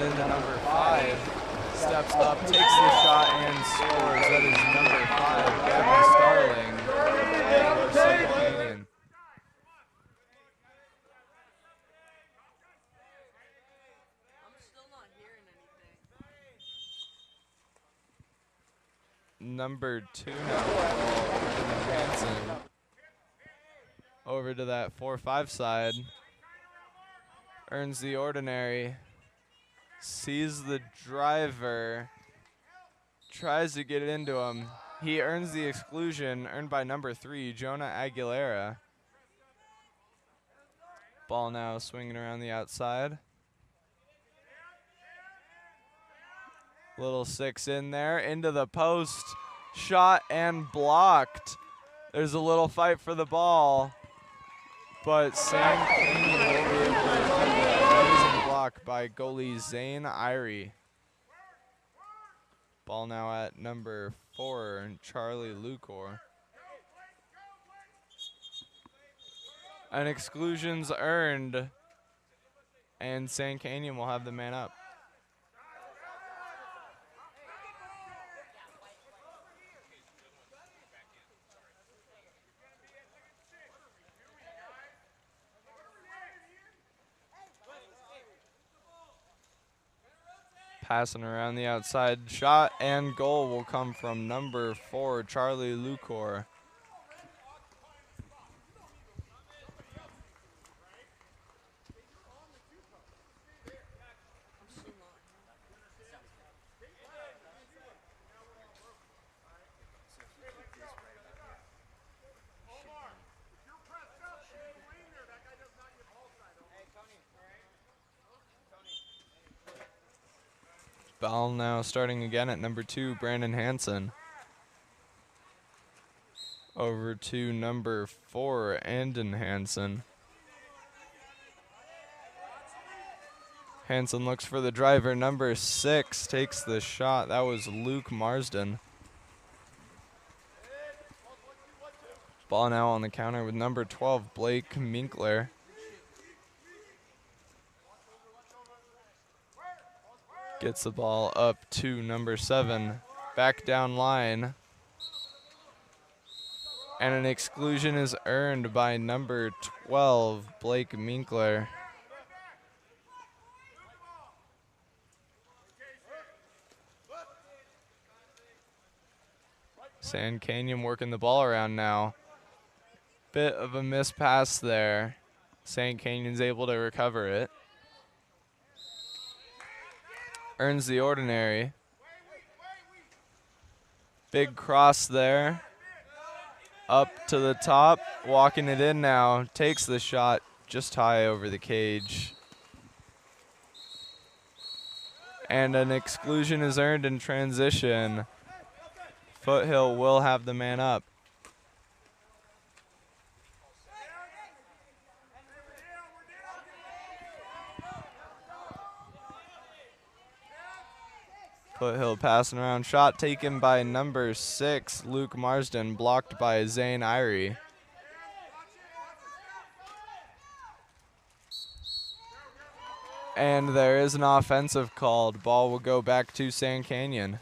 into number 5. Steps up, takes the shot, and scores. That is number 5, Gavin Starling for Sand Canyon. Number 2 now, Hansen. Over to that 4-5 side. Earns the ordinary. Sees the driver. Tries to get it into him. He earns the exclusion, earned by number 3, Jonah Aguilera. Ball now swinging around the outside. Little 6 in there, into the post. Shot and blocked. There's a little fight for the ball. But Sand Canyon will be able to recover that. Amazing block by goalie Zane Irie. Ball now at number 4, Charlie Lucor. An exclusion's earned, and Sand Canyon will have the man up. Passing around the outside, shot and goal will come from number 4, Charlie Lucor. Ball now starting again at number 2, Brandon Hansen. Over to number 4, Andon Hansen. Hansen looks for the driver. Number 6 takes the shot. That was Luke Marsden. Ball now on the counter with number 12, Blake Minkler. Gets the ball up to number 7, back down line. And an exclusion is earned by number 12, Blake Minkler. Sand Canyon working the ball around now. Bit of a miss pass there. Sand Canyon's able to recover it. Earns the ordinary. Big cross there. Up to the top, walking it in now. Takes the shot just high over the cage. And an exclusion is earned in transition. Foothill will have the man up. Foothill passing around, shot taken by number 6, Luke Marsden, blocked by Zane Irie. And there is an offensive called. Ball will go back to Sand Canyon.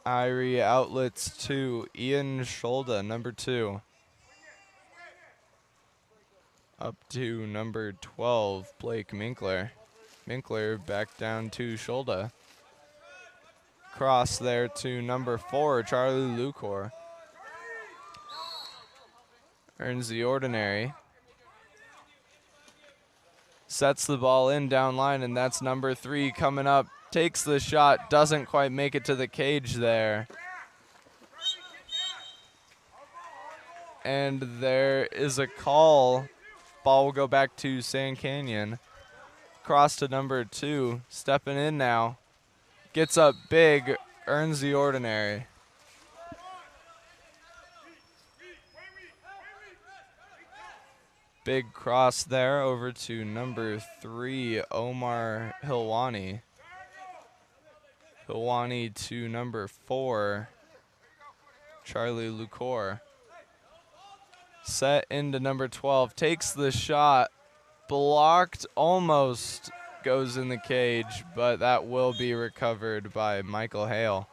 Irie outlets to Ian Scholda, number 2. Up to number 12, Blake Minkler. Minkler back down to Scholda. Cross there to number 4, Charlie Lucor. Earns the ordinary. Sets the ball in down line, and that's number 3 coming up. Takes the shot, doesn't quite make it to the cage there. And there is a call. Ball will go back to Sand Canyon. Cross to number 2, stepping in now. Gets up big, earns the ordinary. Big cross there over to number 3, Omar Hilwani. Hilwani to number 4, Charlie Lucor. Set into number 12, takes the shot. blocked, almost goes in the cage, but that will be recovered by Michael Hale.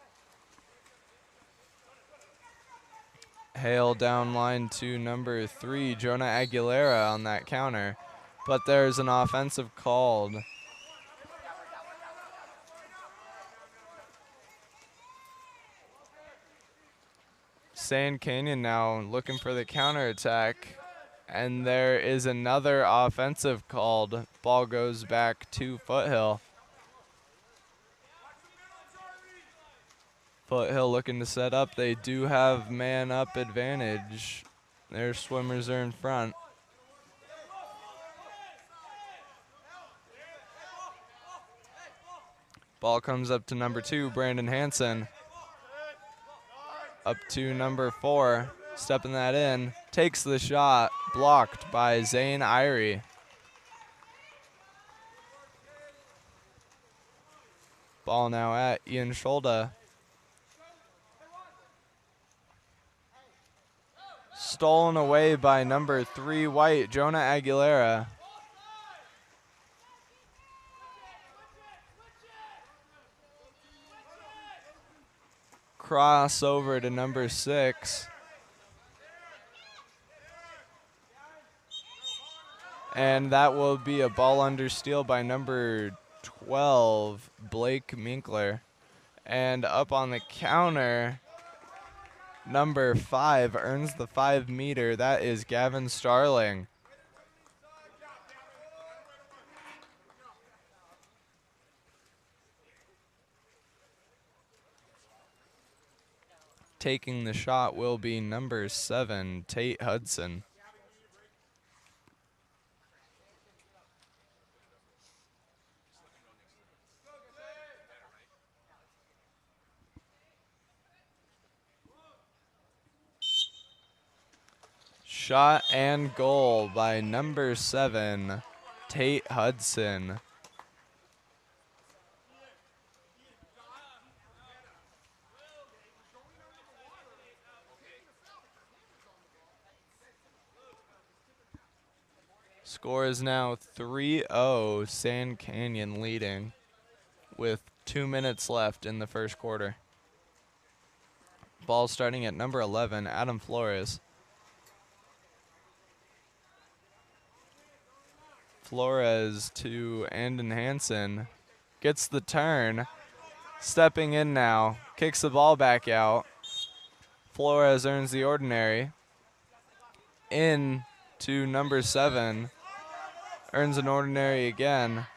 Hale down line to number 3, Jonah Aguilera on that counter, but there's an offensive called. Sand Canyon now looking for the counterattack, and there is another offensive called. Ball goes back to Foothill. Foothill looking to set up. They do have man-up advantage. Their swimmers are in front. Ball comes up to number 2, Brandon Hansen. Up to number 4, stepping that in. Takes the shot, blocked by Zane Irie. Ball now at Ian Scholda. Stolen away by number 3 White, Jonah Aguilera. Cross over to number 6. And that will be a ball under steal by number 12, Blake Minkler. And up on the counter, number 5 earns the 5-meter. That is Gavin Starling. Taking the shot will be number 7, Tate Hudson. Shot and goal by number 7, Tate Hudson. Score is now 3-0, Sand Canyon leading with 2 minutes left in the first quarter. Ball starting at number 11, Adam Flores. Flores to Andon Hansen. Gets the turn. Stepping in now. Kicks the ball back out. Flores earns the ordinary. In to number 7. Earns an ordinary again.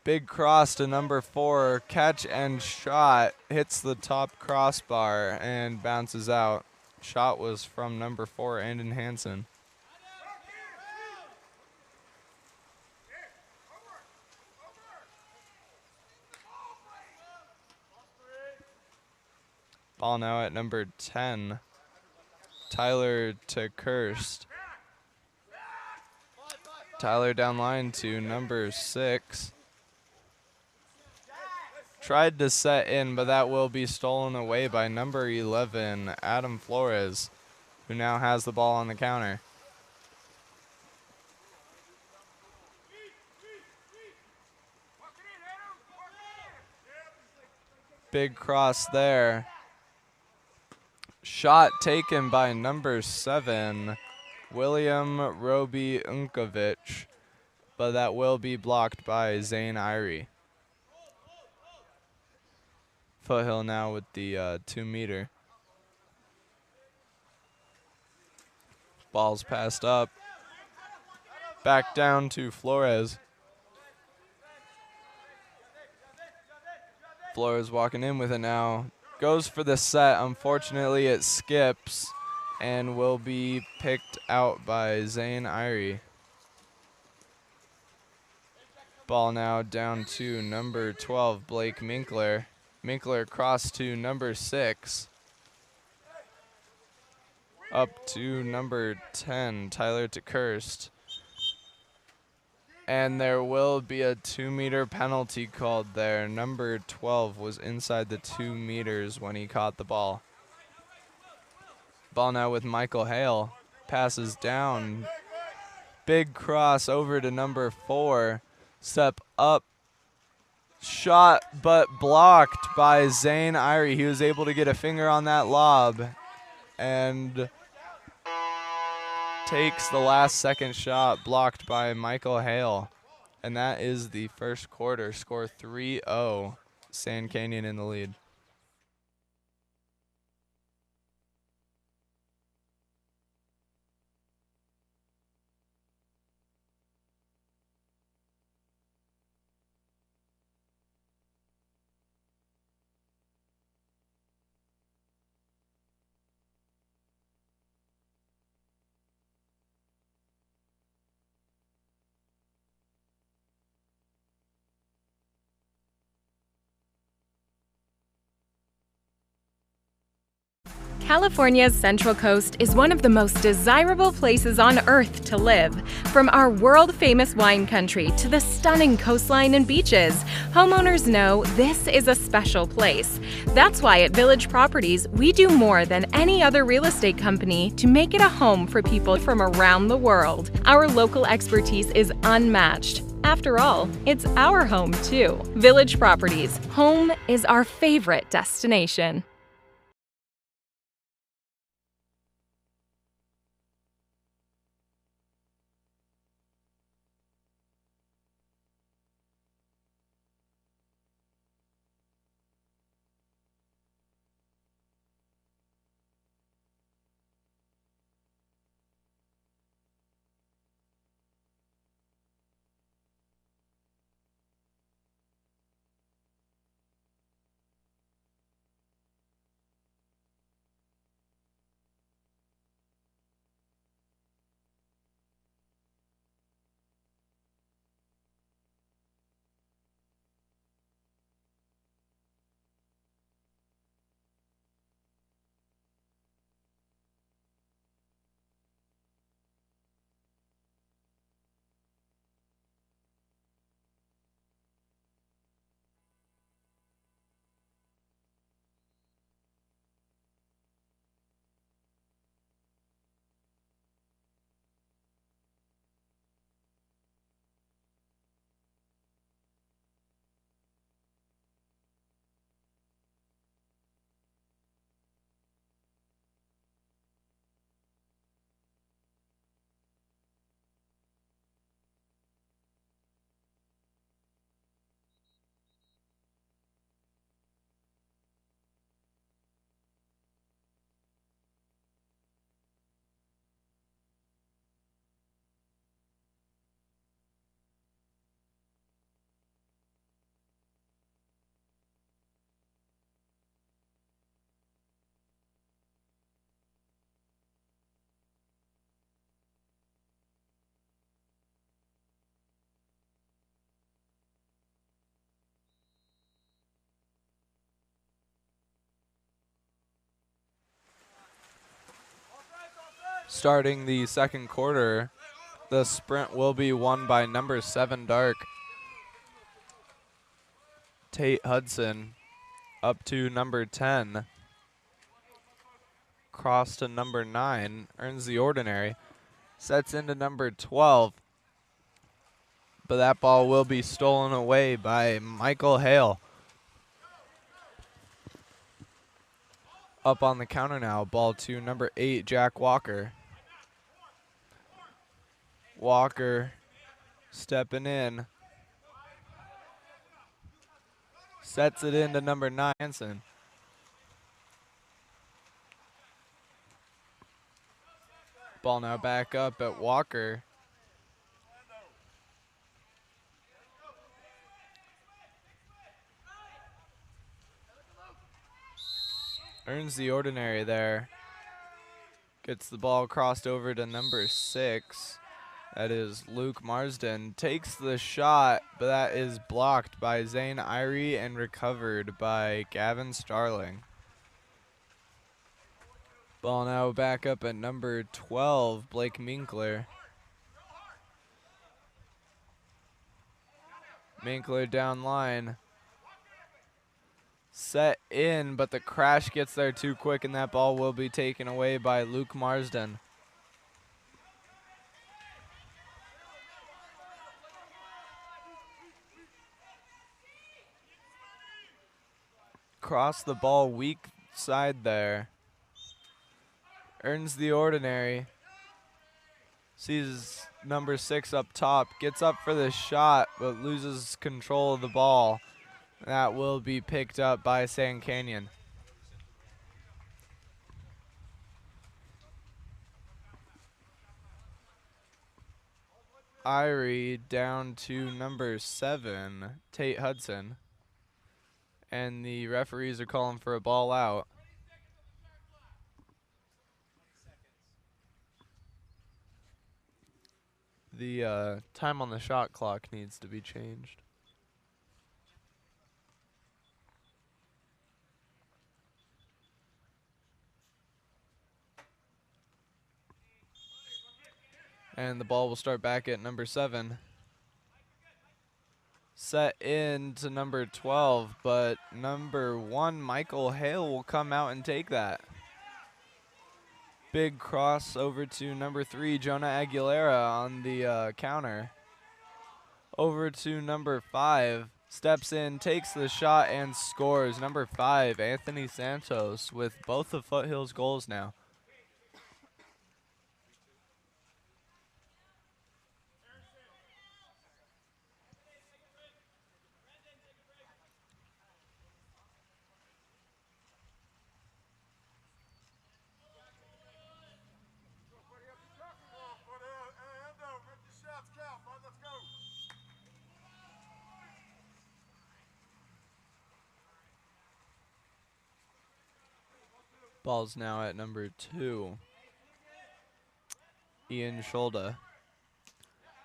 Big cross to number 4. Catch and shot. Hits the top crossbar and bounces out. Shot was from number 4, Andon Hansen. Ball now at number 10. Tyler to Kirst. Tyler down line to number 6. Tried to set in, but that will be stolen away by number 11, Adam Flores, who now has the ball on the counter. Big cross there. Shot taken by number 7, William Roby Unkovic, but that will be blocked by Zane Irie. Foothill now with the 2-meter. Ball's passed up. Back down to Flores. Flores walking in with it now. Goes for the set. Unfortunately, it skips and will be picked out by Zane Irie. Ball now down to number 12, Blake Minkler. Minkler cross to number 6. Up to number 10, Tyler to Kirst. And there will be a 2-meter penalty called there. Number 12 was inside the 2 meters when he caught the ball. Ball now with Michael Hale. Passes down. Big cross over to number 4. Step up. Shot, but blocked by Zane Irie. He was able to get a finger on that lob and takes the last second shot, blocked by Michael Hale. And that is the first quarter. Score 3-0. Sand Canyon in the lead. California's Central Coast is one of the most desirable places on Earth to live. From our world-famous wine country to the stunning coastline and beaches, homeowners know this is a special place. That's why at Village Properties, we do more than any other real estate company to make it a home for people from around the world. Our local expertise is unmatched. After all, it's our home too. Village Properties, home is our favorite destination. Starting the second quarter, the sprint will be won by number 7 Dark. Tate Hudson up to number 10. Cross to number 9, earns the ordinary. Sets into number 12. But that ball will be stolen away by Michael Hale. Up on the counter now, ball to number 8, Jack Walker. Walker stepping in. Sets it into number 9, Hanson. Ball now back up at Walker. Earns the ordinary there. Gets the ball crossed over to number 6. That is Luke Marsden. Takes the shot, but that is blocked by Zane Irie and recovered by Gavin Starling. Ball now back up at number 12, Blake Minkler. Minkler down line. Set in, but the crash gets there too quick, and that ball will be taken away by Luke Marsden. crossed the ball weak side there. Earns the ordinary. Sees number 6 up top. Gets up for the shot, but loses control of the ball. That will be picked up by Sand Canyon. Irie down to number 7, Tate Hudson. And the referees are calling for a ball out. The time on the shot clock needs to be changed. And the ball will start back at number 7. Set in to number 12, but number 1, Michael Hale, will come out and take that. Big cross over to number 3, Jonah Aguilera on the counter. Over to number 5, steps in, takes the shot, and scores. Number 5, Anthony Santos, with both of Foothill's goals now. Ball's now at number 2. Ian Scholda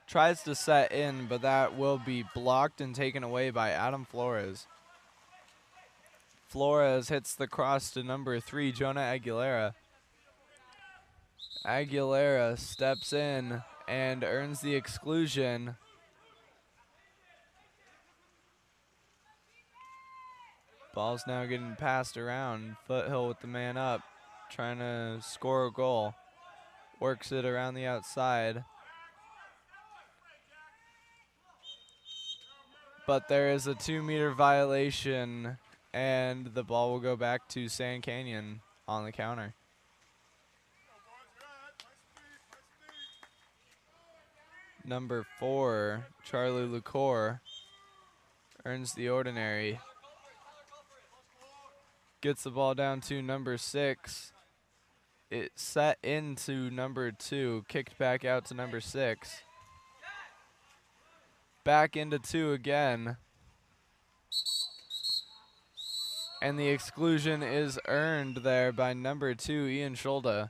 tries to set in, but that will be blocked and taken away by Adam Flores. Flores hits the cross to number 3, Jonah Aguilera. Aguilera steps in and earns the exclusion. Ball's now getting passed around. Foothill with the man up, trying to score a goal. Works it around the outside. But there is a 2-meter violation, and the ball will go back to Sand Canyon on the counter. Number 4, Charlie Lucore, earns the ordinary. Gets the ball down to number 6. It set into number 2, kicked back out to number 6. Back into 2 again. And the exclusion is earned there by number 2, Ian Scholda.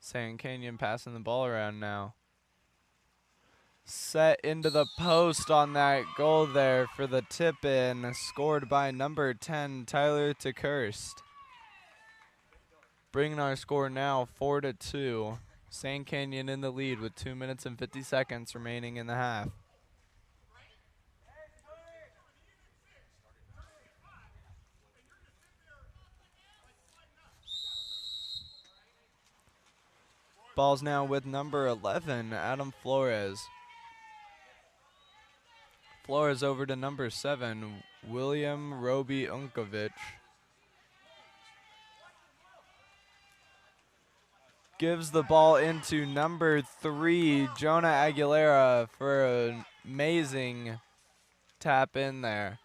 Sand Canyon passing the ball around now. Set into the post on that goal there for the tip-in, scored by number 10, Tyler TeKirst. Bringing our score now 4-2. Sand Canyon in the lead with 2 minutes and 50 seconds remaining in the half. Ball's now with number 11, Adam Flores. Flores over to number 7, William Roby Unkovic. Gives the ball into number 3, Jonah Aguilera, for an amazing tap in there.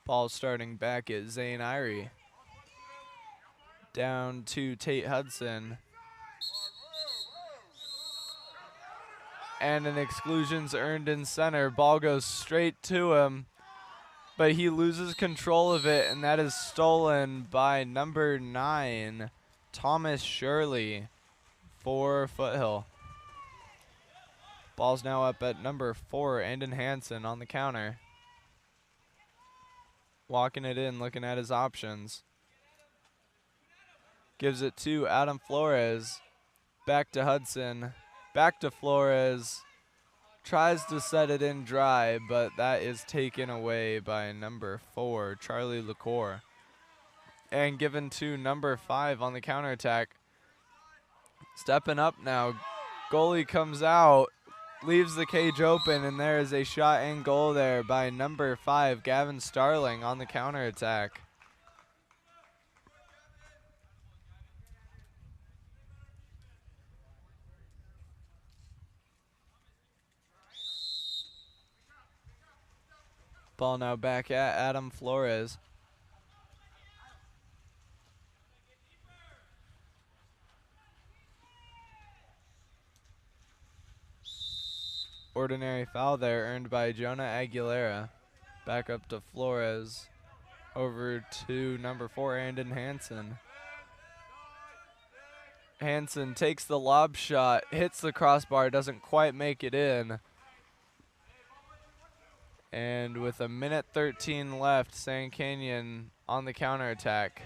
Ball starting back at Zane Irie. Down to Tate Hudson. And an exclusion's earned in center. Ball goes straight to him, but he loses control of it, and that is stolen by number 9, Thomas Shirley, for Foothill. Ball's now up at number 4, Andon Hansen on the counter. walking it in, looking at his options. Gives it to Adam Flores. Back to Hudson. Back to Flores. Tries to set it in dry, but that is taken away by number 4, Charlie LaCour. And given to number 5 on the counterattack. Stepping up now. Goalie comes out, leaves the cage open, and there is a shot and goal there by number 5, Gavin Starling, on the counterattack. Ball now back at Adam Flores. Ordinary foul there earned by Jonah Aguilera. Back up to Flores. Over to number 4, Andon Hansen. Hansen takes the lob shot, hits the crossbar, doesn't quite make it in. And with 1:13 left, Sand Canyon on the counterattack.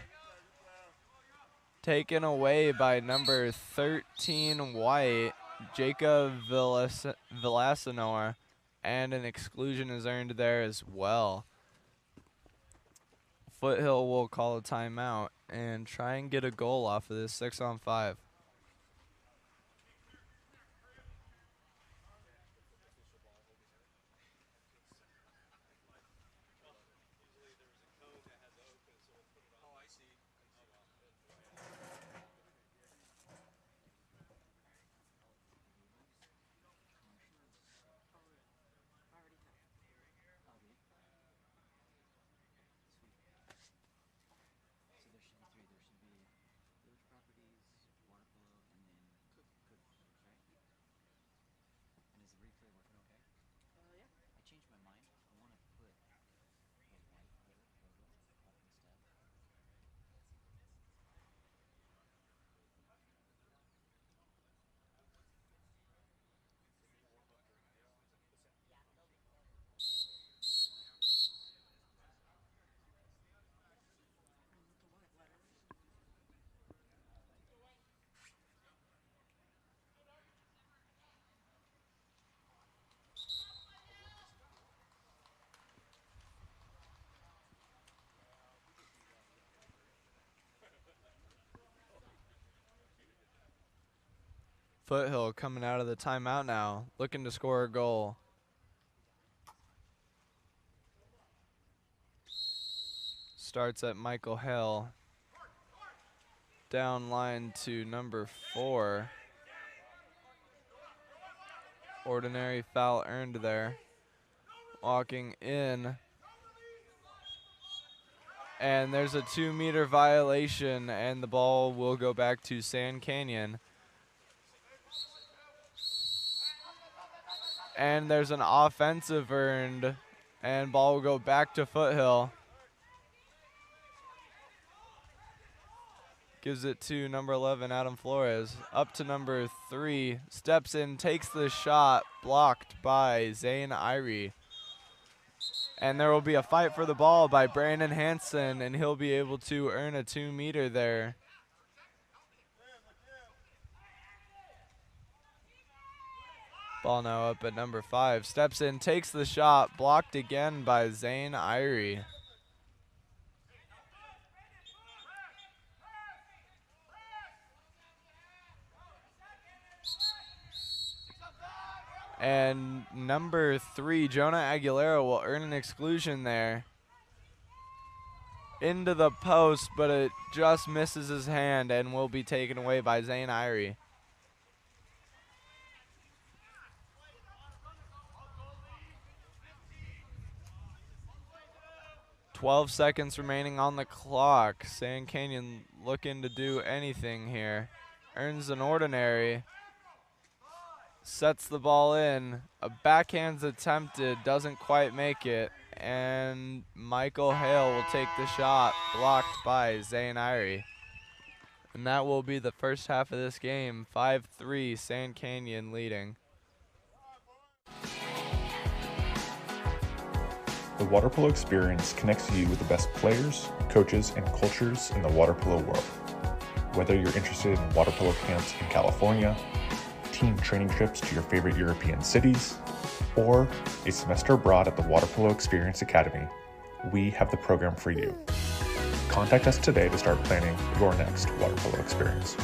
Taken away by number 13 White, Jacob Villasenor, and an exclusion is earned there as well. Foothill will call a timeout and try and get a goal off of this 6-on-5. Foothill coming out of the timeout now, looking to score a goal. Starts at Michael Hale. Down line to number 4. Ordinary foul earned there. Walking in. And there's a 2-meter violation, and the ball will go back to Sand Canyon. And there's an offensive earned, and ball will go back to Foothill. Gives it to number 11, Adam Flores. Up to number 3, steps in, takes the shot, blocked by Zane Irie. And there will be a fight for the ball by Brandon Hansen, and he'll be able to earn a 2-meter there. Ball now up at number 5. Steps in, takes the shot, blocked again by Zane Irie. And number 3, Jonah Aguilera, will earn an exclusion there. Into the post, but it just misses his hand and will be taken away by Zane Irie. 12 seconds remaining on the clock. Sand Canyon looking to do anything here. Earns an ordinary. Sets the ball in. A backhand's attempted. Doesn't quite make it. And Michael Hale will take the shot. Blocked by Zane Irie. And that will be the first half of this game. 5-3, Sand Canyon leading. The water polo experience connects you with the best players, coaches, and cultures in the water polo world. Whether you're interested in water polo camps in California, team training trips to your favorite European cities, or a semester abroad at the Water Polo Experience Academy, we have the program for you. Contact us today to start planning your next water polo experience.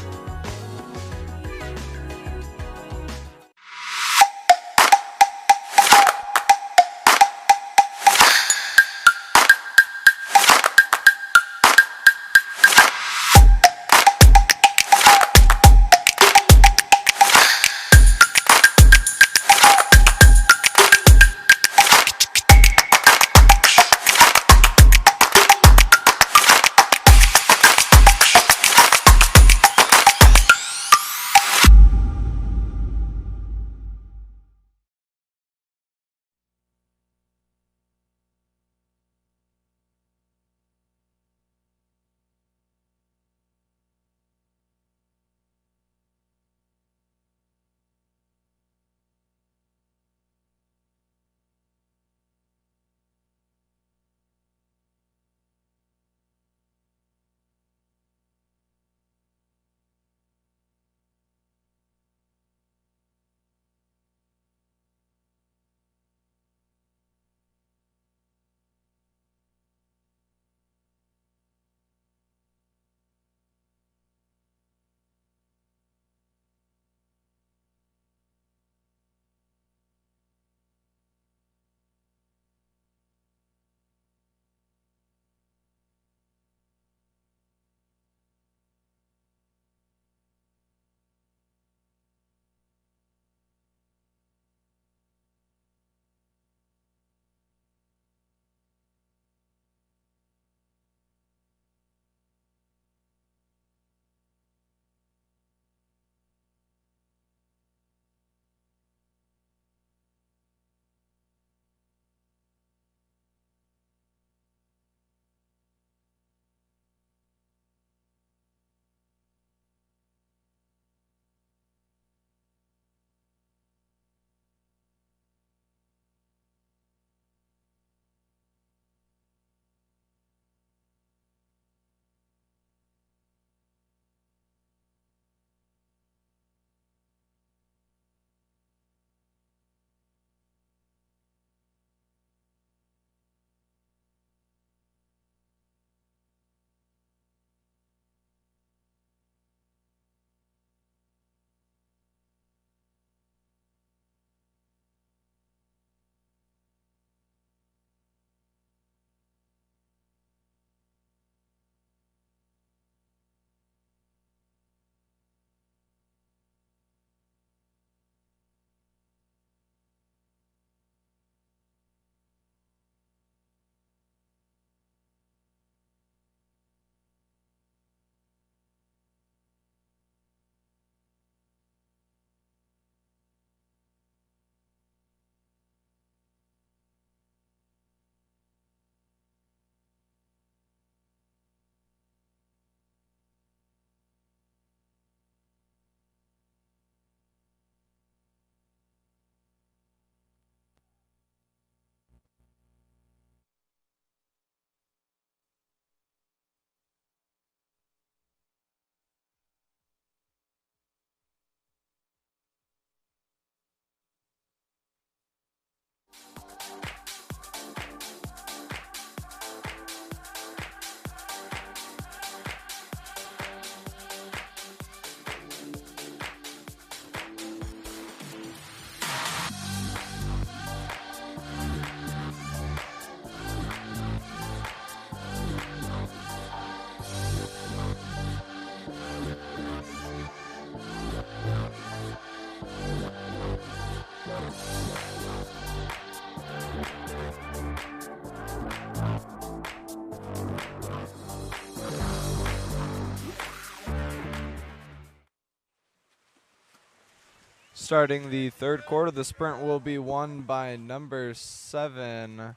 Starting the third quarter, the sprint will be won by number 7,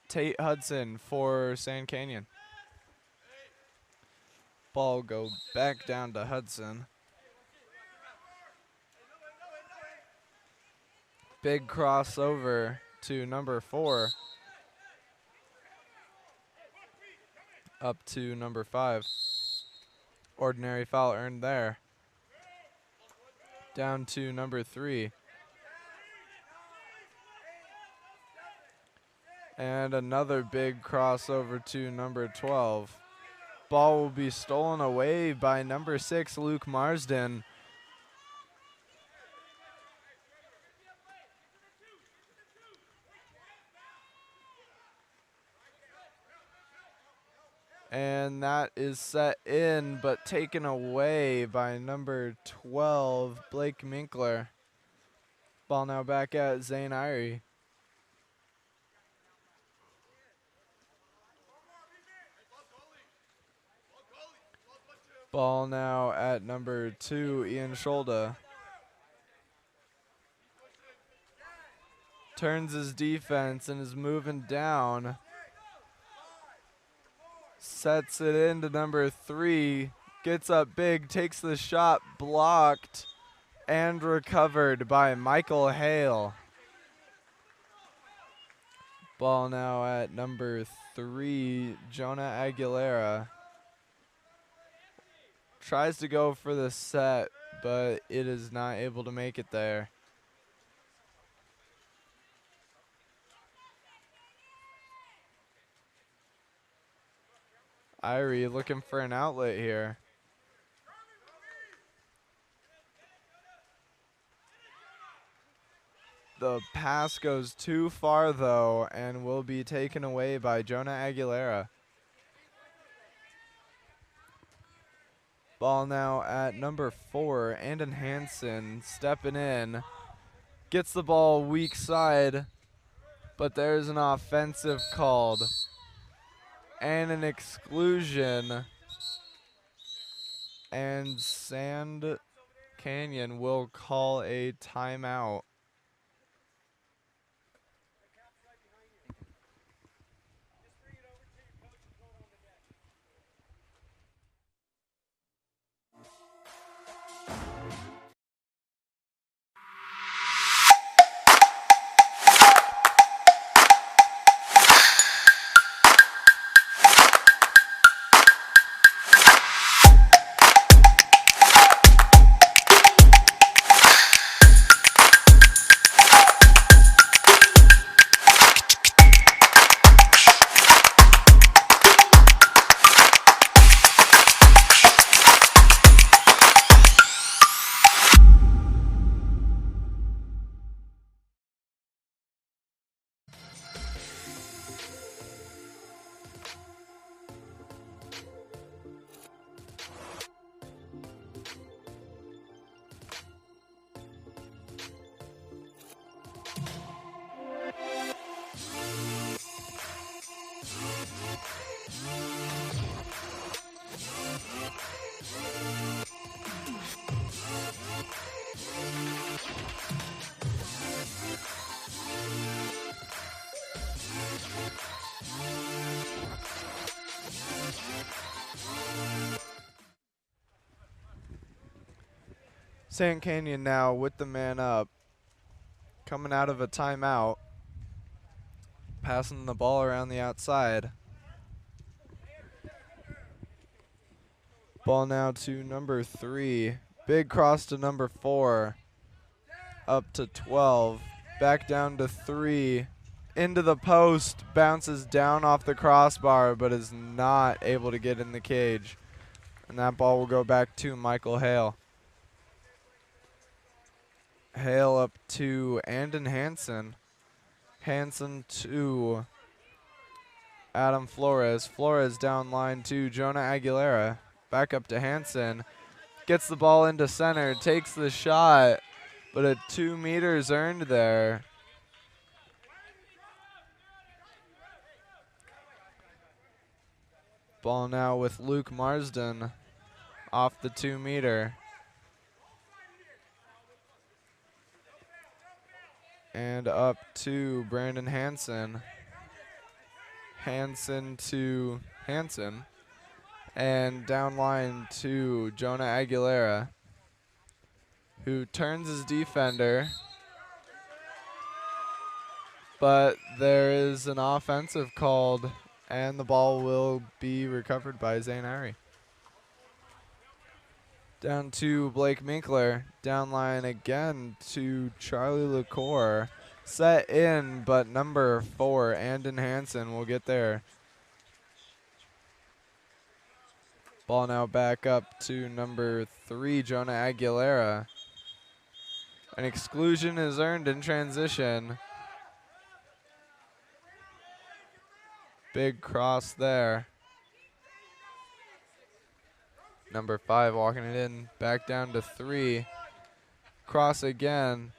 Tate Hudson for Sand Canyon. Ball go back down to Hudson. Big crossover to number 4. Up to number 5. Ordinary foul earned there. Down to number 3. And another big crossover to number 12. Ball will be stolen away by number 6, Luke Marsden. And that is set in, but taken away by number 12, Blake Minkler. Ball now back at Zane Irie. Ball now at number 2, Ian Scholda. Turns his defense and is moving down. Sets it into number 3. Gets up big, takes the shot, blocked, and recovered by Michael Hale. Ball now at number 3, Jonah Aguilera. Tries to go for the set, but it is not able to make it there. Irie looking for an outlet here. The pass goes too far, though, and will be taken away by Jonah Aguilera. Ball now at number 4, Andon Hansen stepping in. Gets the ball weak side, but there's an offensive called. And an exclusion. And Sand Canyon will call a timeout. Sand Canyon now with the man up. Coming out of a timeout. Passing the ball around the outside. Ball now to number 3. Big cross to number 4. Up to 12. Back down to 3. Into the post. Bounces down off the crossbar, but is not able to get in the cage. And that ball will go back to Michael Hale. Hale up to Andon Hansen. Hansen to Adam Flores. Flores down line to Jonah Aguilera. Back up to Hansen. Gets the ball into center. Takes the shot. But a 2 meters earned there. Ball now with Luke Marsden off the 2 meter. And up to Brandon Hansen. Hansen to Hansen. And down line to Jonah Aguilera, who turns his defender, but there is an offensive called, and the ball will be recovered by Zane Irie. Down to Blake Minkler. Down line again to Charlie LaCour. Set in, but number 4, Andon Hansen, will get there. Ball now back up to number 3, Jonah Aguilera. An exclusion is earned in transition. Big cross there. Number 5 walking it in, back down to 3. Cross again,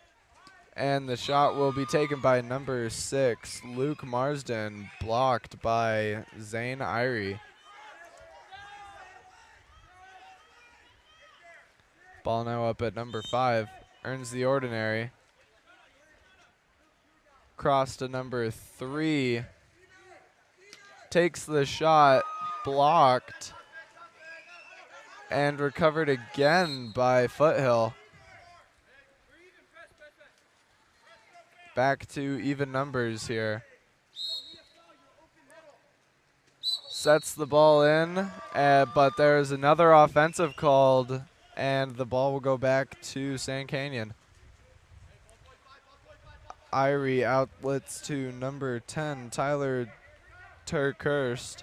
and the shot will be taken by number 6, Luke Marsden, blocked by Zane Irie. Ball now up at number 5, earns the ordinary. Cross to number 3, takes the shot, blocked, and recovered again by Foothill. Back to even numbers here. Sets the ball in, but there's another offensive called, and the ball will go back to Sand Canyon. Irie outlets to number 10, Tyler Turkhurst.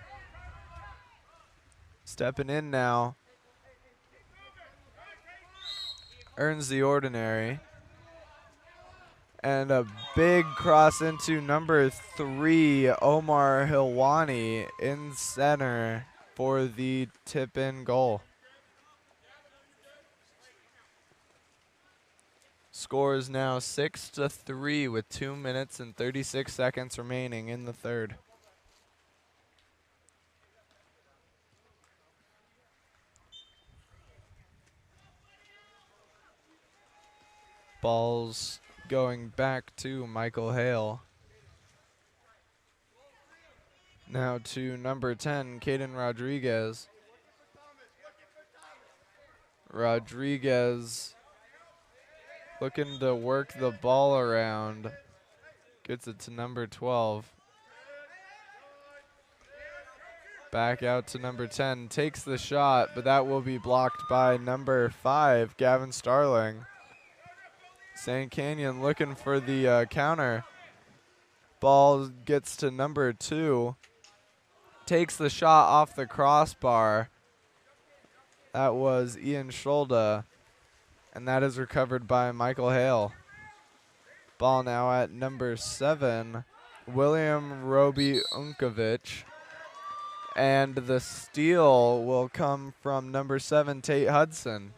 Stepping in now. Earns the ordinary. And a big cross into number 3, Omar Hilwani, in center for the tip-in goal. Score is now 6-3 with 2 minutes and 36 seconds remaining in the third. Ball's going back to Michael Hale. Now to number 10, Caden Rodriguez. Rodriguez looking to work the ball around. Gets it to number 12. Back out to number 10. Takes the shot, but that will be blocked by number 5, Gavin Starling. Sand Canyon looking for the counter. Ball gets to number 2. Takes the shot off the crossbar. That was Ian Scholda. And that is recovered by Michael Hale. Ball now at number 7, William Roby Unkovic. And the steal will come from number 7, Tate Hudson.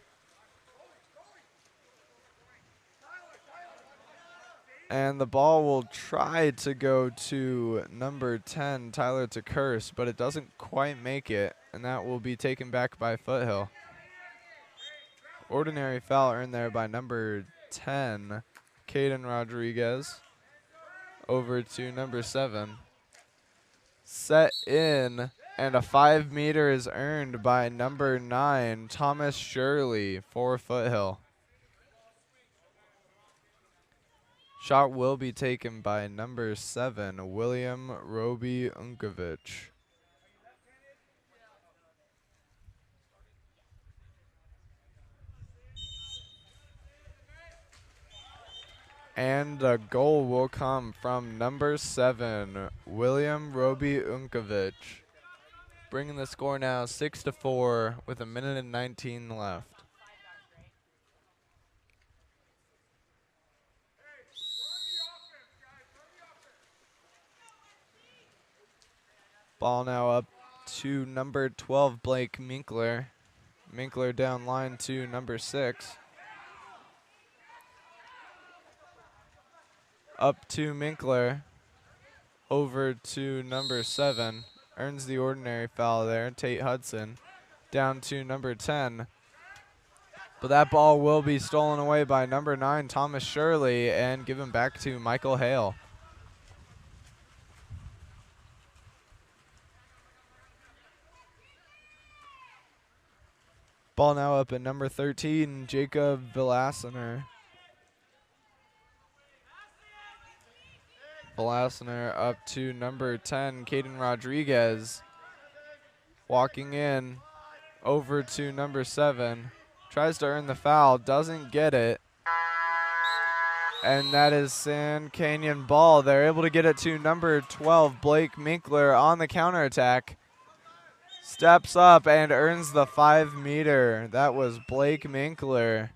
And the ball will try to go to number 10, Tyler Turkhurst, but it doesn't quite make it, and that will be taken back by Foothill. Ordinary foul earned there by number 10, Caden Rodriguez, over to number 7. Set in, and a 5-meter is earned by number 9, Thomas Shirley, for Foothill. Shot will be taken by number 7, William Roby Unkovic. And a goal will come from number 7, William Roby Unkovic. Bringing the score now 6-4 with 1 minute and 19 left. Ball now up to number 12, Blake Minkler. Minkler down line to number 6. Up to Minkler. Over to number 7. Earns the ordinary foul there, Tate Hudson. Down to number 10. But that ball will be stolen away by number 9, Thomas Shirley, and given back to Michael Hale. Ball now up at number 13, Jacob Villasener. Blasner up to number 10, Caden Rodriguez. Walking in over to number 7. Tries to earn the foul, doesn't get it. And that is Sand Canyon ball. They're able to get it to number 12, Blake Minkler on the counterattack. Steps up and earns the 5-meter. That was Blake Minkler.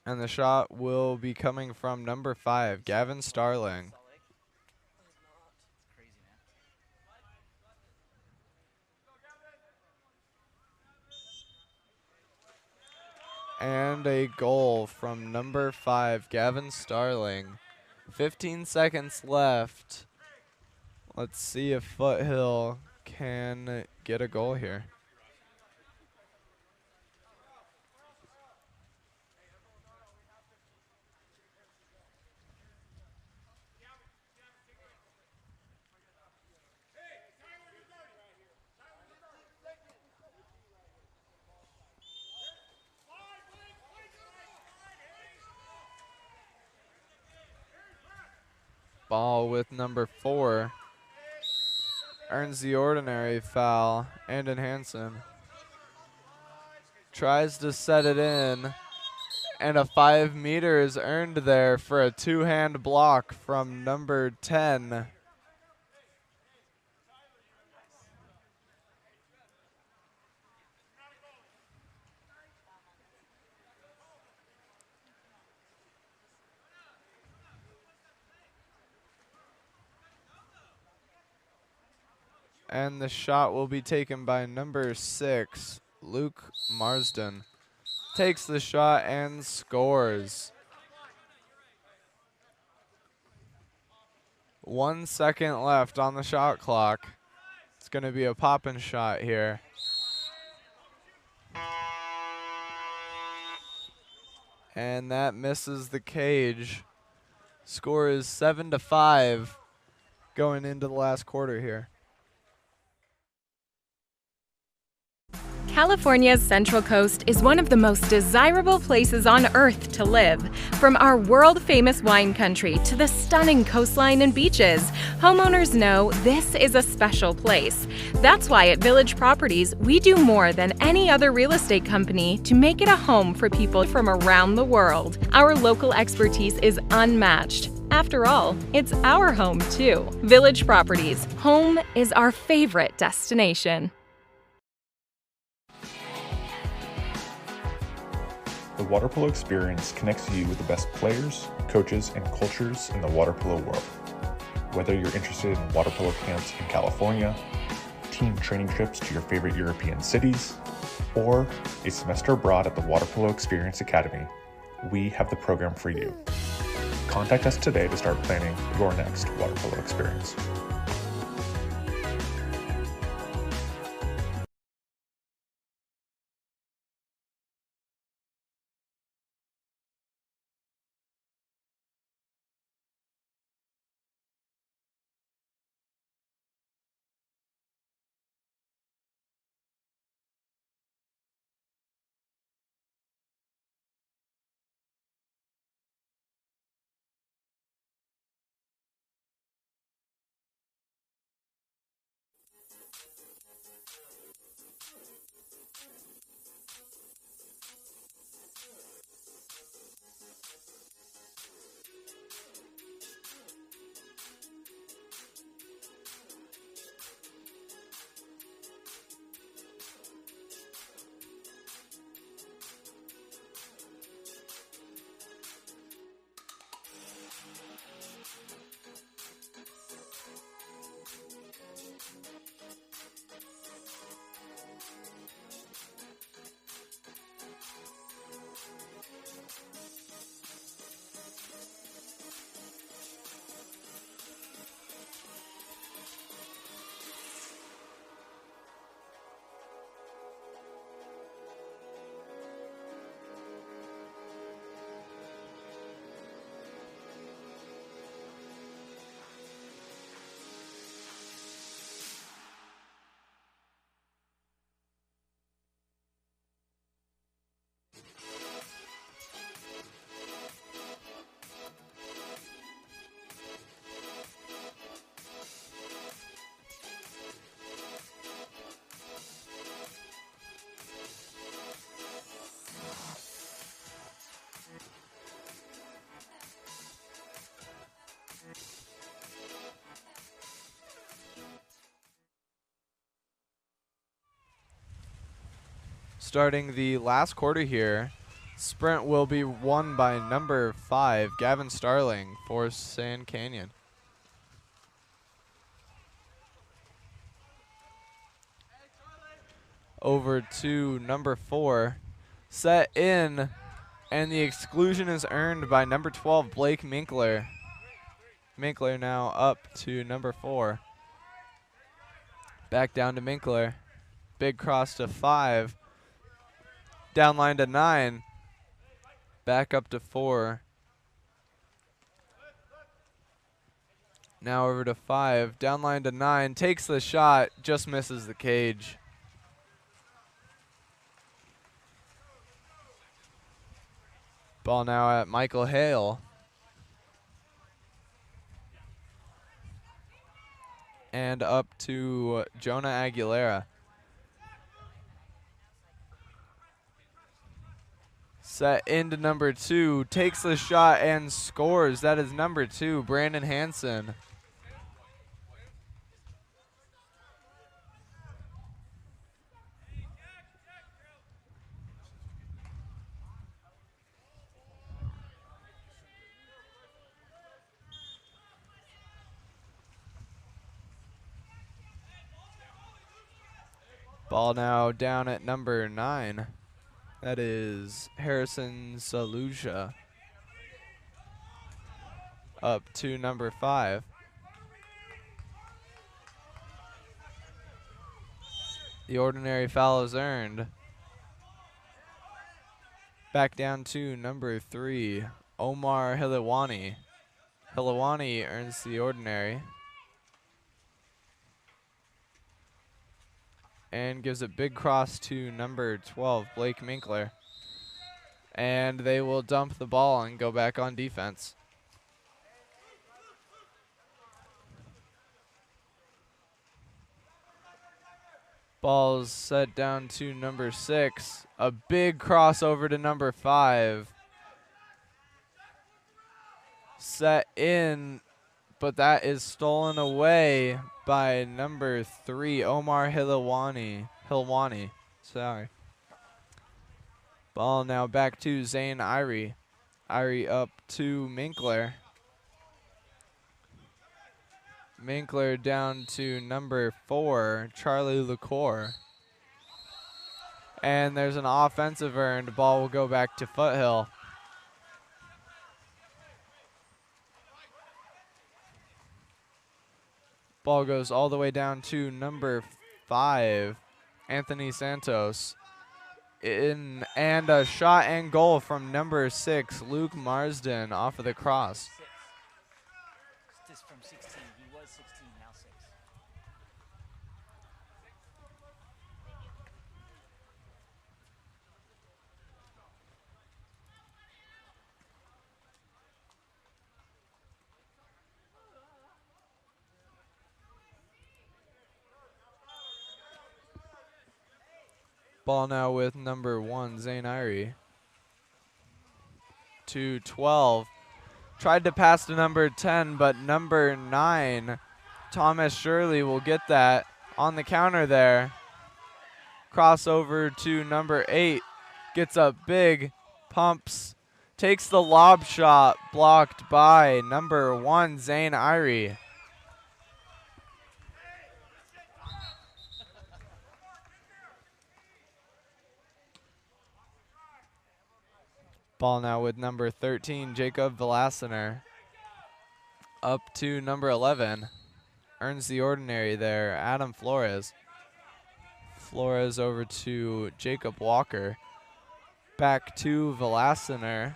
And the shot will be coming from number 5, Gavin Starling. And a goal from number 5, Gavin Starling. 15 seconds left. Let's see if Foothill can get a goal here. Ball with number 4. Earns the ordinary foul. Andon Hansen tries to set it in. And a 5-meter is earned there for a 2-hand block from number 10. And the shot will be taken by number 6, Luke Marsden. Takes the shot and scores. 1 second left on the shot clock. It's going to be a poppin' shot here. And that misses the cage. Score is 7-5 going into the last quarter here. California's Central Coast is one of the most desirable places on Earth to live. From our world-famous wine country to the stunning coastline and beaches, homeowners know this is a special place. That's why at Village Properties, we do more than any other real estate company to make it a home for people from around the world. Our local expertise is unmatched. After all, it's our home too. Village Properties, home is our favorite destination. The water polo experience connects you with the best players, coaches, and cultures in the water polo world. Whether you're interested in water polo camps in California, team training trips to your favorite European cities, or a semester abroad at the Water Polo Experience Academy, we have the program for you. Contact us today to start planning your next water polo experience. Starting the last quarter here, sprint will be won by number 5, Gavin Starling for Sand Canyon. Over to number 4, set in, and the exclusion is earned by number 12, Blake Minkler. Minkler now up to number 4. Back down to Minkler. Big cross to 5. Down line to 9. Back up to 4. Now over to 5. Down line to 9. Takes the shot. Just misses the cage. Ball now at Michael Hale. And up to Jonah Aguilera. Set into number 2. Takes the shot and scores. That is number 2, Brandon Hansen. Ball now down at number 9. That is Harrison Saluja. Up to number 5. The ordinary foul is earned. Back down to number 3, Omar Hilawani. Hilawani earns the ordinary. And gives a big cross to number 12, Blake Minkler. And they will dump the ball and go back on defense. Ball's set down to number 6. A big crossover to number 5. Set in, but that is stolen away by number 3, Omar Hilwani. Sorry. Ball now back to Zane Irie. Irie up to Minkler. Minkler down to number 4, Charlie LaCour. And there's an offensive earned. Ball will go back to Foothill. Ball goes all the way down to number 5, Anthony Santos. And a shot and goal from number 6, Luke Marsden, off of the cross. This from 16. He was 16, now 6. Ball now with number 1, Zane Irie. To 12. Tried to pass to number 10, but number 9, Thomas Shirley, will get that on the counter there. Crossover to number 8. Gets up big. Pumps. Takes the lob shot. Blocked by number 1, Zane Irie. Ball now with number 13, Jacob Velassener. Up to number 11. Earns the ordinary there, Adam Flores. Flores over to Jacob Walker. Back to Velassener.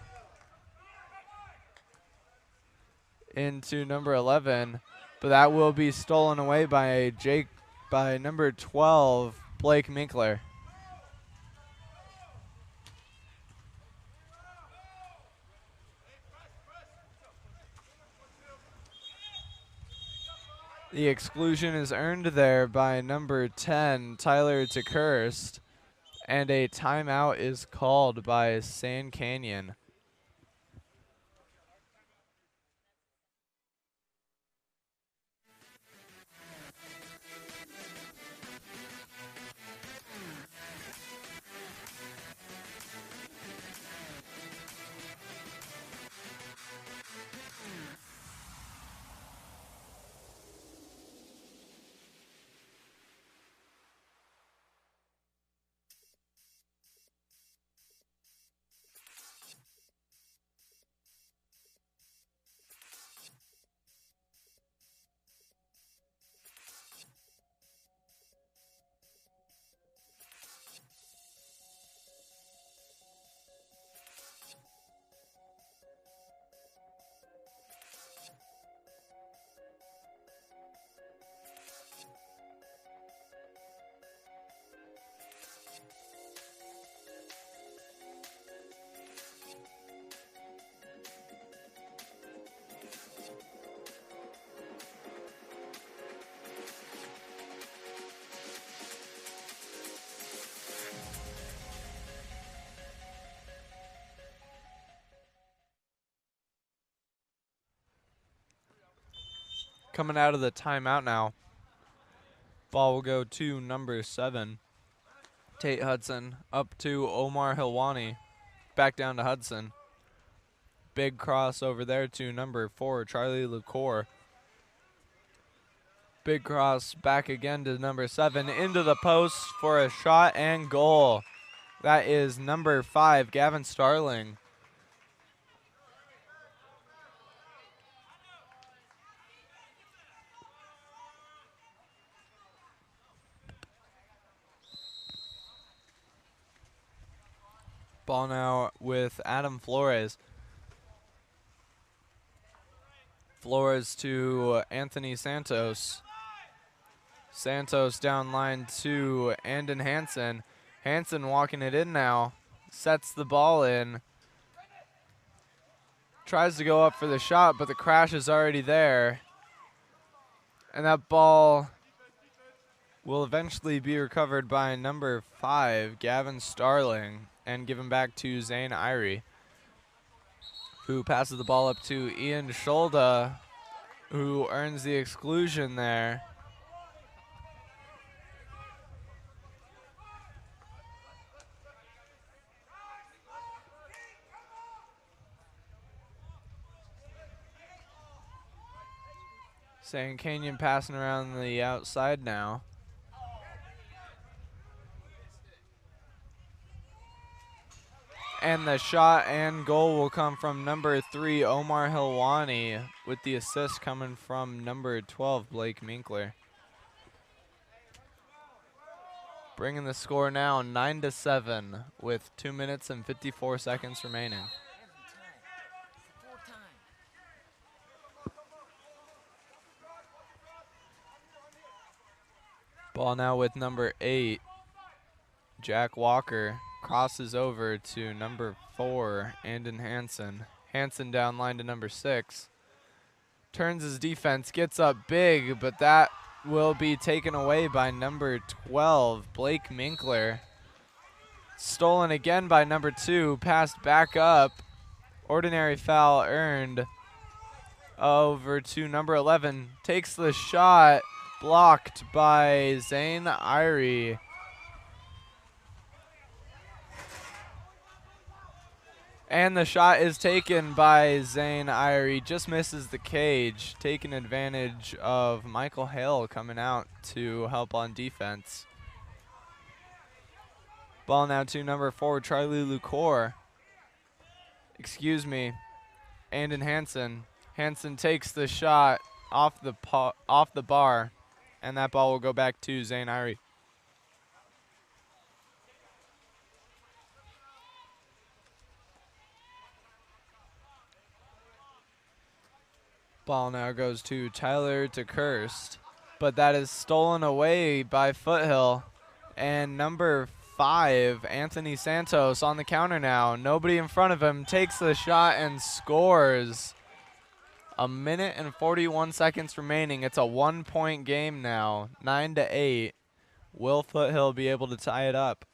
Into number 11. But that will be stolen away by number 12, Blake Minkler. The exclusion is earned there by number 10, Tyler DeKirst, and a timeout is called by Sand Canyon. Coming out of the timeout now. Ball will go to number 7. Tate Hudson up to Omar Hilwani. Back down to Hudson. Big cross over there to number 4, Charlie LaCour. Big cross back again to number 7. Into the post for a shot and goal. That is number 5, Gavin Starling. Ball now with Adam Flores. Flores to Anthony Santos. Santos down line to Andon Hansen. Hansen walking it in now. Sets the ball in. Tries to go up for the shot, but the crash is already there. And that ball will eventually be recovered by number 5, Gavin Starling, and given back to Zane Irie, who passes the ball up to Ian Scholda, who earns the exclusion there. Sand Canyon passing around the outside now. And the shot and goal will come from number 3, Omar Hilwani, with the assist coming from number 12, Blake Minkler. Bringing the score now 9-7 with 2 minutes and 54 seconds remaining. Ball now with number 8, Jack Walker. Crosses over to number 4, Andon Hansen. Hansen down line to number 6. Turns his defense, gets up big, but that will be taken away by number 12, Blake Minkler. Stolen again by number 2, passed back up. Ordinary foul earned over to number 11. Takes the shot, blocked by Zane Irie. And the shot is taken by Zane Irie. Just misses the cage, taking advantage of Michael Hale coming out to help on defense. Ball now to number 4, Charlie LaCour. Excuse me, Andon Hansen. Hansen takes the shot off the bar, and that ball will go back to Zane Irie. Ball now goes to Tyler DeKirst, but that is stolen away by Foothill. And number 5, Anthony Santos on the counter now. Nobody in front of him, takes the shot and scores. 1 minute and 41 seconds remaining. It's a 1-point game now, 9-8. Will Foothill be able to tie it up?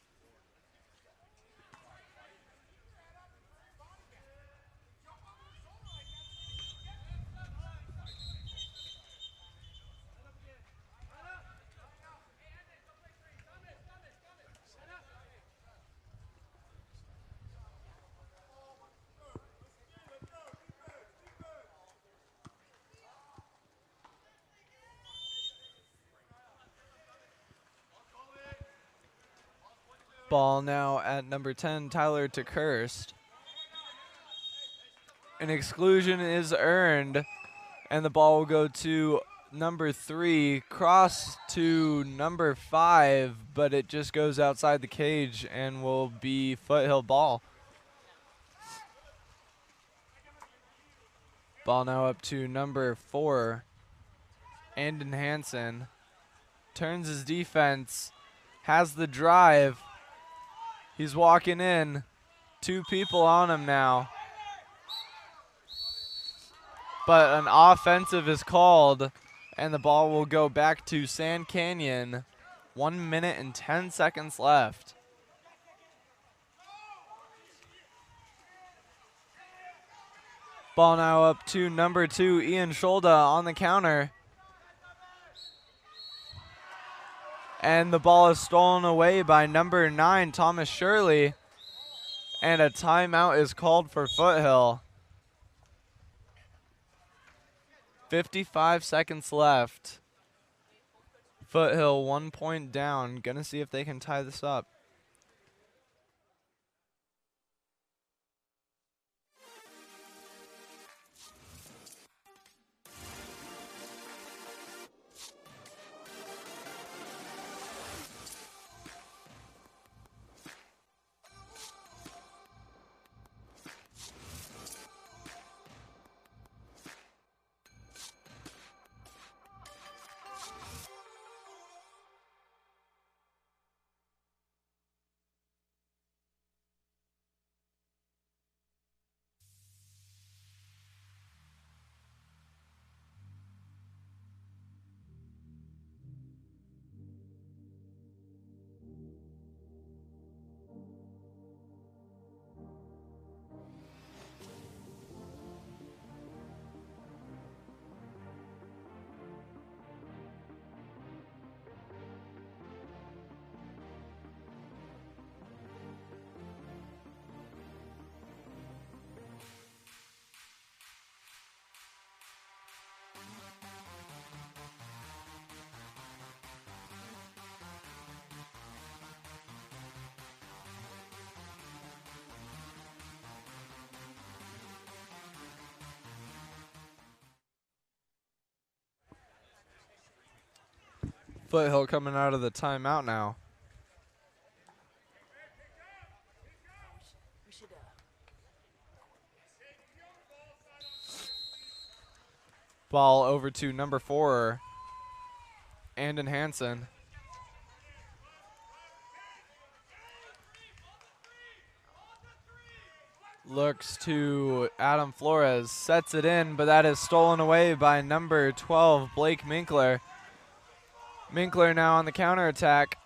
Ball now at number 10, Tyler DeKirst. An exclusion is earned, and the ball will go to number 3, cross to number 5, but it just goes outside the cage and will be Foothill ball. Ball now up to number 4, Andon Hansen. Turns his defense, has the drive. He's walking in. 2 people on him now. But an offensive is called, and the ball will go back to Sand Canyon. 1 minute and 10 seconds left. Ball now up to number 2, Ian Scholda on the counter. And the ball is stolen away by number 9, Thomas Shirley. And a timeout is called for Foothill. 55 seconds left. Foothill 1 point down. Gonna see if they can tie this up. Foothill coming out of the timeout now. Ball over to number 4, Andon Hansen. Looks to Adam Flores, sets it in, but that is stolen away by number 12, Blake Minkler. Minkler now on the counterattack.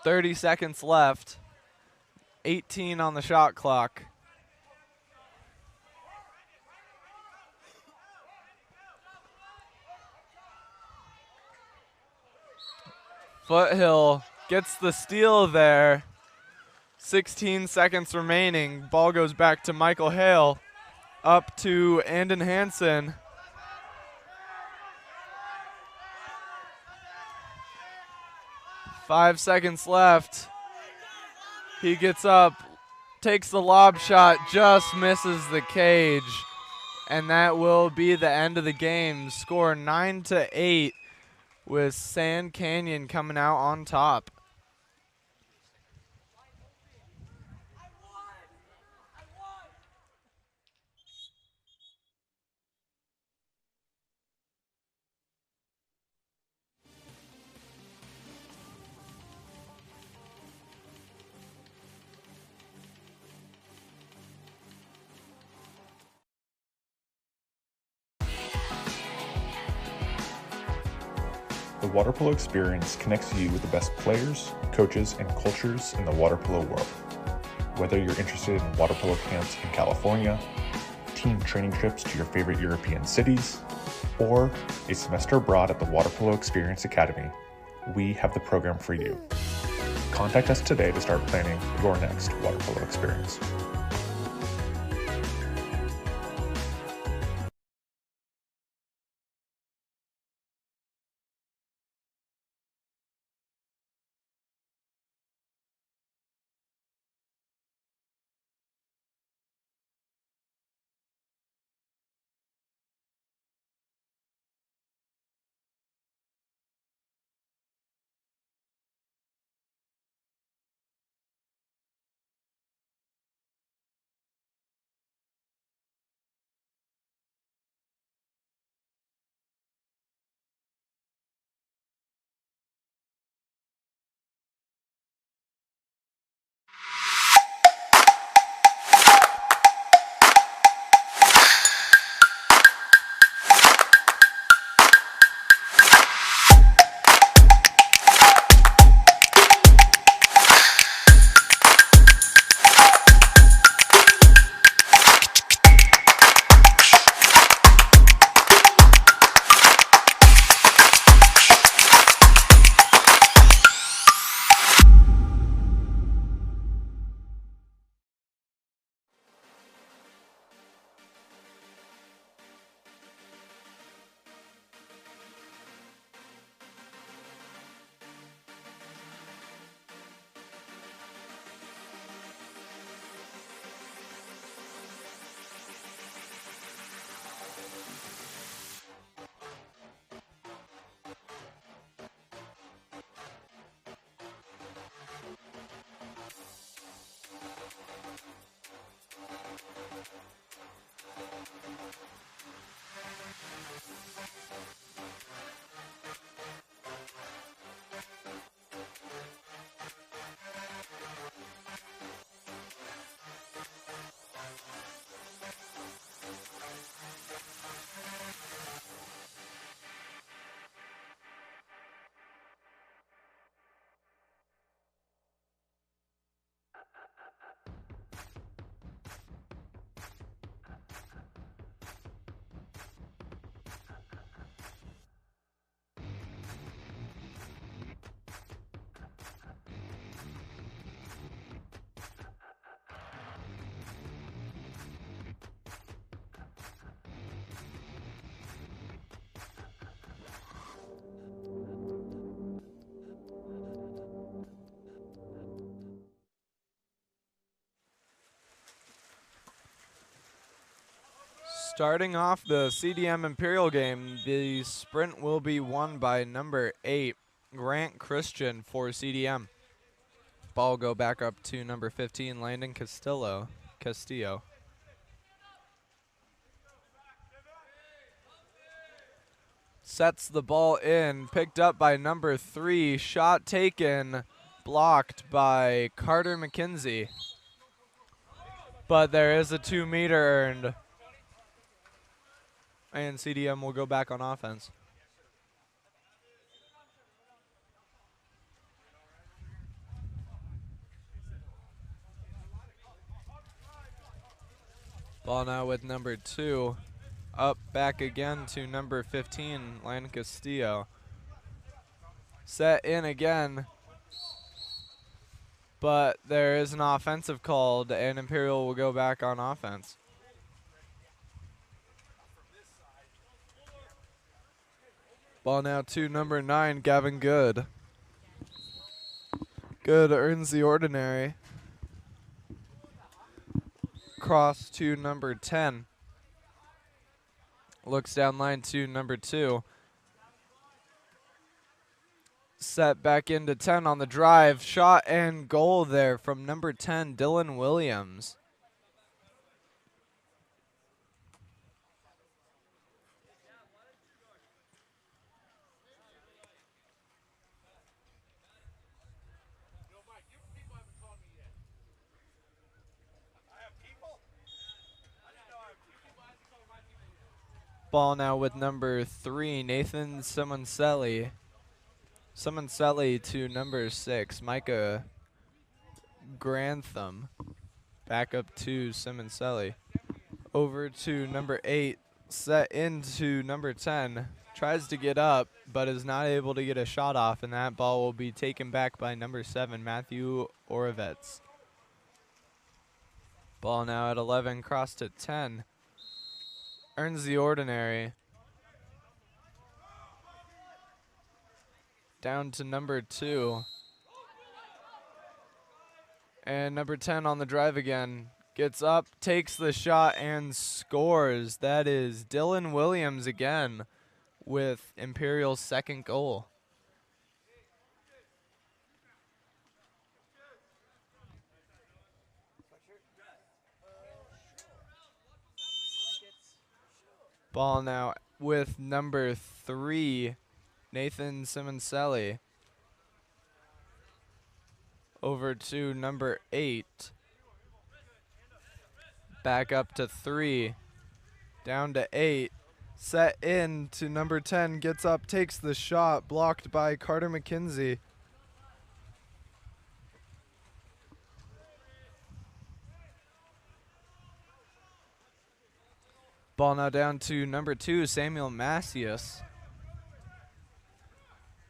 30 seconds left. 18 on the shot clock. Foothill gets the steal there. 16 seconds remaining. Ball goes back to Michael Hale. Up to Andon Hansen. Five seconds left. He gets up, takes the lob shot, just misses the cage. And that will be the end of the game. Score 9-8 with Sand Canyon coming out on top. The water polo experience connects you with the best players, coaches, and cultures in the water polo world. Whether you're interested in water polo camps in California, team training trips to your favorite European cities, or a semester abroad at the Water Polo Experience Academy, we have the program for you. Contact us today to start planning your next water polo experience. Starting off the CDM Imperial game, the sprint will be won by number 8, Grant Christian for CDM. Ball go back up to number 15, Landon Castillo. Sets the ball in, picked up by number 3, shot taken, blocked by Carter McKenzie. But there is a 2-meter earned. And CDM will go back on offense. Ball now with number 2. Up back again to number 15, Landon Castillo. Set in again. But there is an offensive called, and Imperial will go back on offense. Ball now to number 9, Gavin Good. Good earns the ordinary. Cross to number 10. Looks down line to number 2. Set back into 10 on the drive. Shot and goal there from number 10, Dylan Williams. Ball now with number 3, Nathan Simoncelli. Simoncelli to number 6, Micah Grantham. Back up to Simoncelli. Over to number 8, set into number 10. Tries to get up, but is not able to get a shot off, and that ball will be taken back by number 7, Matthew Orovets. Ball now at 11, cross to 10. Earns the ordinary. Down to number 2. And number 10 on the drive again. Gets up, takes the shot, and scores. That is Dylan Williams again with Imperial's second goal. Ball now with number 3, Nathan Simoncelli. Over to number 8. Back up to 3. Down to 8. Set in to number 10. Gets up, takes the shot. Blocked by Carter McKenzie. Ball now down to number 2, Samuel Macias.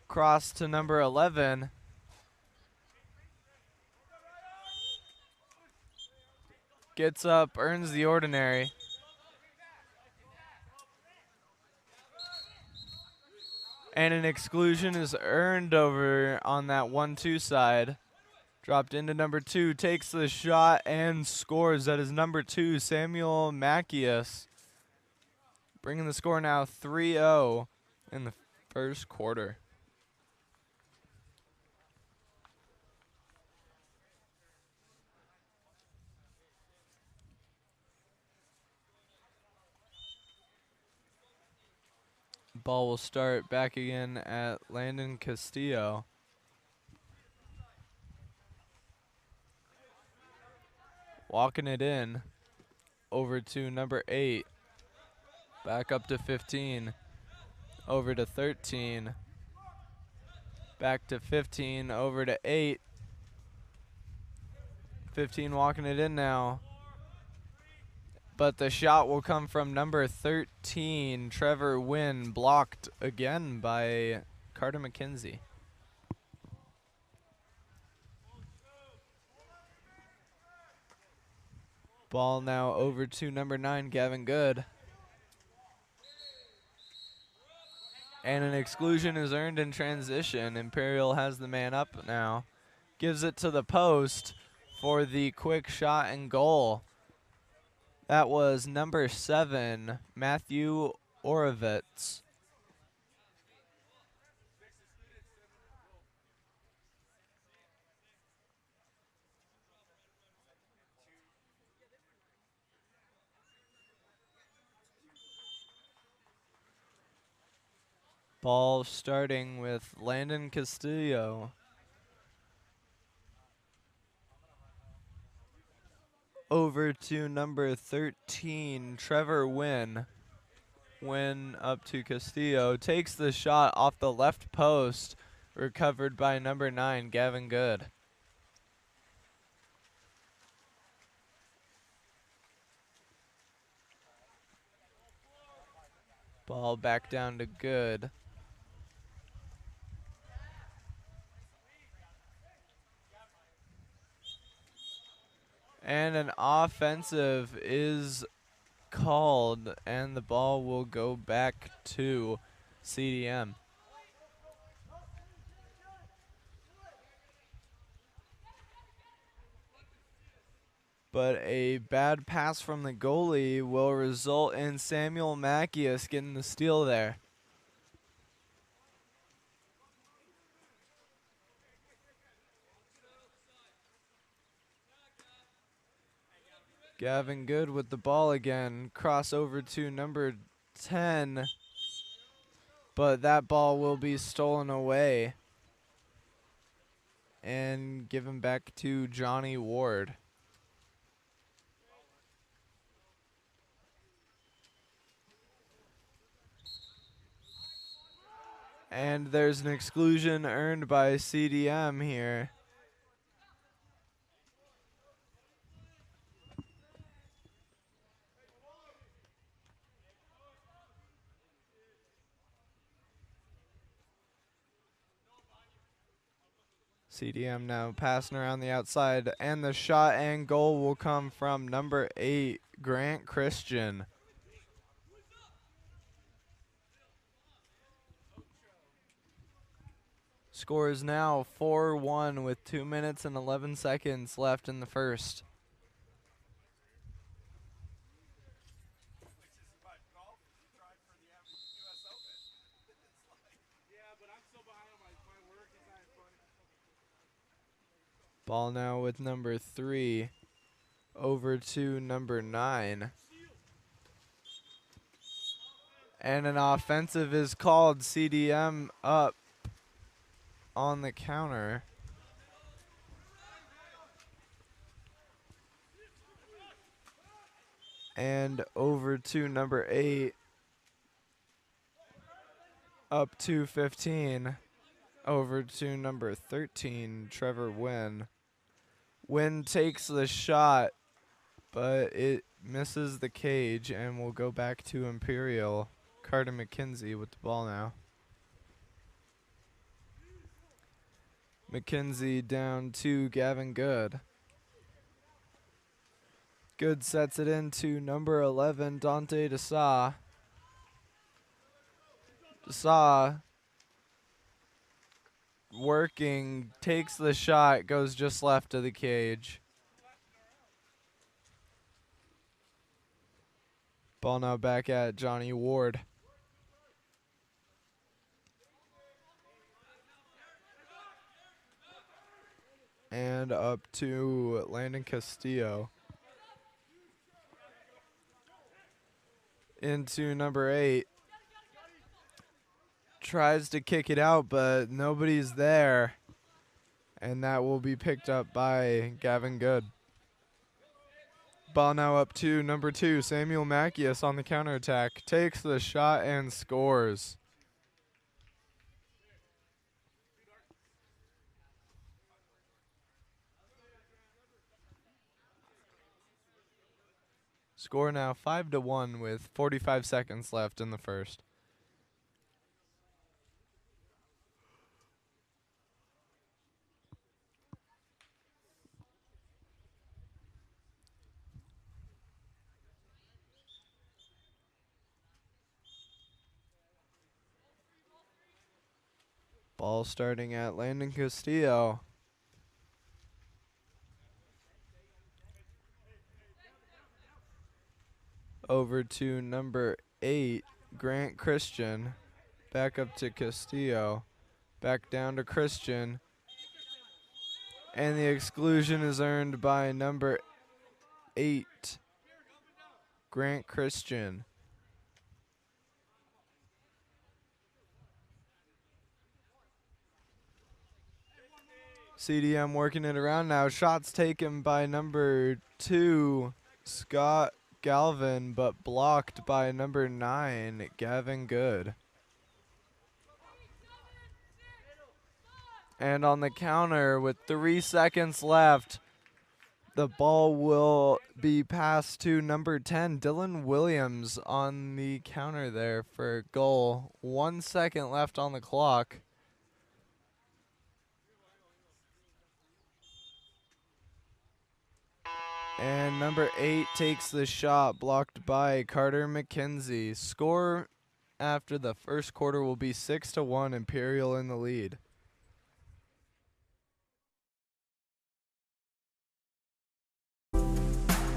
Cross to number 11. Gets up, earns the ordinary. And an exclusion is earned over on that 1-2 side. Dropped into number 2, takes the shot and scores. That is number 2, Samuel Macias. Bringing the score now 3-0 in the first quarter. Ball will start back again at Landon Castillo. Walking it in over to number 8. Back up to 15. Over to 13. Back to 15. Over to 8. 15 walking it in now. But the shot will come from number 13, Trevor Wynn, blocked again by Carter McKenzie. Ball now over to number 9, Gavin Good. And an exclusion is earned in transition. Imperial has the man up now. Gives it to the post for the quick shot and goal. That was number 7, Matthew Orovitz. Ball starting with Landon Castillo. Over to number 13, Trevor Wynn. Wynn up to Castillo. Takes the shot off the left post. Recovered by number 9, Gavin Good. Ball back down to Good. And an offensive is called, and the ball will go back to CDM. But a bad pass from the goalie will result in Samuel Mackius getting the steal there. Gavin Good with the ball again. Cross over to number 10. But that ball will be stolen away and given back to Johnny Ward. And there's an exclusion earned by CDM here. CDM now passing around the outside, and the shot and goal will come from number 8, Grant Christian. Score is now 4-1 with 2 minutes and 11 seconds left in the first. Ball now with number 3 over to number 9. And an offensive is called. CDM up on the counter. And over to number 8. Up to 15. Over to number 13, Trevor Wynn. Wynn takes the shot, but it misses the cage and will go back to Imperial. Carter McKenzie with the ball now. McKenzie down to Gavin Good. Good sets it into number 11, Dante Desa. Desa working, takes the shot, goes just left of the cage. Ball now back at Johnny Ward. And up to Landon Castillo. Into number 8. Tries to kick it out, but nobody's there. And that will be picked up by Gavin Good. Ball now up to number 2, Samuel Mackius on the counterattack. Takes the shot and scores. Score now 5-1 with 45 seconds left in the first. Ball starting at Landon Castillo. Over to number 8, Grant Christian. Back up to Castillo. Back down to Christian. And the exclusion is earned by number 8, Grant Christian. CDM working it around now. Shots taken by number 2, Scott Galvin, but blocked by number 9, Gavin Good. And on the counter with 3 seconds left, the ball will be passed to number 10, Dylan Williams, on the counter there for a goal. 1 second left on the clock. And number 8 takes the shot, blocked by Carter McKenzie. Score after the first quarter will be 6-1, Imperial in the lead.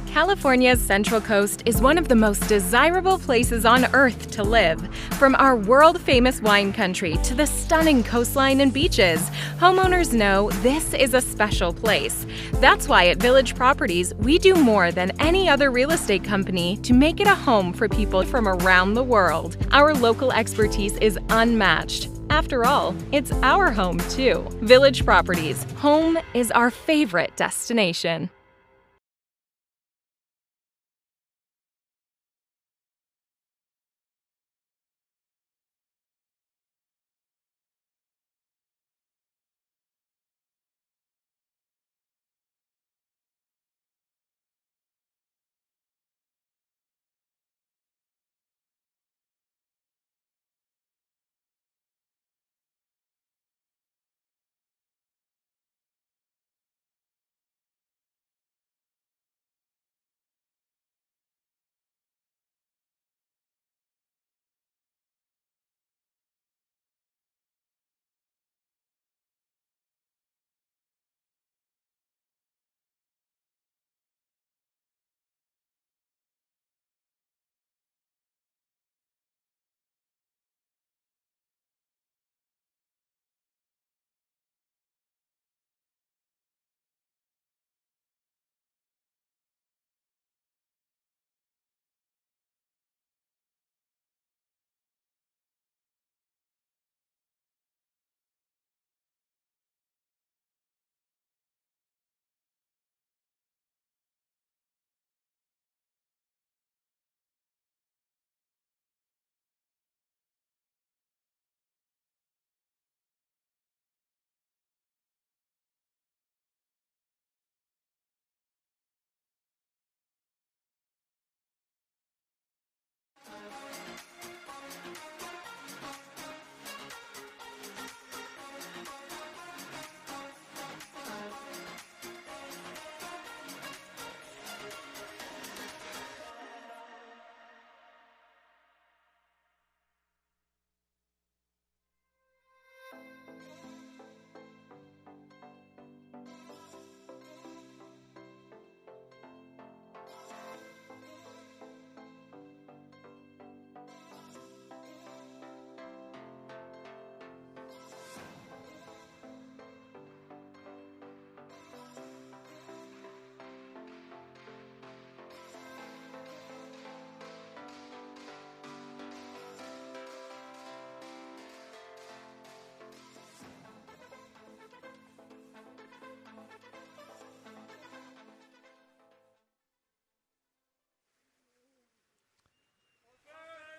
California's Central Coast is one of the most desirable places on Earth to live. From our world-famous wine country to the stunning coastline and beaches, homeowners know this is a special place. That's why at Village Properties, we do more than any other real estate company to make it a home for people from around the world. Our local expertise is unmatched. After all, it's our home too. Village Properties, home is our favorite destination.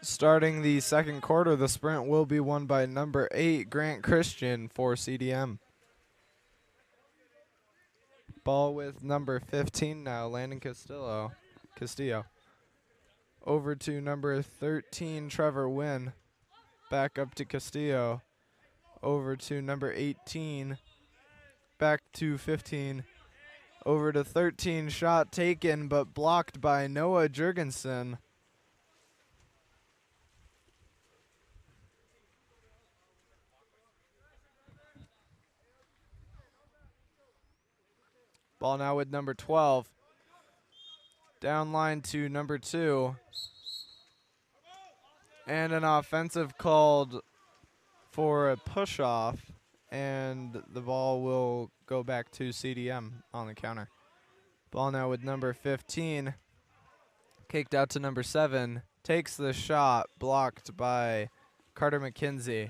Starting the second quarter, the sprint will be won by number 8, Grant Christian for CDM. Ball with number 15 now, Landon Castillo. Over to number 13, Trevor Wynn. Back up to Castillo. Over to number 18. Back to 15. Over to 13, shot taken but blocked by Noah Jurgensen. Ball now with number 12. Down line to number 2. And an offensive called for a push-off, and the ball will go back to CDM on the counter. Ball now with number 15. Kicked out to number 7. Takes the shot, blocked by Carter McKenzie.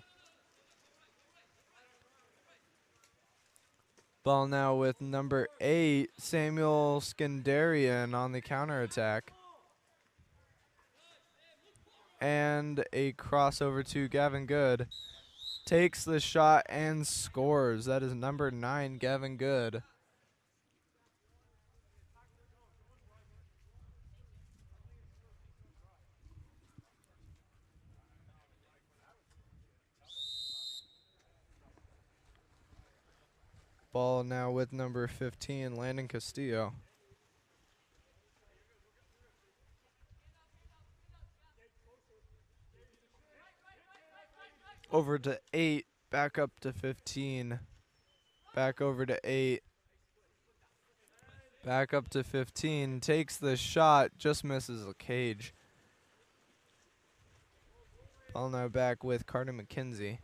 Ball now with number 8, Samuel Skandarian on the counterattack. And a crossover to Gavin Good. Takes the shot and scores. That is number 9, Gavin Good. Ball now with number 15, Landon Castillo. Over to 8, back up to 15. Back over to 8. Back up to 15. Takes the shot, just misses the cage. Ball now back with Carter McKenzie.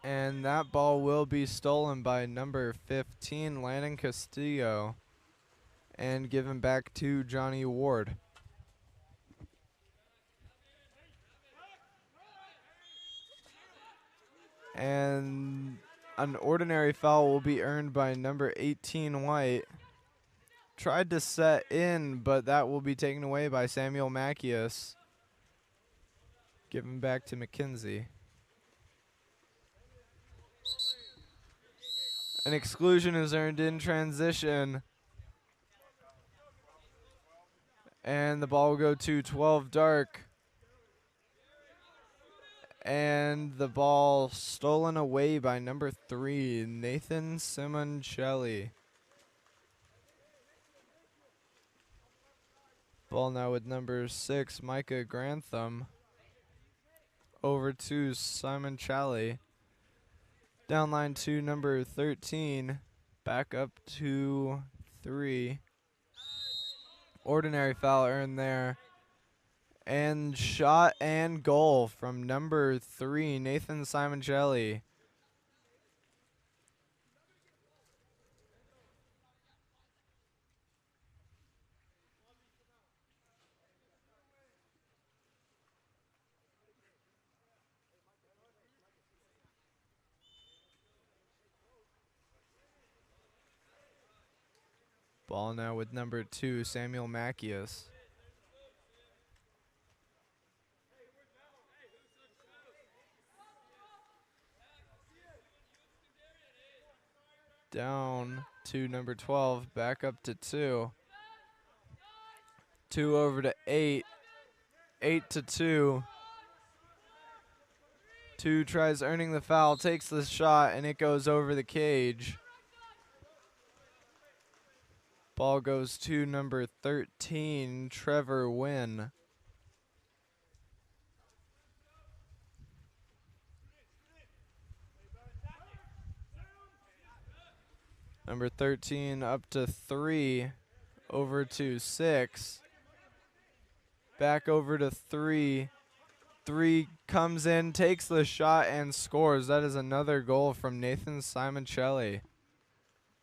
And that ball will be stolen by number 15, Landon Castillo, and given back to Johnny Ward. And an ordinary foul will be earned by number 18, White. Tried to set in, but that will be taken away by Samuel Mackius. Given back to McKenzie. An exclusion is earned in transition. And the ball will go to 12 dark. And the ball stolen away by number 3, Nathan Simoncelli. Ball now with number 6, Micah Grantham. Over to Simoncelli. Down line to number 13. Back up to 3. Ordinary foul earned there. And shot and goal from number 3, Nathan Simoncelli. Ball now with number 2, Samuel Mackius. Down to number 12, back up to 2. 2 over to 8. 8 to 2. 2 tries earning the foul, takes the shot, and it goes over the cage. Ball goes to number 13, Trevor Wynn. Number 13 up to 3, over to 6. Back over to 3. 3 comes in, takes the shot, and scores. That is another goal from Nathan Simoncelli.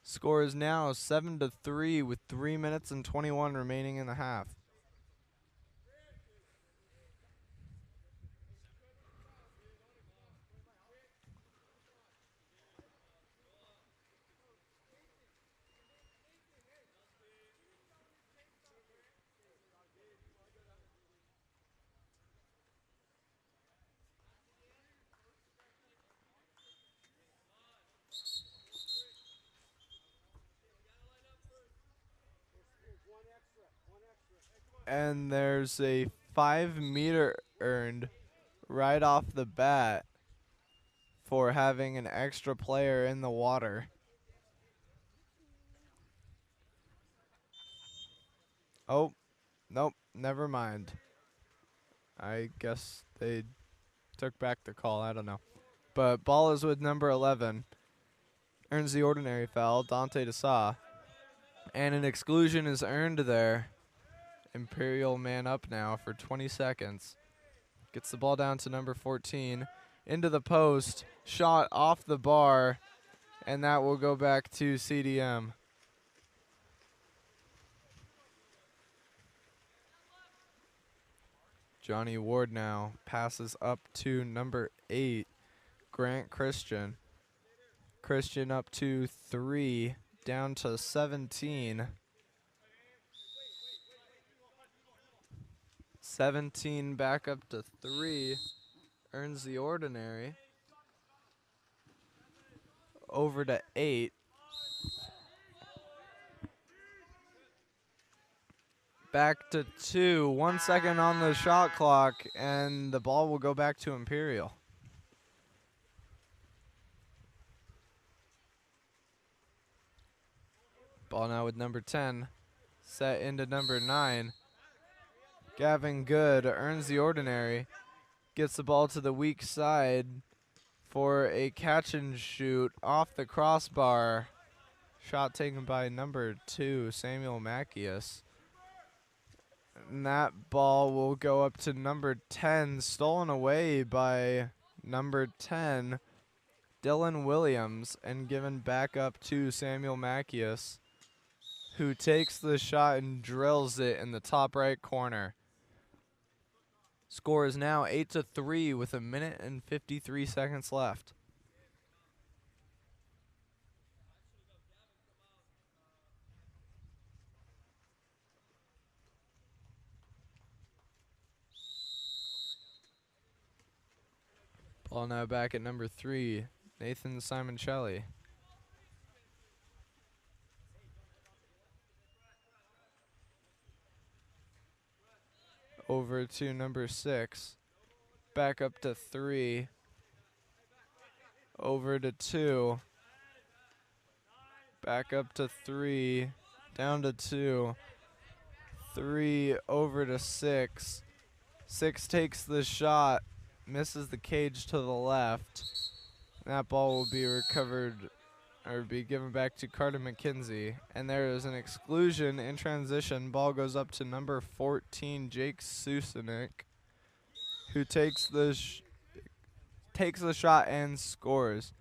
Score is now 7-3 with 3 minutes and 21 remaining in the half. And there's a 5-meter earned right off the bat for having an extra player in the water. Oh, nope, never mind. I guess they took back the call, I don't know. But ball is with number 11. earns the ordinary foul, Dante Desa. And an exclusion is earned there. Imperial man up now for 20 seconds. Gets the ball down to number 14. Into the post. Shot off the bar. And that will go back to CDM. Johnny Ward now passes up to number 8, Grant Christian. Christian up to 3, down to 17. 17 back up to 3, earns the ordinary. Over to 8. Back to 2, 1 second on the shot clock, and the ball will go back to Imperial. Ball now with number 10, set into number 9. Gavin Good earns the ordinary, gets the ball to the weak side for a catch and shoot off the crossbar. Shot taken by number 2, Samuel Mackius. And that ball will go up to number 10, stolen away by number 10, Dylan Williams, and given back up to Samuel Mackius, who takes the shot and drills it in the top right corner. Score is now 8-3 with 1 minute and 53 seconds left. Ball now back at number 3, Nathan Simoncelli. Over to number 6, back up to 3, over to 2, back up to 3, down to 2, 3 over to 6. 6 takes the shot, misses the cage to the left. That ball will be recovered or be given back to Carter McKenzie. And there is an exclusion in transition. Ball goes up to number 14, Jake Susanek, who takes the shot and scores.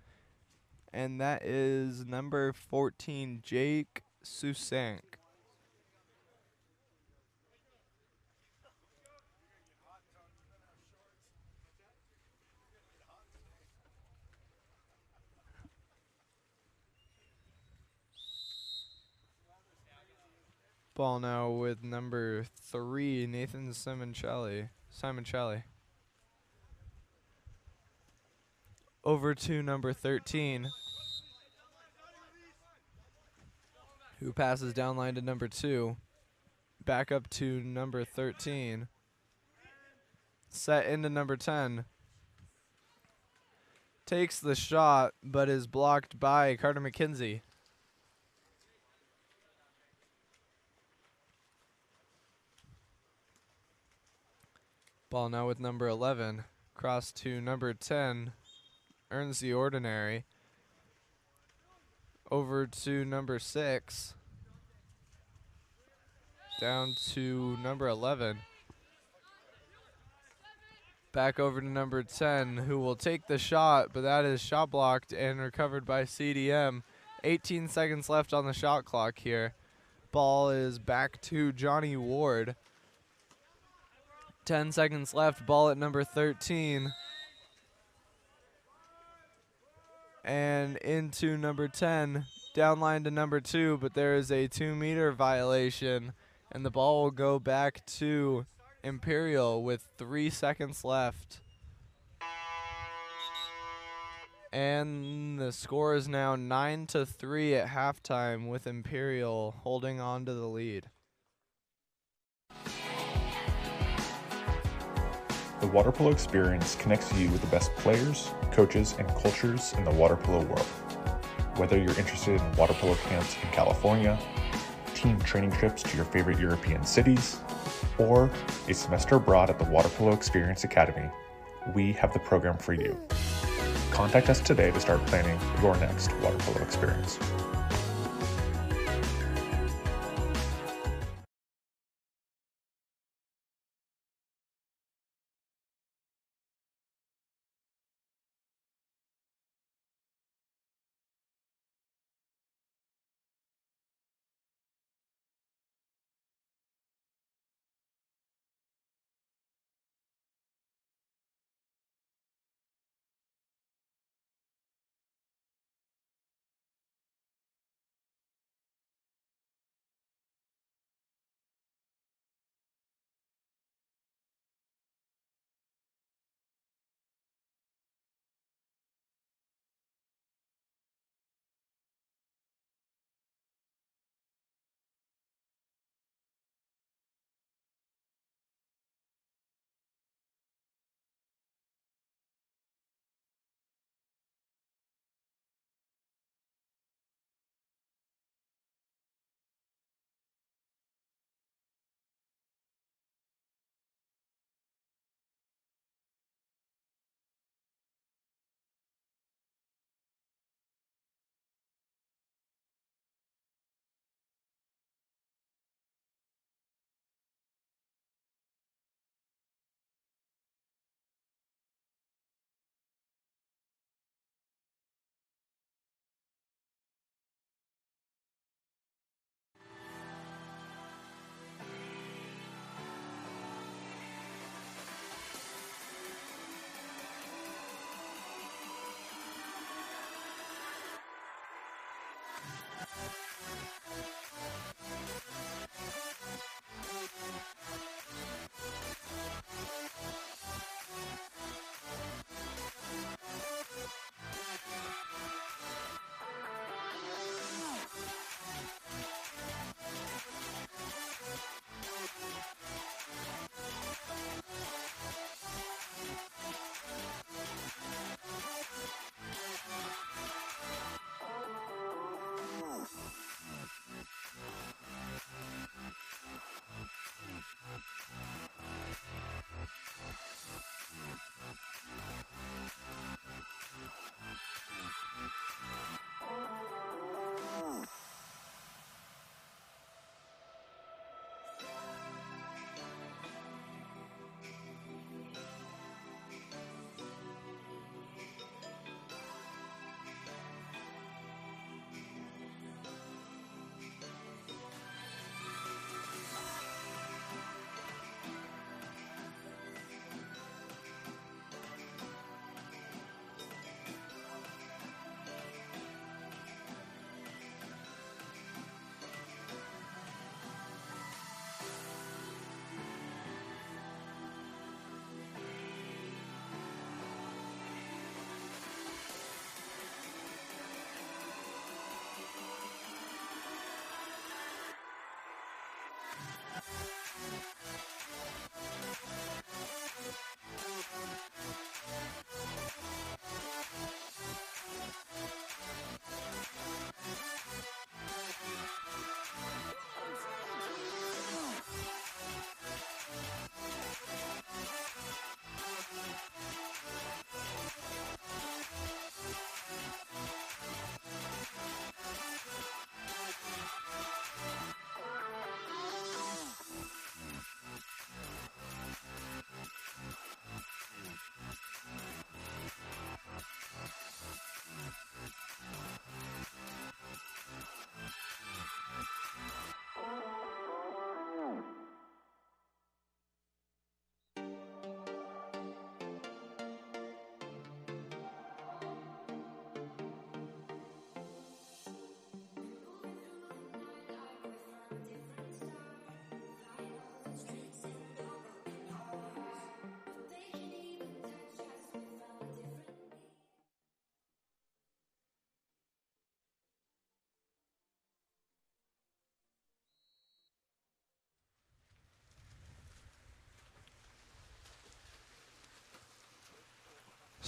And that is number 14, Jake Susanek. Ball now with number 3, Nathan Simoncelli. Over to number 13, who passes down line to number 2. Back up to number 13. Set into number 10. Takes the shot, but is blocked by Carter McKenzie. Ball now with number 11. Cross to number 10. Earns the ordinary. Over to number 6. Down to number 11. Back over to number 10, who will take the shot, but that is shot blocked and recovered by CDM. 18 seconds left on the shot clock here. Ball is back to Johnny Ward. 10 seconds left, ball at number 13. And into number 10, down line to number 2, but there is a 2-meter violation, and the ball will go back to Imperial with 3 seconds left. And the score is now 9-3 at halftime, with Imperial holding on to the lead. The water polo experience connects you with the best players, coaches, and cultures in the water polo world. Whether you're interested in water polo camps in California, team training trips to your favorite European cities, or a semester abroad at the Water Polo Experience Academy, we have the program for you. Contact us today to start planning your next water polo experience.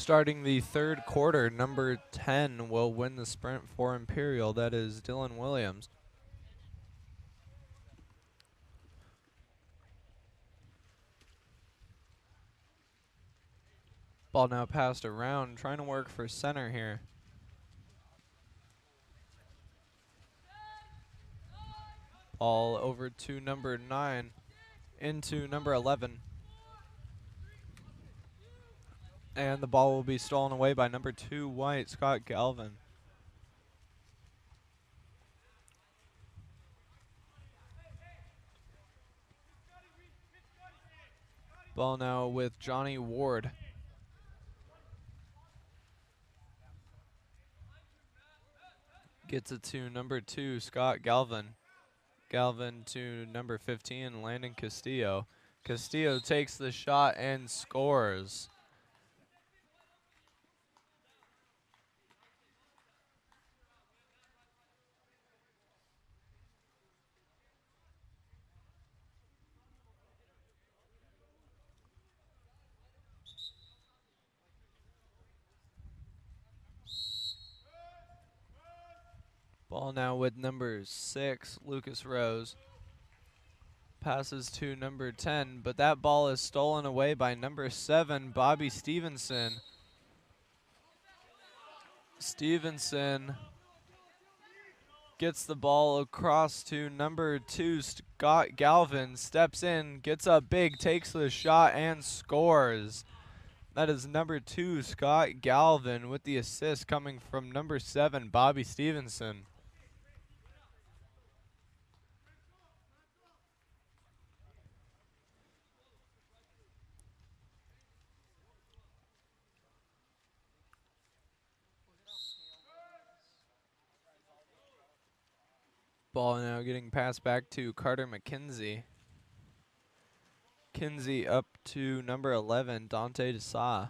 Starting the third quarter, number 10 will win the sprint for Imperial. That is Dylan Williams. Ball now passed around, trying to work for center here. Ball over to number 9, into number 11. And the ball will be stolen away by number 2 white, Scott Galvin. Ball now with Johnny Ward. Gets it to number 2, Scott Galvin. Galvin to number 15, Landon Castillo. Castillo takes the shot and scores. Ball now with number 6, Lucas Rose. Passes to number 10, but that ball is stolen away by number 7, Bobby Stevenson. Stevenson gets the ball across to number 2, Scott Galvin. Steps in, gets up big, takes the shot, and scores. That is number 2, Scott Galvin, with the assist coming from number 7, Bobby Stevenson. Ball now getting passed back to Carter McKenzie. Kinsey up to number 11, Dante Desaw.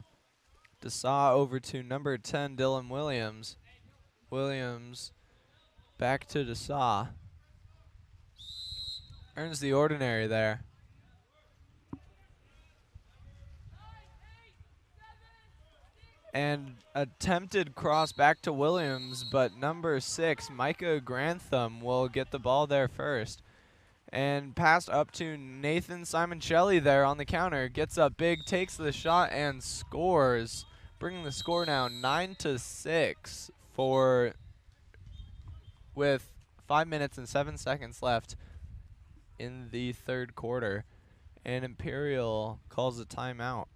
Desaw over to number 10, Dylan Williams. Williams back to Desaw. Earns the ordinary there. And attempted cross back to Williams, but number 6, Micah Grantham, will get the ball there first. And passed up to Nathan Simoncelli there on the counter. Gets up big, takes the shot, and scores. Bringing the score now 9-6 with 5 minutes and 7 seconds left in the third quarter. And Imperial calls a timeout.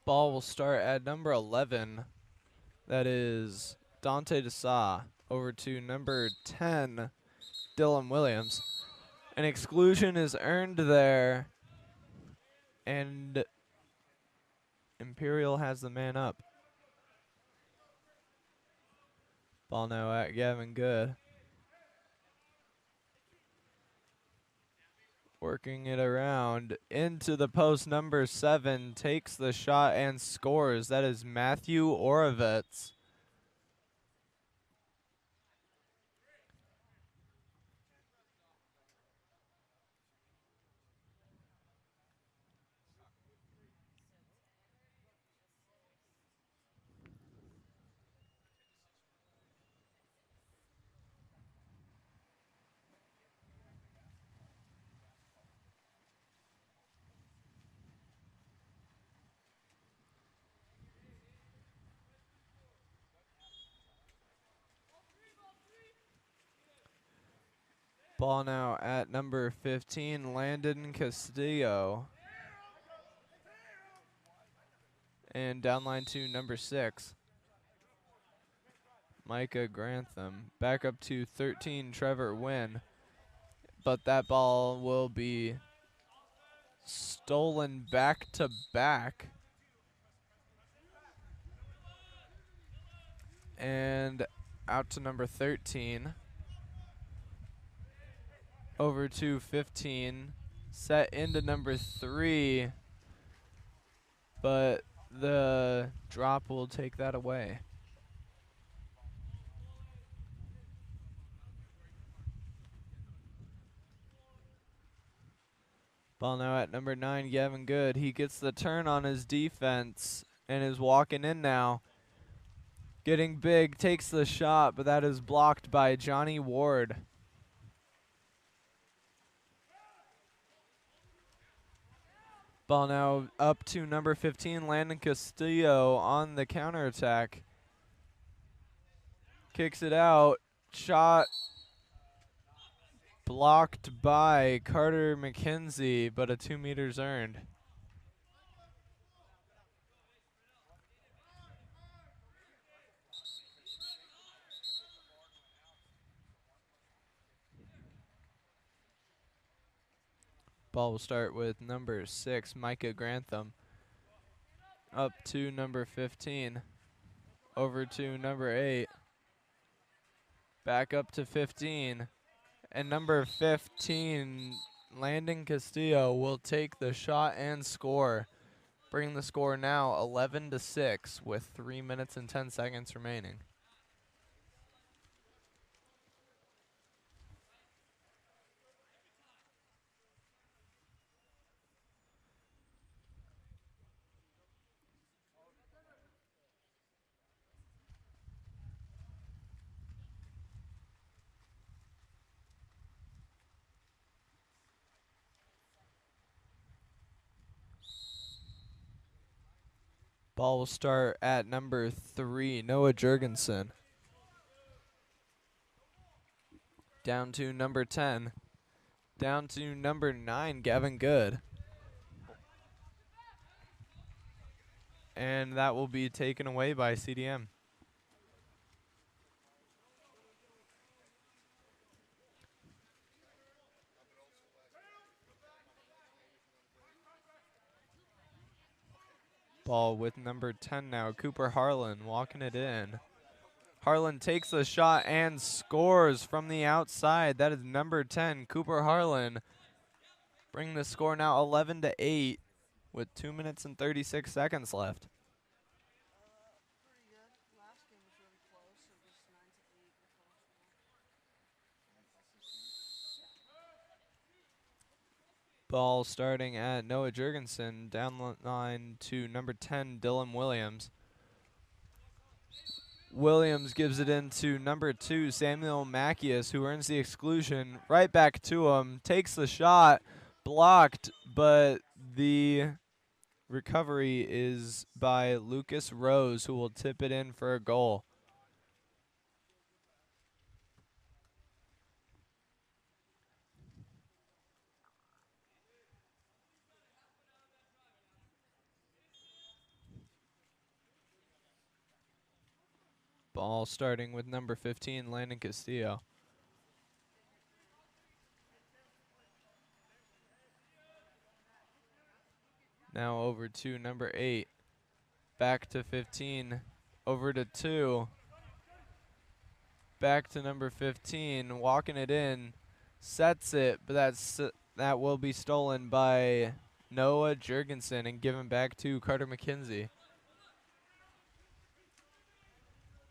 Ball will start at number 11. That is Dante Desaw. Over to number 10, Dylan Williams. An exclusion is earned there. And Imperial has the man up. Ball now at Gavin Good. Working it around into the post. Number 7 takes the shot and scores. That is Matthew Orovitz. Ball now at number 15, Landon Castillo. And downline to number 6, Micah Grantham. Back up to 13, Trevor Wynn. But that ball will be stolen back to back. And out to number 13. Over to 15. Set into number 3. But the drop will take that away. Ball now at number 9, Gavin Good. He gets the turn on his defense and is walking in now. Getting big, takes the shot, but that is blocked by Johnny Ward. Ball now up to number 15, Landon Castillo on the counterattack. Kicks it out. Shot blocked by Carter McKenzie, but a 2 meters earned. Ball will start with number 6, Micah Grantham. Up to number 15. Over to number 8. Back up to 15. And number 15, Landon Castillo, will take the shot and score. Bring the score now 11-6 with 3 minutes and 10 seconds remaining. Ball will start at number 3, Noah Jurgensen. Down to number 10. Down to number 9, Gavin Good. And that will be taken away by CDM. Ball with number 10 now, Cooper Harlan walking it in. Harlan takes the shot and scores from the outside. That is number 10, Cooper Harlan. Bring the score now 11-8 with 2 minutes and 36 seconds left. Ball starting at Noah Jurgensen, down the line to number 10, Dylan Williams. Williams gives it into number 2, Samuel Mackius, who earns the exclusion. Right back to him, takes the shot, blocked, but the recovery is by Lucas Rose, who will tip it in for a goal. Ball starting with number 15, Landon Castillo. Now over to number 8. Back to 15. Over to 2. back to number 15, walking it in, sets it, but that will be stolen by Noah Jurgensen and given back to Carter McKenzie.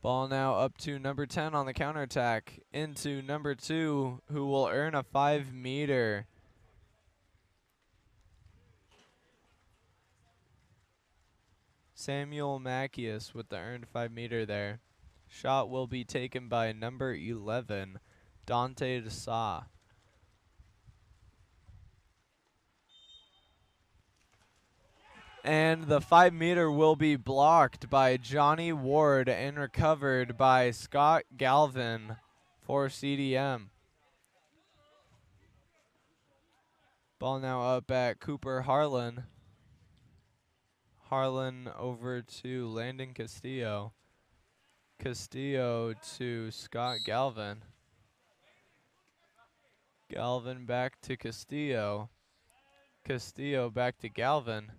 Ball now up to number 10 on the counterattack, into number 2, who will earn a 5-meter. Samuel Mackius with the earned 5-meter there. Shot will be taken by number 11, Dante DeSa. And the 5-meter will be blocked by Johnny Ward and recovered by Scott Galvin for CDM. Ball now up at Cooper Harlan. Harlan over to Landon Castillo. Castillo to Scott Galvin. Galvin back to Castillo. Castillo back to Galvin.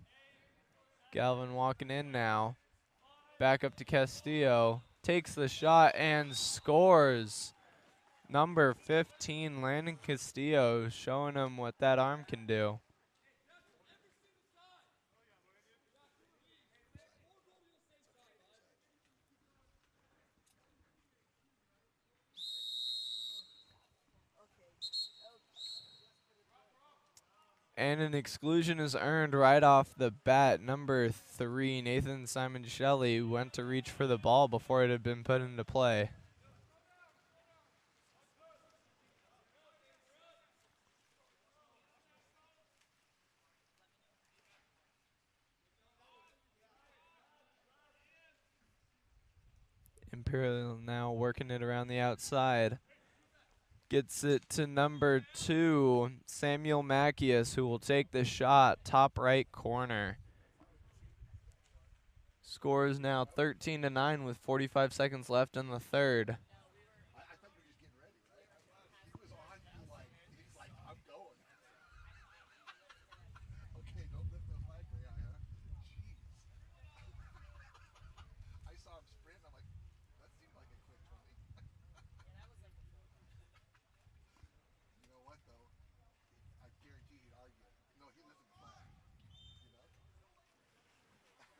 Galvin walking in now. Back up to Castillo. Takes the shot and scores. Number 15, Landon Castillo, showing him what that arm can do. And an exclusion is earned right off the bat. Number 3, Nathan Simon Shelley, went to reach for the ball before it had been put into play. Imperial now working it around the outside. Gets it to number 2, Samuel Mackius, who will take the shot, top right corner. Score is now 13-9 with 45 seconds left in the third.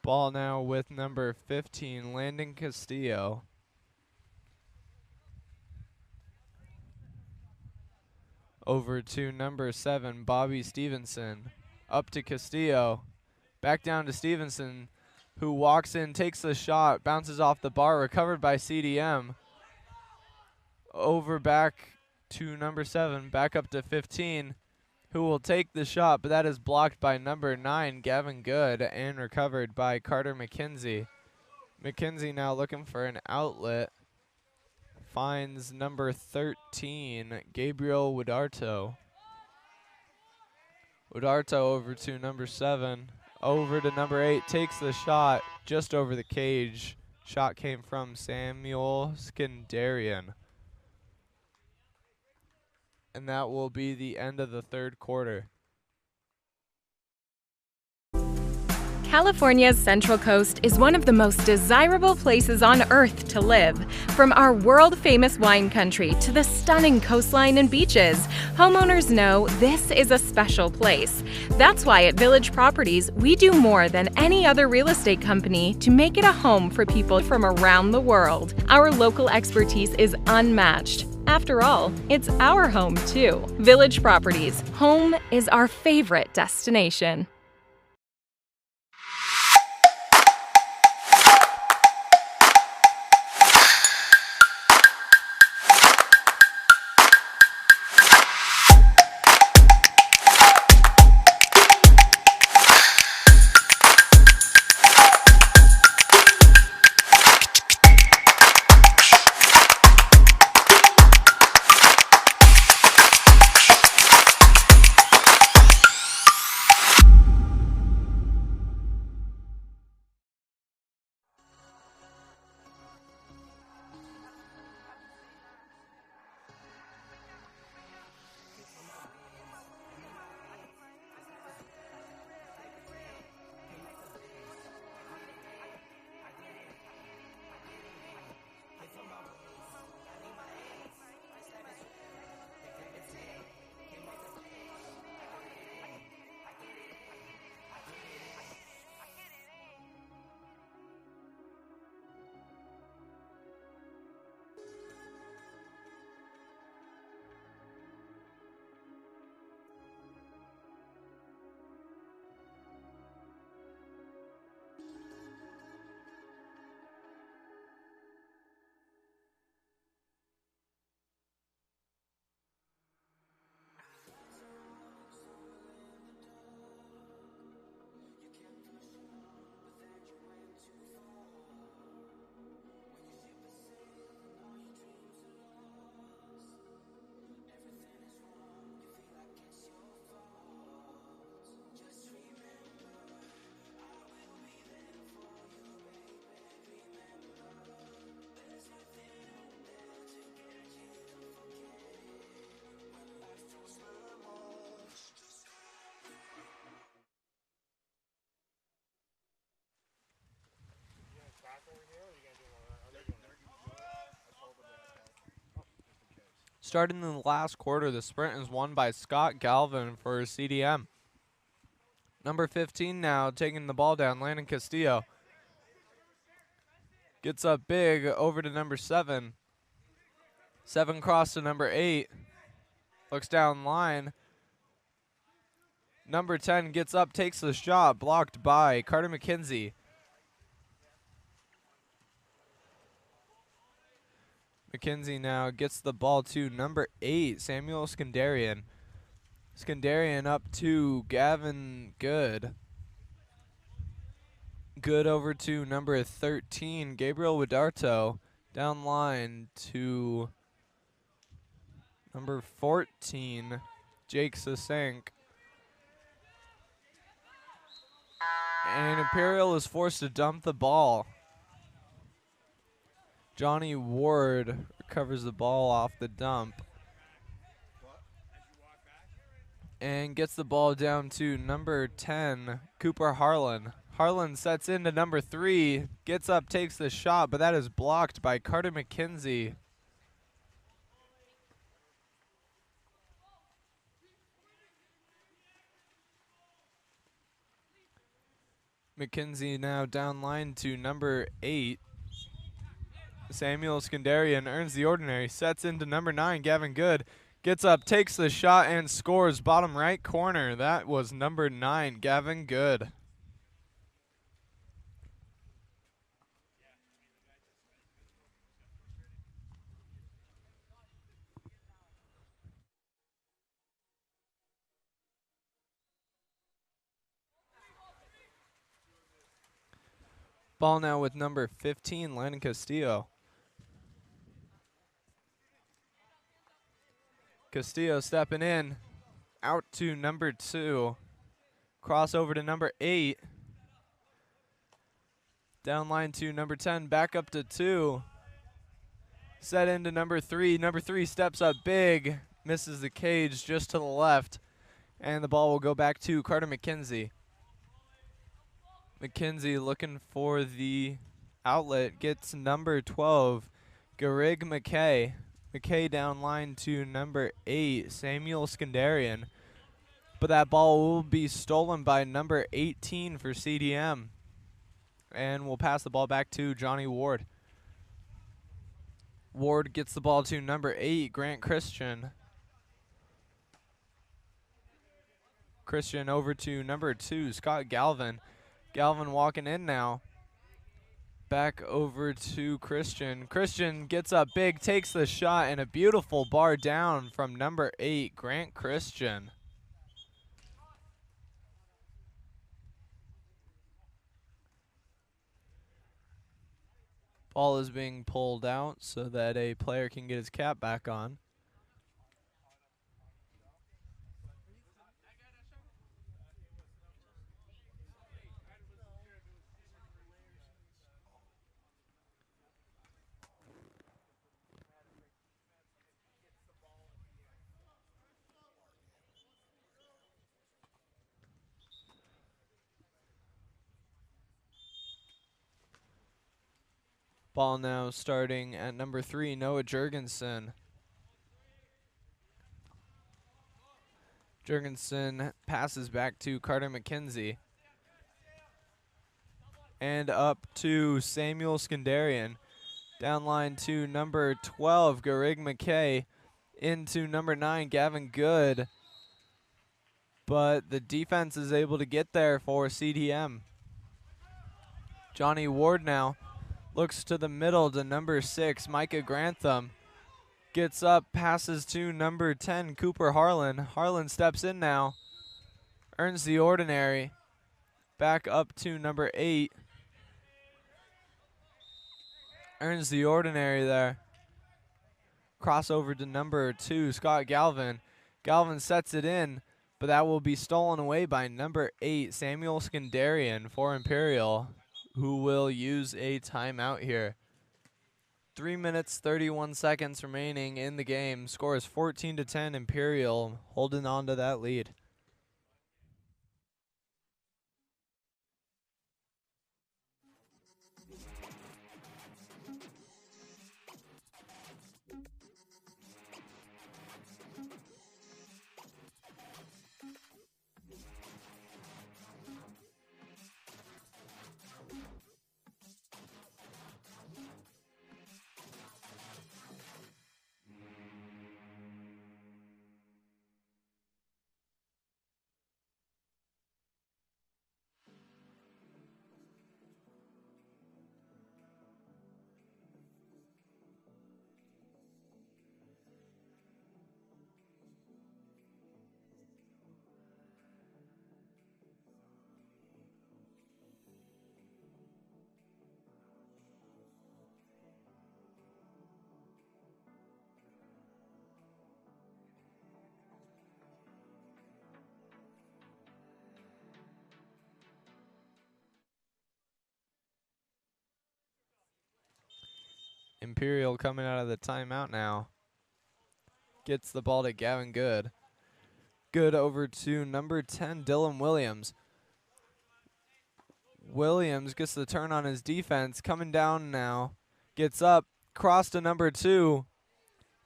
Ball now with number 15, Landon Castillo. Over to number 7, Bobby Stevenson. Up to Castillo. Back down to Stevenson, who walks in, takes the shot, bounces off the bar, recovered by CDM. Over back to number 7, back up to 15. Who will take the shot, but that is blocked by number 9, Gavin Good, and recovered by Carter McKenzie. McKenzie now looking for an outlet. Finds number 13, Gabriel Widarto. Widarto over to number 7. Over to number 8, takes the shot just over the cage. Shot came from Samuel Skandarian. And that will be the end of the third quarter. California's Central Coast is one of the most desirable places on Earth to live. From our world-famous wine country to the stunning coastline and beaches, homeowners know this is a special place. That's why at Village Properties, we do more than any other real estate company to make it a home for people from around the world. Our local expertise is unmatched. After all, it's our home too. Village Properties, home is our favorite destination. Starting in the last quarter, the sprint is won by Scott Galvin for CDM. Number 15 now taking the ball down, Landon Castillo. Gets up big over to number 7. 7 cross to number 8. Looks down line. Number 10 gets up, takes the shot, blocked by Carter McKenzie. McKenzie now gets the ball to number 8, Samuel Skandarian. Skandarian up to Gavin Good. Good over to number 13, Gabriel Widarto. Down line to number 14, Jake Sasank. And Imperial is forced to dump the ball. Johnny Ward recovers the ball off the dump. And gets the ball down to number 10, Cooper Harlan. Harlan sets into number 3, gets up, takes the shot, but that is blocked by Carter McKenzie. McKenzie now down line to number 8. Samuel Skandarian earns the ordinary, sets into number 9, Gavin Good. Gets up, takes the shot, and scores. Bottom right corner. That was number 9, Gavin Good. Ball now with number 15, Landon Castillo. Castillo stepping in, out to number 2. Cross over to number 8. Down line to number 10, back up to 2. Set into number 3. Number 3 steps up big, misses the cage just to the left, and the ball will go back to Carter McKenzie. McKenzie looking for the outlet, gets number 12, Garig McKay. McKay down line to number 8, Samuel Skandarian. But that ball will be stolen by number 18 for CDM. And we'll pass the ball back to Johnny Ward. Ward gets the ball to number 8, Grant Christian. Christian over to number 2, Scott Galvin. Galvin walking in now. Back over to Christian. Christian gets up big, takes the shot, and a beautiful bar down from number 8, Grant Christian. Ball is being pulled out so that a player can get his cap back on. Ball now starting at number 3, Noah Jurgensen. Jurgensen passes back to Carter McKenzie. And up to Samuel Skandarian. Down line to number 12, Garig McKay. Into number 9, Gavin Good. But the defense is able to get there for CDM. Johnny Ward now looks to the middle to number 6, Micah Grantham. Gets up, passes to number 10, Cooper Harlan. Harlan steps in now. Earns the ordinary. Back up to number 8. Earns the ordinary there. Crossover to number 2, Scott Galvin. Galvin sets it in, but that will be stolen away by number 8, Samuel Skandarian for Imperial, who will use a timeout here. 3 minutes, 31 seconds remaining in the game. Score is 14-10, Imperial holding on to that lead. Imperial coming out of the timeout now. Gets the ball to Gavin Good. Good over to number 10, Dylan Williams. Williams gets the turn on his defense, coming down now. Gets up, cross to number 2.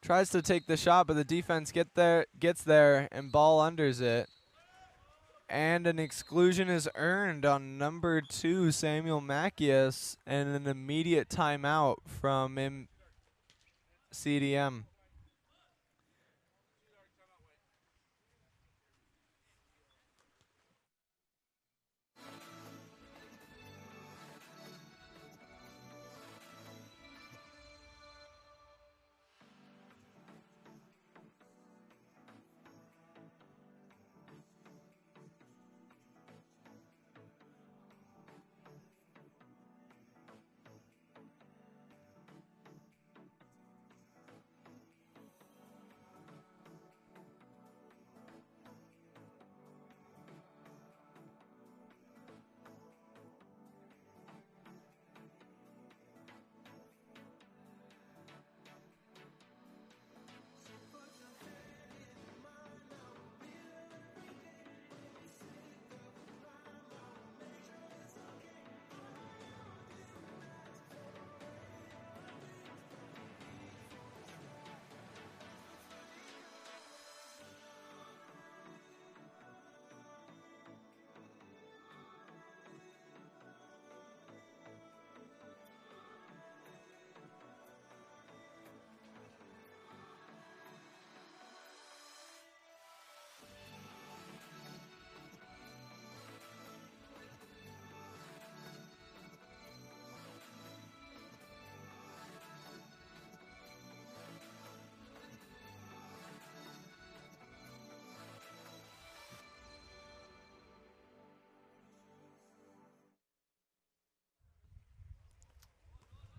Tries to take the shot, but the defense gets there, and ball unders it. And an exclusion is earned on number 2, Samuel Mackius, and an immediate timeout from CDM.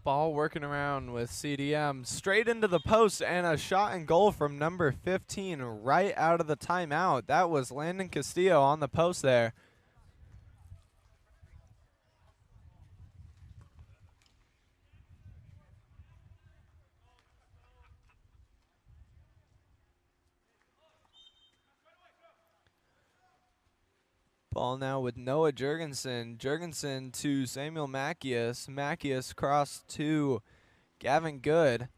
Ball working around with CDM. Straight into the post, and a shot and goal from number 15 right out of the timeout. That was Landon Castillo on the post there. Ball now with Noah Jurgensen. Jurgensen to Samuel Mackius. Mackius cross to Gavin Good.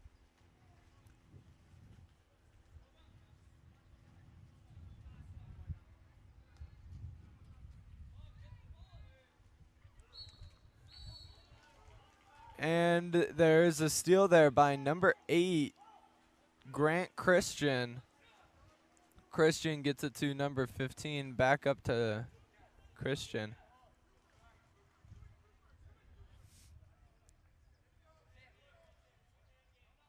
And there is a steal there by number 8, Grant Christian. Christian gets it to number 15, back up to Christian.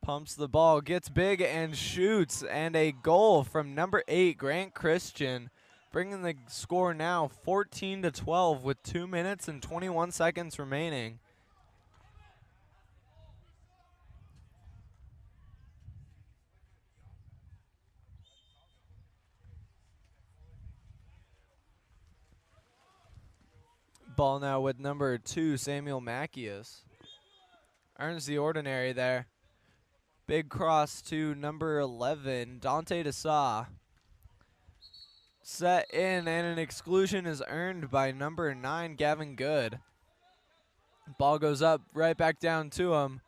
Pumps the ball, gets big and shoots, and a goal from number 8, Grant Christian, bringing the score now 14-12 with 2 minutes and 21 seconds remaining. Ball now with number 2, Samuel Mackius. Earns the ordinary there. Big cross to number 11, Dante Desa. Set in, and an exclusion is earned by number 9, Gavin Good. Ball goes up, right back down to him.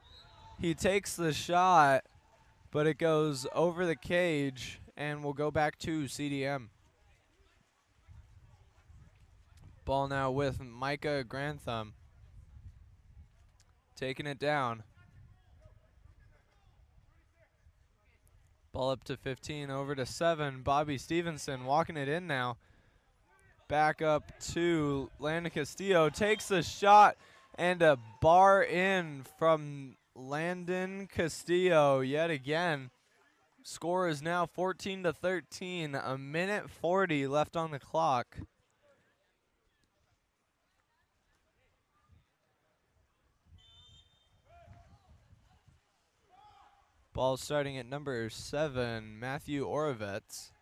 He takes the shot, but it goes over the cage, and will go back to CDM. Ball now with Micah Grantham. Taking it down. Ball up to 15, over to 7. Bobby Stevenson walking it in now. Back up to Landon Castillo. Takes the shot, and a bar in from Landon Castillo yet again. Score is now 14-13. A minute 40 left on the clock. Ball starting at number 7, Matthew Orovets.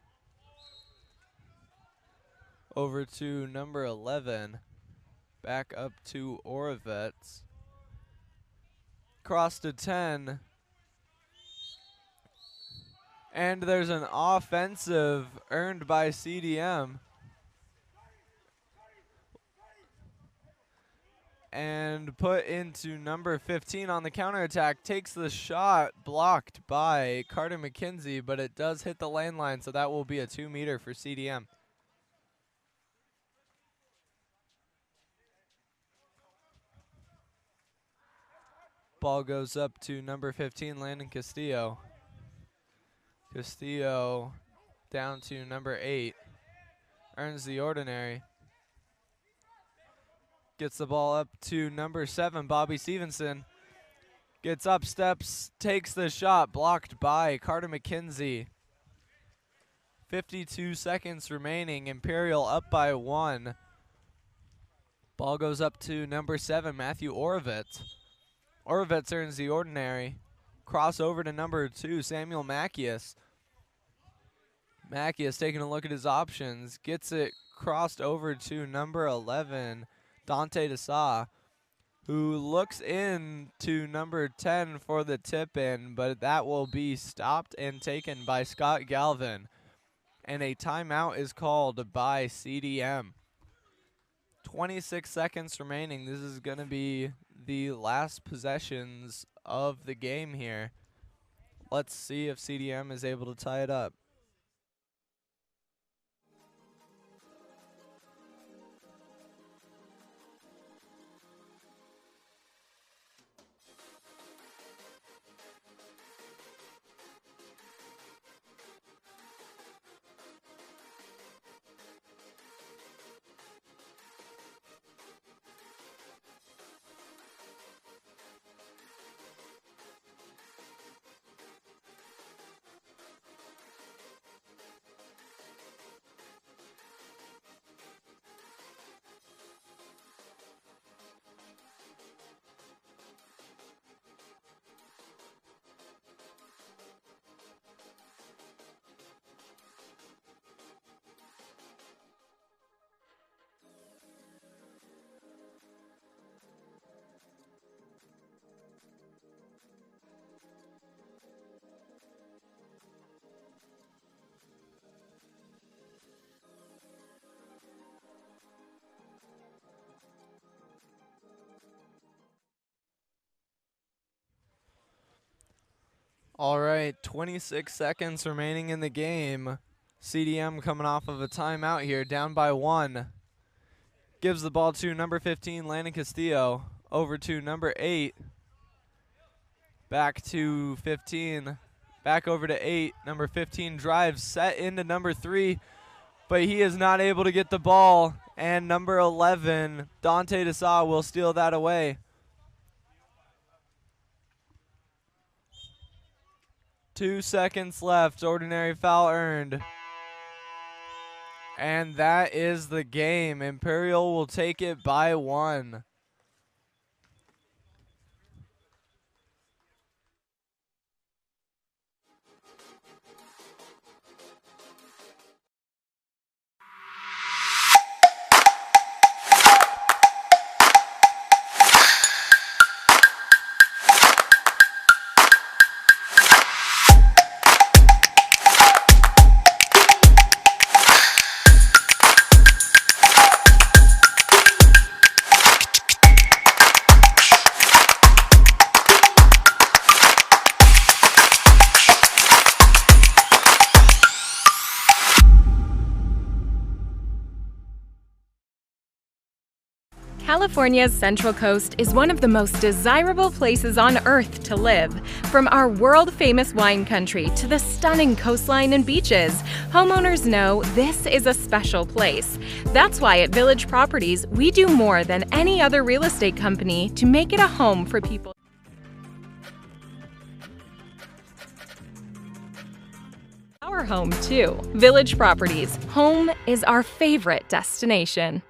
Over to number 11. Back up to Orovets. cross to 10. And there's an offensive earned by CDM. And put into number 15 on the counterattack. Takes the shot, blocked by Carter McKenzie, but it does hit the lane line, so that will be a 2-meter for CDM. Ball goes up to number 15, Landon Castillo. Castillo down to number 8. Earns the ordinary. Gets the ball up to number 7, Bobby Stevenson. Gets up, steps, takes the shot, blocked by Carter McKenzie. 52 seconds remaining. Imperial up by 1. Ball goes up to number 7, Matthew Orovitz. Orovitz earns the ordinary. Cross over to number 2, Samuel Mackius. Mackius taking a look at his options. Gets it crossed over to number 11, Dante DeSa, who looks in to number 10 for the tip-in, but that will be stopped and taken by Scott Galvin. And a timeout is called by CDM. 26 seconds remaining. This is going to be the last possessions of the game here. Let's see if CDM is able to tie it up. All right, 26 seconds remaining in the game. CDM coming off of a timeout here, down by 1. Gives the ball to number 15, Landon Castillo. Over to number 8. Back to 15. Back over to 8. Number 15 drives, set into number 3. But he is not able to get the ball. And number 11, Dante DeSa, will steal that away. 2 seconds left. Ordinary foul earned. And that is the game. Imperial will take it by 1. California's Central Coast is one of the most desirable places on Earth to live. From our world-famous wine country to the stunning coastline and beaches, homeowners know this is a special place. That's why at Village Properties, we do more than any other real estate company to make it a home for people. Our home, too. Village Properties. Home is our favorite destination.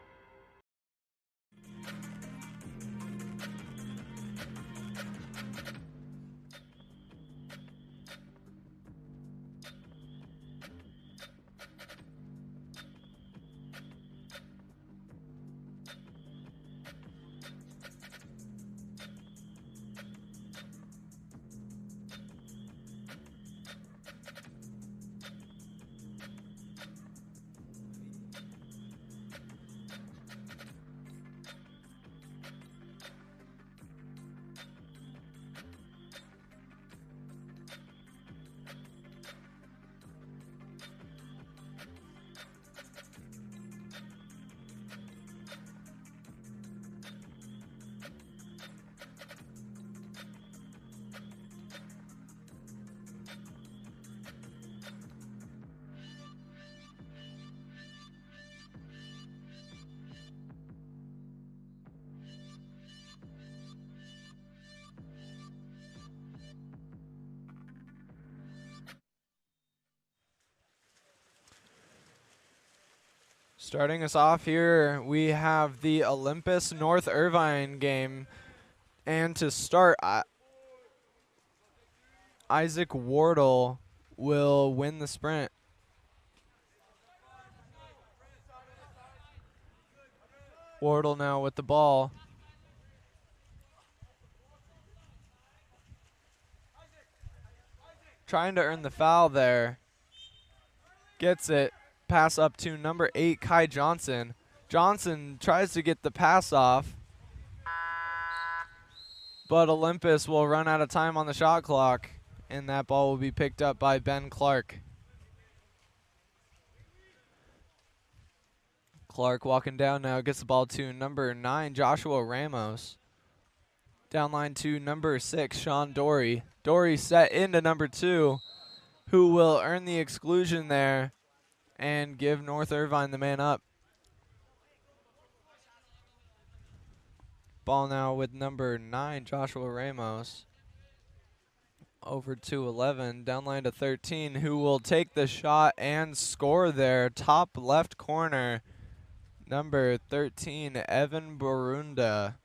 Starting us off here, we have the Olympus North Irvine game. And to start, Isaac Wardle will win the sprint. Wardle now with the ball. Trying to earn the foul there. Gets it. Pass up to number 8, Kai Johnson. Johnson tries to get the pass off, but Olympus will run out of time on the shot clock, and that ball will be picked up by Ben Clark. Clark walking down now, gets the ball to number 9, Joshua Ramos. Downline to number 6, Sean Dory. Dory set into number 2, who will earn the exclusion there and give North Irvine the man up. Ball now with number 9, Joshua Ramos. Over to 11, downline to 13, who will take the shot and score there. Top left corner, number 13, Evan Barunda.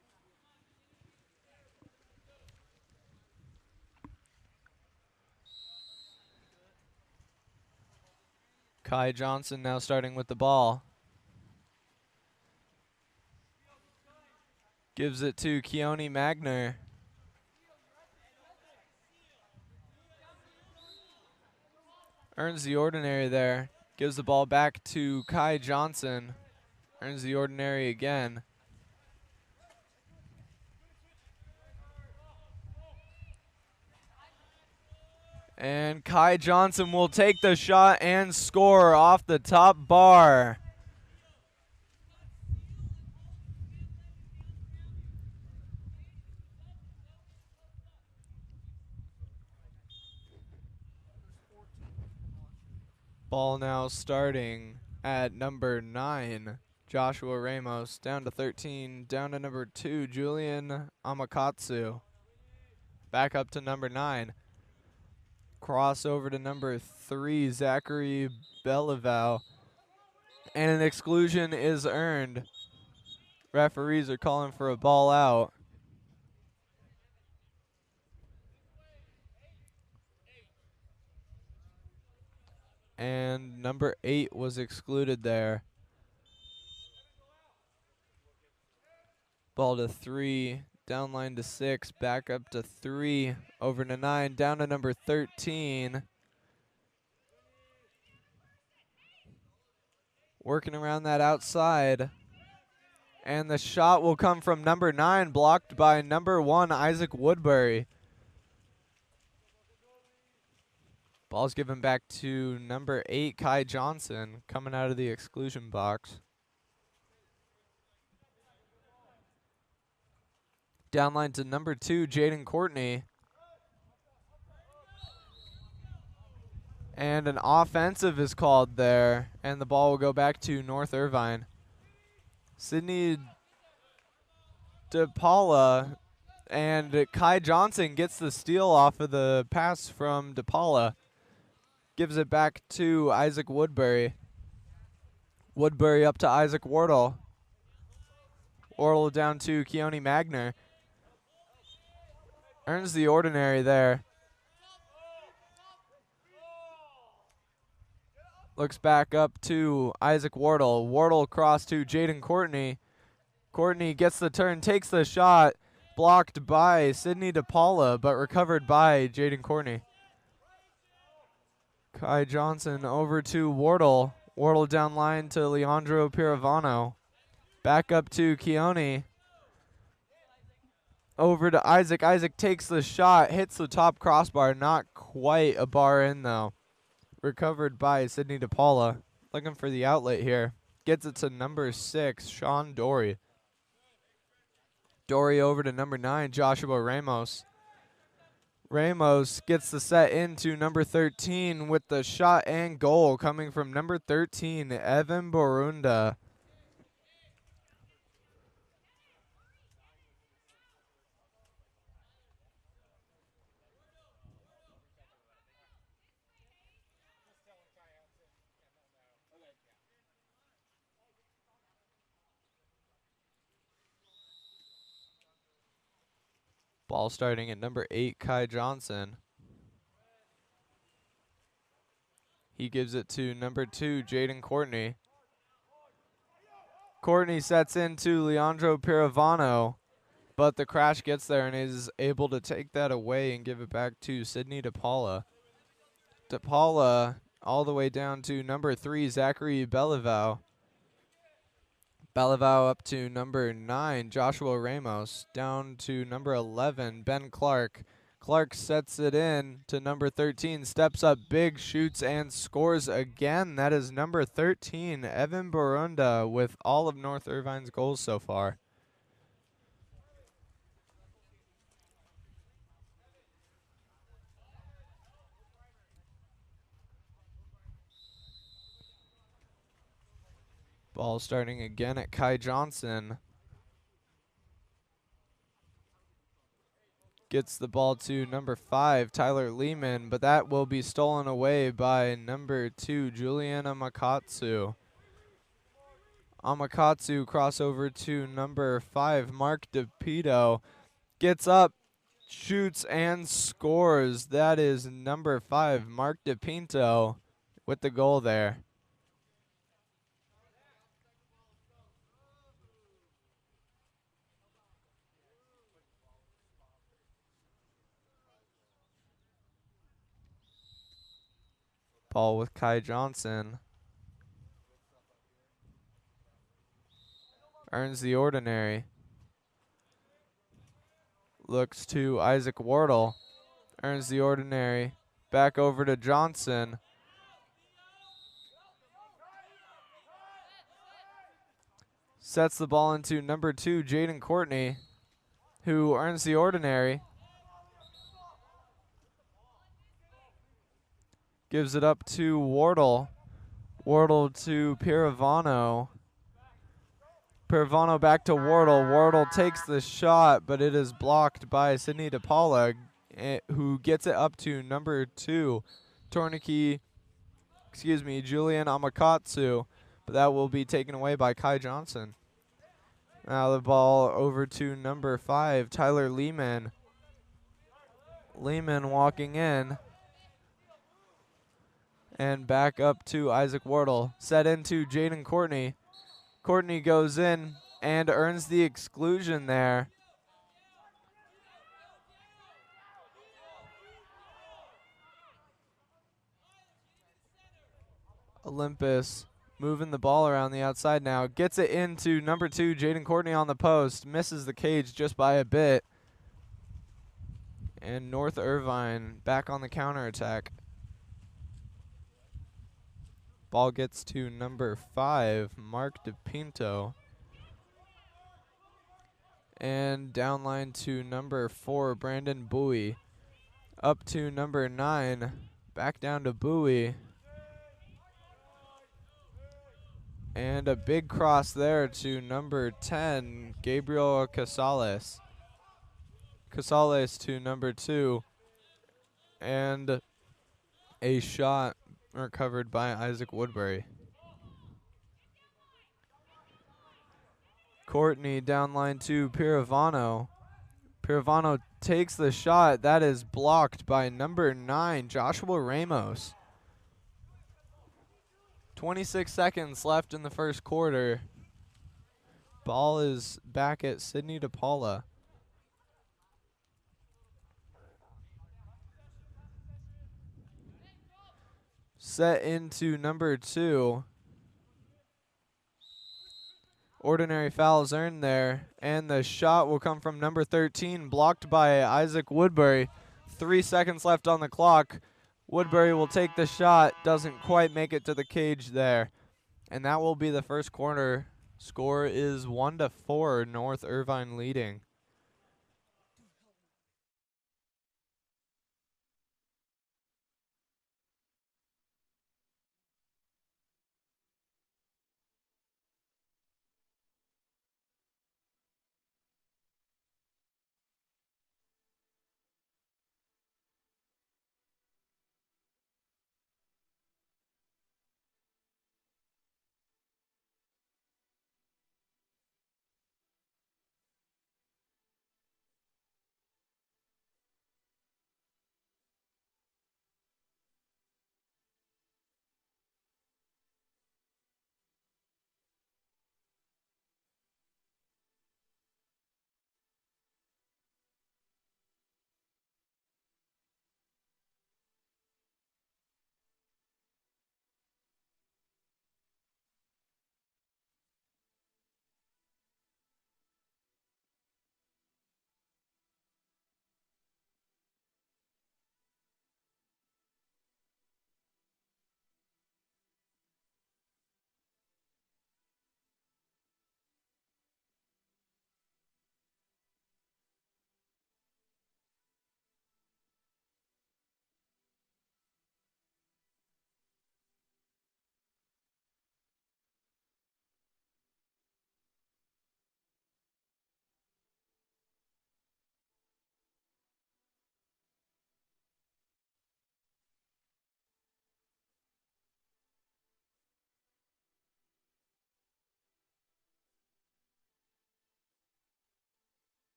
Kai Johnson now starting with the ball. Gives it to Keone Magner. Earns the ordinary there. Gives the ball back to Kai Johnson. Earns the ordinary again. And Kai Johnson will take the shot and score off the top bar. Ball now starting at number 9, Joshua Ramos. Down to 13, down to number 2, Julian Amakatsu. Back up to number 9. Cross over to number 3, Zachary Beliveau. And an exclusion is earned. Referees are calling for a ball out. And number 8 was excluded there. Ball to 3. Downline to 6, back up to 3, over to 9, down to number 13. Working around that outside. And the shot will come from number 9, blocked by number 1, Isaac Woodbury. Ball's given back to number 8, Kai Johnson, coming out of the exclusion box. Downline to number 2, Jaden Courtney. And an offensive is called there, and the ball will go back to North Irvine. Sydney DePaula and Kai Johnson gets the steal off of the pass from DePaula. Gives it back to Isaac Woodbury. Woodbury up to Isaac Wardle. Wardle down to Keone Magner. Earns the ordinary there. Looks back up to Isaac Wardle. Wardle cross to Jaden Courtney. Courtney gets the turn, takes the shot. Blocked by Sydney DePaula, but recovered by Jaden Courtney. Kai Johnson over to Wardle. Wardle down line to Leandro Piravano. Back up to Keone. Over to Isaac. Isaac takes the shot, hits the top crossbar. Not quite a bar in, though. Recovered by Sydney DePaula. Looking for the outlet here. Gets it to number 6, Sean Dory. Dory over to number 9, Joshua Ramos. Ramos gets the set into number 13 with the shot and goal coming from number 13, Evan Borunda. Ball starting at number 8, Kai Johnson. He gives it to number 2, Jaden Courtney. Courtney sets into Leandro Piravano, but the crash gets there and is able to take that away and give it back to Sydney DePaula. DePaula all the way down to number 3, Zachary Beliveau. Beliveau up to number 9, Joshua Ramos. Down to number 11, Ben Clark. Clark sets it in to number 13, steps up big, shoots, and scores again. That is number 13, Evan Barunda, with all of North Irvine's goals so far. Ball starting again at Kai Johnson. Gets the ball to number 5, Tyler Lehman, but that will be stolen away by number 2, Juliana Makatsu. Amakatsu crossover to number 5, Mark DePito. Gets up, shoots, and scores. That is number 5, Mark DePinto, with the goal there. Ball with Kai Johnson. Earns the ordinary. Looks to Isaac Wardle. Earns the ordinary. Back over to Johnson. Sets the ball into number 2, Jaden Courtney, who earns the ordinary. Gives it up to Wardle. Wardle to Piravano. Piravano back to Wardle. Wardle takes the shot, but it is blocked by Sydney DePaula, who gets it up to number 2, Julian Amakatsu, but that will be taken away by Kai Johnson. Now the ball over to number 5, Tyler Lehman. Lehman walking in. And back up to Isaac Wardle. Set into Jaden Courtney. Courtney goes in and earns the exclusion there. Olympus moving the ball around the outside now. Gets it into number 2, Jaden Courtney on the post. Misses the cage just by a bit. And North Irvine back on the counterattack. Ball gets to number 5, Mark DePinto. And downline to number 4, Brandon Bowie. Up to number 9, back down to Bowie. And a big cross there to number 10, Gabriel Casales. Casales to number 2. And a shot recovered by Isaac Woodbury. Courtney downline to Piravano. Piravano takes the shot. That is blocked by number 9, Joshua Ramos. 26 seconds left in the first quarter. Ball is back at Sydney DePaula. Set into number 2. Ordinary fouls earned there, and the shot will come from number 13, blocked by Isaac Woodbury. 3 seconds left on the clock. Woodbury will take the shot, doesn't quite make it to the cage there. And that will be the first quarter. Score is 1-4, North Irvine leading.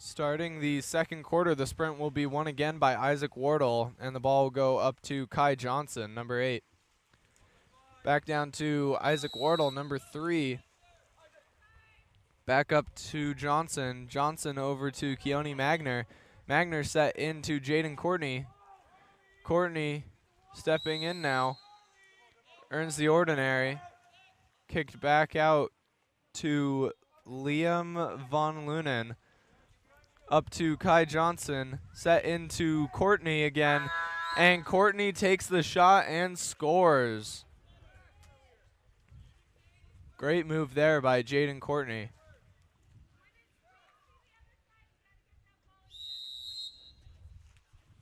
Starting the second quarter, the sprint will be won again by Isaac Wardle, and the ball will go up to Kai Johnson, number 8. Back down to Isaac Wardle, number 3. Back up to Johnson. Johnson over to Keone Magner. Magner set into Jaden Courtney. Courtney stepping in now. Earns the ordinary. Kicked back out to Liam Von Lunen. Up to Kai Johnson. Set into Courtney again. And Courtney takes the shot and scores. Great move there by Jaden Courtney.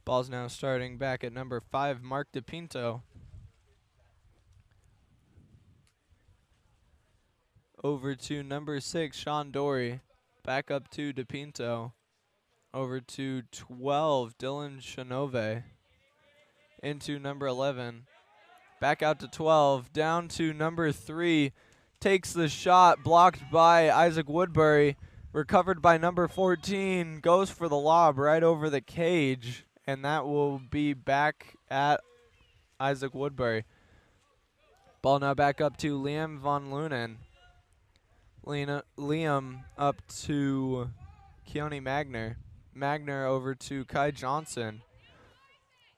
Ball's now starting back at number 5, Mark DePinto. Over to number 6, Sean Dory. Back up to DePinto. Over to 12, Dylan Shanove. Into number 11. Back out to 12. Down to number 3. Takes the shot, blocked by Isaac Woodbury. Recovered by number 14. Goes for the lob right over the cage. And that will be back at Isaac Woodbury. Ball now back up to Liam Von Lunen. Liam up to Keone Magner. Magner over to Kai Johnson.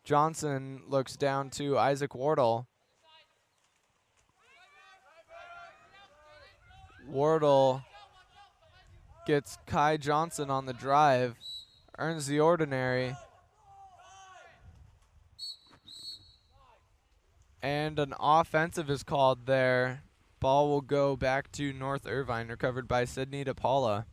Johnson looks down to Isaac Wardle. Wardle gets Kai Johnson on the drive. Earns the ordinary. And an offensive is called there. Ball will go back to North Irvine, recovered by Sydney DePaula.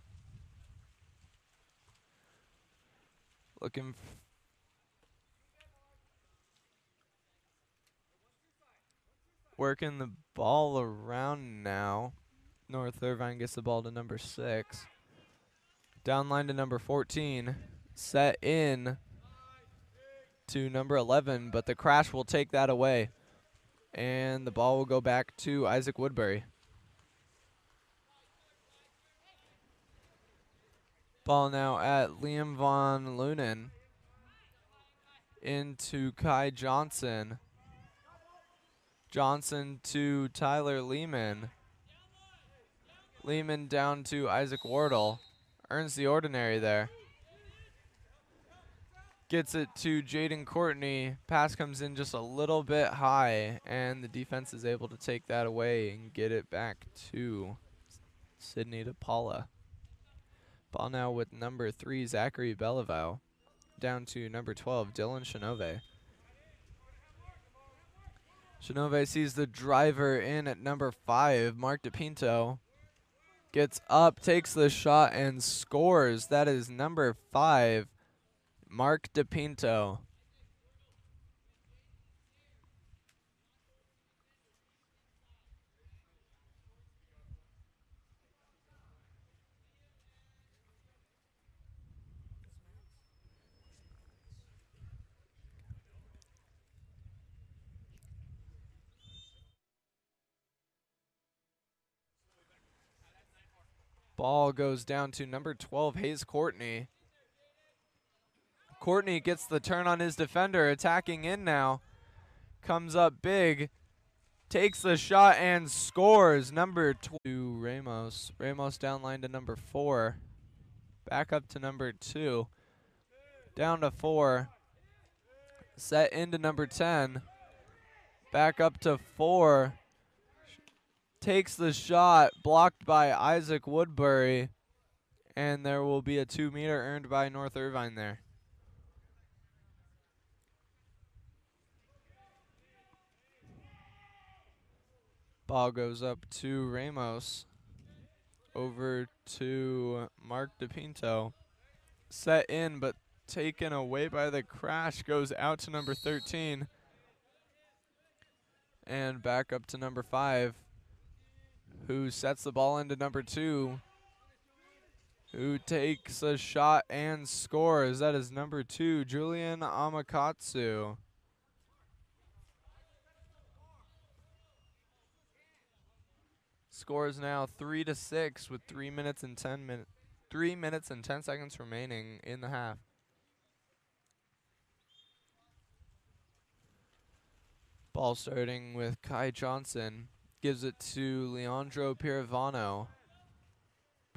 Working the ball around now. North Irvine gets the ball to number 6. Down line to number 14. Set in to number 11, but the crash will take that away. And the ball will go back to Isaac Woodbury. Ball now at Liam Von Lunen. Into Kai Johnson. Johnson to Tyler Lehman. Lehman down to Isaac Wardle. Earns the ordinary there. Gets it to Jaden Courtney. Pass comes in just a little bit high, and the defense is able to take that away and get it back to Sydney DePaula. Ball now with number 3, Zachary Bellevue. Down to number 12, Dylan Shanove. Shanove sees the driver in at number 5, Mark DePinto. Gets up, takes the shot, and scores. That is number 5, Mark DePinto. Ball goes down to number 12, Hayes Courtney. Courtney gets the turn on his defender, attacking in now. Comes up big, takes the shot and scores. Number 2, Ramos. Ramos down line to number 4. Back up to number 2. Down to 4. Set into number 10. Back up to 4. Takes the shot, blocked by Isaac Woodbury. And there will be a 2-meter earned by North Irvine there. Ball goes up to Ramos. Over to Mark DePinto. Set in, but taken away by the crash. Goes out to number 13. And back up to number 5. Who sets the ball into number 2. Who takes a shot and scores. That is number 2, Julian Amakatsu. Scores now 3-6 with 3 minutes and 10 minutes. 3 minutes and 10 seconds remaining in the half. Ball starting with Kai Johnson. Gives it to Leandro Piravano.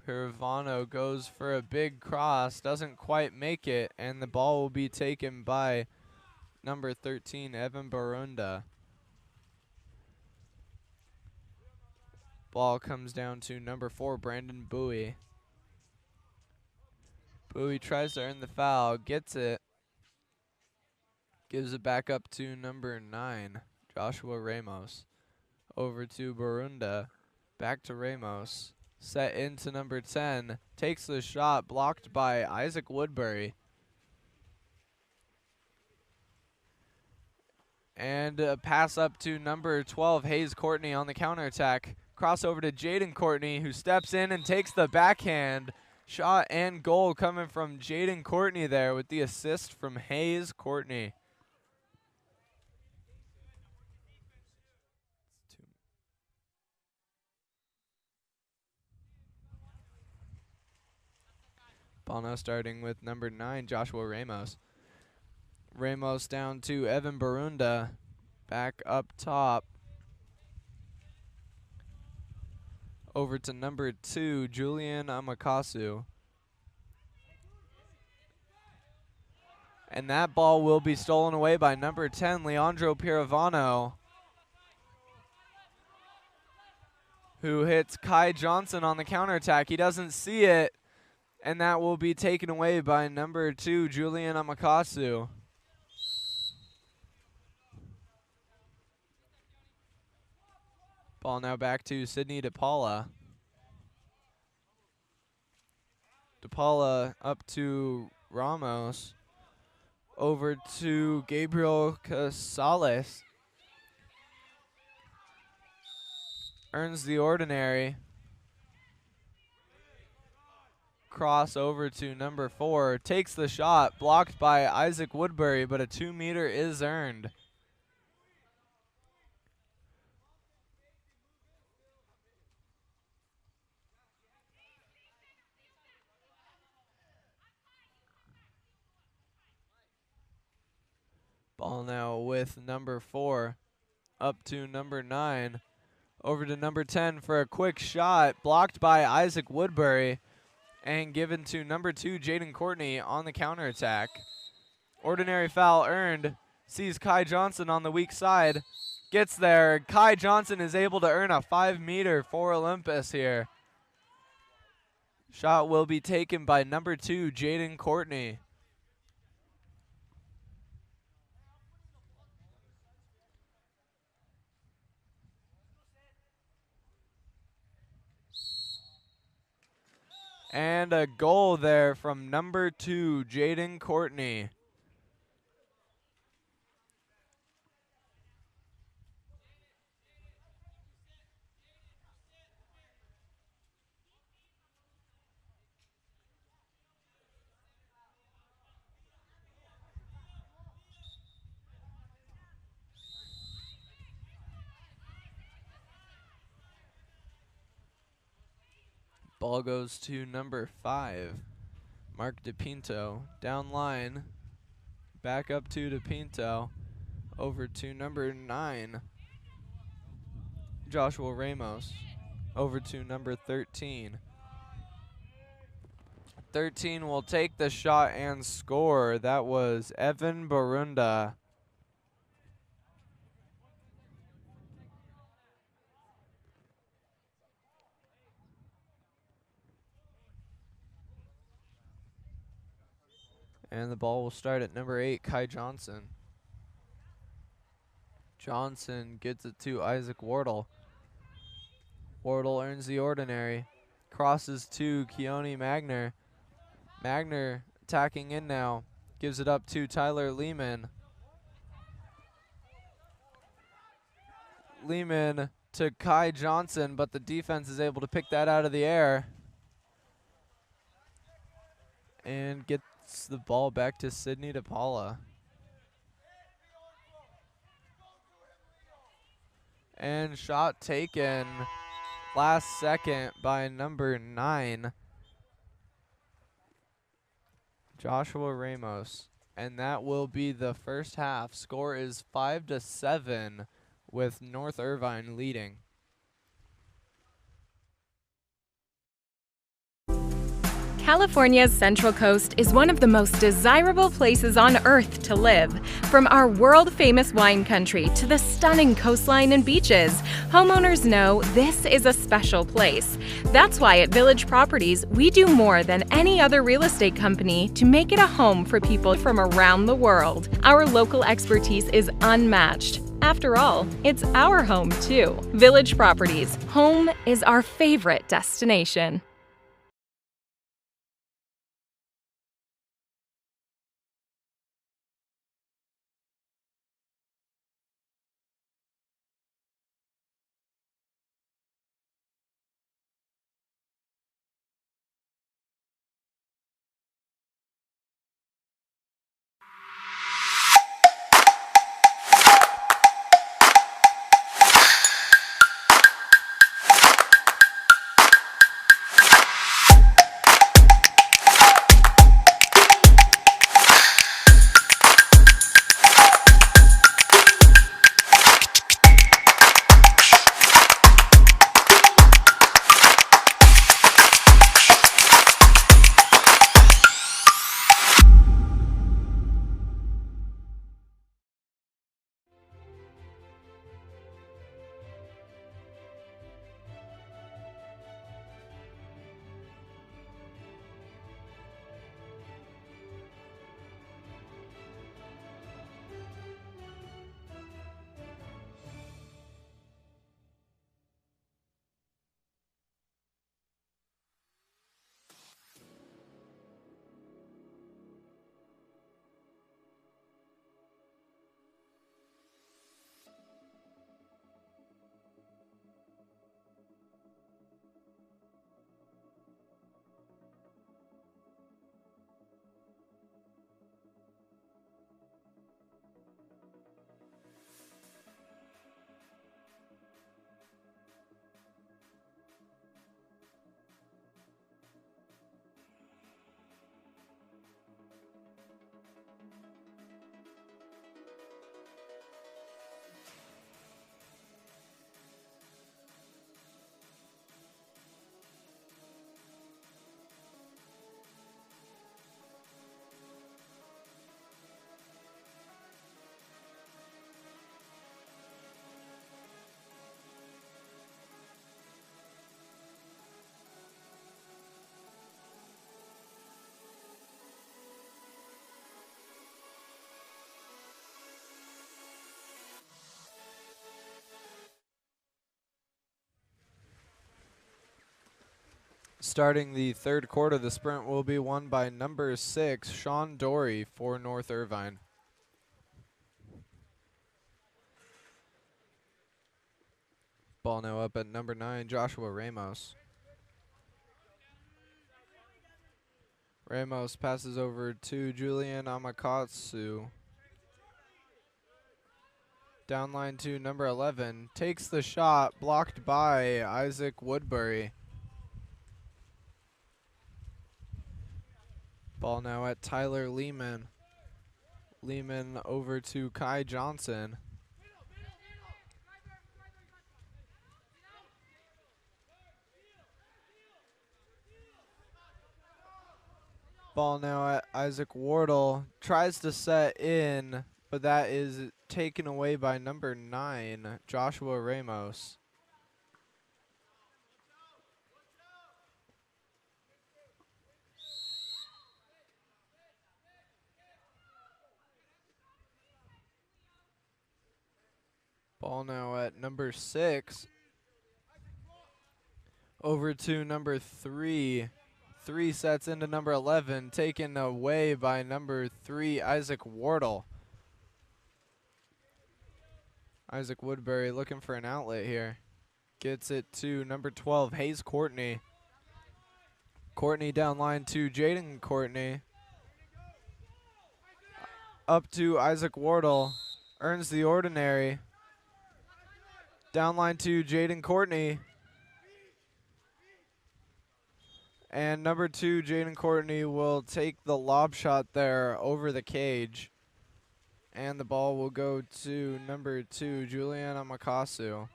Piravano goes for a big cross, doesn't quite make it, and the ball will be taken by number 13, Evan Barunda. Ball comes down to number 4, Brandon Bowie. Bowie tries to earn the foul, gets it. Gives it back up to number 9, Joshua Ramos. Over to Barunda, back to Ramos. Set into number 10, takes the shot, blocked by Isaac Woodbury. And a pass up to number 12, Hayes Courtney on the counterattack. Crossover to Jaden Courtney, who steps in and takes the backhand. Shot and goal coming from Jaden Courtney there with the assist from Hayes Courtney. Ball now starting with number 9, Joshua Ramos. Ramos down to Evan Barunda. Back up top. Over to number 2, Julian Amakasu. And that ball will be stolen away by number 10, Leandro Piravano, who hits Kai Johnson on the counterattack. He doesn't see it, and that will be taken away by number 2, Julian Amakasu. Ball now back to Sydney DePaula. DePaula up to Ramos. Over to Gabriel Casales. Earns the ordinary. Cross over to number 4. Takes the shot. Blocked by Isaac Woodbury, but a 2-meter is earned. Ball now with number 4. Up to number 9. Over to number 10 for a quick shot. Blocked by Isaac Woodbury. And given to number 2, Jaden Courtney on the counterattack. Ordinary foul earned. Sees Kai Johnson on the weak side. Gets there. Kai Johnson is able to earn a 5-meter for Olympus here. Shot will be taken by number 2, Jaden Courtney. And a goal there from number 2, Jaden Courtney. Ball goes to number 5, Mark DePinto. Down line, back up to DePinto. Over to number 9, Joshua Ramos. Over to number 13. 13 will take the shot and score. That was Evan Barunda. And the ball will start at number 8, Kai Johnson. Johnson gets it to Isaac Wardle. Wardle earns the ordinary. Crosses to Keone Magner. Magner attacking in now. Gives it up to Tyler Lehman. Lehman to Kai Johnson, but the defense is able to pick that out of the air. And gets the ball back to Sydney DePaula. And shot taken last second by number 9, Joshua Ramos. And that will be the first half. Score is 5-7 with North Irvine leading. California's Central Coast is one of the most desirable places on Earth to live. From our world-famous wine country to the stunning coastline and beaches, homeowners know this is a special place. That's why at Village Properties, we do more than any other real estate company to make it a home for people from around the world. Our local expertise is unmatched. After all, it's our home too. Village Properties, home is our favorite destination. Starting the third quarter, the sprint will be won by number 6, Sean Dory for North Irvine. Ball now up at number 9, Joshua Ramos. Ramos passes over to Julian Amakatsu. Downline to number 11, takes the shot, blocked by Isaac Woodbury. Ball now at Tyler Lehman. Lehman over to Kai Johnson. Ball now at Isaac Wardle. Tries to set in, but that is taken away by number 9, Joshua Ramos. Ball now at number 6. Over to number 3. 3 sets into number 11, taken away by number 3, Isaac Wardle. Isaac Woodbury looking for an outlet here. Gets it to number 12, Hayes Courtney. Courtney down line to Jaden Courtney. Up to Isaac Wardle. Earns the ordinary. Down line to Jaden Courtney. And number 2, Jaden Courtney, will take the lob shot there over the cage. And the ball will go to number 2, Juliana Makasu.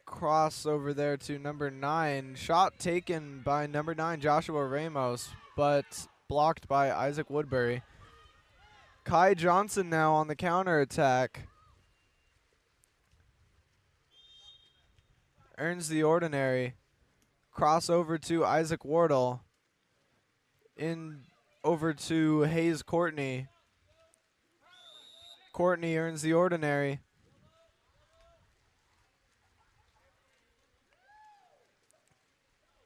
Cross over there to number 9. Shot taken by number 9, Joshua Ramos, but blocked by Isaac Woodbury. Kai Johnson now on the counter attack. Earns the ordinary. Cross over to Isaac Wardle. In over to Hayes Courtney. Courtney earns the ordinary.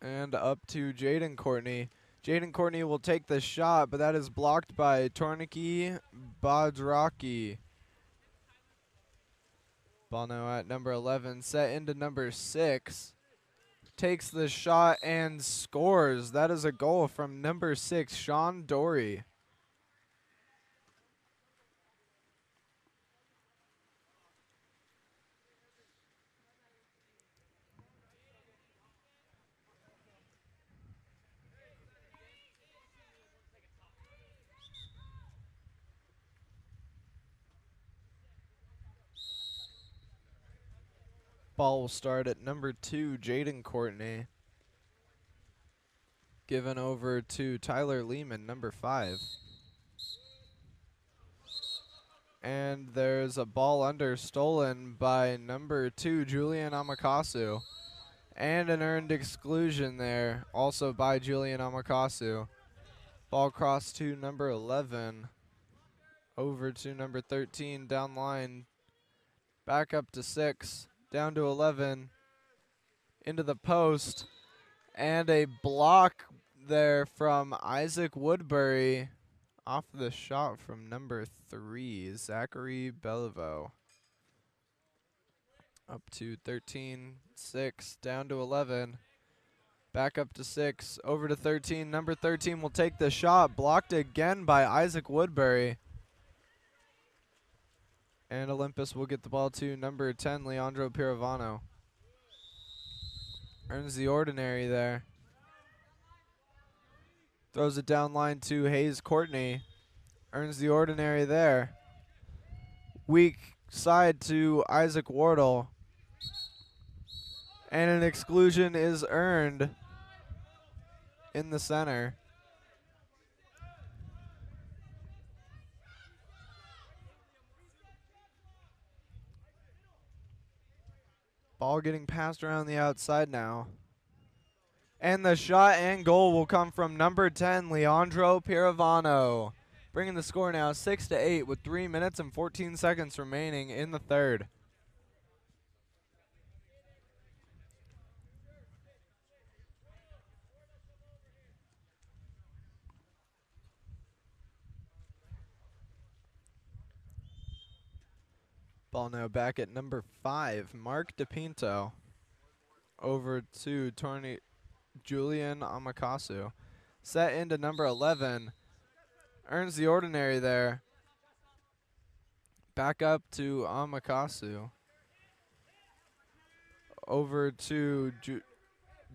And up to Jaden Courtney. Jaden Courtney will take the shot, but that is blocked by Torniki Badraki. Ball now at number 11, set into number 6. Takes the shot and scores. That is a goal from number 6, Sean Dory. Ball will start at number 2, Jaden Courtney. Given over to Tyler Lehman, number 5. And there's a ball under stolen by number 2, Julian Amakasu. And an earned exclusion there, also by Julian Amakasu. Ball crossed to number 11. Over to number 13, down line. Back up to 6. Down to 11, into the post, and a block there from Isaac Woodbury off the shot from number 3, Zachary Beliveau. Up to 13, 6, down to 11, back up to 6, over to 13. Number 13 will take the shot, blocked again by Isaac Woodbury. And Olympus will get the ball to number 10, Leandro Piravano. Earns the ordinary there. Throws it down line to Hayes Courtney. Earns the ordinary there. Weak side to Isaac Wardle. And an exclusion is earned in the center. Ball getting passed around the outside now. And the shot and goal will come from number 10, Leandro Piravano. Bringing the score now 6-8 with 3 minutes and 14 seconds remaining in the third. Ball now back at number 5, Mark DePinto. Over to Julian Amakasu. Set into number 11. Earns the ordinary there. Back up to Amakasu. Over to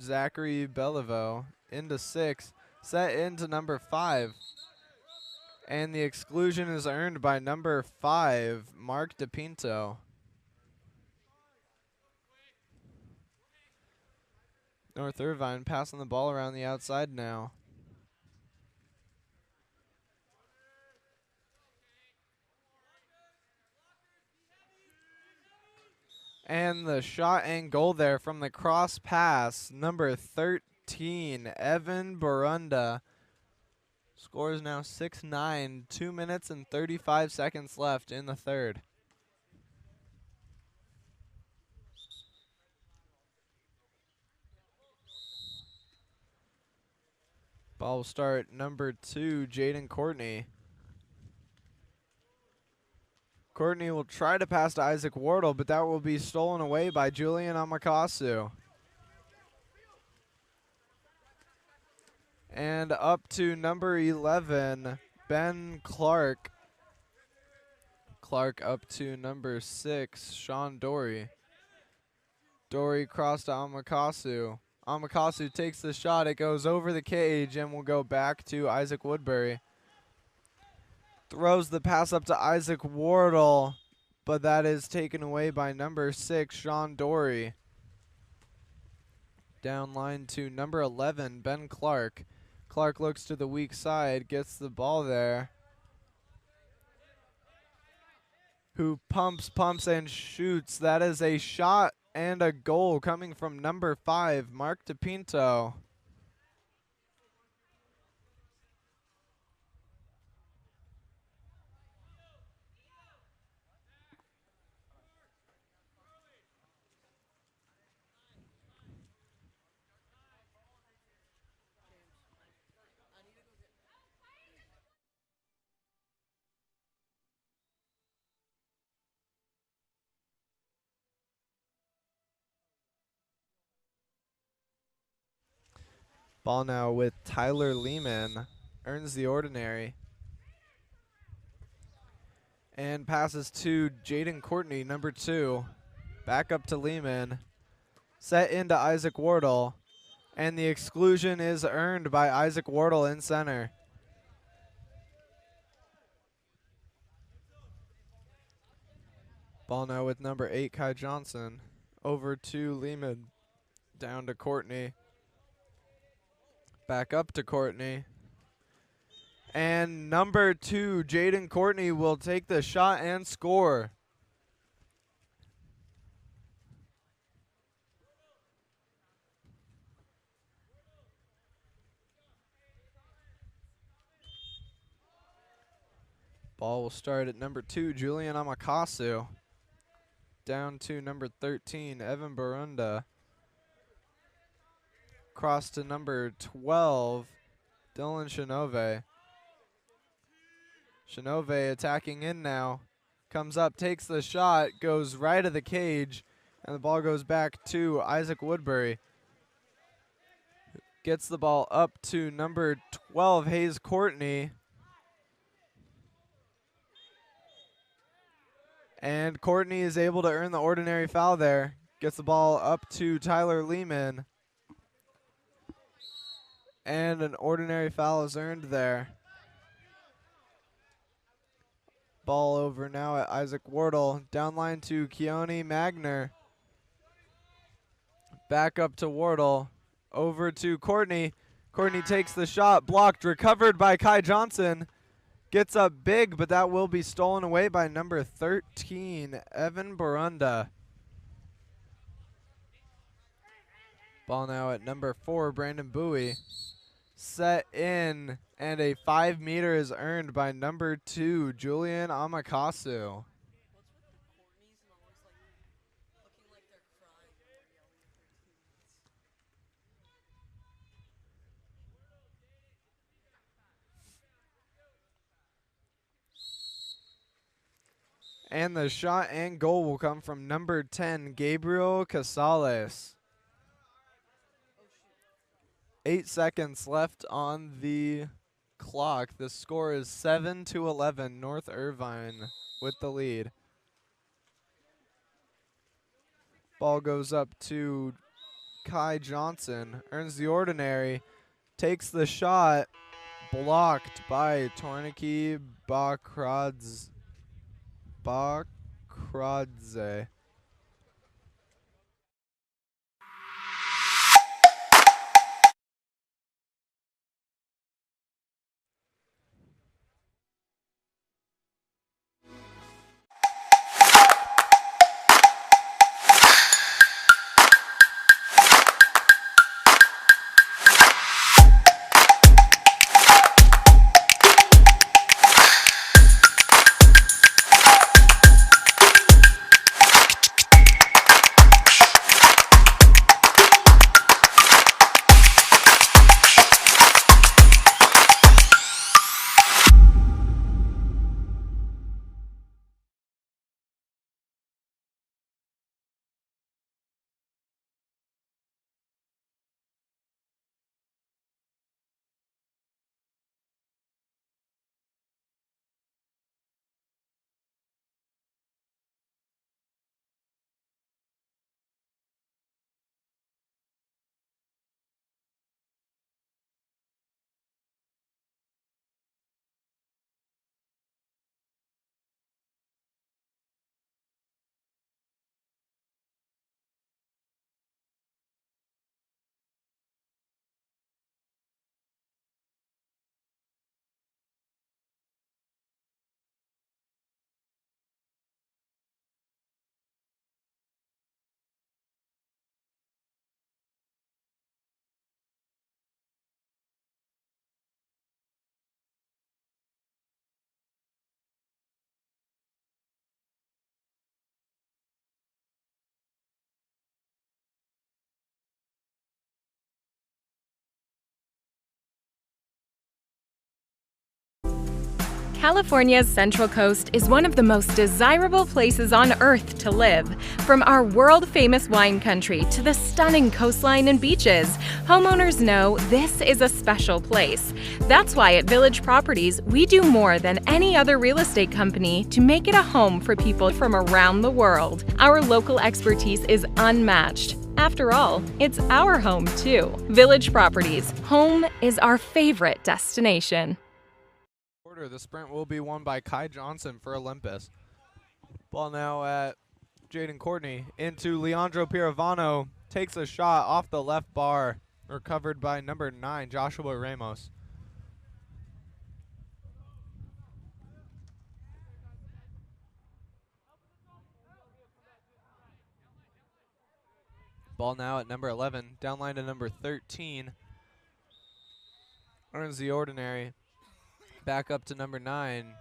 Zachary Beliveau. Into 6. Set into number 5. And the exclusion is earned by number 5, Mark DePinto. North Irvine passing the ball around the outside now. And the shot and goal there from the cross pass, number 13, Evan Barunda. Score is now 6-9, 2 minutes and 35 seconds left in the third. Ball will start number 2, Jaden Courtney. Courtney will try to pass to Isaac Wardle, but that will be stolen away by Julian Amakasu. And up to number 11, Ben Clark. Clark up to number 6, Sean Dory. Dory crossed to Amakasu. Amakasu takes the shot. It goes over the cage and will go back to Isaac Woodbury. Throws the pass up to Isaac Wardle, but that is taken away by number 6, Sean Dory. Down line to number 11, Ben Clark. Clark looks to the weak side, gets the ball there. Who pumps, and shoots. That is a shot and a goal coming from number 5, Mark DePinto. Ball now with Tyler Lehman. Earns the ordinary. And passes to Jaden Courtney, number 2. Back up to Lehman. Set into Isaac Wardle. And the exclusion is earned by Isaac Wardle in center. Ball now with number 8, Kai Johnson. Over to Lehman. Down to Courtney. Back up to Courtney. And number 2, Jaden Courtney, will take the shot and score. Ball will start at number 2, Julian Amakasu. Down to number 13, Evan Barunda. Cross to number 12, Dylan Shinove. Shinove attacking in now. Comes up, takes the shot, goes right of the cage, and the ball goes back to Isaac Woodbury. Gets the ball up to number 12, Hayes Courtney. And Courtney is able to earn the ordinary foul there. Gets the ball up to Tyler Lehman. And an ordinary foul is earned there. Ball over now at Isaac Wardle. Down line to Keone Magner. Back up to Wardle. Over to Courtney. Courtney takes the shot. Blocked. Recovered by Kai Johnson. Gets up big, but that will be stolen away by number 13, Evan Barunda. Ball now at number 4, Brandon Bowie. Set in, and a 5-meter is earned by number 2, Julian Amakasu. And the shot and goal will come from number 10, Gabriel Casales. 8 seconds left on the clock. The score is 7-11, North Irvine with the lead. Ball goes up to Kai Johnson, earns the ordinary, takes the shot, blocked by Torniki Bakradze. California's Central Coast is one of the most desirable places on Earth to live. From our world-famous wine country to the stunning coastline and beaches, homeowners know this is a special place. That's why at Village Properties, we do more than any other real estate company to make it a home for people from around the world. Our local expertise is unmatched. After all, it's our home too. Village Properties, home is our favorite destination. The sprint will be won by Kai Johnson for Olympus. Ball now at Jaden Courtney into Leandro Piravano. Takes a shot off the left bar. Recovered by number 9, Joshua Ramos. Ball now at number 11. Downline to number 13. Earns the ordinary. Back up to number 9.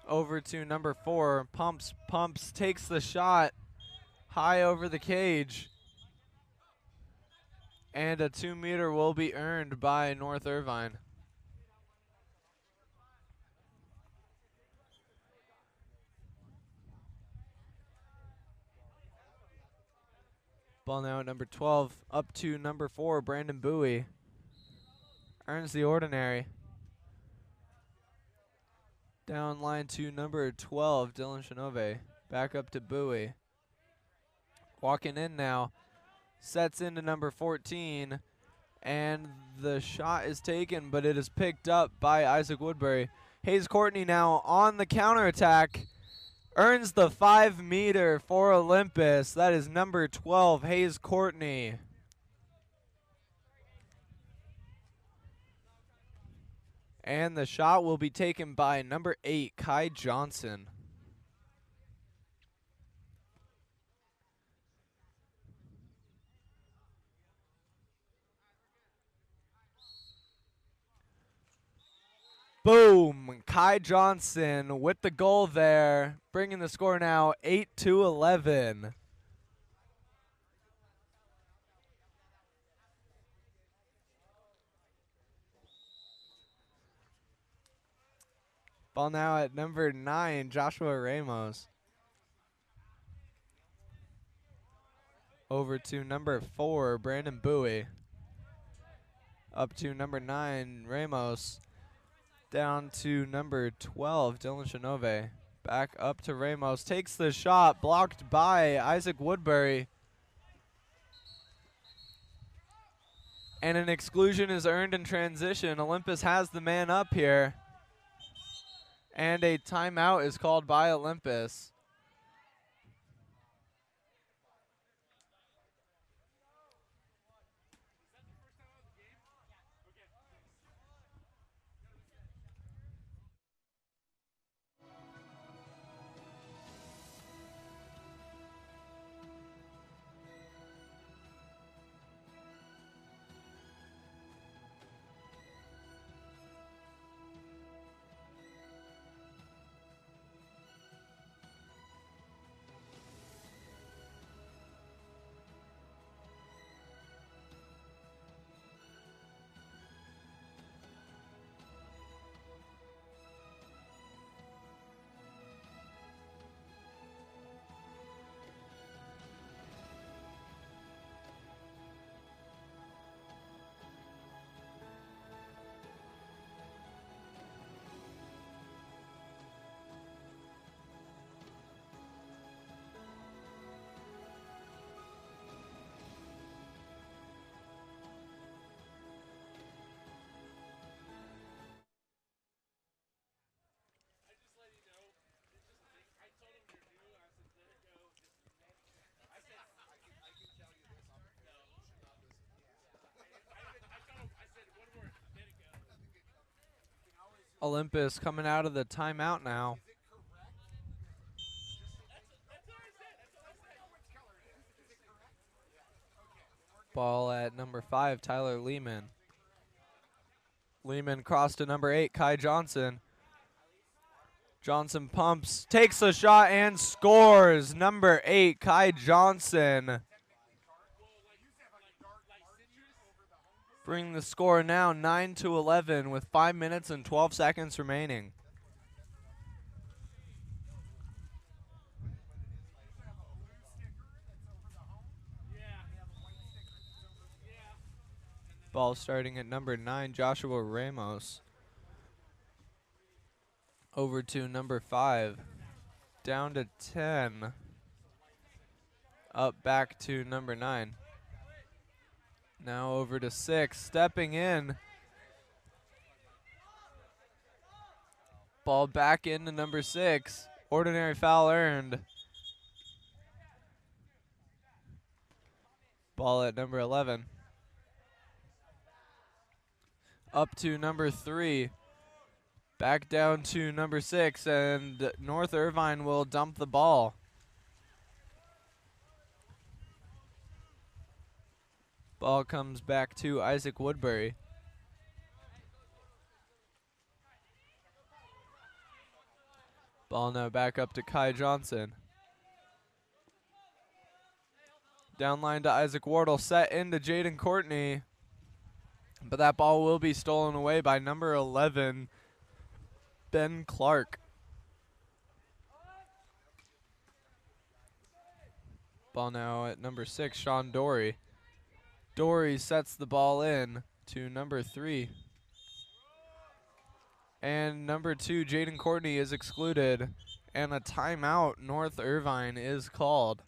Over to number 4. Pumps, takes the shot. High over the cage. And a 2-meter will be earned by North Irvine. Ball now at number 12. Up to number 4, Brandon Bowie. Earns the ordinary. Down line to number 12, Dylan Shinove. Back up to Bowie. Walking in now. Sets into number 14. And the shot is taken, but it is picked up by Isaac Woodbury. Hayes Courtney now on the counterattack. Earns the 5-meter for Olympus. That is number 12, Hayes Courtney. And the shot will be taken by number 8, Kai Johnson. Boom! Kai Johnson with the goal there, bringing the score now 8-11. Ball now at number 9, Joshua Ramos. Over to number 4, Brandon Bowie. Up to number 9, Ramos. Down to number 12, Dylan Shinove. Back up to Ramos. Takes the shot, blocked by Isaac Woodbury. And an exclusion is earned in transition. Olympus has the man up here. And a timeout is called by Olympus. Olympus coming out of the timeout now. Ball at number 5, Tyler Lehman. Lehman crossed to number 8, Kai Johnson. Johnson pumps, takes a shot, and scores. Number 8, Kai Johnson. Bring the score now 9-11 with 5 minutes and 12 seconds remaining. Ball starting at number 9, Joshua Ramos. Over to number 5. Down to 10. Up back to number 9. Now over to 6. Stepping in. Ball back into number 6. Ordinary foul earned. Ball at number 11. Up to number 3. Back down to number 6, and North Irvine will dump the ball. Ball comes back to Isaac Woodbury. Ball now back up to Kai Johnson. Down line to Isaac Wardle, set into Jaden Courtney. But that ball will be stolen away by number 11, Ben Clark. Ball now at number 6, Sean Dory. Dory sets the ball in to number 3. And number 2, Jaden Courtney, is excluded. And a timeout, North Irvine, is called.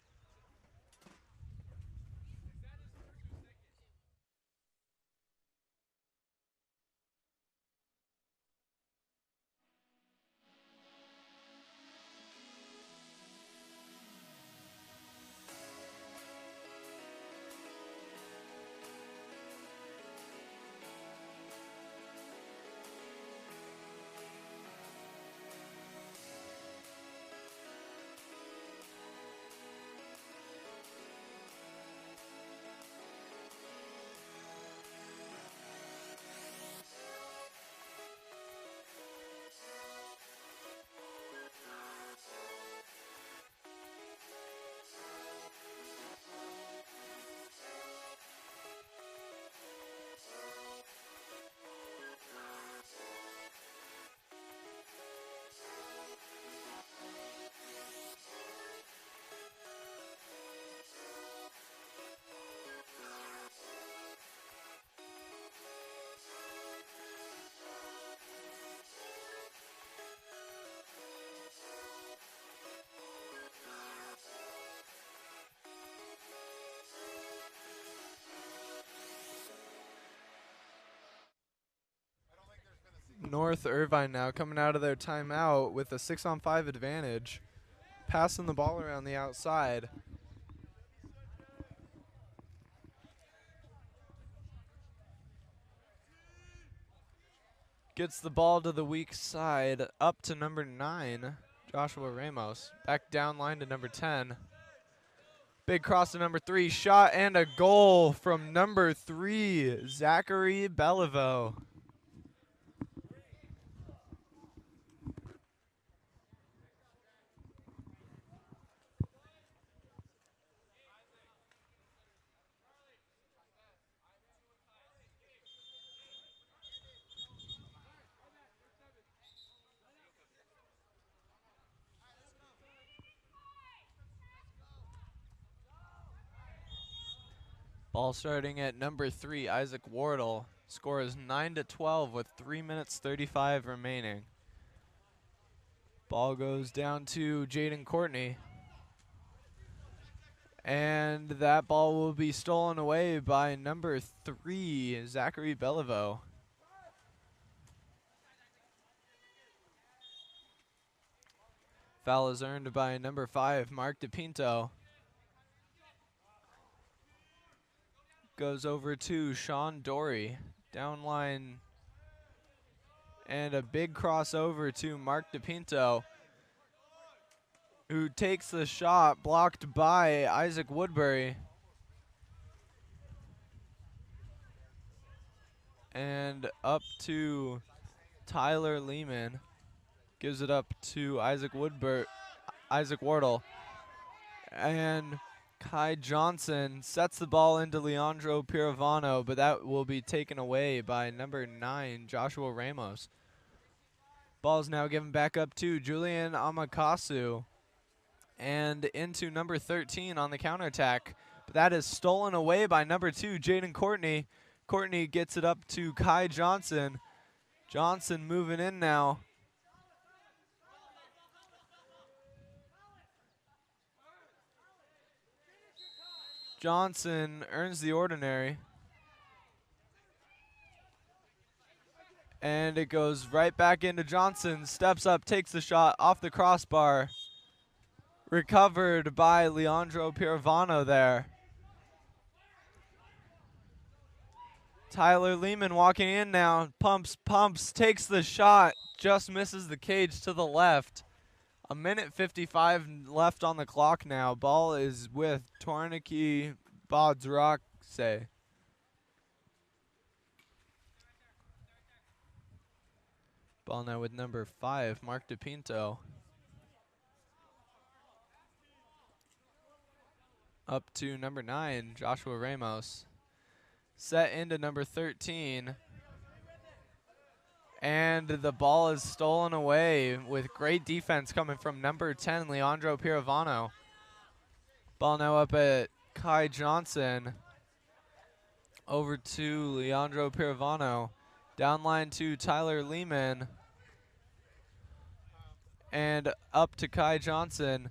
North Irvine now coming out of their timeout with a 6-on-5 advantage. Passing the ball around the outside. Gets the ball to the weak side, up to number 9, Joshua Ramos. Back down line to number 10. Big cross to number 3, shot and a goal from number 3, Zachary Beliveau. Ball starting at number 3, Isaac Wardle. Score is 9-12 with 3 minutes 35 remaining. Ball goes down to Jaden Courtney. And that ball will be stolen away by number 3, Zachary Beliveau. Foul is earned by number 5, Mark DePinto. Goes over to Sean Dory. Down line. And a big crossover to Mark DePinto, who takes the shot, blocked by Isaac Woodbury. And up to Tyler Lehman. Gives it up to Isaac Wardle. And Kai Johnson sets the ball into Leandro Pirovano, but that will be taken away by number 9, Joshua Ramos. Ball's now given back up to Julian Amakasu and into number 13 on the counterattack. But that is stolen away by number 2, Jaden Courtney. Courtney gets it up to Kai Johnson. Johnson moving in now. Johnson earns the ordinary. And it goes right back into Johnson. Steps up, takes the shot off the crossbar. Recovered by Leandro Piravano there. Tyler Lehman walking in now. Pumps, takes the shot. Just misses the cage to the left. 1:55 left on the clock now. Ball is with Torniki Bodzrakse. Ball now with number 5, Mark DePinto. Up to number 9, Joshua Ramos. Set into number 13. And the ball is stolen away with great defense coming from number 10, Leandro Piravano. Ball now up at Kai Johnson. Over to Leandro Piravano. Downline to Tyler Lehman. And up to Kai Johnson.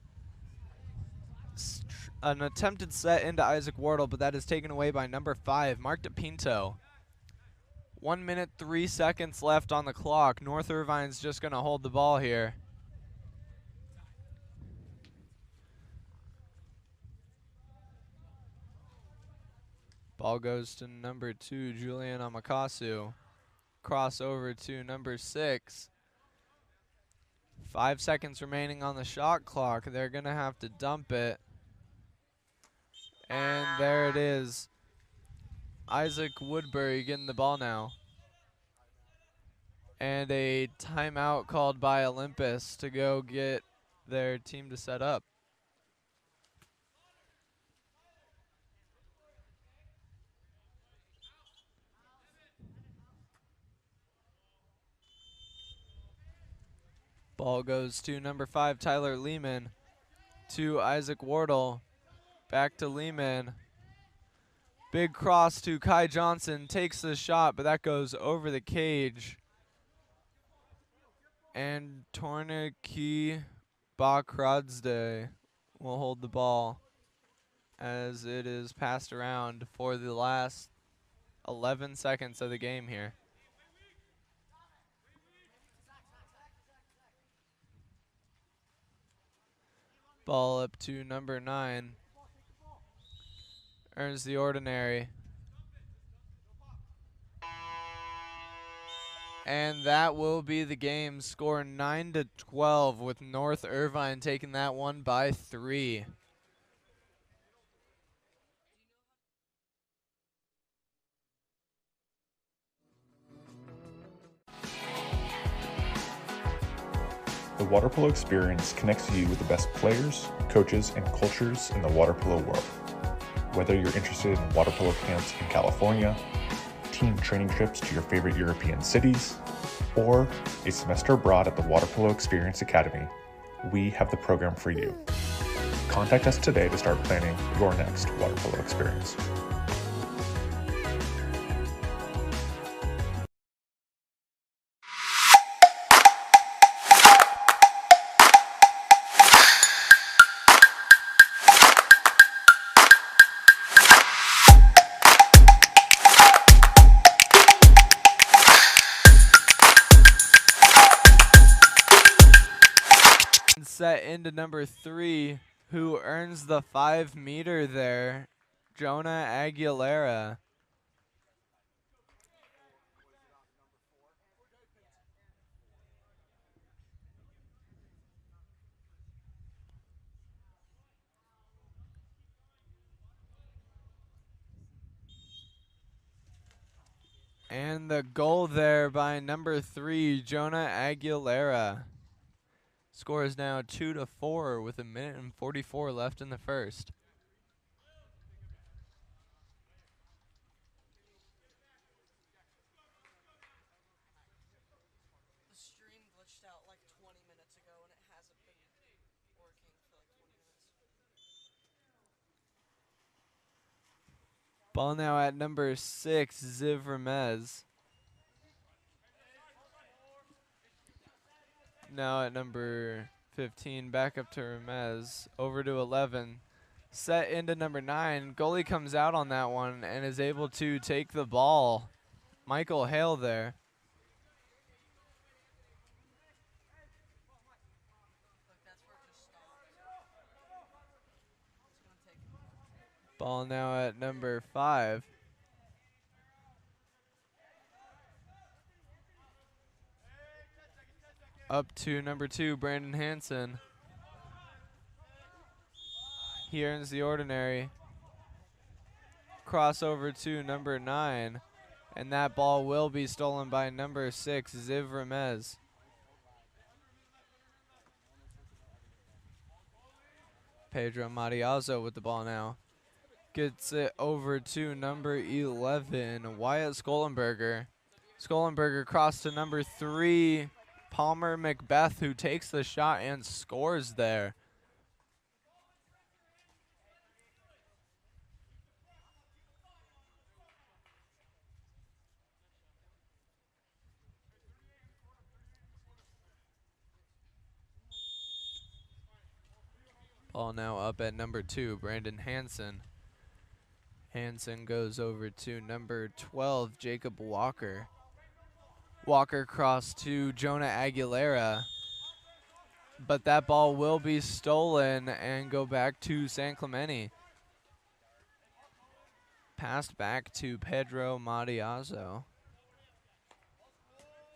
An attempted set into Isaac Wardle, but that is taken away by number 5, Mark DePinto. 1:03 left on the clock. North Irvine's just going to hold the ball here. Ball goes to number 2, Julian Amakasu. Cross over to number 6. 5 seconds remaining on the shot clock. They're going to have to dump it. And there it is. Isaac Woodbury getting the ball now. And a timeout called by Olympus to go get their team to set up. Ball goes to number 5, Tyler Lehman. To Isaac Wardle. Back to Lehman. Big cross to Kai Johnson. Takes the shot, but that goes over the cage. And Torniki Bakradzde will hold the ball as it is passed around for the last 11 seconds of the game here. Ball up to number 9. Earns the ordinary. And that will be the game. Score 9-12 with North Irvine taking that one by 3. The water polo experience connects you with the best players, coaches, and cultures in the water polo world. Whether you're interested in water polo camps in California, team training trips to your favorite European cities, or a semester abroad at the Water Polo Experience Academy, we have the program for you. Contact us today to start planning your next water polo experience. Set into number 3, who earns the 5-meter there, Jonah Aguilera. And the goal there by number 3, Jonah Aguilera. Score is now 2-4 with 1:44 left in the first. The stream glitched out like 20 minutes ago and it hasn't been working for like 20 minutes. Ball now at number 6, Ziv Ramez. Now at number 15, back up to Ramez. Over to 11. Set into number 9. Goalie comes out on that one and is able to take the ball. Michael Hale there. Look, that's where it just stopped. It's gonna take. Ball now at number 5. Up to number 2, Brandon Hansen. He earns the ordinary. Crossover to number 9. And that ball will be stolen by number 6, Ziv Ramez. Pedro Mariazzo with the ball now. Gets it over to number 11, Wyatt Skollenberger. Skollenberger crossed to number 3, Palmer Macbeth, who takes the shot and scores there. Ball now up at number 2, Brandon Hansen. Hansen goes over to number 12, Jacob Walker. Walker crossed to Jonah Aguilera. But that ball will be stolen and go back to San Clemente. Passed back to Pedro Mariazzo.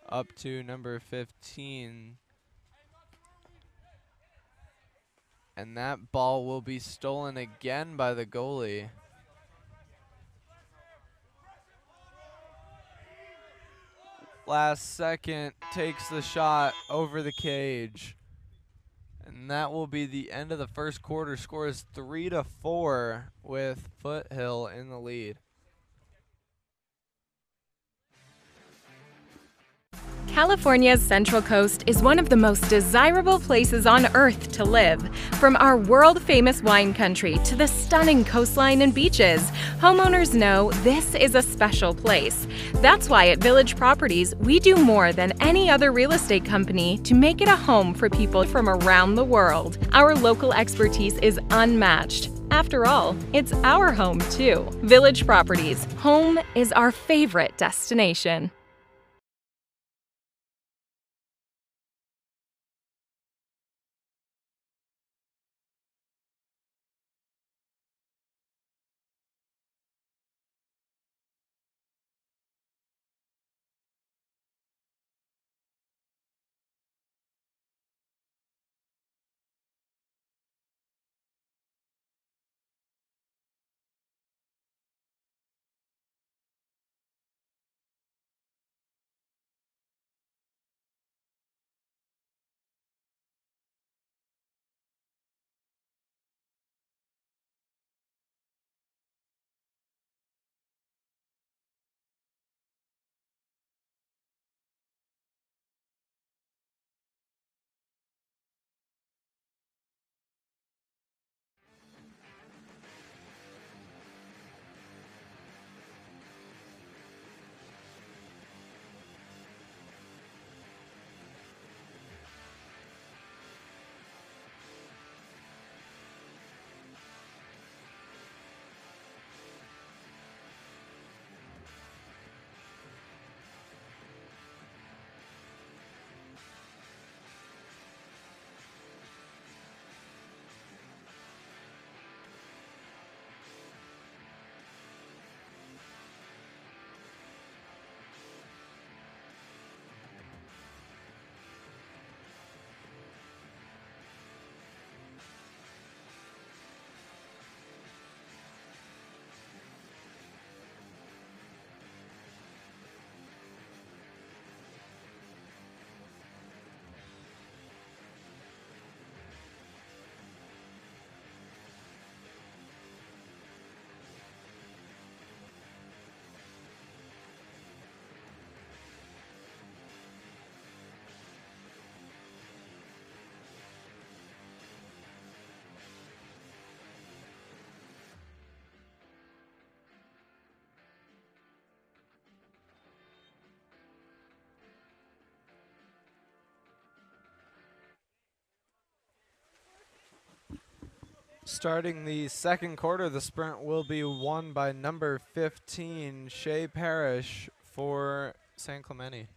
Up to number 15. And that ball will be stolen again by the goalie. Last second takes the shot over the cage. And that will be the end of the first quarter. Score is 3-4 with Foothill in the lead. California's Central Coast is one of the most desirable places on earth to live. From our world-famous wine country to the stunning coastline and beaches, homeowners know this is a special place. That's why at Village Properties, we do more than any other real estate company to make it a home for people from around the world. Our local expertise is unmatched. After all, it's our home too. Village Properties, home is our favorite destination. Starting the second quarter, the sprint will be won by number 15, Shea Parrish for San Clemente.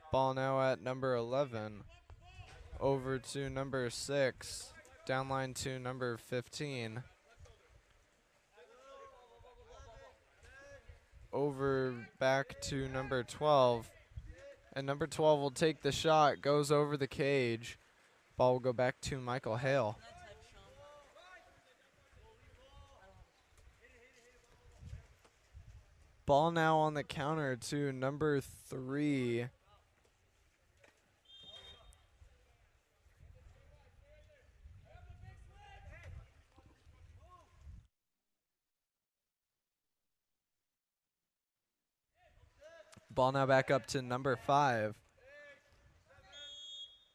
Ball now at number 11. Over to number 6. Downline to number 15. Over back to number 12. And number 12 will take the shot, goes over the cage. Ball will go back to Michael Hale. Ball now on the counter to number 3. Ball now back up to number 5.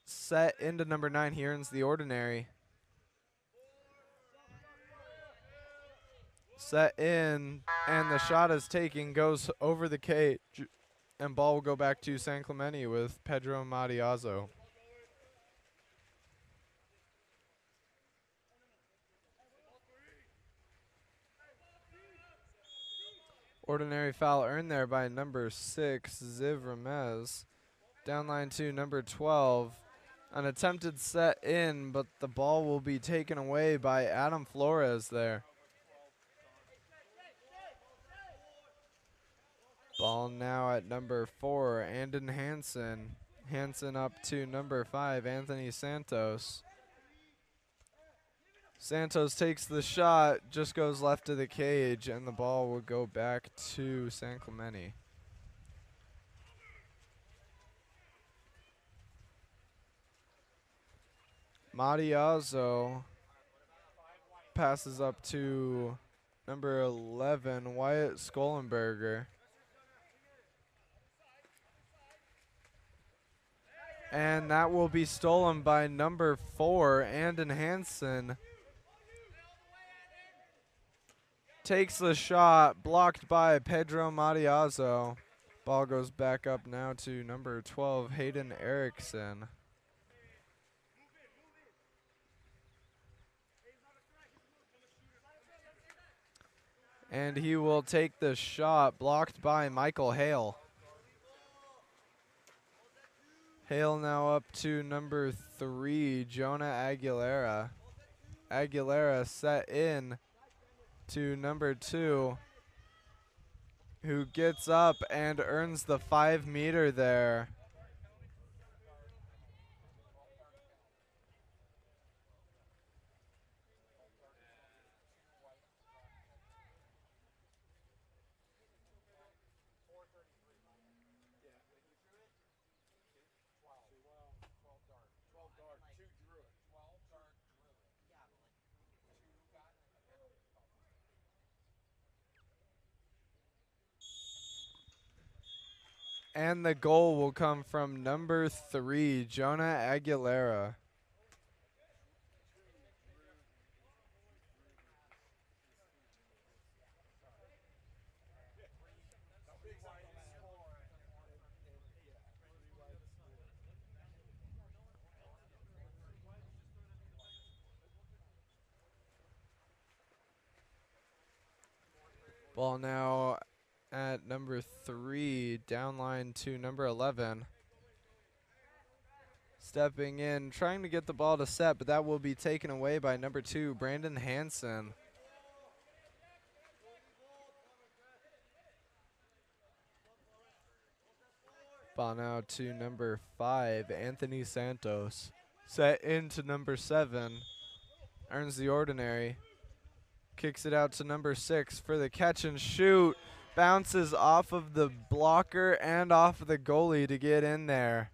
Set into number 9. He earns the ordinary. Set in, and the shot is taken, goes over the cage, and ball will go back to San Clemente with Pedro Matiazo. Ordinary foul earned there by number 6, Ziv Ramez. Downline to number 12. An attempted set in, but the ball will be taken away by Adam Flores there. Ball now at number 4, Andon Hansen. Hansen up to number 5, Anthony Santos. Santos takes the shot, just goes left of the cage, and the ball will go back to San Clemente. Matiazo passes up to number 11, Wyatt Skollenberger. And that will be stolen by number 4, Andon Hansen. Takes the shot, blocked by Pedro Matiazo. Ball goes back up now to number 12, Hayden Erickson. And he will take the shot, blocked by Michael Hale. Hale now up to number 3, Jonah Aguilera. Aguilera set in to number 2, who gets up and earns the 5-meter there. And the goal will come from number 3, Jonah Aguilera. Ball now at number 3, downline to number 11. Stepping in, trying to get the ball to set, but that will be taken away by number 2, Brandon Hansen. Ball now to number 5, Anthony Santos. Set into number 7, earns the ordinary. Kicks it out to number 6 for the catch and shoot. Bounces off of the blocker and off of the goalie to get in there.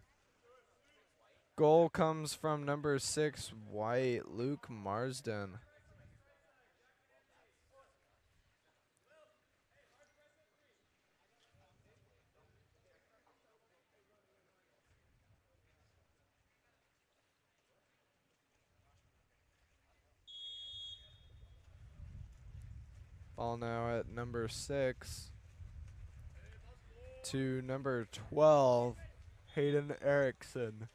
Goal comes from number 6, White, Luke Marsden. Ball now at number 6 to number 12, Hayden Erickson.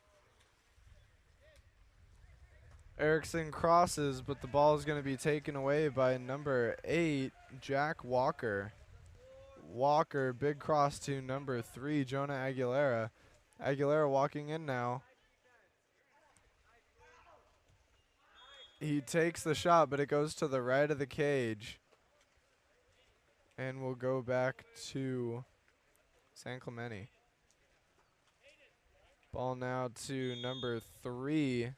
Erickson crosses, but the ball is going to be taken away by number 8, Jack Walker. Walker, big cross to number 3, Jonah Aguilera. Aguilera walking in now. He takes the shot, but it goes to the right of the cage. And we'll go back to San Clemente. Ball now to number 3.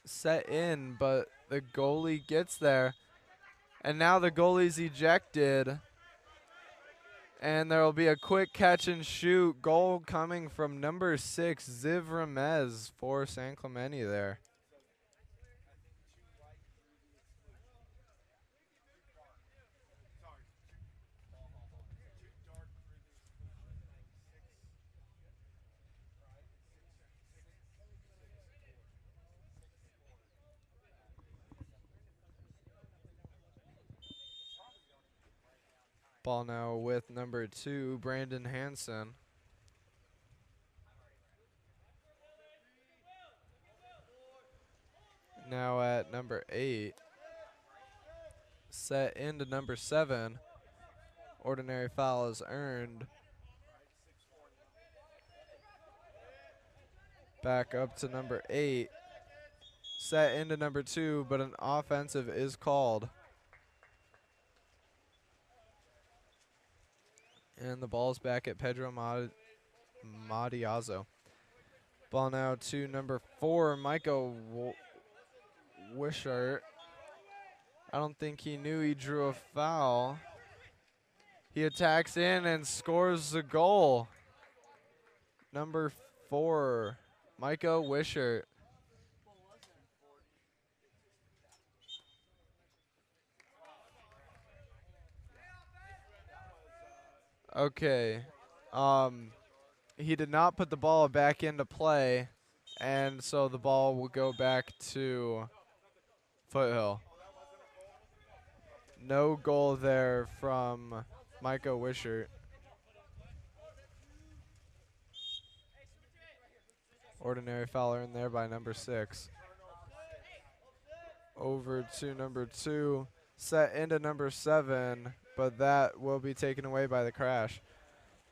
Set in, but the goalie gets there. And now the goalie's ejected. And there will be a quick catch and shoot goal coming from number 6, Ziv Ramez for San Clemente there. Ball now with number 2, Brandon Hansen. Now at number 8. Set into number 7. Ordinary foul is earned. Back up to number 8. Set into number 2, but an offensive is called. And the ball's back at Pedro Matiazo. Ball now to number 4, Micah Wishart. I don't think he knew he drew a foul. He attacks in and scores the goal. Number 4, Micah Wishart. Okay. He did not put the ball back into play, and so the ball will go back to Foothill. No goal there from Micah Wishart. Ordinary foul in there by number 6. Over to number 2. Set into number 7, but that will be taken away by the crash.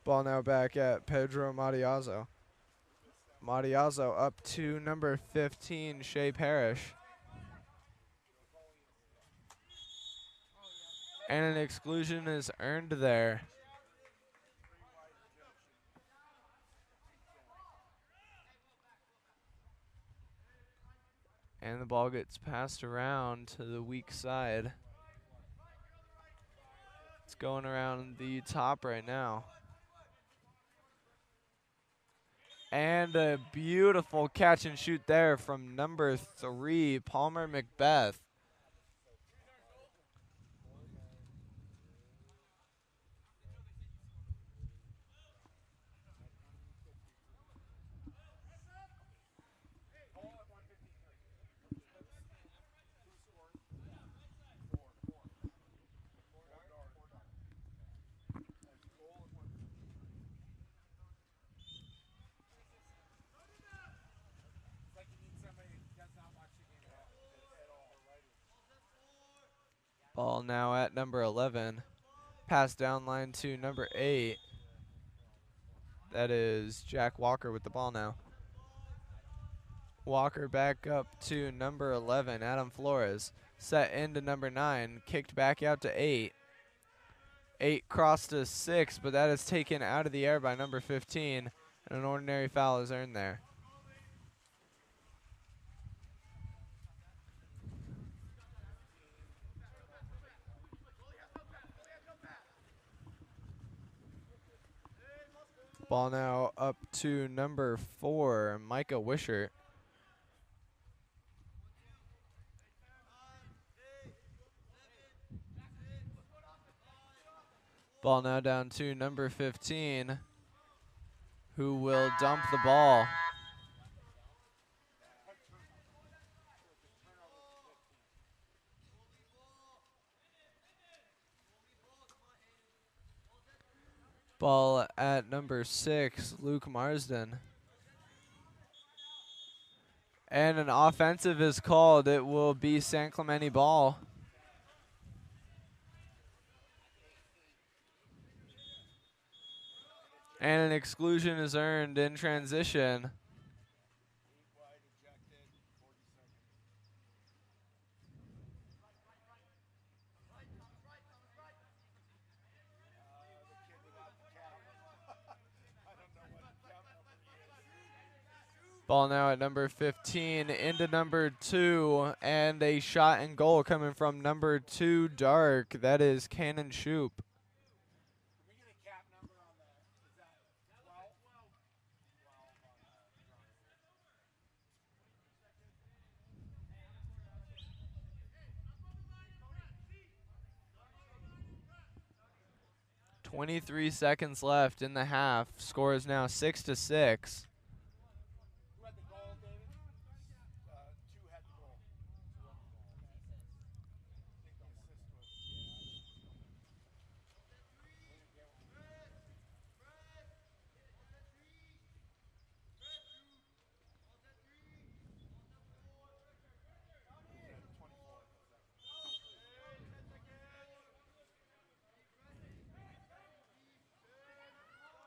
Ball now back at Pedro Matiazo. Matiazo up to number 15, Shea Parrish. And an exclusion is earned there. And the ball gets passed around to the weak side. It's going around the top right now. And a beautiful catch and shoot there from number 3, Palmer Macbeth. Ball now at number 11. Pass down line to number 8. That is Jack Walker with the ball now. Walker back up to number 11, Adam Flores. Set into number 9, kicked back out to 8. 8 crossed to 6, but that is taken out of the air by number 15, and an ordinary foul is earned there. Ball now up to number 4, Micah Wishart. Ball now down to number 15, who will dump the ball. Ball at number 6, Luke Marsden. And an offensive is called. It will be San Clemente ball. And an exclusion is earned in transition. Ball now at number 15 into number 2, and a shot and goal coming from number 2 Dark. That is Cannon Shoop. 23 seconds left in the half. Score is now 6-6.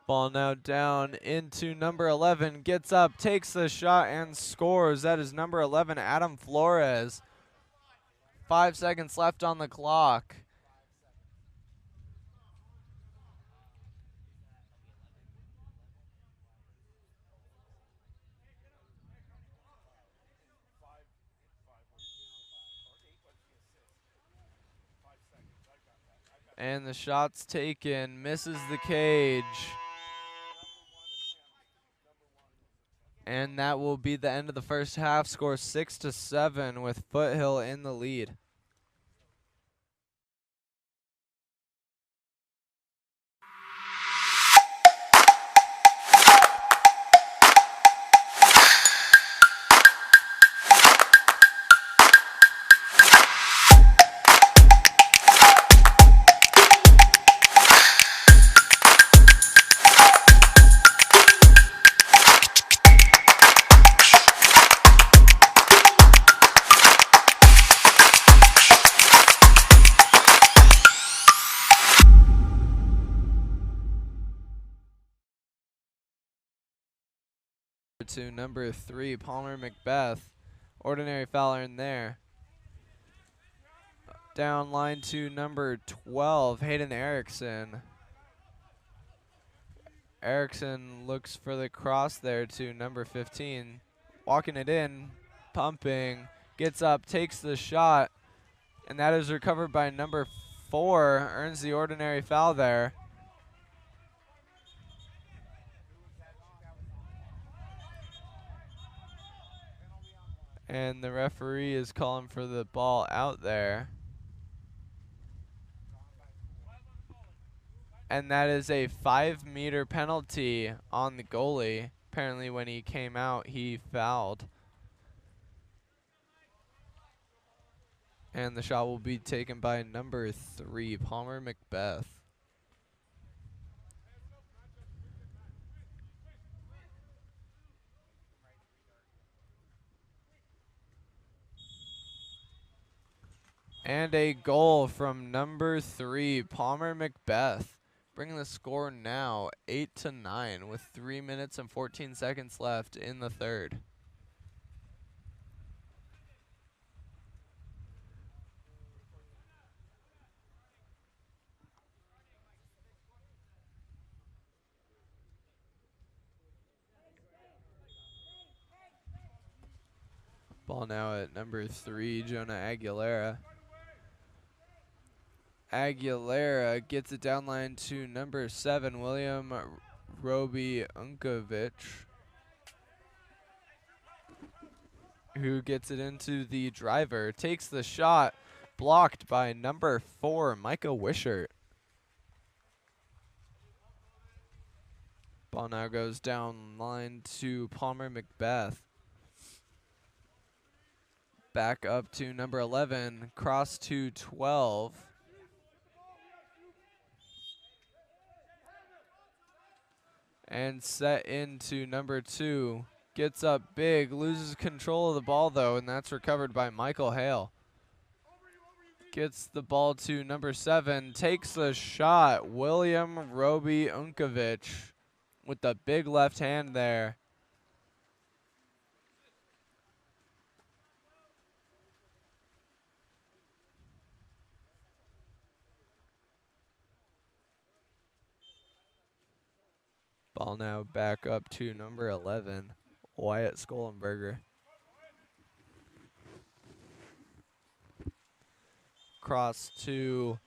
Ball now down into number 11, gets up, takes the shot, and scores. That is number 11, Adam Flores. 5 seconds left on the clock. And the shot's taken, misses the cage. And that will be the end of the first half. Score 6-7 with Foothill in the lead. To number 3, Palmer Macbeth. Ordinary foul in there. Down line to number 12, Hayden Erickson. Erickson looks for the cross there to number 15. Walking it in, pumping, gets up, takes the shot, and that is recovered by number 4, earns the ordinary foul there. And the referee is calling for the ball out there. And that is a 5-meter penalty on the goalie. Apparently when he came out, he fouled. And the shot will be taken by number 3, Palmer Macbeth. And a goal from number 3, Palmer Macbeth, bringing the score now 8-9 with 3 minutes and 14 seconds left in the third. Ball now at number 3, Jonah Aguilera. Aguilera gets it down line to number 7, William Roby Unkovic, who gets it into the driver, takes the shot, blocked by number 4, Micah Wishart. Ball now goes down line to Palmer Macbeth. Back up to number 11, cross to 12. And set into number 2, Gets up big, loses control of the ball though, and that's recovered by Michael Hale. Gets the ball to number 7, takes the shot. William Roby Unkovic with the big left hand there. Ball now back up to number 11, Wyatt Skollenberger. Cross to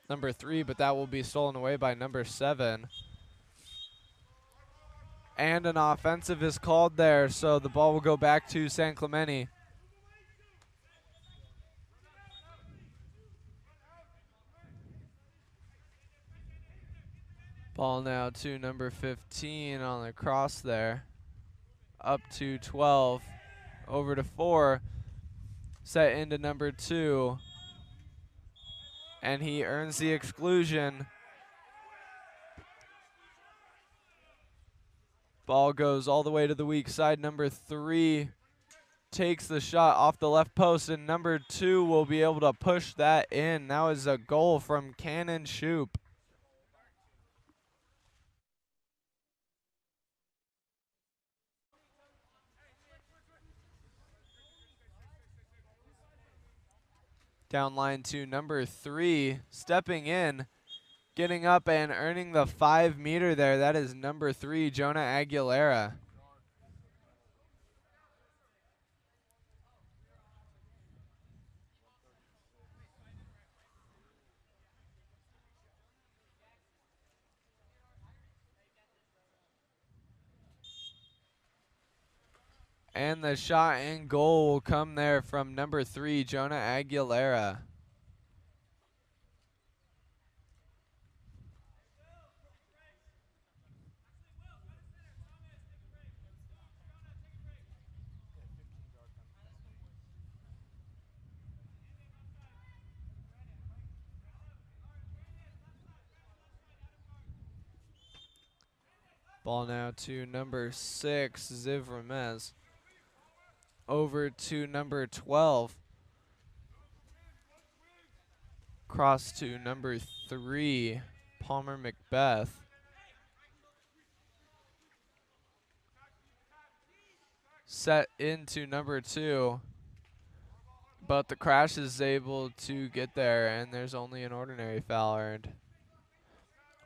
number 3, but that will be stolen away by number 7. And an offensive is called there, so the ball will go back to San Clemente. Ball now to number 15 on the cross there. Up to 12, over to 4, set into number 2. And he earns the exclusion. Ball goes all the way to the weak side. Number 3 takes the shot off the left post, and number 2 will be able to push that in. That was a goal from Cannon Shoop. Down line to number 3, stepping in, getting up and earning the 5-meter there. That is number 3, Jonah Aguilera. And the shot and goal will come there from number 3, Jonah Aguilera. Ball now to number 6, Ziv Ramez. Over to number 12. Cross to number 3, Palmer Macbeth. Set into number 2. But the Crash is able to get there, and there's only an ordinary foul earned.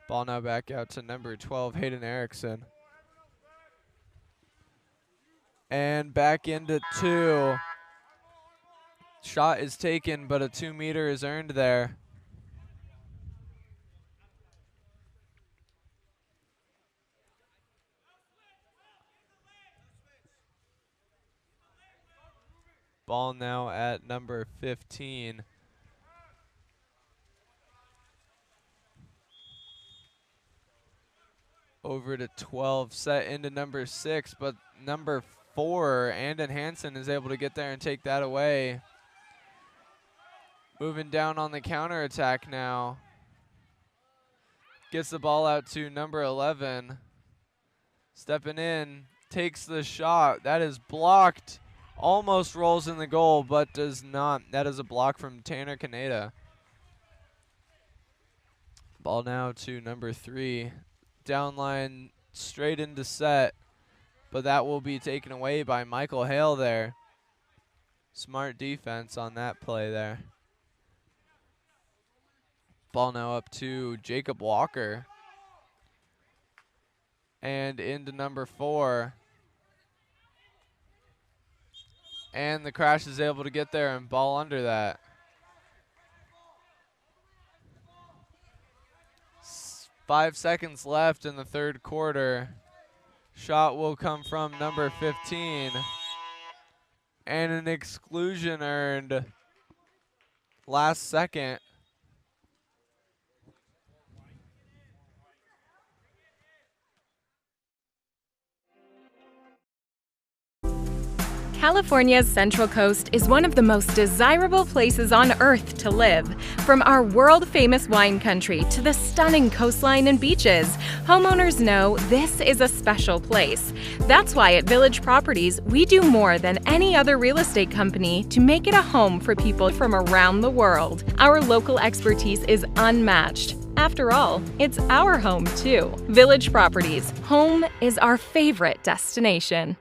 Ball now back out to number 12, Hayden Erickson. And back into 2. Shot is taken, but a 2-meter is earned there. Ball now at number 15. Over to 12, set into number 6, but number 4, Andon Hansen, is able to get there and take that away. Moving down on the counterattack now. Gets the ball out to number 11. Stepping in, takes the shot. That is blocked. Almost rolls in the goal, but does not. That is a block from Tanner Kaneda. Ball now to number 3. Down line, straight into set, but that will be taken away by Michael Hale there. Smart defense on that play there. Ball now up to Jacob Walker. And into number 4. And the Crash is able to get there and ball under that. 5 seconds left in the third quarter. Shot will come from number 15. And an exclusion earned last second. California's Central Coast is one of the most desirable places on Earth to live. From our world-famous wine country to the stunning coastline and beaches, homeowners know this is a special place. That's why at Village Properties, we do more than any other real estate company to make it a home for people from around the world. Our local expertise is unmatched. After all, it's our home too. Village Properties, home is our favorite destination.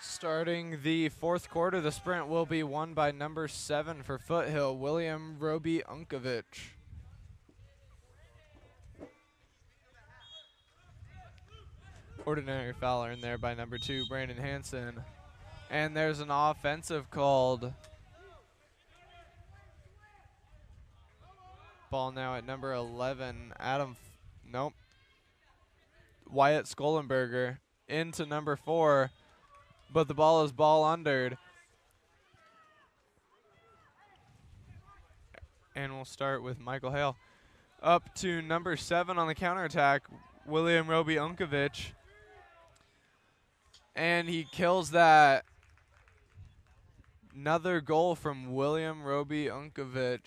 Starting the fourth quarter, the sprint will be won by number 7 for Foothill, William Roby Unkovic. Ordinary foul in there by number 2, Brandon Hansen. And there's an offensive called. Ball now at number 11, Wyatt Skollenberger into number 4. But the ball is ball undered. And we'll start with Michael Hale. Up to number 7 on the counterattack, William Roby Unkovic. And he kills that. Another goal from William Roby Unkovic.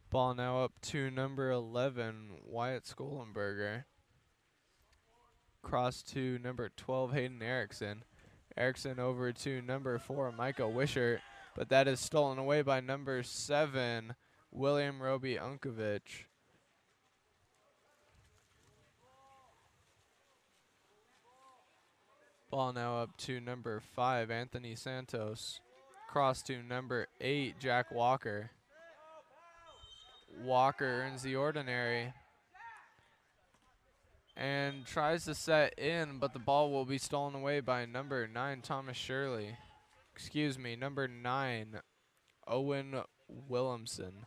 Ball now up to number 11, Wyatt Skollenberger. Cross to number 12, Hayden Erickson. Erickson over to number 4, Micah Wishart. But that is stolen away by number 7, William Roby Unkovic. Ball now up to number 5, Anthony Santos. Cross to number 8, Jack Walker. Walker earns the ordinary and tries to set in, but the ball will be stolen away by number 9, Thomas Shirley. Number 9, Owen Williamson.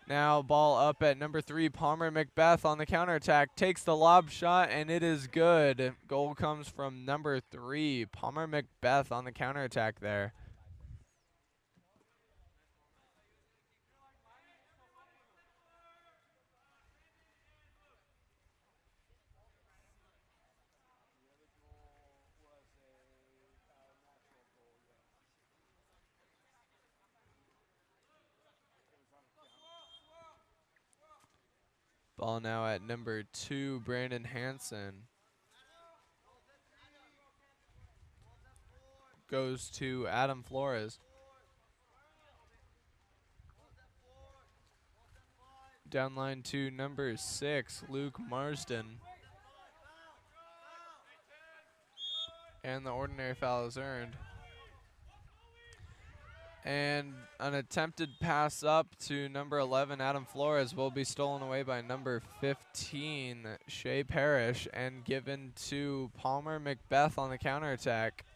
Now ball up at number 3, Palmer Macbeth on the counterattack. Takes the lob shot, and it is good. Goal comes from number 3, Palmer Macbeth on the counterattack there. Ball now at number 2, Brandon Hansen. Goes to Adam Flores. Down line to number 6, Luke Marsden. And the ordinary foul is earned. And an attempted pass up to number 11, Adam Flores, will be stolen away by number 15, Shea Parrish, and given to Palmer Macbeth on the counterattack.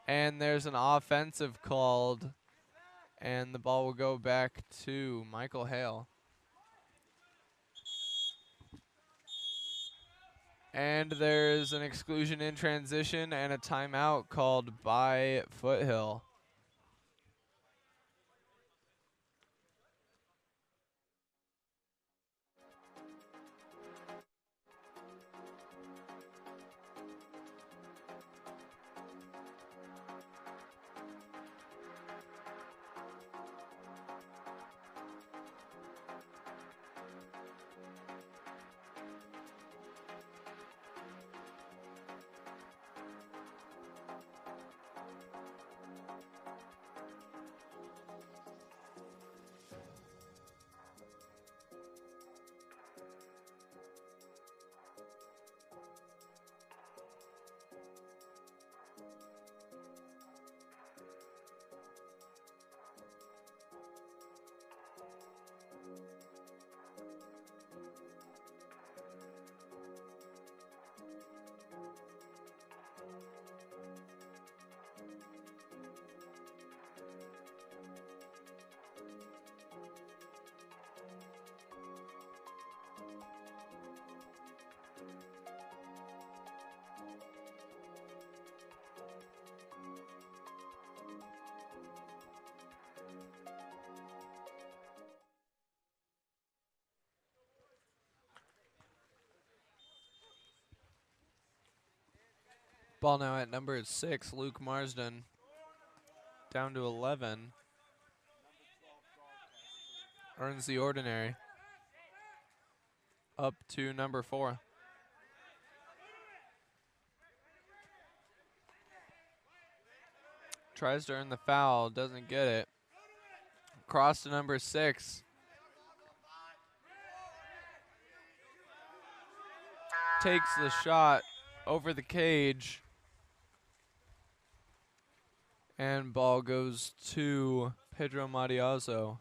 And there's an offensive called, and the ball will go back to Michael Hale. And there's an exclusion in transition and a timeout called by Foothill. Ball now at number 6, Luke Marsden. Down to 11. Earns the ordinary. Up to number 4. Tries to earn the foul, doesn't get it. Cross to number 6. Takes the shot over the cage. And ball goes to Pedro Matiazo.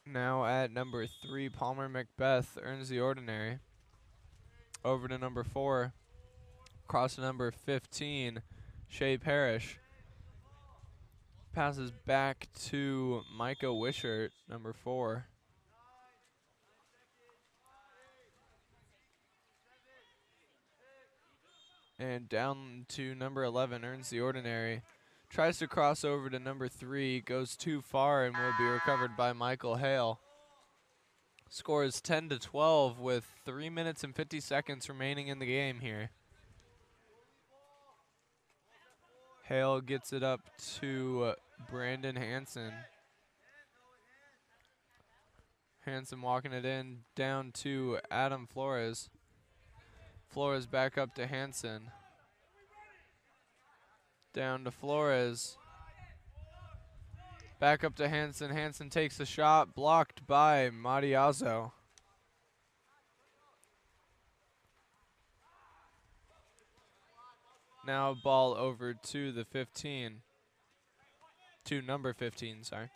Now at number 3, Palmer Macbeth earns the ordinary. Over to number 4. Cross to number 15, Shea Parrish. Passes back to Micah Wishart, number 4. And down to number 11, earns the ordinary. Tries to cross over to number 3, goes too far and will be recovered by Michael Hale. Scores 10-12 with 3 minutes and 50 seconds remaining in the game here. Hale gets it up to Brandon Hansen. Hansen walking it in, down to Adam Flores. Flores back up to Hansen. Down to Flores. Back up to Hansen. Hansen takes the shot, blocked by Matiazo. Now ball over to the 15. To number 15, sorry.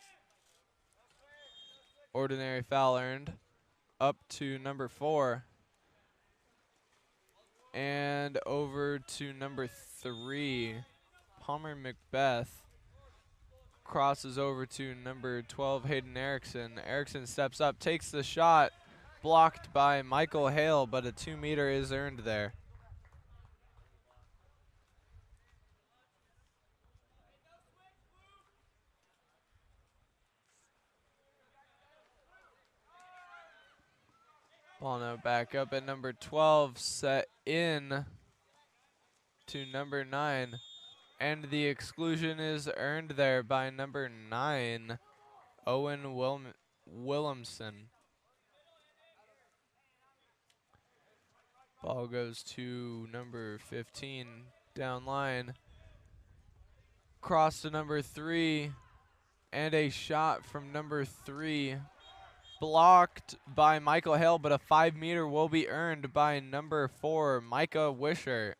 Ordinary foul earned. Up to number 4. And over to number 3, Palmer Macbeth. Crosses over to number 12, Hayden Erickson. Erickson steps up, takes the shot, blocked by Michael Hale, but a 2-meter is earned there. Ball now back up at number 12, set in to number 9, And the exclusion is earned there by number 9, Owen Williamson. Ball goes to number 15 down line. Cross to number 3. And a shot from number 3. Blocked by Michael Hale, but a 5-meter will be earned by number 4, Micah Wishart.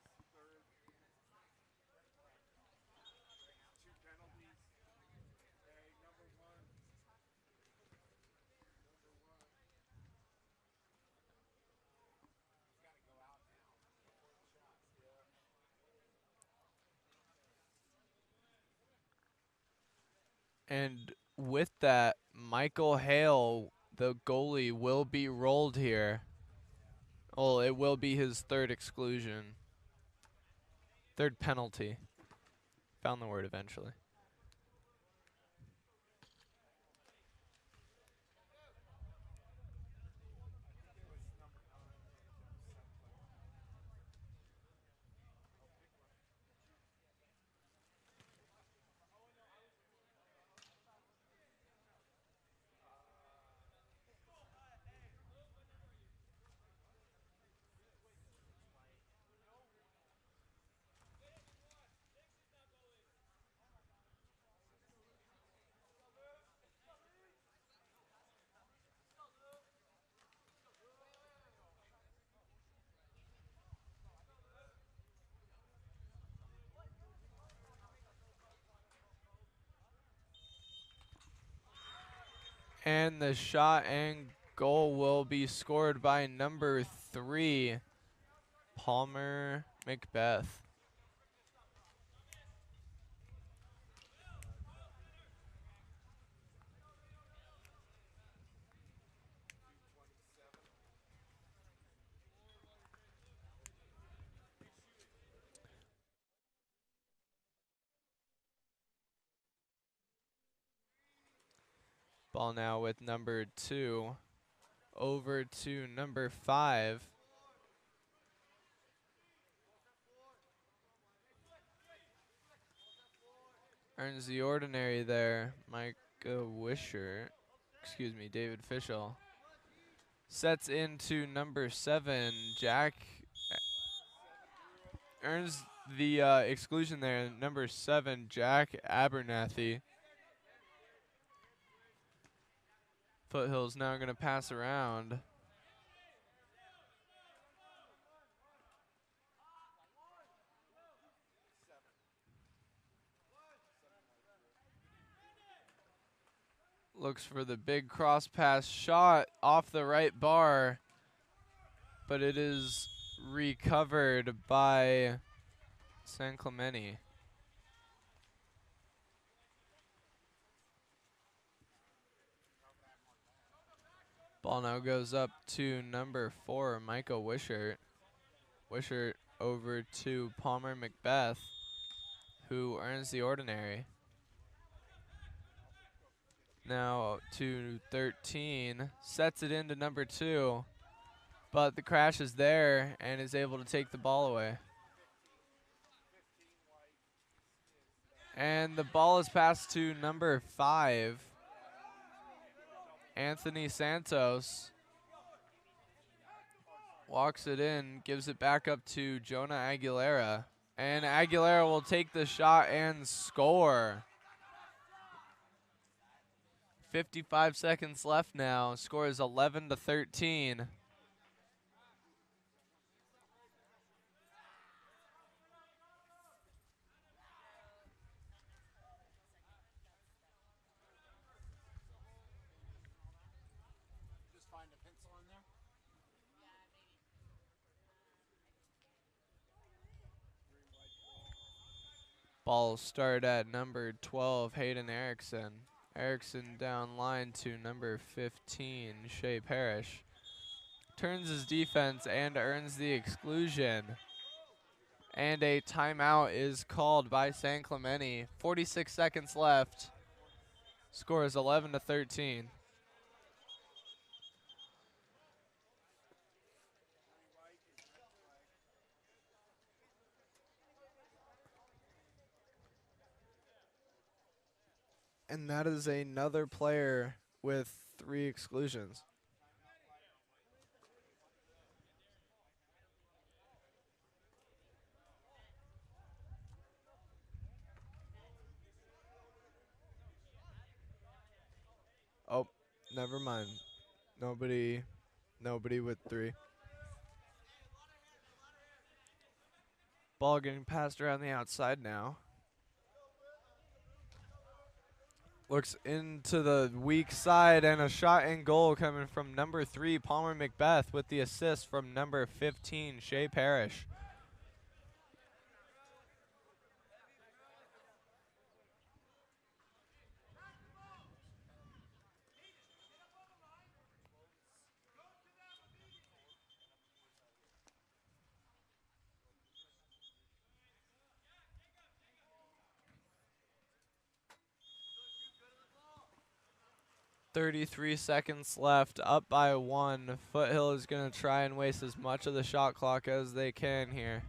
And with that, Michael Hale, the goalie, will be rolled here. Well, it will be his third exclusion. Third penalty. Found the word eventually. And the shot and goal will be scored by number 3, Palmer Macbeth. Ball now with number 2 over to number 5. Earns the ordinary there, Micah Wishart. Excuse me, David Fischel. Sets into number 7, Jack. Earns the exclusion there, number 7, Jack Abernathy. Foothill's now going to pass around. Looks for the big cross pass shot off the right bar, but it is recovered by San Clemente. Ball now goes up to number 4, Micah Wishart. Wishart over to Palmer Macbeth, who earns the ordinary. Now to 13, sets it into number 2, but the crash is there and is able to take the ball away. And the ball is passed to number 5, Anthony Santos. Walks it in, gives it back up to Jonah Aguilera. And Aguilera will take the shot and score. 55 seconds left now. Score is 11-13. Just find a pencil in there. Ball start at number 12, Hayden Erickson. Erickson down line to number 15, Shea Parrish. Turns his defense and earns the exclusion. And a timeout is called by San Clemente. 46 seconds left. Score is 11-13. And that is another player with 3 exclusions. Oh, never mind. Nobody with 3. Ball getting passed around the outside now. Looks into the weak side, and a shot and goal coming from number 3, Palmer Macbeth, with the assist from number 15, Shea Parrish. .33 seconds left, up by 1. Foothill is going to try and waste as much of the shot clock as they can here.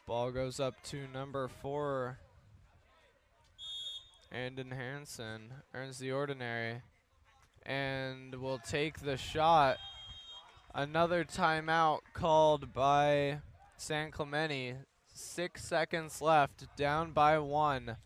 Ball goes up to number 4. Andon Hansen earns the ordinary and will take the shot. Another timeout called by San Clemente. 6 seconds left, down by 1.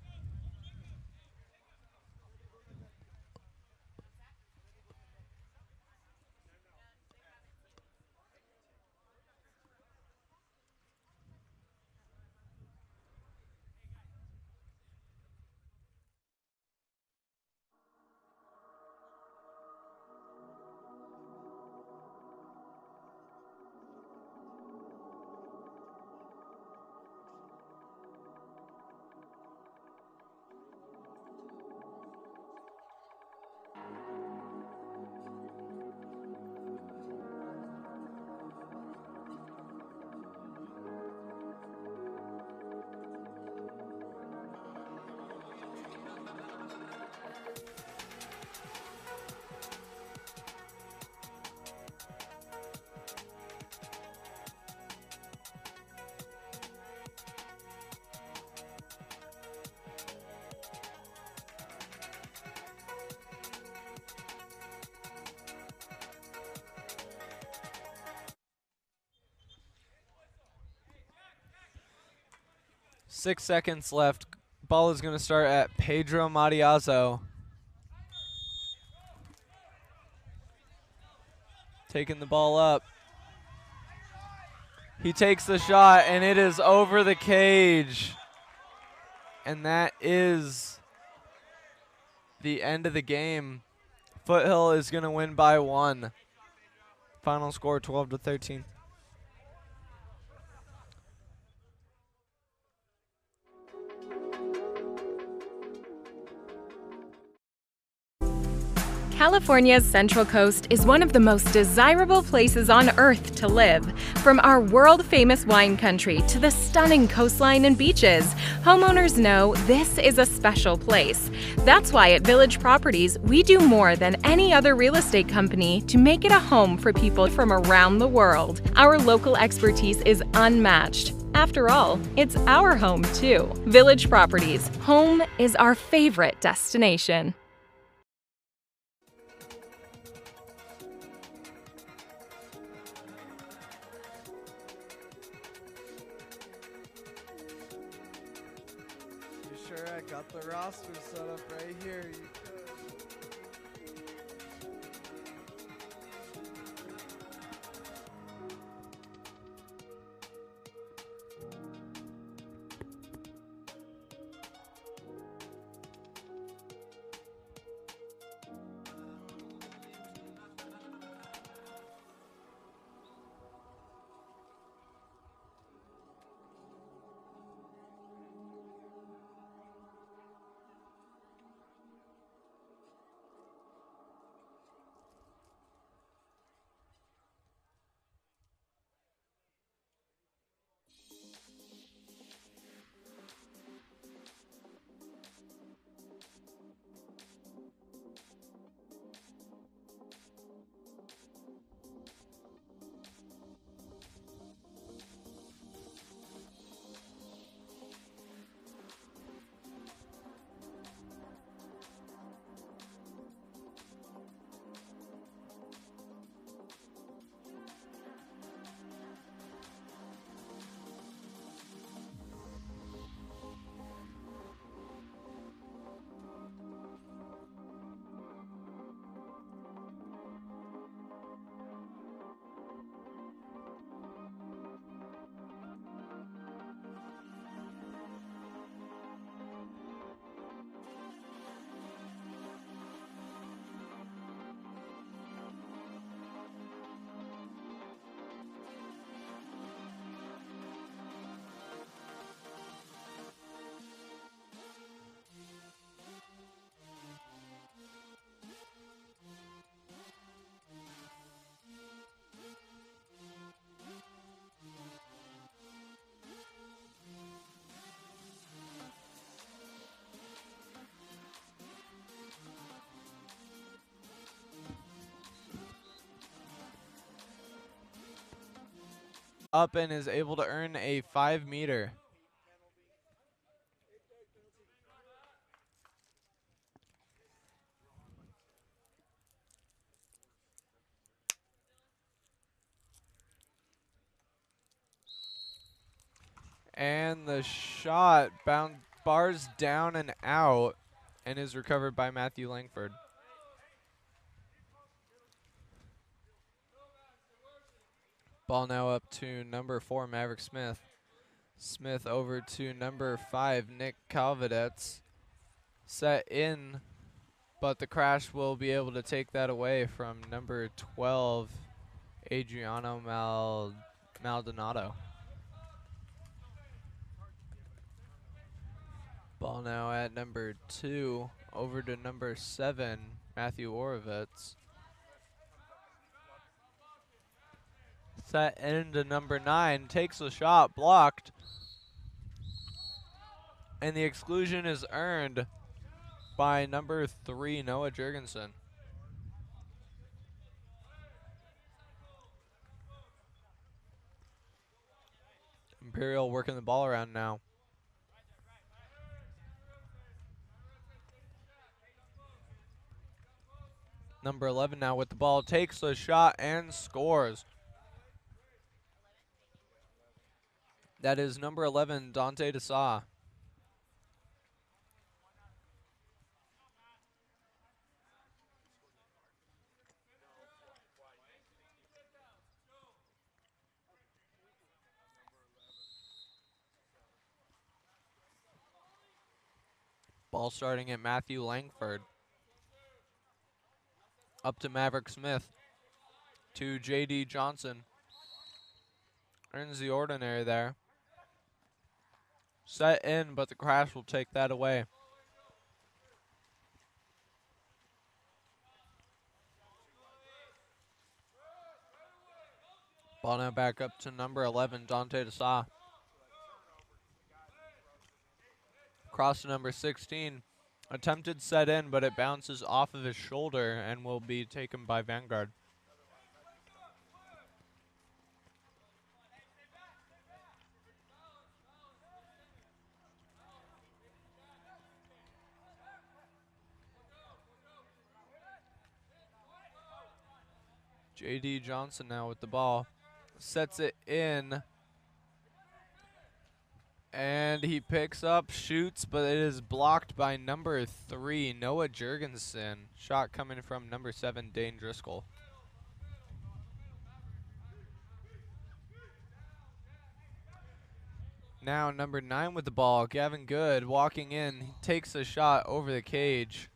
Six seconds left. Ball is going to start at Pedro Matiazo. Taking the ball up. He takes the shot, and it is over the cage. And that is the end of the game. Foothill is going to win by 1. Final score 12-13. California's Central Coast is one of the most desirable places on Earth to live. From our world-famous wine country to the stunning coastline and beaches, homeowners know this is a special place. That's why at Village Properties, we do more than any other real estate company to make it a home for people from around the world. Our local expertise is unmatched. After all, it's our home too. Village Properties, home is our favorite destination. Got the roster set up right here. You could. up and is able to earn a 5-meter. And the shot bars down and out and is recovered by Matthew Langford. Ball now up to number 4, Maverick Smith. Smith over to number 5, Nick Calvedetz. Set in, but the crash will be able to take that away from number 12, Adriano Maldonado. Ball now at number 2, over to number 7, Matthew Orovitz. Set into number 9, takes the shot, blocked. And the exclusion is earned by number 3, Noah Jurgensen. Imperial working the ball around now. Number 11 now with the ball, takes the shot and scores. That is number 11, Dante Desa. Ball starting at Matthew Langford. Up to Maverick Smith. To J.D. Johnson. Earns the ordinary there. Set in, but the crash will take that away. Ball now back up to number 11, Dante Desa. Cross to number 16. Attempted set in, but it bounces off of his shoulder and will be taken by Vanguard. J.D. Johnson now with the ball. Sets it in. And he picks up, shoots, but it is blocked by number 3, Noah Jurgensen. Shot coming from number 7, Dane Driscoll. Now number 9 with the ball, Gavin Good walking in. He takes a shot over the cage.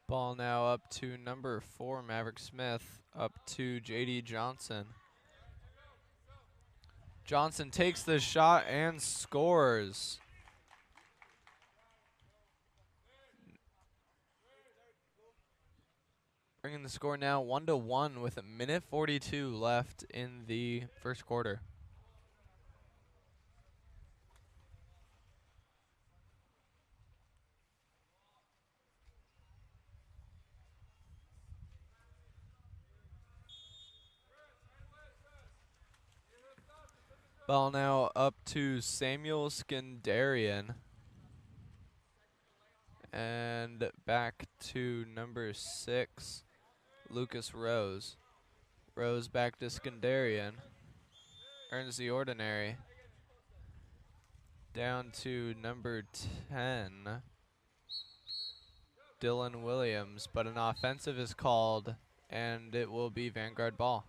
Ball now up to number 4, Maverick Smith, up to J.D. Johnson. Johnson takes the shot and scores. Bringing the score now 1-1 with 1:42 left in the first quarter. Ball now up to Samuel Skandarian. And back to number 6, Lucas Rose. Rose back to Skandarian. Earns the ordinary. Down to number 10, Dylan Williams. But an offensive is called, and it will be Vanguard ball.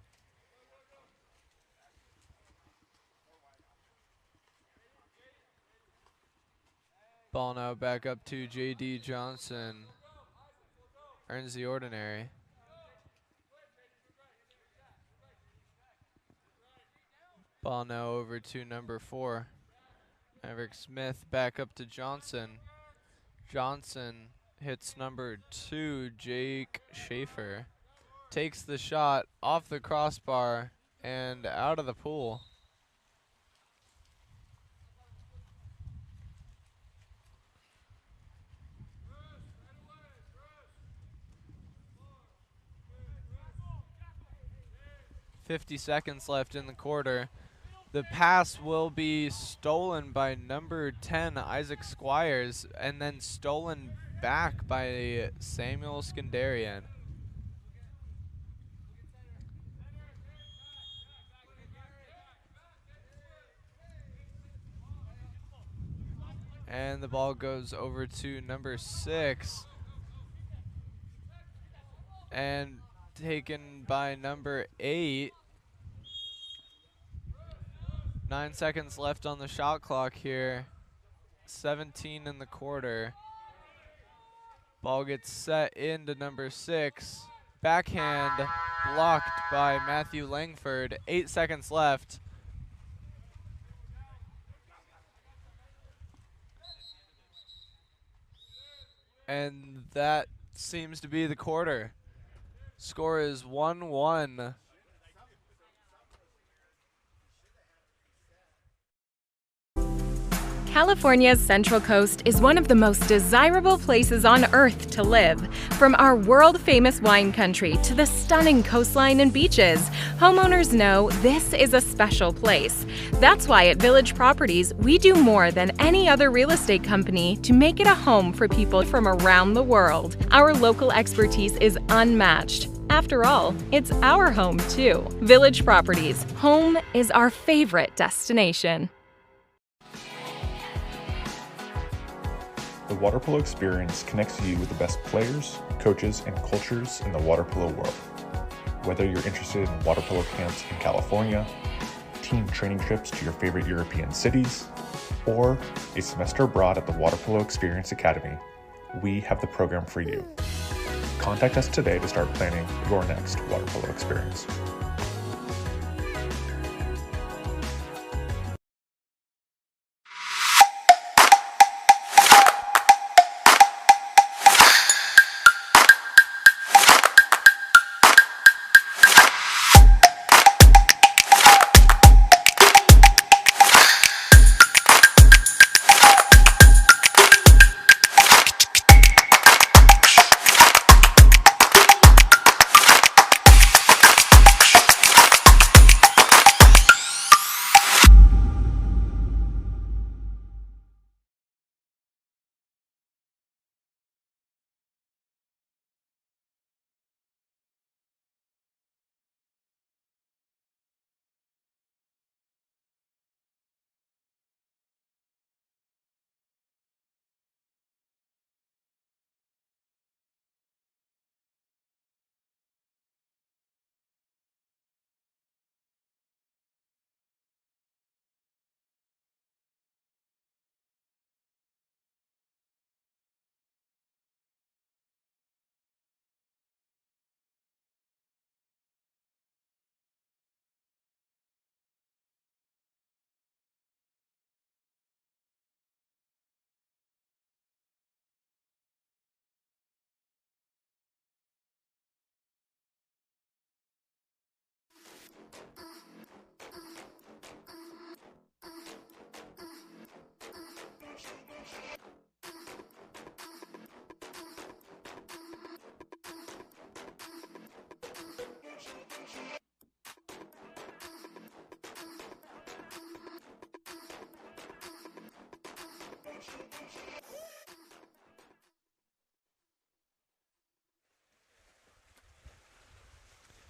Ball now back up to J.D. Johnson. Earns the ordinary. Ball now over to number 4, Maverick Smith. Back up to Johnson. Johnson hits number 2, Jake Schaefer. Takes the shot off the crossbar and out of the pool. 50 seconds left in the quarter. The pass will be stolen by number 10, Isaac Squires, and then stolen back by Samuel Skandarian. And the ball goes over to number 6. And taken by number 8. 9 seconds left on the shot clock here. 17 in the quarter. Ball gets set into number 6. Backhand blocked by Matthew Langford. 8 seconds left. And that seems to be the quarter. Score is 1-1. California's Central Coast is one of the most desirable places on Earth to live. From our world-famous wine country to the stunning coastline and beaches, homeowners know this is a special place. That's why at Village Properties, we do more than any other real estate company to make it a home for people from around the world. Our local expertise is unmatched. After all, it's our home too. Village Properties, home is our favorite destination. The water polo experience connects you with the best players, coaches, and cultures in the water polo world. Whether you're interested in water polo camps in California, team training trips to your favorite European cities, or a semester abroad at the Water Polo Experience Academy, we have the program for you. Contact us today to start planning your next water polo experience.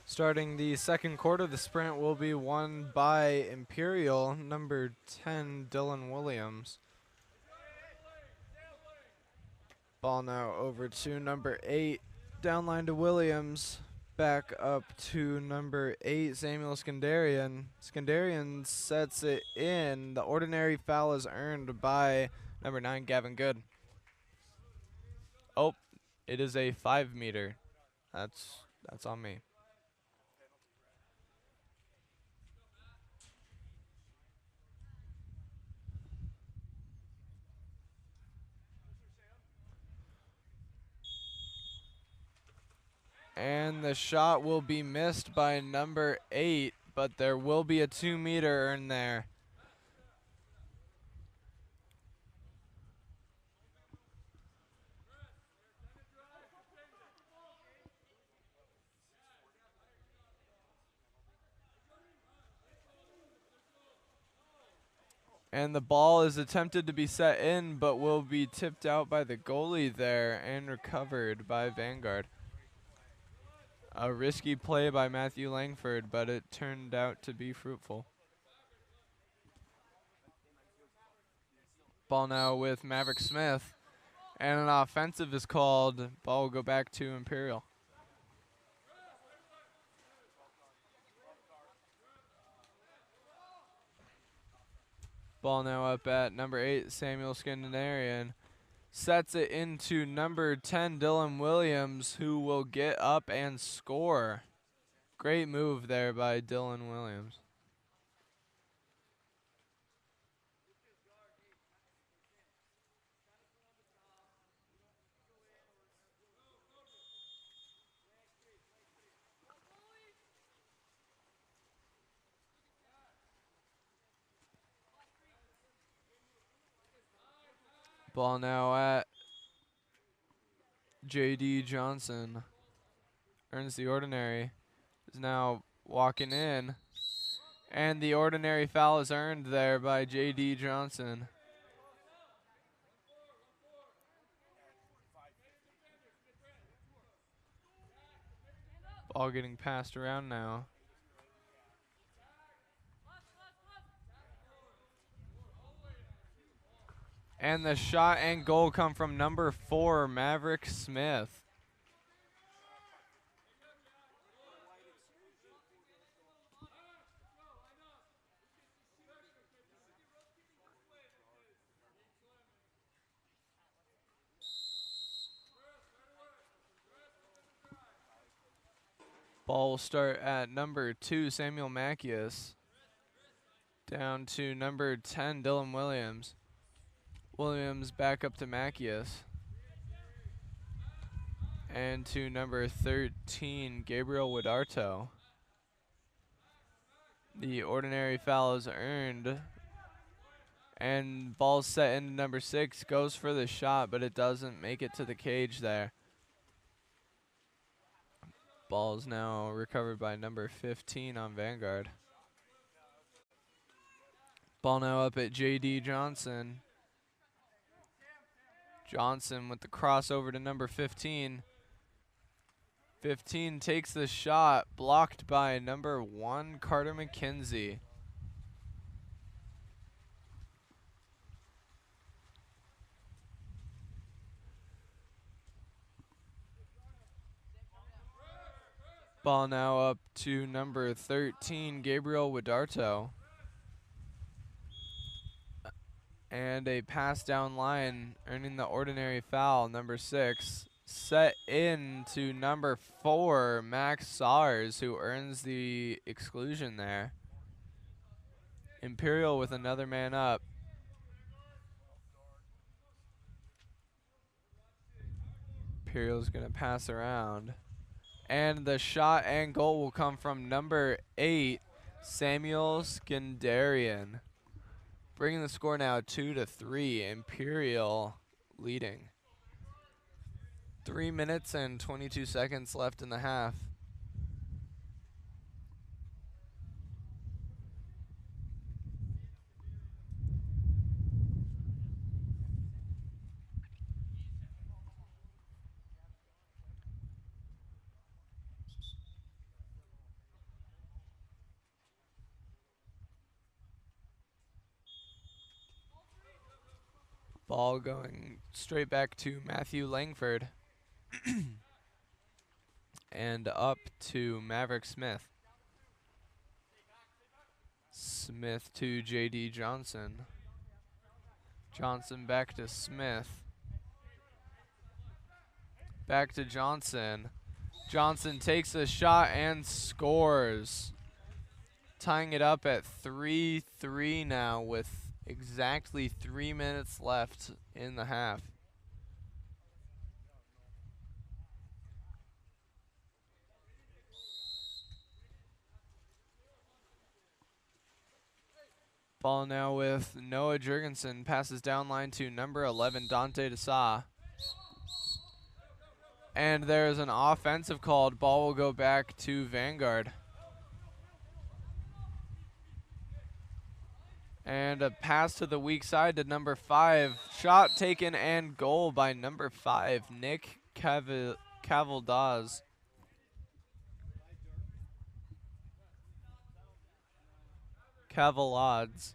Starting the second quarter, the sprint will be won by Imperial, number 10, Dylan Williams. Ball now over to number 8, downline to Williams, back up to number 8, Samuel Skandarian. Skandarian sets it in. The ordinary foul is earned by number 9, Gavin Good. Oh, it is a 5-meter. That's on me. And the shot will be missed by number 8, but there will be a 2-meter earned there. And the ball is attempted to be set in, but will be tipped out by the goalie there and recovered by Vanguard. A risky play by Matthew Langford, but it turned out to be fruitful. Ball now with Maverick Smith. And an offensive is called. Ball will go back to Imperial. Ball now up at number 8, Samuel Scandinarian. Sets it into number 10, Dylan Williams, who will get up and score. Great move there by Dylan Williams. Ball now at J.D. Johnson. Earns the ordinary. Is now walking in. And the ordinary foul is earned there by J.D. Johnson. Ball getting passed around now. And the shot and goal come from number 4, Maverick Smith. Ball will start at number 2, Samuel Mackius. Down to number 10, Dylan Williams. Williams back up to Mackius. And to number 13, Gabriel Widarto. The ordinary foul is earned. And ball set into number 6. Goes for the shot, but it doesn't make it to the cage there. Ball is now recovered by number 15 on Vanguard. Ball now up at J.D. Johnson. Johnson with the crossover to number 15. 15 takes the shot, blocked by number 1, Carter McKenzie. Ball now up to number 13, Gabriel Widarto. And a pass down line, earning the ordinary foul, number 6. Set in to number 4, Max Sars, who earns the exclusion there. Imperial with another man up. Imperial's going to pass around. And the shot and goal will come from number 8, Samuel Skandarian. Bringing the score now 2-3, Imperial leading. 3 minutes and 22 seconds left in the half. Ball going straight back to Matthew Langford. And up to Maverick Smith. Smith to J.D. Johnson. Johnson back to Smith. Back to Johnson. Johnson takes a shot and scores. Tying it up at 3-3 now with exactly 3 minutes left in the half. Ball now with Noah Jurgensen. Passes down line to number 11, Dante Desa. And there's an offensive called. Ball will go back to Vanguard. And a pass to the weak side to number 5. Shot taken and goal by number 5, Nick Cavaldaz. Cavalades.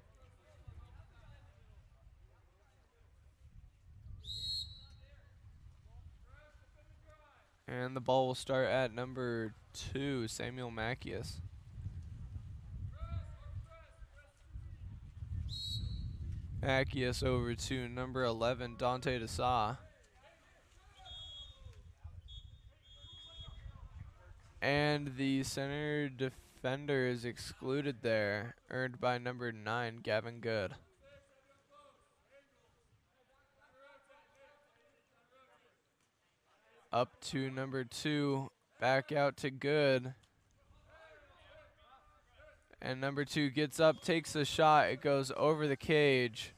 And the ball will start at number 2, Samuel Mackius. Mackius over to number 11, Dante Desa. And the center defender is excluded there, earned by number 9, Gavin Good. Up to number 2, back out to Good. And number 2 gets up, takes a shot, it goes over the cage.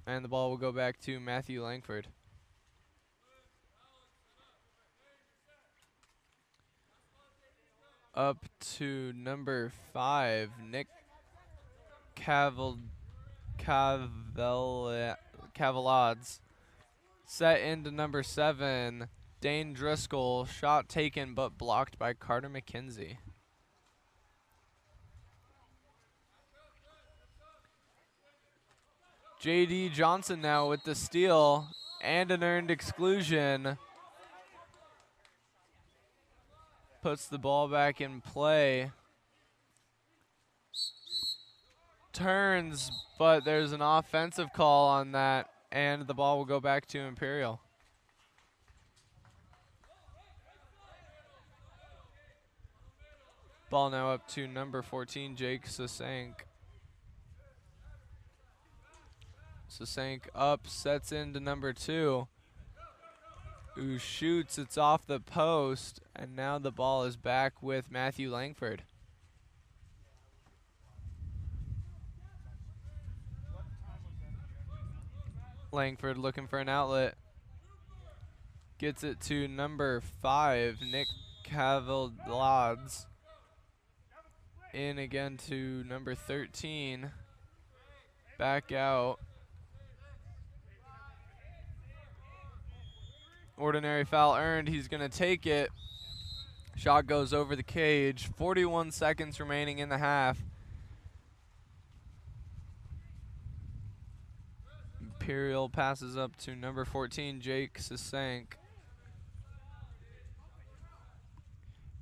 And the ball will go back to Matthew Langford. Up to number 5, Nick Cavalades. Set into number 7, Dane Driscoll. Shot taken but blocked by Carter McKenzie. J.D. Johnson now with the steal and an earned exclusion. Puts the ball back in play. Turns, but there's an offensive call on that, and the ball will go back to Imperial. Ball now up to number 14, Jake Sasank. Sasank up, sets into number 2, who shoots. It's off the post, and now the ball is back with Matthew Langford. Langford looking for an outlet. Gets it to number 5, Nick Cavaldades. In again to number 13. Back out. Ordinary foul earned. He's going to take it. Shot goes over the cage. 41 seconds remaining in the half. Imperial passes up to number 14, Jake Sasank.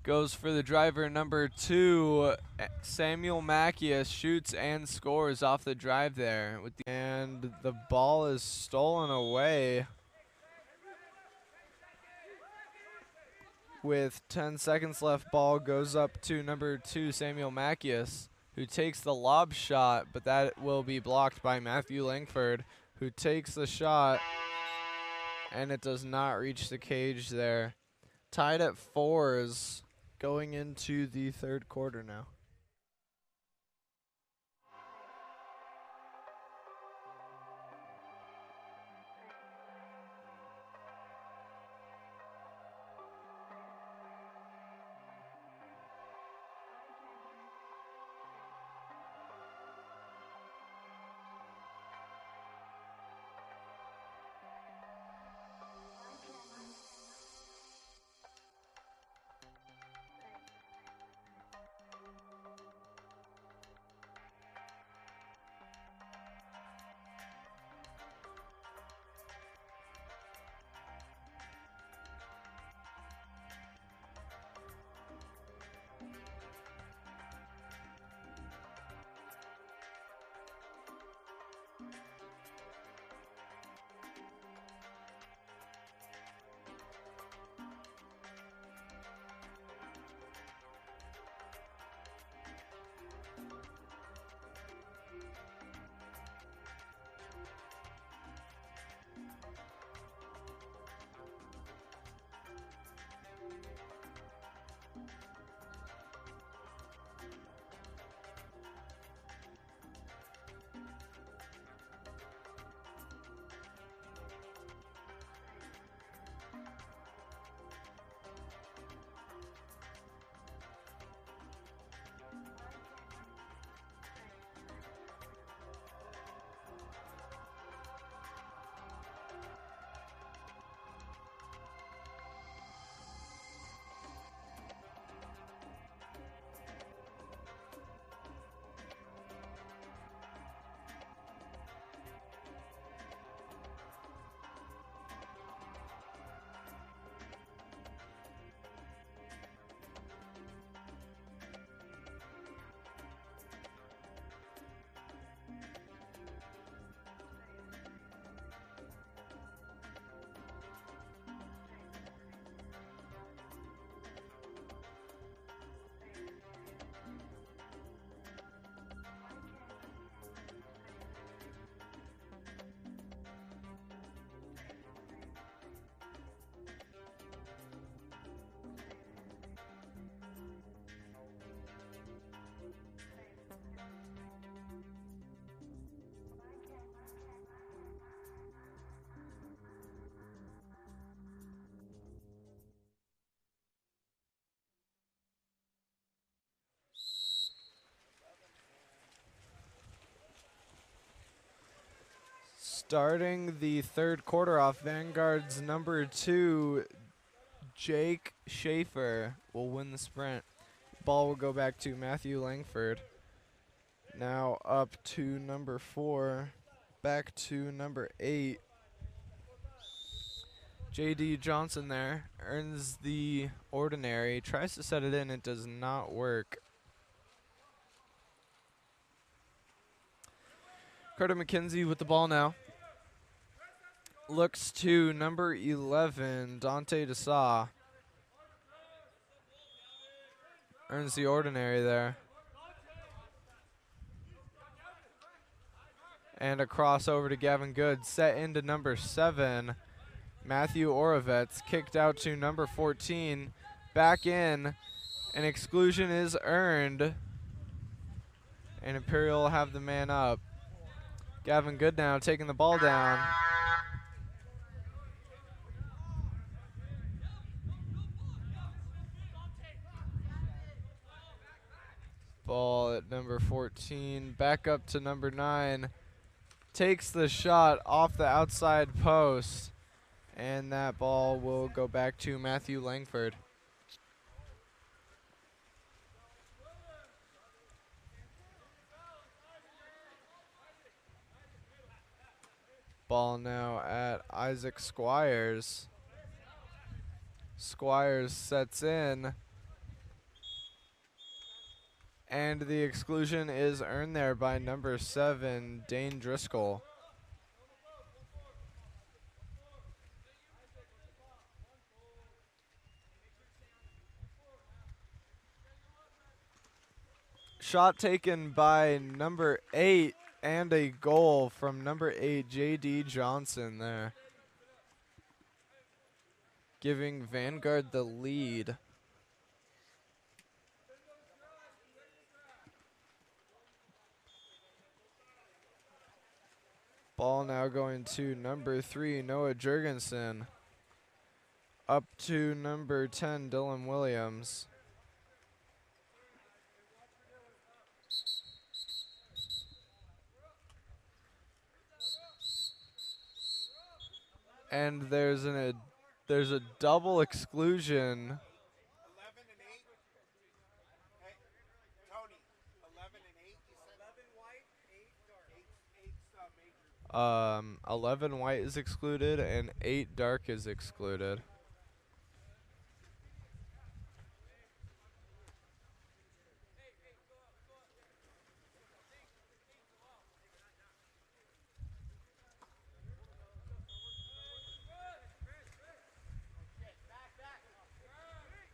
Goes for the driver, number 2, Samuel Mackius. Shoots and scores off the drive there. And the ball is stolen away. With 10 seconds left, ball goes up to number 2, Samuel Mackius, who takes the lob shot, but that will be blocked by Matthew Langford, who takes the shot, and it does not reach the cage there. Tied at 4s going into the third quarter now. Starting the third quarter off, Vanguard's number 2, Jake Schaefer, will win the sprint. Ball will go back to Matthew Langford. Now up to number 4, back to number 8. J.D. Johnson there earns the ordinary, tries to set it in, it does not work. Carter McKenzie with the ball now. Looks to number 11, Dante Desaw. Earns the ordinary there. And a crossover to Gavin Good, set into number 7. Matthew Orovets kicked out to number 14. Back in. An exclusion is earned. And Imperial will have the man up. Gavin Good now taking the ball down. Ball at number 14. Back up to number 9. Takes the shot off the outside post. And that ball will go back to Matthew Langford. Ball now at Isaac Squires. Squires sets in. And the exclusion is earned there by number 7, Dane Driscoll. Shot taken by number 8 and a goal from number 8, J.D. Johnson there. Giving Vanguard the lead. Ball now going to number 3, Noah Jurgensen. Up to number 10, Dylan Williams. And there's a double exclusion. 11 and 8. Hey, Tony, 11 and 8. You said 11 white, 8 dark. 8 major. 11 white is excluded and 8 dark is excluded.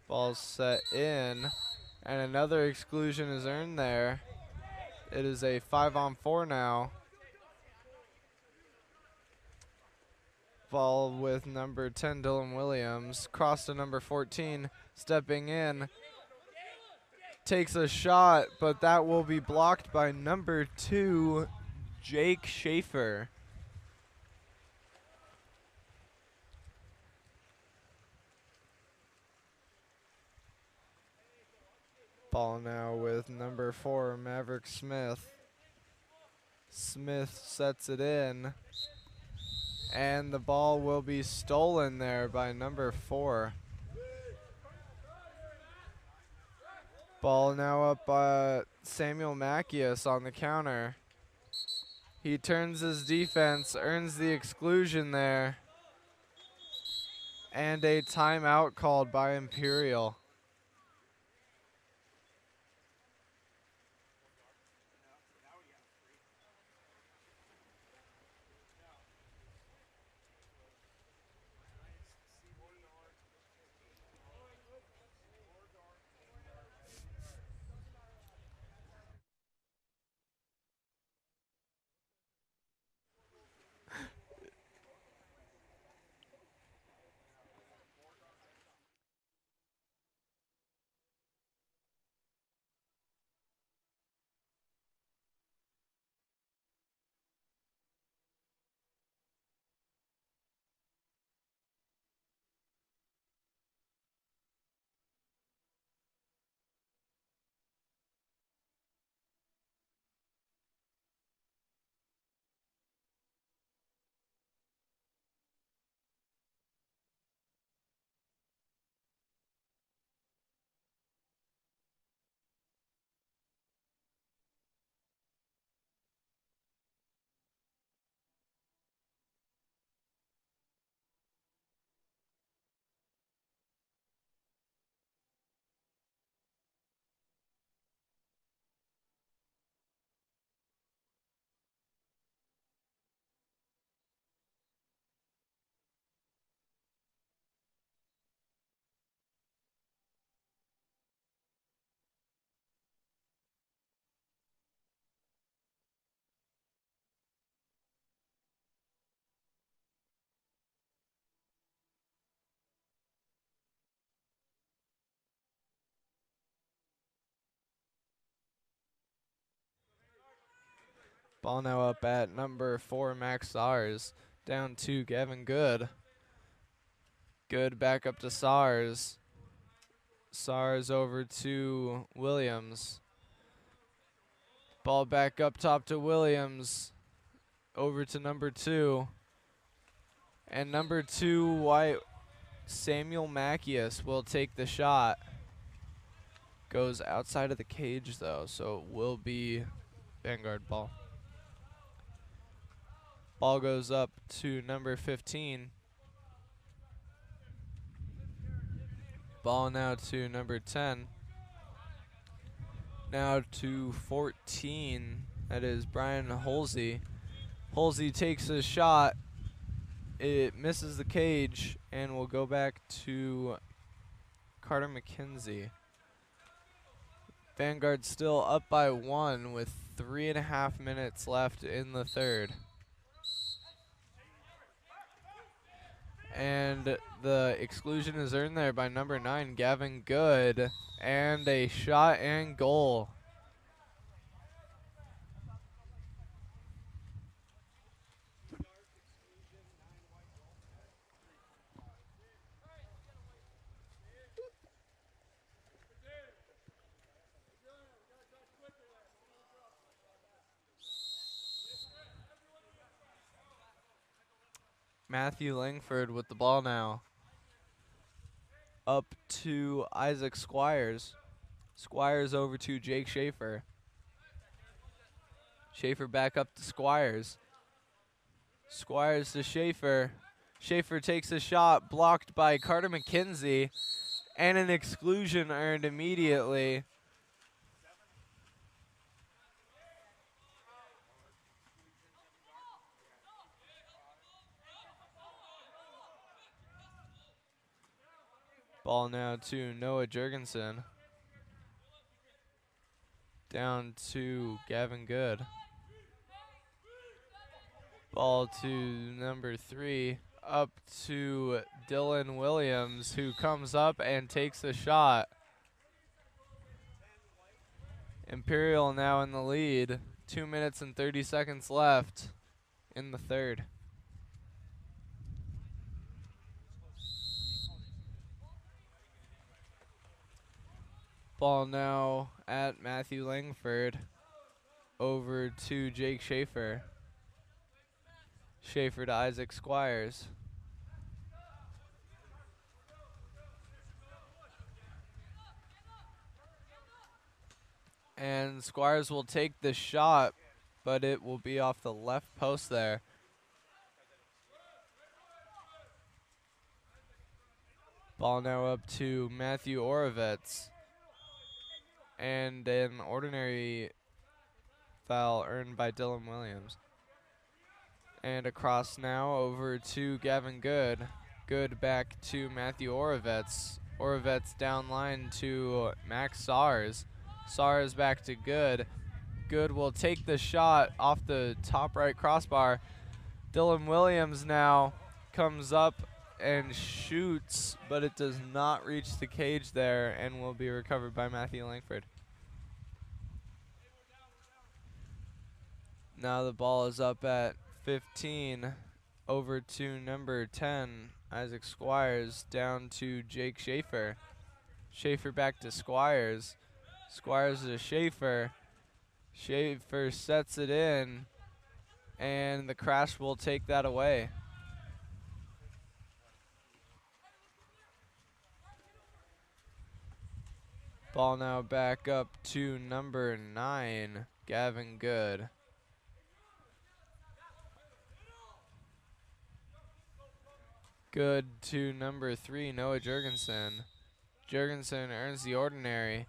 Ball set in, and another exclusion is earned there. It is a 5-on-4 now. Ball with number 10, Dylan Williams. Cross to number 14, stepping in. Takes a shot, but that will be blocked by number 2, Jake Schaefer. Ball now with number 4, Maverick Smith. Smith sets it in. And the ball will be stolen there by number 4. Ball now up by Samuel Mackius on the counter. He turns his defense, earns the exclusion there. And a timeout called by Imperial. Ball now up at number 4, Max Sars. Down to Gavin Good. Good back up to Sars. Sars over to Williams. Ball back up top to Williams. Over to number 2. And number 2, Samuel Mackius will take the shot. Goes outside of the cage though, so it will be Vanguard ball. Ball goes up to number 15. Ball now to number 10. Now to 14. That is Brian Holsey. Holsey takes a shot. It misses the cage and will go back to Carter McKenzie. Vanguard still up by 1 with 3.5 minutes left in the third. And the exclusion is earned there by number 9, Gavin Good. And a shot and goal. Matthew Langford with the ball now. Up to Isaac Squires. Squires over to Jake Schaefer. Schaefer back up to Squires. Squires to Schaefer. Schaefer takes a shot, blocked by Carter McKenzie, and an exclusion earned immediately. Ball now to Noah Jurgensen. Down to Gavin Good. Ball to number 3. Up to Dylan Williams, who comes up and takes a shot. Imperial now in the lead. 2 minutes and 30 seconds left in the third. Ball now at Matthew Langford. Over to Jake Schaefer. Schaefer to Isaac Squires. And Squires will take the shot, but it will be off the left post there. Ball now up to Matthew Orovitz. And an ordinary foul earned by Dylan Williams. And across now over to Gavin Good. Good back to Matthew Orovitz. Orovitz down line to Max Sars. Sars back to Good. Good will take the shot off the top right crossbar. Dylan Williams now comes up and shoots, but it does not reach the cage there and will be recovered by Matthew Langford. Now the ball is up at 15 over to number 10, Isaac Squires, down to Jake Schaefer. Schaefer back to Squires. Squires to Schaefer. Schaefer sets it in, and the crash will take that away. Ball now back up to number 9, Gavin Good. Good to number 3, Noah Jurgensen. Jurgensen earns the ordinary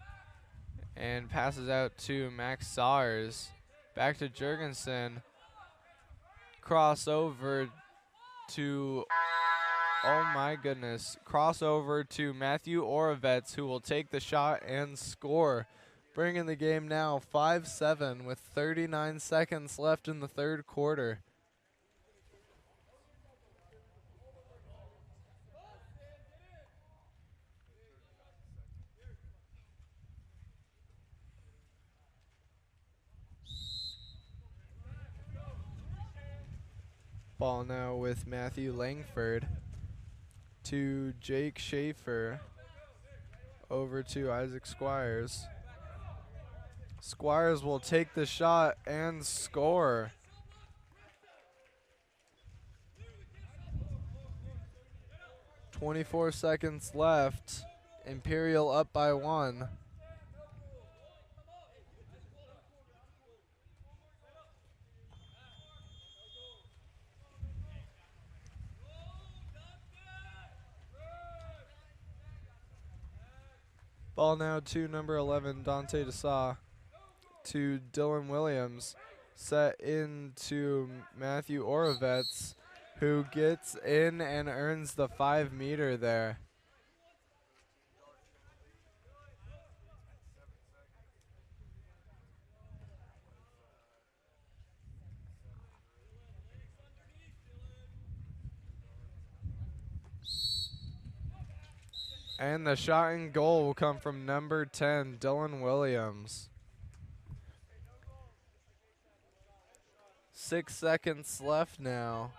and passes out to Max Sars. Back to Jurgensen. Crossover to, oh my goodness, crossover to Matthew Orovitz, who will take the shot and score. Bringing the game now 5-7 with 39 seconds left in the third quarter. Ball now with Matthew Langford to Jake Schaefer. Over to Isaac Squires. Squires will take the shot and score. .24 seconds left. Imperial up by 1. Ball now to number 11, Dante Desaw, to Dylan Williams. Set into Matthew Orovets, who gets in and earns the 5-meter there. And the shot and goal will come from number 10, Dylan Williams. 6 seconds left now.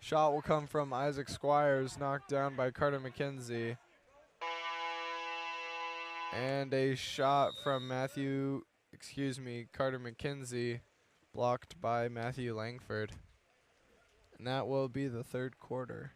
Shot will come from Isaac Squires, knocked down by Carter McKenzie. And a shot from Carter McKenzie, blocked by Matthew Langford. And that will be the third quarter.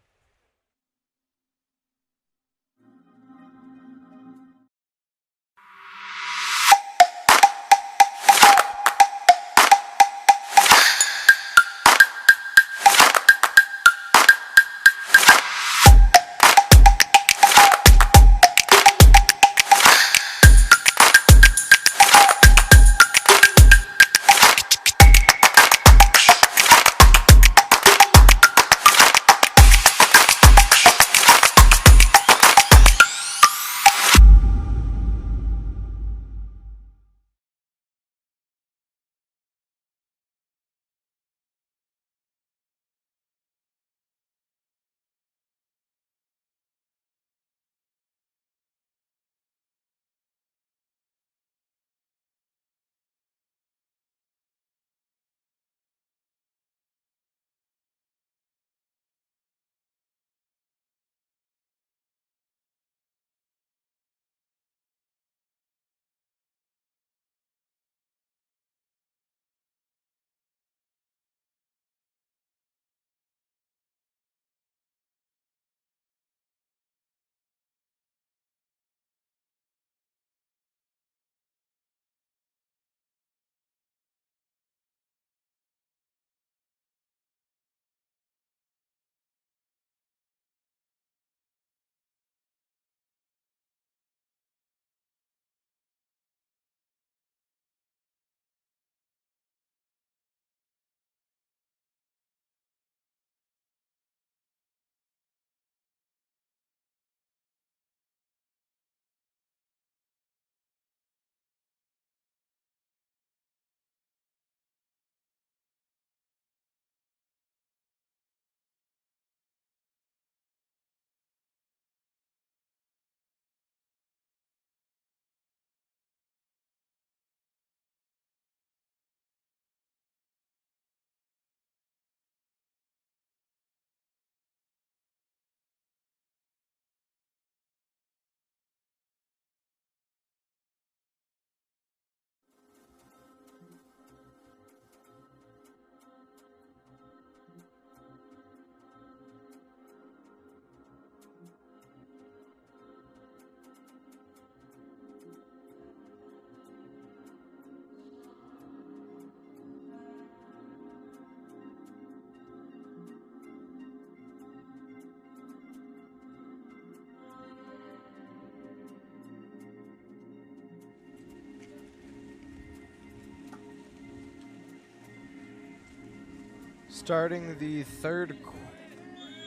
Starting the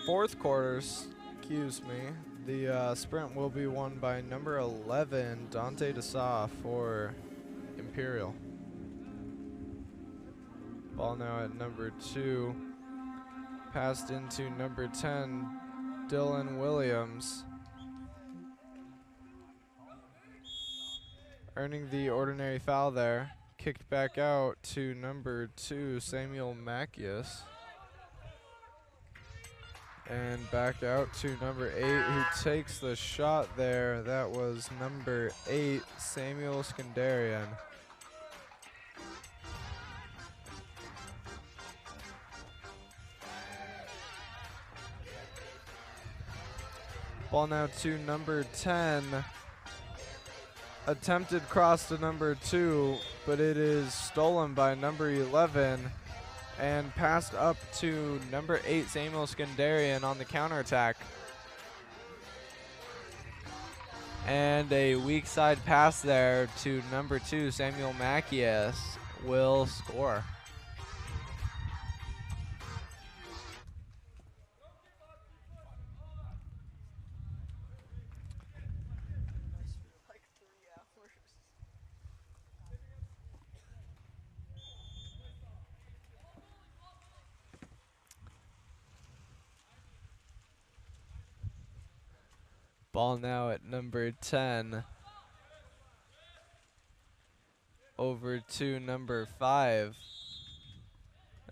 fourth quarters, the sprint will be won by number 11, Dante Desaw for Imperial. Ball now at number 2, passed into number 10, Dylan Williams. Earning the ordinary foul there. kicked back out to number 2, Samuel Mackius. And back out to number 8, who takes the shot there. That was number 8, Samuel Skandarian. Ball now to number 10. Attempted cross to number 2, but it is stolen by number 11 and passed up to number 8, Samuel Skandarian on the counterattack. And a weak side pass there to number 2, Samuel Mackius will score. Like 3 hours. Ball now at number 10. Over to number 5.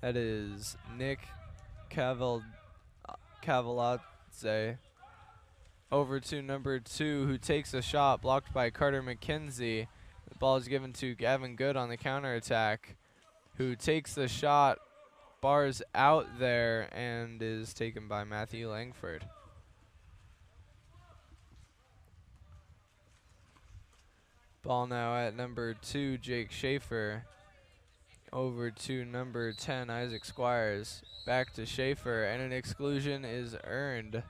That is Nick Cavaladze. Over to number 2, who takes a shot blocked by Carter McKenzie. The ball is given to Gavin Good on the counterattack, who takes the shot, bars out there, and is taken by Matthew Langford. Ball now at number 2, Jake Schaefer. Over to number 10, Isaac Squires. Back to Schaefer, and an exclusion is earned.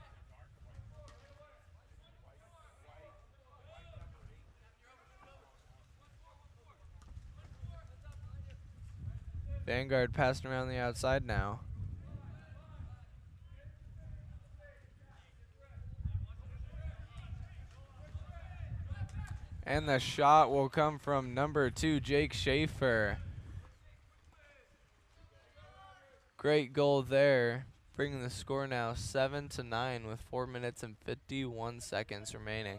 Vanguard passing around the outside now. And the shot will come from number 2, Jake Schaefer. Great goal there, bringing the score now 7-9 with 4 minutes and 51 seconds remaining.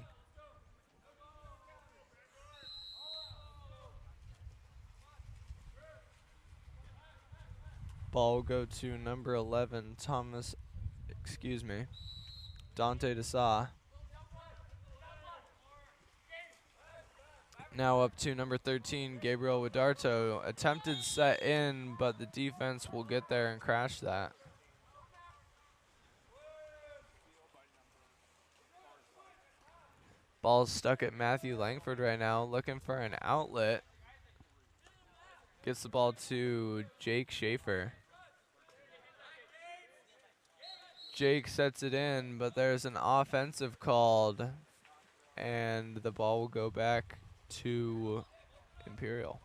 Ball will go to number 11, Dante Desa. Now up to number 13, Gabriel Widarto. Attempted set in, but the defense will get there and crash that. Ball's stuck at Matthew Langford right now, looking for an outlet. Gets the ball to Jake Schaefer. Jake sets it in, but there's an offensive called, and the ball will go back to Imperial.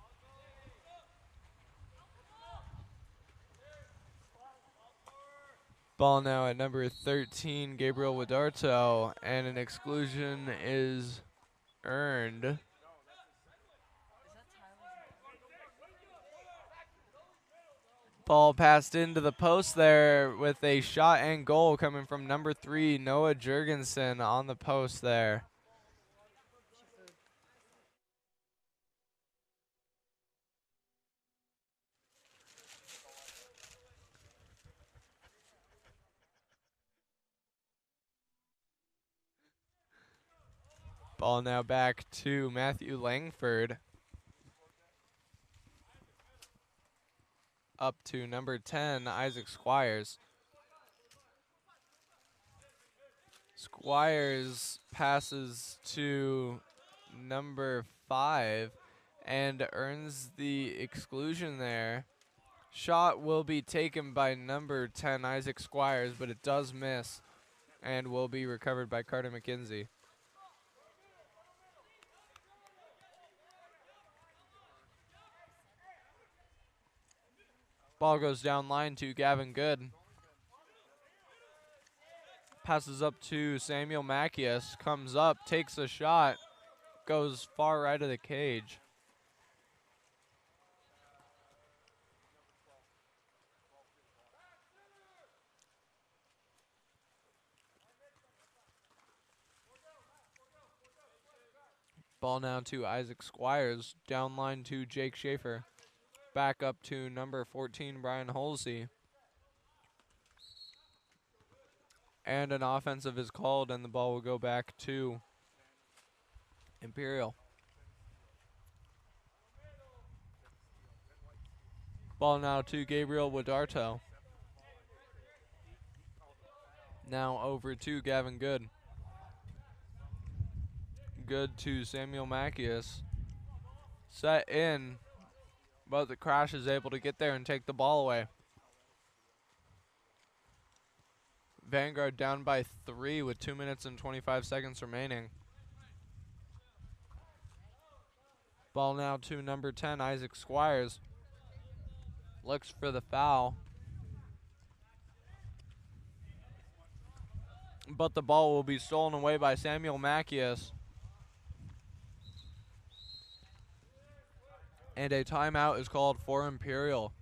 Ball now at number 13, Gabriel Widarto, and an exclusion is earned. Ball passed into the post there with a shot and goal coming from number 3, Noah Jurgensen on the post there. Ball now back to Matthew Langford. Up to number 10, Isaac Squires. Squires passes to number 5 and earns the exclusion there. Shot will be taken by number 10, Isaac Squires, but it does miss and will be recovered by Carter McKenzie. Ball goes down line to Gavin Good. Passes up to Samuel Mackius, comes up, takes a shot, goes far right of the cage. Ball now to Isaac Squires. Down line to Jake Schaefer. Back up to number 14, Brian Holsey. And an offensive is called, and the ball will go back to Imperial. Ball now to Gabriel Wadarto. Now over to Gavin Good. Good to Samuel Mackius. Set in, but the Crash is able to get there and take the ball away. Vanguard down by 3 with 2 minutes and 25 seconds remaining. Ball now to number 10, Isaac Squires. Looks for the foul. But the ball will be stolen away by Samuel Mackius. And a timeout is called for Imperial.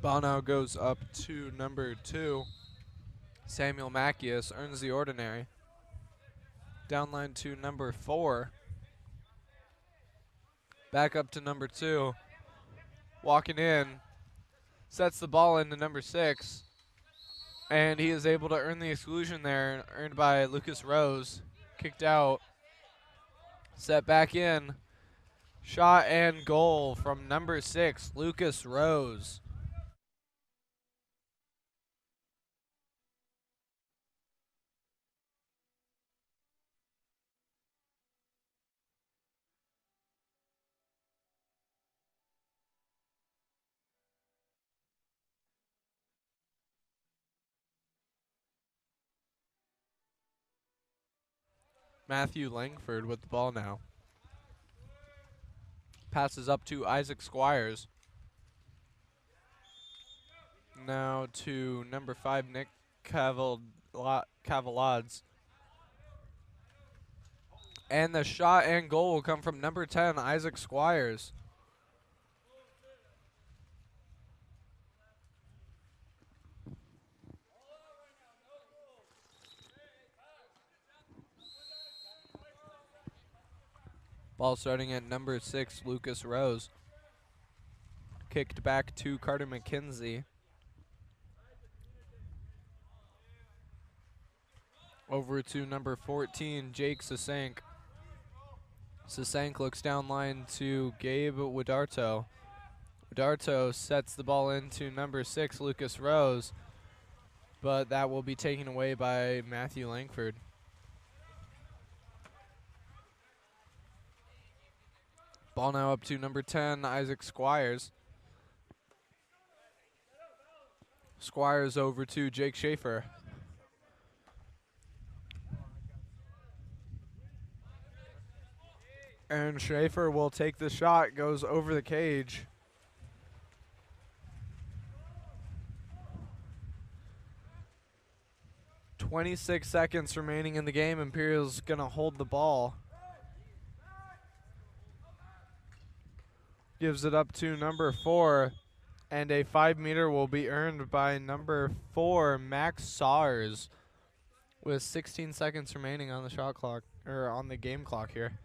Ball now goes up to number 2. Samuel Mackius earns the ordinary. Downline to number 4. Back up to number 2. Walking in. Sets the ball into number 6. And he is able to earn the exclusion there, earned by Lucas Rose. Kicked out. Set back in. Shot and goal from number 6, Lucas Rose. Matthew Langford with the ball now. Passes up to Isaac Squires. Now to number 5, Nick Cavallades. And the shot and goal will come from number 10, Isaac Squires. Ball starting at number 6, Lucas Rose. Kicked back to Carter McKenzie. Over to number 14, Jake Sasank. Sasank looks down line to Gabe Wadarto. Wadarto sets the ball into number 6, Lucas Rose. But that will be taken away by Matthew Langford. Ball now up to number 10, Isaac Squires. Squires over to Jake Schaefer. Aaron Schaefer will take the shot, goes over the cage. .26 seconds remaining in the game. Imperial's gonna hold the ball. Gives it up to number 4, and a 5-meter will be earned by number 4, Max Sars, with 16 seconds remaining on the shot clock, or on the game clock here.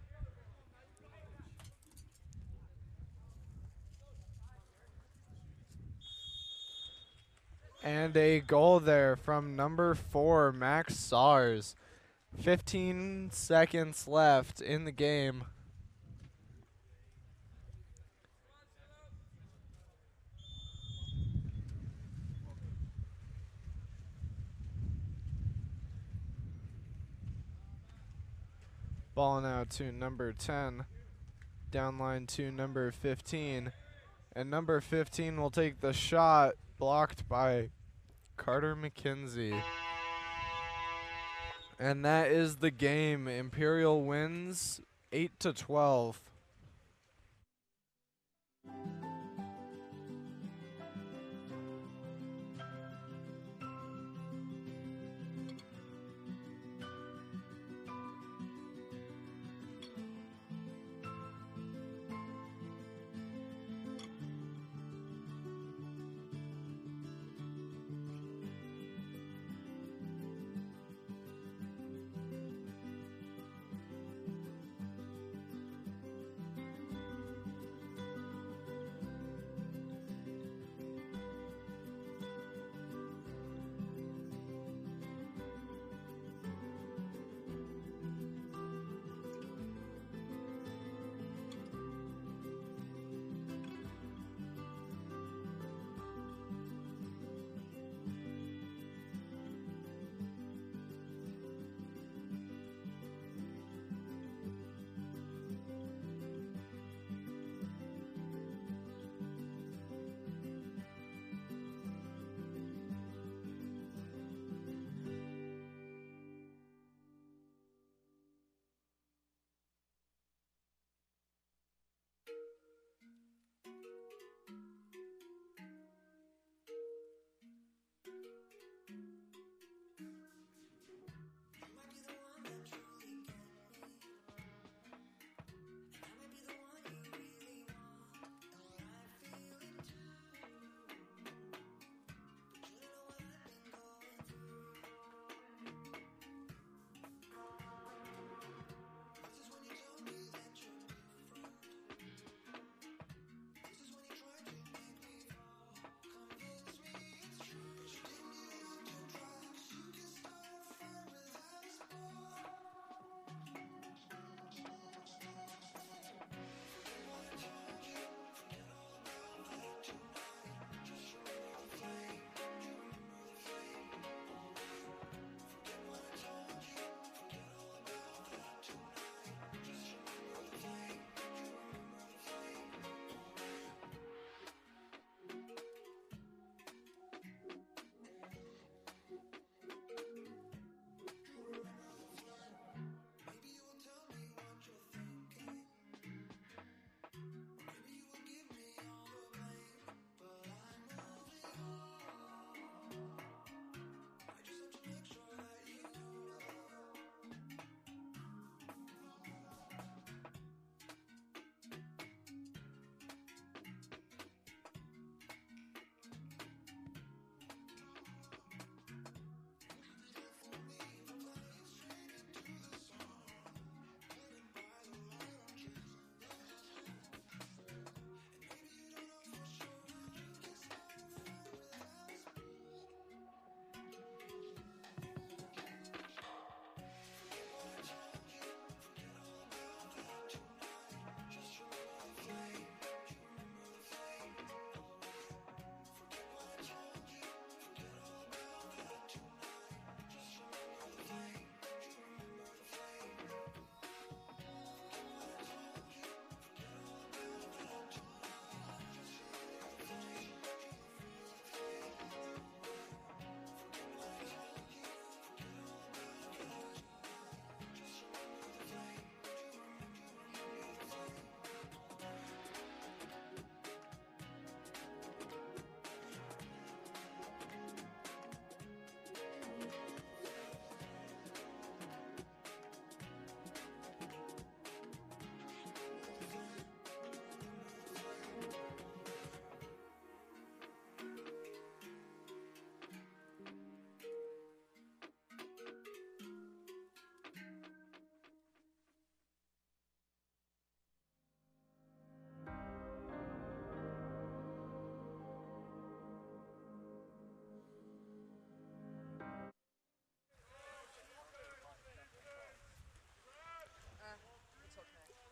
And a goal there from number 4, Max Sars. 15 seconds left in the game. Ball now to number 10. Downline to number 15. And number 15 will take the shot, blocked by Carter McKenzie. And that is the game. Imperial wins 8-12.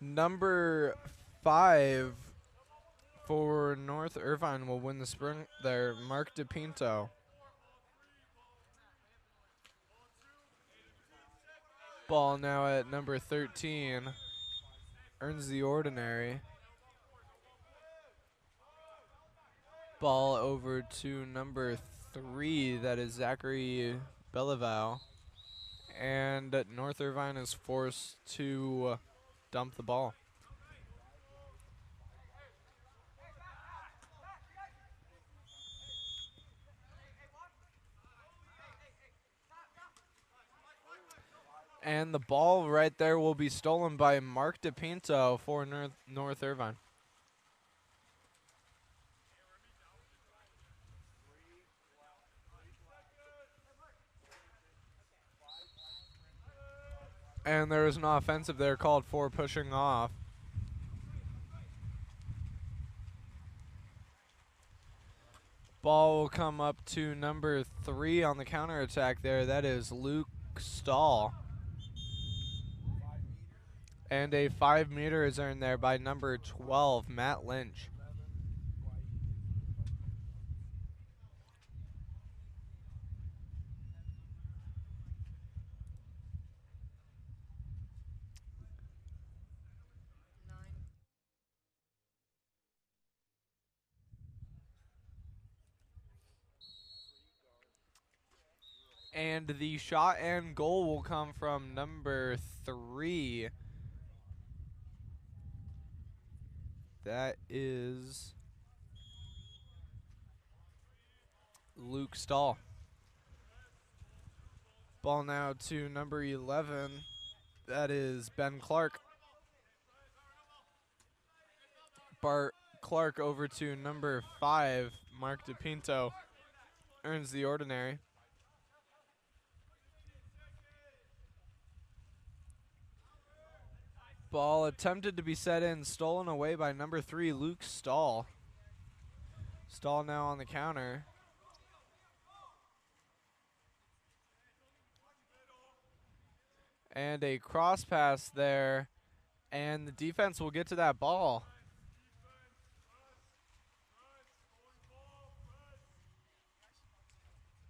Number 5 for North Irvine will win the sprint there, Mark DePinto. Ball now at number 13, earns the ordinary. Ball over to number 3, that is Zachary Bellevue. And North Irvine is forced to dump the ball. And the ball right there will be stolen by Mark DePinto for North Irvine. And there was an offensive there called for pushing off. Ball will come up to number 3 on the counterattack there. That is Luke Stahl. And a 5 meter is earned there by number 12, Matt Lynch. And the shot and goal will come from number 3. That is Luke Stahl. Ball now to number 11. That is Ben Clark. Bart Clark over to number 5, Mark DePinto. Earns the ordinary. Ball attempted to be set in, stolen away by number 3, Luke Stahl. Stahl now on the counter. And a cross pass there, and the defense will get to that ball.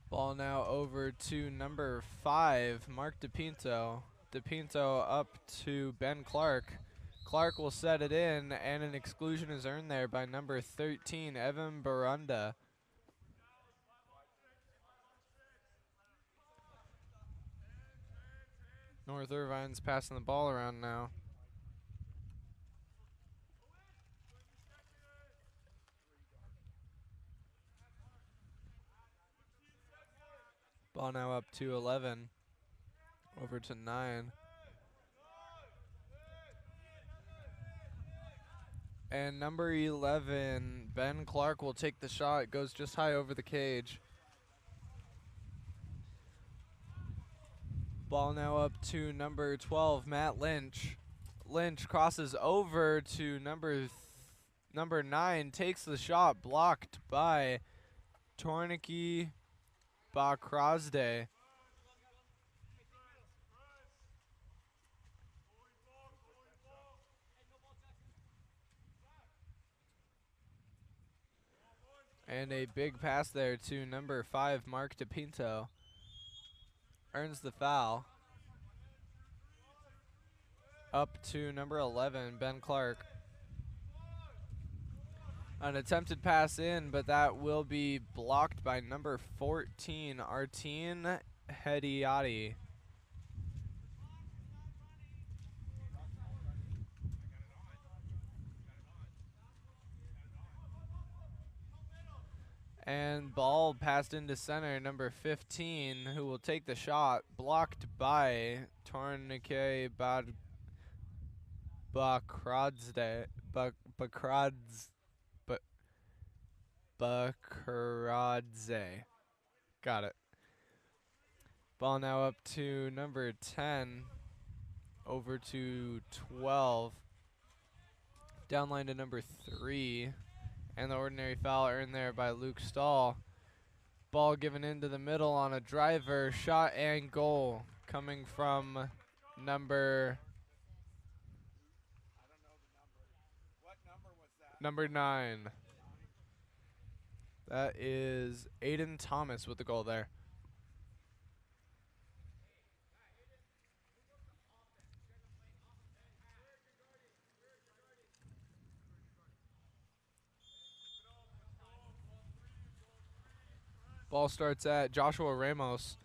Ball now over to number 5, Mark DePinto. DePinto up to Ben Clark. Clark will set it in, and an exclusion is earned there by number 13, Evan Barunda. North Irvine's passing the ball around now. Ball now up to 11, over to 9. And number 11, Ben Clark will take the shot. It goes just high over the cage. Ball now up to number 12, Matt Lynch. Lynch crosses over to number 9, takes the shot, blocked by Torniki Bakrazde. And a big pass there to number 5, Mark DePinto. Earns the foul. Up to number 11, Ben Clark. An attempted pass in, but that will be blocked by number 14, Artine Hediati. And ball passed into center, number 15, who will take the shot, blocked by Tornike Bakradze. Got it. Ball now up to number 10, over to 12. Downline to number 3. And the ordinary foul earned there by Luke Stahl. Ball given into the middle on a driver, shot and goal coming from number Number 9. That is Aiden Thomas with the goal there. Ball starts at Joshua Ramos.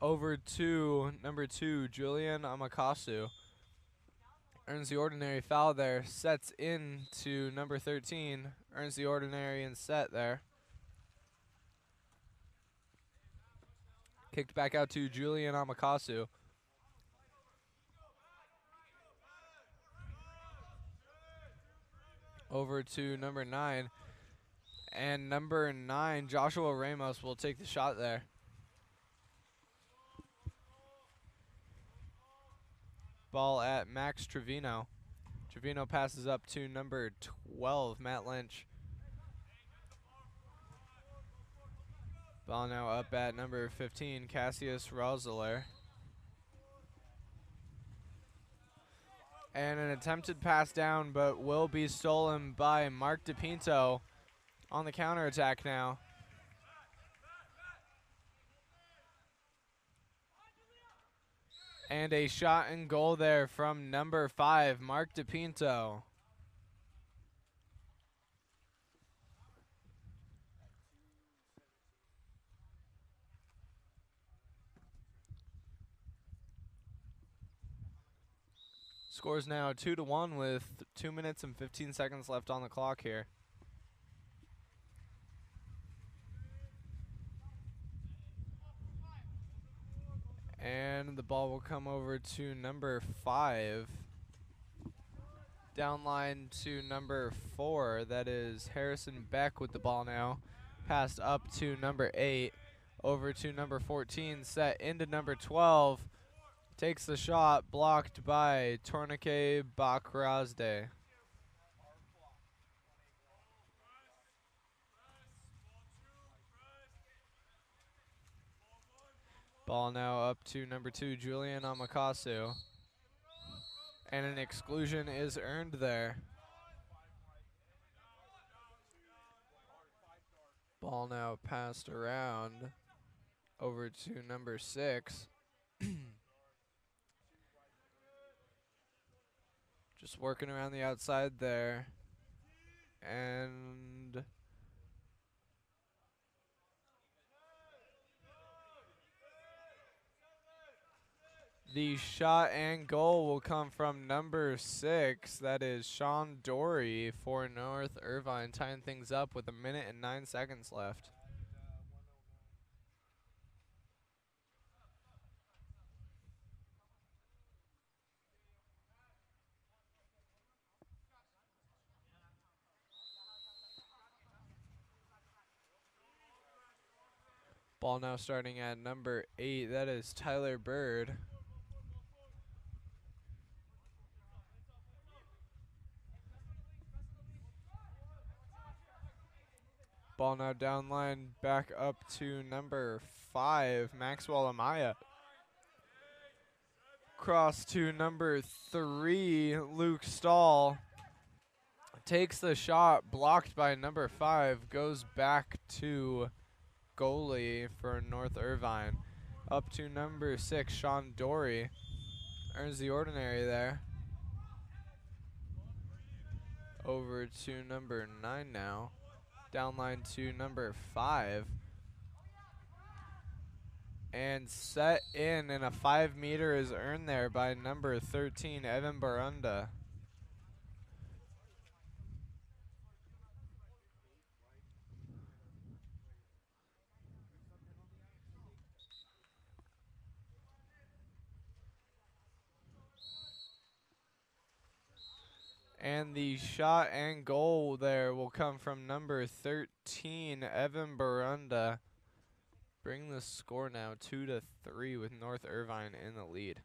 Over to number 2, Julian Amakasu. Earns the ordinary foul there. Sets in to number 13. Earns the ordinary and set there. Kicked back out to Julian Amakasu. Over to number 9. And number 9, Joshua Ramos, will take the shot there. Ball at Max Trevino. Trevino passes up to number 12, Matt Lynch. Ball now up at number 15, Cassius Roseler. And an attempted pass down, but will be stolen by Mark DePinto on the counterattack now. And a shot and goal there from number 5, Mark DePinto. Scores now 2-1 with 2 minutes and 15 seconds left on the clock here. And the ball will come over to number 5. Down line to number 4. That is Harrison Beck with the ball now. Passed up to number 8. Over to number 14. Set into number 12. Takes the shot. Blocked by Tornike Bakrazde. Ball now up to number 2, Julian Amakasu. And an exclusion is earned there. Ball now passed around over to number 6. Just working around the outside there. And the shot and goal will come from number 6. That is Sean Dory for North Irvine, tying things up with 1 minute and 9 seconds left. Ball now starting at number 8. That is Tyler Bird. Ball now down line back up to number 5, Maxwell Amaya. Cross to number 3, Luke Stahl. Takes the shot, blocked by number 5, goes back to goalie for North Irvine. Up to number 6, Sean Dory. Earns the ordinary there. Over to number 9 now. Down line to number 5. And set in, and a 5 meter is earned there by number 13, Evan Barunda. And the shot and goal there will come from number 13, Evan Barunda. Bring the score now 2-3 with North Irvine in the lead.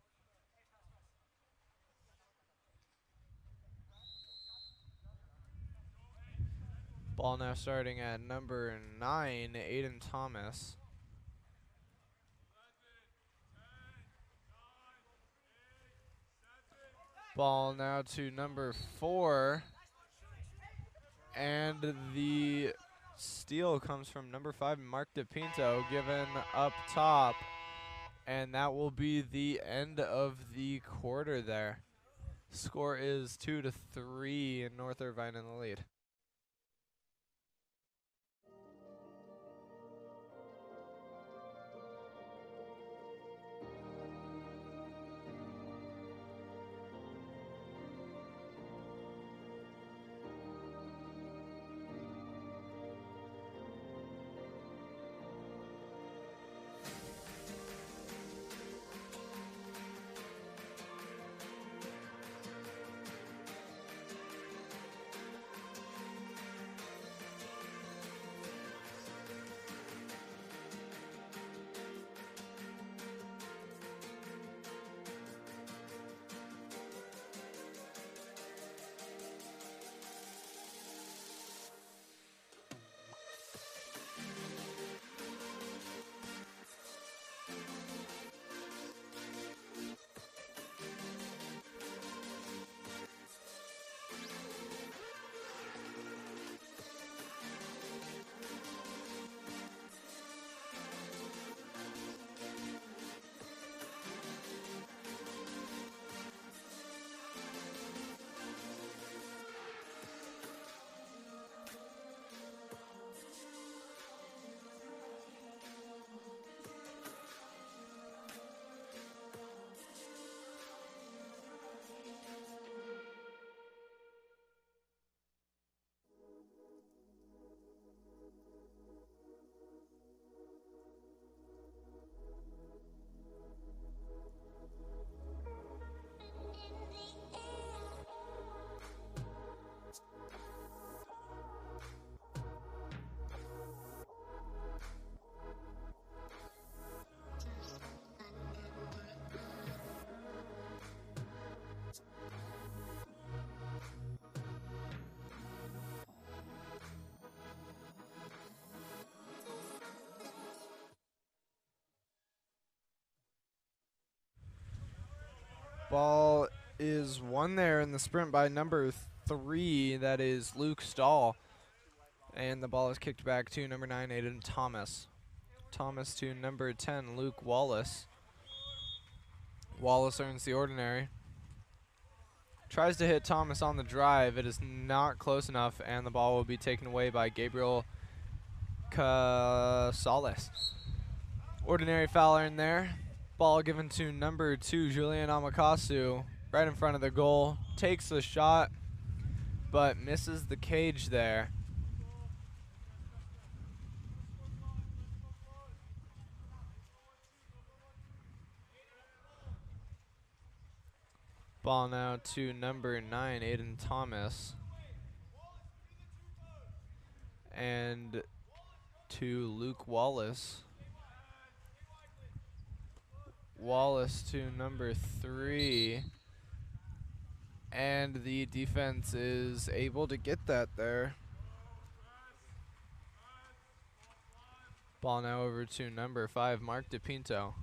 Ball now starting at number 9, Aiden Thomas. Ball now to number 4, And the steal comes from number 5, Mark DePinto, given up top. And that will be the end of the quarter there. Score is 2-3 in North Irvine in the lead. Ball is won there in the sprint by number 3, that is Luke Stahl. And the ball is kicked back to number 9, Aiden Thomas. Thomas to number 10, Luke Wallace. Wallace earns the ordinary. Tries to hit Thomas on the drive. It is not close enough, and the ball will be taken away by Gabriel Casales. Ordinary foul in there. Ball given to number 2, Julian Amakasu, right in front of the goal. Takes the shot, but misses the cage there. Ball now to number 9, Aiden Thomas. And to Luke Wallace. Wallace to number 3. And the defense is able to get that there. Ball now over to number 5, Mark DePinto.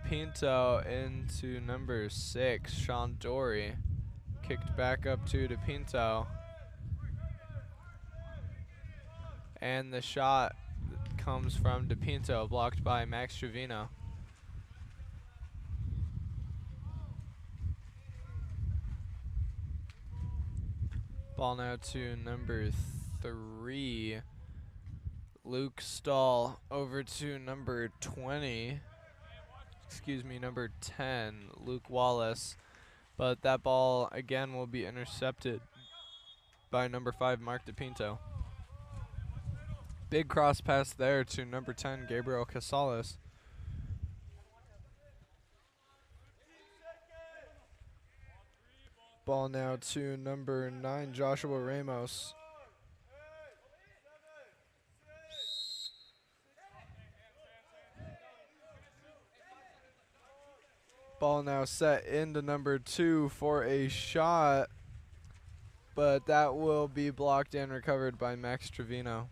Pinto into number 6, Sean Dory. Kicked back up to DePinto. And the shot comes from DePinto, blocked by Max Trevino. Ball now to number 3, Luke Stahl, over to number 20. Number 10, Luke Wallace. But that ball, again, will be intercepted by number 5, Mark DePinto. Big cross pass there to number 10, Gabriel Casales. Ball now to number 9, Joshua Ramos. Ball now set into number 2 for a shot, but that will be blocked and recovered by Max Trevino.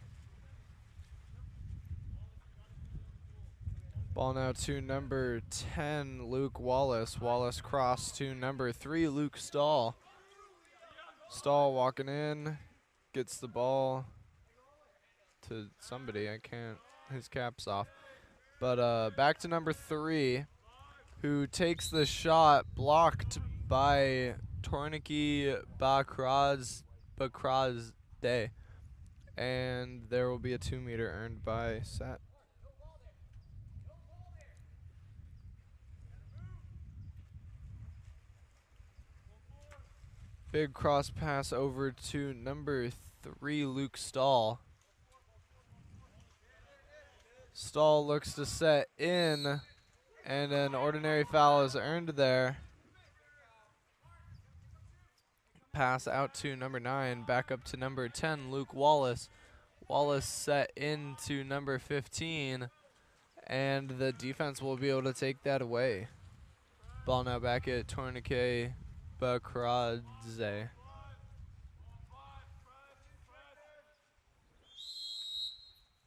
Ball now to number 10, Luke Wallace. Wallace cross to number 3, Luke Stahl. Stahl walking in, gets the ball to somebody. I can't, his cap's off. But back to number 3, who takes the shot, blocked by Torniki Bakrazde. And there will be a 2-meter earned by Set. Big cross pass over to number 3, Luke Stahl. Stahl looks to set in, and an ordinary foul is earned there. Pass out to number 9, back up to number 10, Luke Wallace. Wallace set into number 15, and the defense will be able to take that away. Ball now back at Tornike Bakradze.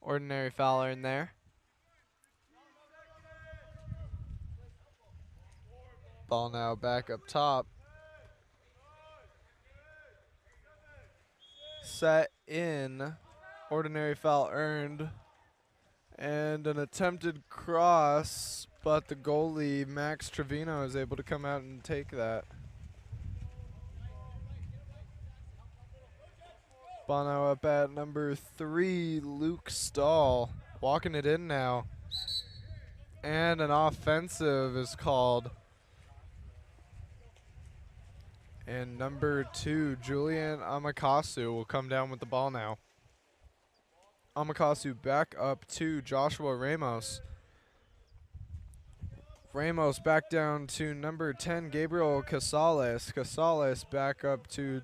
Ordinary foul in there. Ball now back up top. Set in. Ordinary foul earned. And an attempted cross, but the goalie, Max Trevino, is able to come out and take that. Ball now up at number 3, Luke Stahl. Walking it in now. And an offensive is called. And number 2, Julian Amakasu, will come down with the ball now. Amakasu back up to Joshua Ramos. Ramos back down to number 10, Gabriel Casales. Casales back up to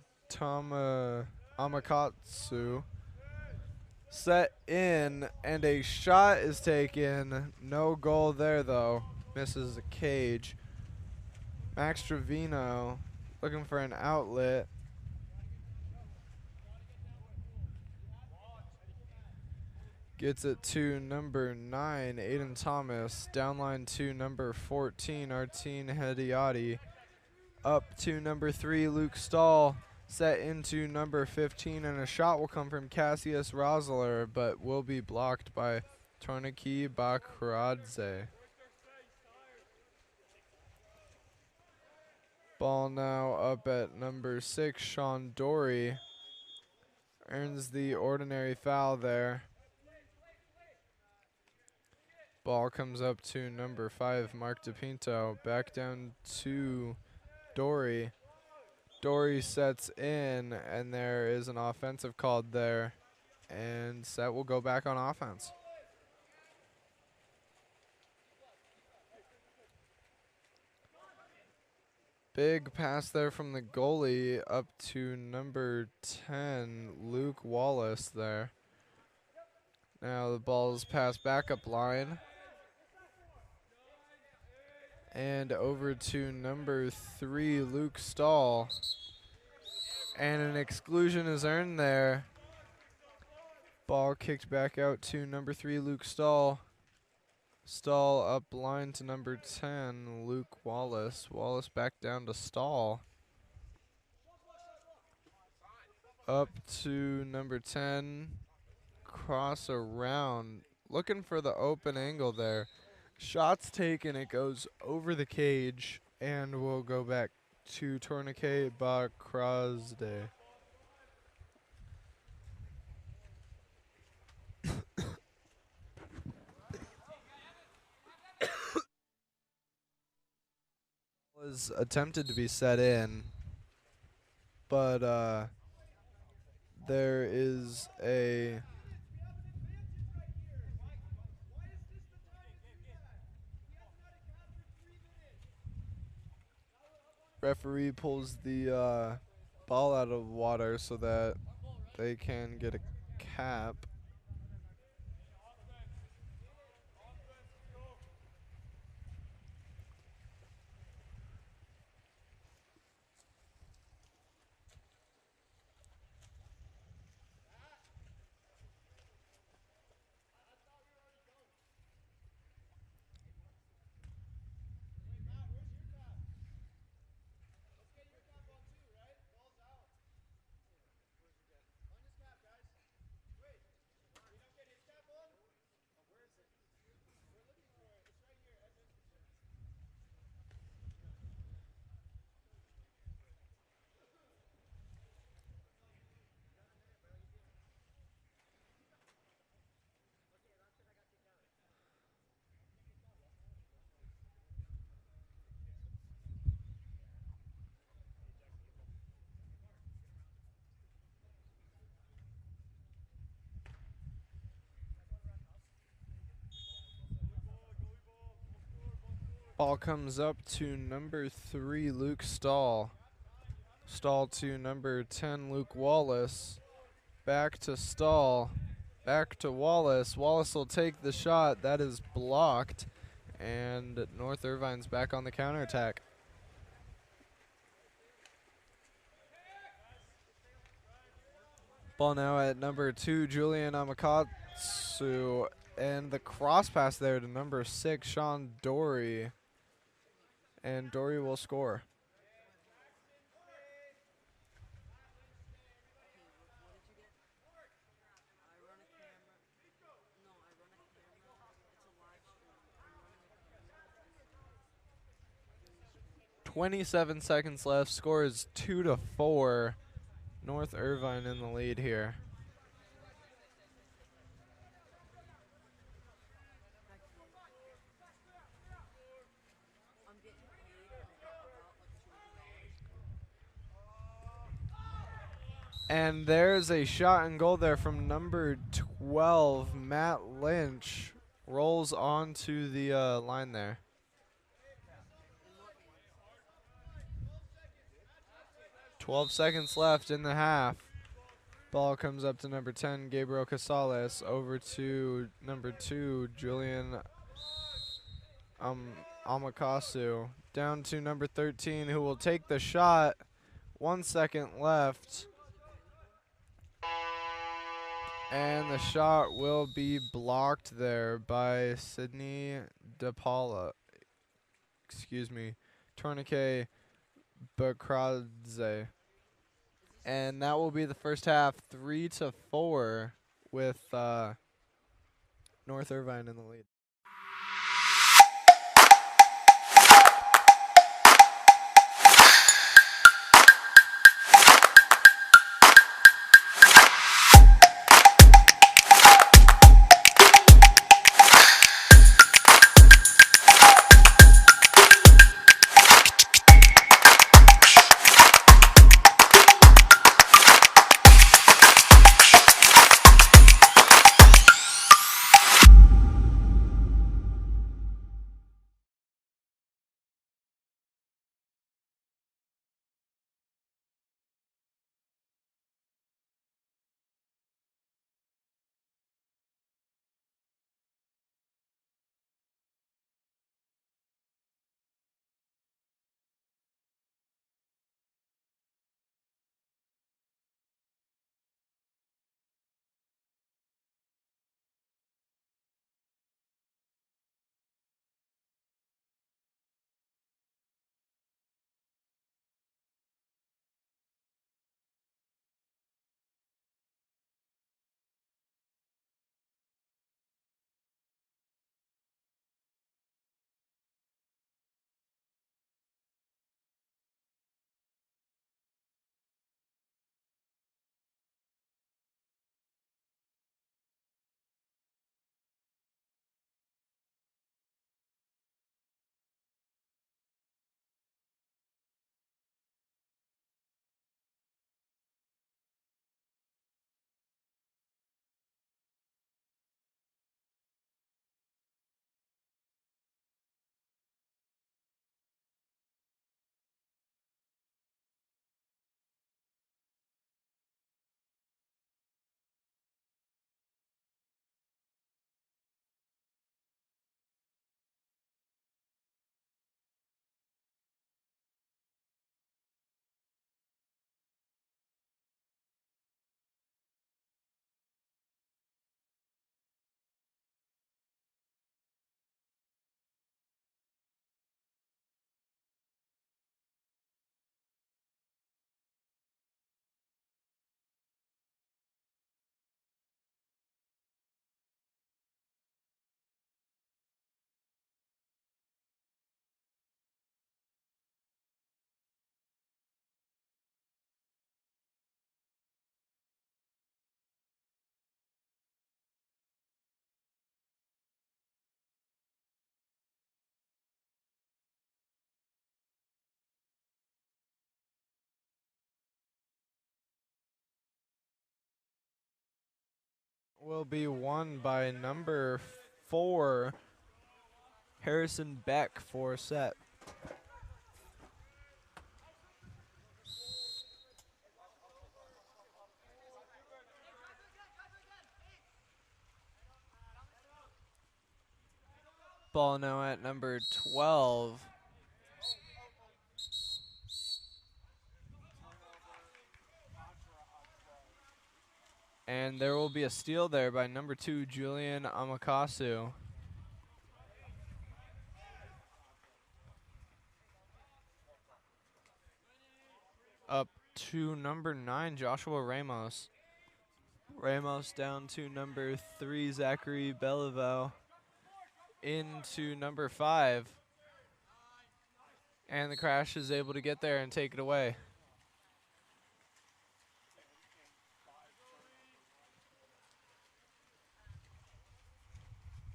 Amakatsu. Set in, and a shot is taken. No goal there, though. Misses the cage. Max Trevino looking for an outlet. Gets it to number 9, Aiden Thomas. Downline to number 14, Artine Hediati. Up to number 3, Luke Stahl. Set into number 15, and a shot will come from Cassius Rosler, but will be blocked by Torniki Bakradze. Ball now up at number 6, Sean Dory. Earns the ordinary foul there. Ball comes up to number 5, Mark DePinto. Back down to Dory. Dory sets in, and there is an offensive called there. And Set will go back on offense. Big pass there from the goalie up to number 10, Luke Wallace there. Now the ball is passed back up line. And over to number 3, Luke Stahl. And an exclusion is earned there. Ball kicked back out to number 3, Luke Stahl. Stahl up line to number 10, Luke Wallace. Wallace back down to Stahl. Up to number 10. Cross around. Looking for the open angle there. Shots taken, it goes over the cage, and we'll go back to Tourniquet Bakrazde. Was attempted to be set in, but there is a referee pulls the ball out of water so that they can get a cap. Ball comes up to number 3, Luke Stahl. Stahl to number 10, Luke Wallace. Back to Stahl. Back to Wallace. Wallace will take the shot. That is blocked. And North Irvine's back on the counterattack. Ball now at number 2, Julian Amakatsu. And the cross pass there to number 6, Sean Dory. And Dory will score. I run a camera. No, I run a camera. It's a live stream. I'm running a camera. 27 seconds left. Score is 2-4. North Irvine in the lead here. I'm getting paid about like $200. And there's a shot and goal there from number 12, Matt Lynch. Rolls onto the line there. 12 seconds left in the half. Ball comes up to number 10, Gabriel Casales. Over to number 2, Julian Amakasu. Down to number 13, who will take the shot. 1 second left. And the shot will be blocked there by Sydney DePaula. Excuse me, Tourniquet Bakradze. And that will be the first half, 3-4, with North Irvine in the lead. Will be won by number 4, Harrison Beck for set. Ball now at number 12. And there will be a steal there by number 2, Julian Amakasu. Up to number 9, Joshua Ramos. Ramos down to number 3, Zachary Belleville. Into number 5. And the Crash is able to get there and take it away.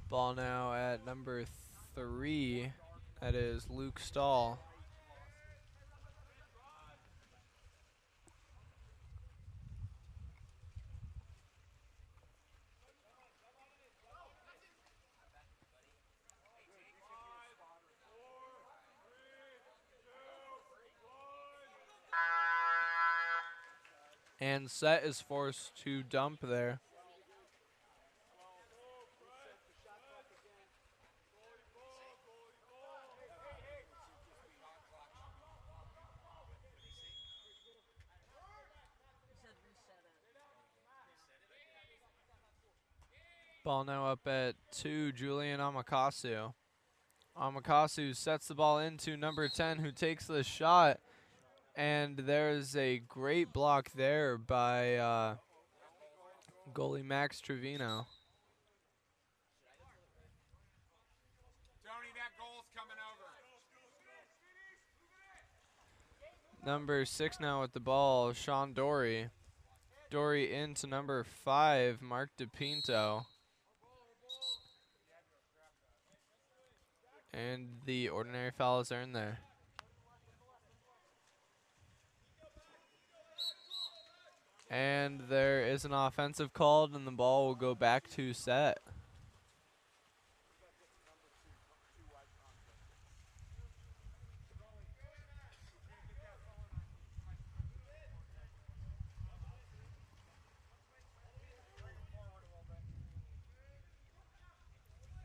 Ball now at number 3. That is Luke Stahl. And set is forced to dump there. Ball now up at 2, Julian Amakasu. Amakasu sets the ball into number 10, who takes the shot. And there's a great block there by goalie Max Trevino. Tony, that goal's coming over. Number 6 now with the ball, Sean Dory. Dory into number 5, Mark DePinto. And the ordinary foul is earned there. And there is an offensive called, and the ball will go back to set.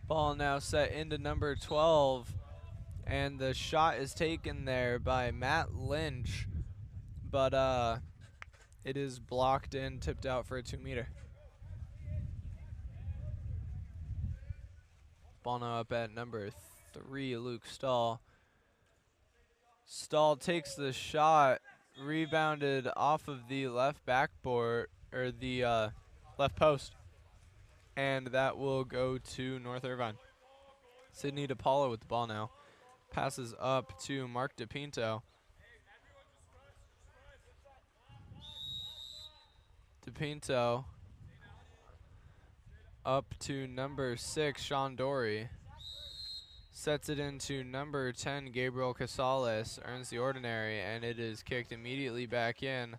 Ball now set into number 12, and the shot is taken there by Matt Lynch, but it is blocked and tipped out for a 2-meter. Ball now up at number 3, Luke Stahl. Stahl takes the shot, rebounded off of the left backboard, or the left post. And that will go to North Irvine. Sidney DePaulo with the ball now. Passes up to Mark DePinto. DePinto up to number 6, Sean Dory. Sets it into number 10, Gabriel Casales. Earns the ordinary, and it is kicked immediately back in.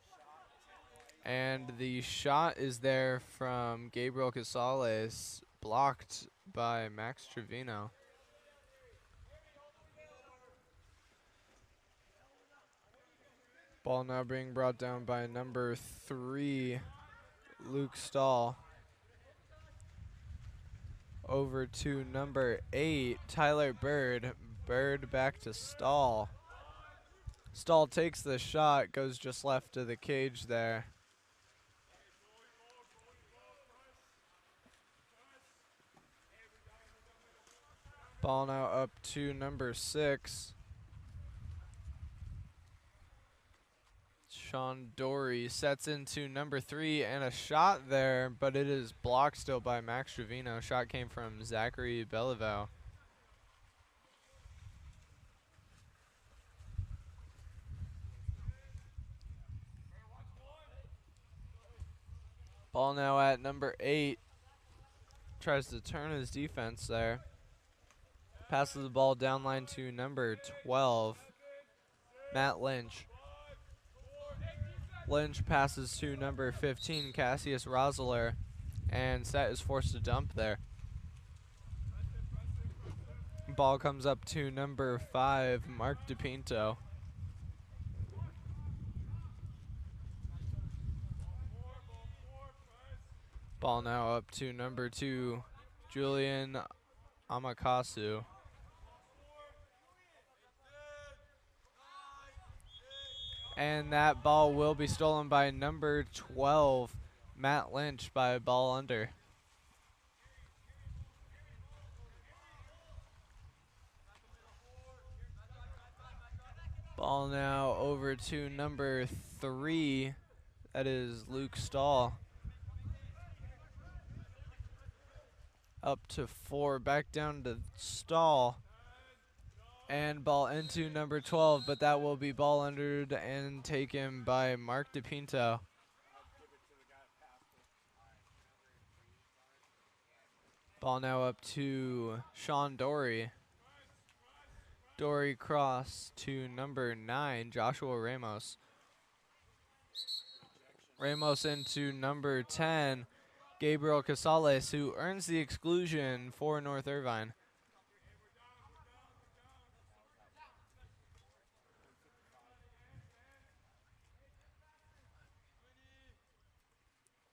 And the shot is there from Gabriel Casales, blocked by Max Trevino. Ball now being brought down by number 3, Luke Stahl. Over to number 8, Tyler Bird. Bird back to Stahl. Stahl takes the shot, goes just left of the cage there. Ball now up to number 6. Sean Dory sets into number 3, and a shot there, but it is blocked still by Max Trevino. Shot came from Zachary Belleville. Ball now at number 8. Tries to turn his defense there. Passes the ball down line to number 12, Matt Lynch. Lynch passes to number 15, Cassius Rosler, and set is forced to dump there. Ball comes up to number 5, Mark DePinto. Ball now up to number 2, Julian Amakasu. And that ball will be stolen by number 12, Matt Lynch, by a ball under. Ball now over to number 3, that is Luke Stahl. Up to 4, back down to Stahl. And ball into number 12, but that will be ball undered and taken by Mark DePinto. Ball now up to Sean Dory. Dory cross to number 9, Joshua Ramos. Ramos into number 10, Gabriel Casales, who earns the exclusion for North Irvine.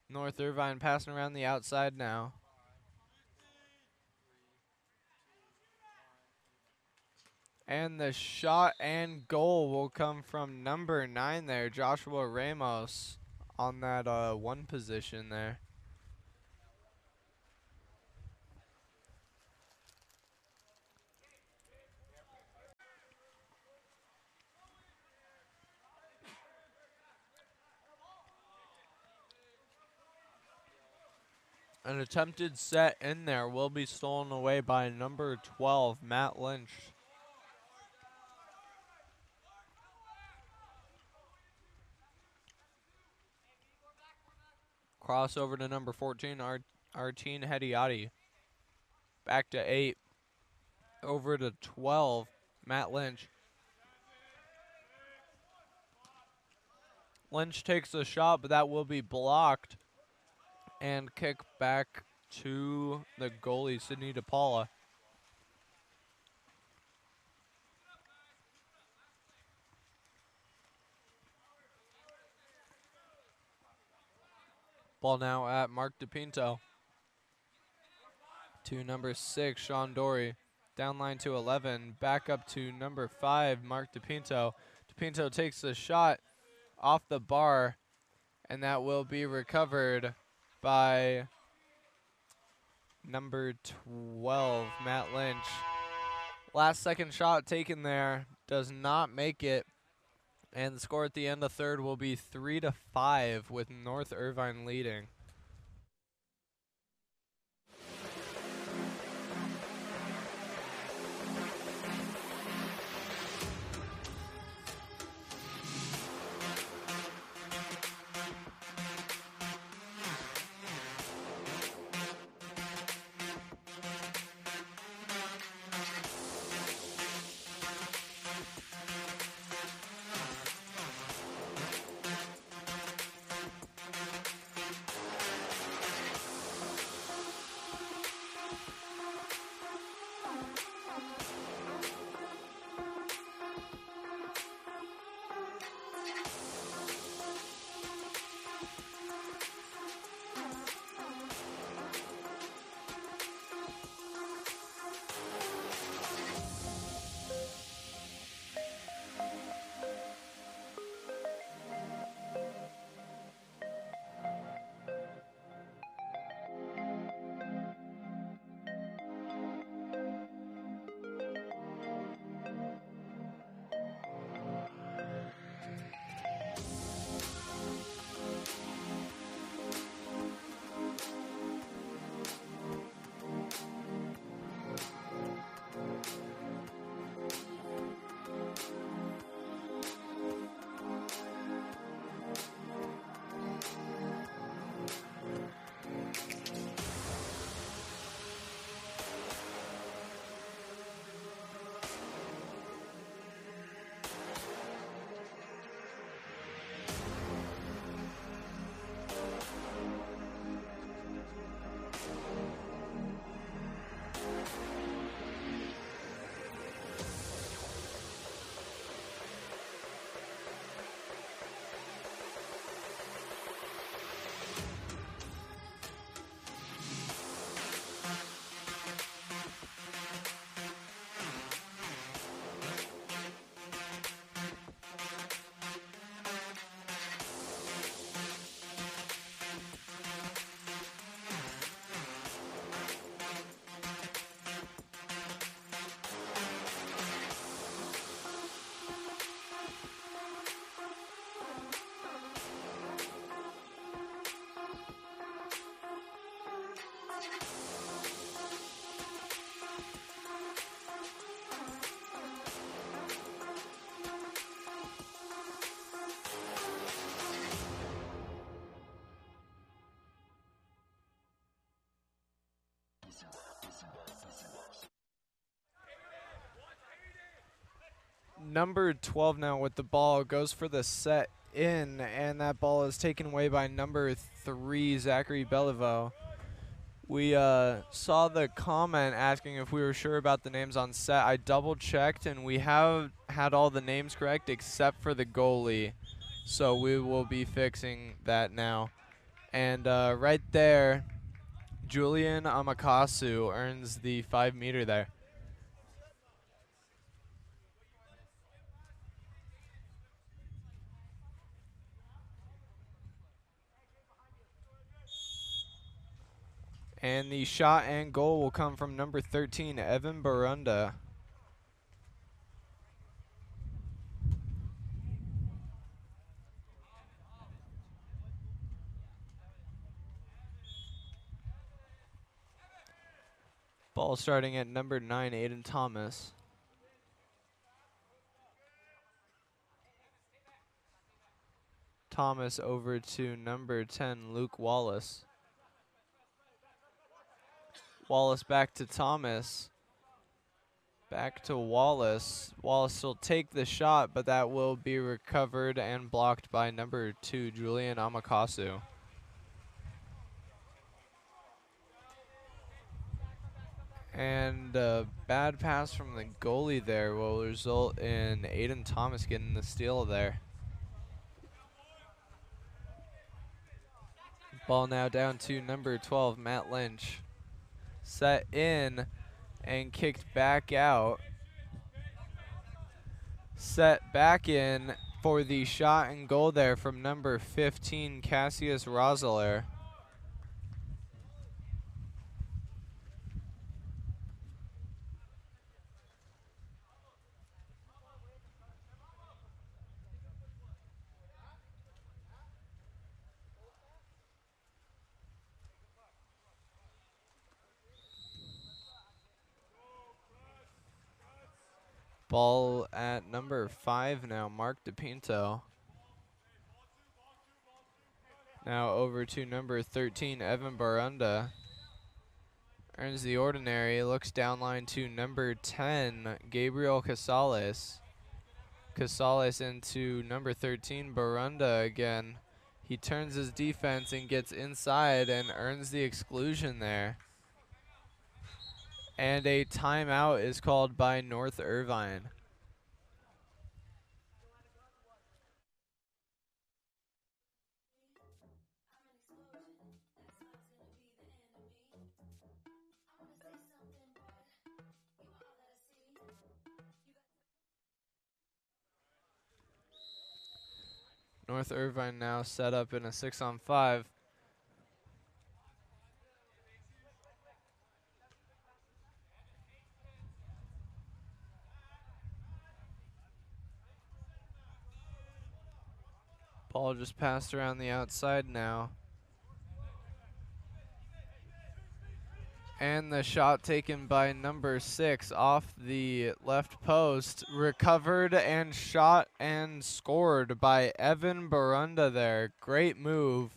North Irvine passing around the outside now. And the shot and goal will come from number 9 there, Joshua Ramos, on that 1 position there. An attempted set in there will be stolen away by number 12, Matt Lynch. Crossover to number 14, Artine Hediati. Back to 8. Over to 12, Matt Lynch. Lynch takes a shot, but that will be blocked. And kick back to the goalie, Sidney DePaula. Ball now at Mark DePinto. To number 6, Sean Dory. Down line to 11. Back up to number 5, Mark DePinto. DePinto takes the shot off the bar, and that will be recovered by number 12, Matt Lynch. Last second shot taken there, does not make it. And the score at the end of third will be 3-5 with North Irvine leading. number 12 now with the ball, goes for the set in, and that ball is taken away by number 3, Zachary Beliveau. We saw the comment asking if we were sure about the names on set. I double checked, and we have had all the names correct except for the goalie. So we will be fixing that now. And right there, Julian Amakasu earns the 5-meter there. And the shot and goal will come from number 13, Evan Barunda. Ball starting at number 9, Aiden Thomas. Thomas over to number 10, Luke Wallace. Wallace back to Thomas. Back to Wallace. Wallace will take the shot, but that will be recovered and blocked by number 2, Julian Amakasu. And a bad pass from the goalie there will result in Aiden Thomas getting the steal there. Ball now down to number 12, Matt Lynch. Set in and kicked back out. Set back in for the shot and goal there from number 15, Cassius Roseler. Ball at number 5 now, Mark DePinto. Now over to number 13, Evan Barunda. Earns the ordinary, looks down line to number 10, Gabriel Casales. Casales into number 13, Barunda again. He turns his defense and gets inside and earns the exclusion there. And a timeout is called by North Irvine. North Irvine now set up in a 6-on-5. Ball just passed around the outside now. And the shot taken by number 6 off the left post. Recovered and shot and scored by Evan Barunda there. Great move.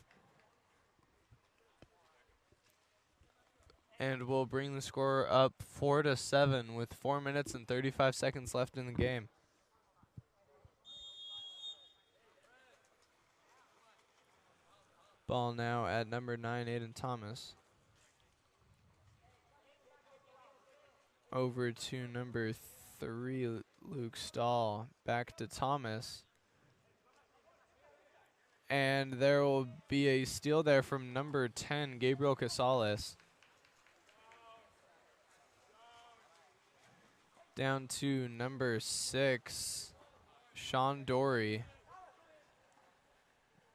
And we'll bring the score up 4-7 with 4 minutes and 35 seconds left in the game. Ball now at number 9, Aiden Thomas. Over to number 3, Luke Stahl. Back to Thomas. And there will be a steal there from number 10, Gabriel Casales. Down to number 6, Sean Dory.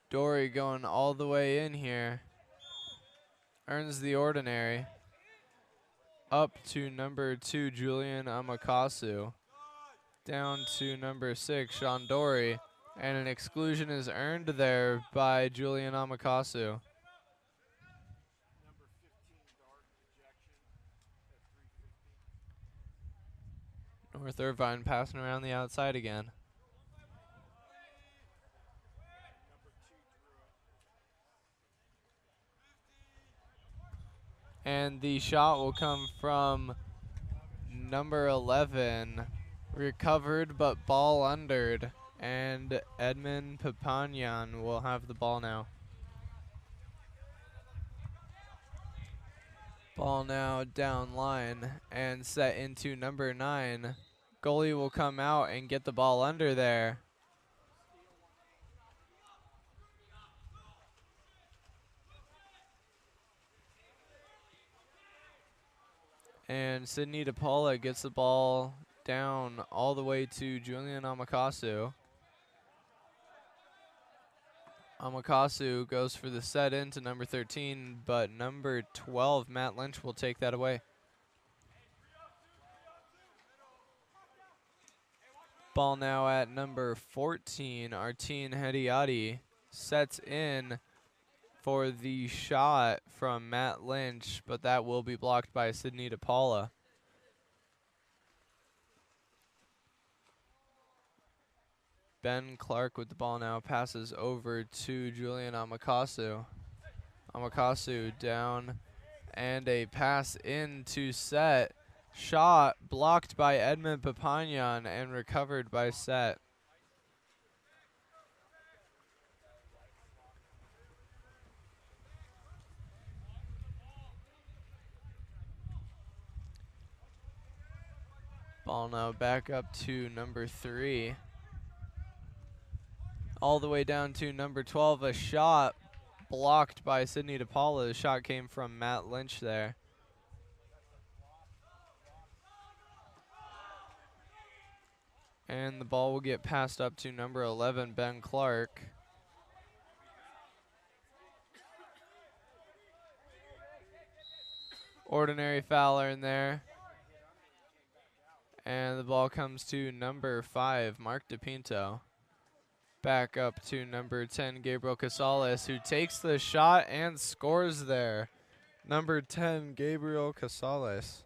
Dory going all the way in here. Earns the ordinary. Up to number 2, Julian Amakasu. Down to number 6, Sean Dory. And an exclusion is earned there by Julian Amakasu. North Irvine passing around the outside again. And the shot will come from number 11, Recovered, but ball undered. And Edmund Papanyan will have the ball now. Ball now down line and set into number 9. Goalie will come out and get the ball under there. And Sydney DePaula gets the ball down all the way to Julian Amakasu. Amakasu goes for the set into number 13, but number 12, Matt Lynch, will take that away. Ball now at number 14, Artin Hediati sets in for the shot from Matt Lynch, but that will be blocked by Sydney DePaula. Ben Clark with the ball now passes over to Julian Amakasu. Amakasu down and a pass into set. Shot blocked by Edmund Papanyan and recovered by Set. Ball now back up to number 3. All the way down to number 12. A shot blocked by Sydney DePaula. The shot came from Matt Lynch there. And the ball will get passed up to number 11, Ben Clark. Ordinary fouler in there. And the ball comes to number 5, Mark DePinto. Back up to number 10, Gabriel Casales, who takes the shot and scores there. Number 10, Gabriel Casales.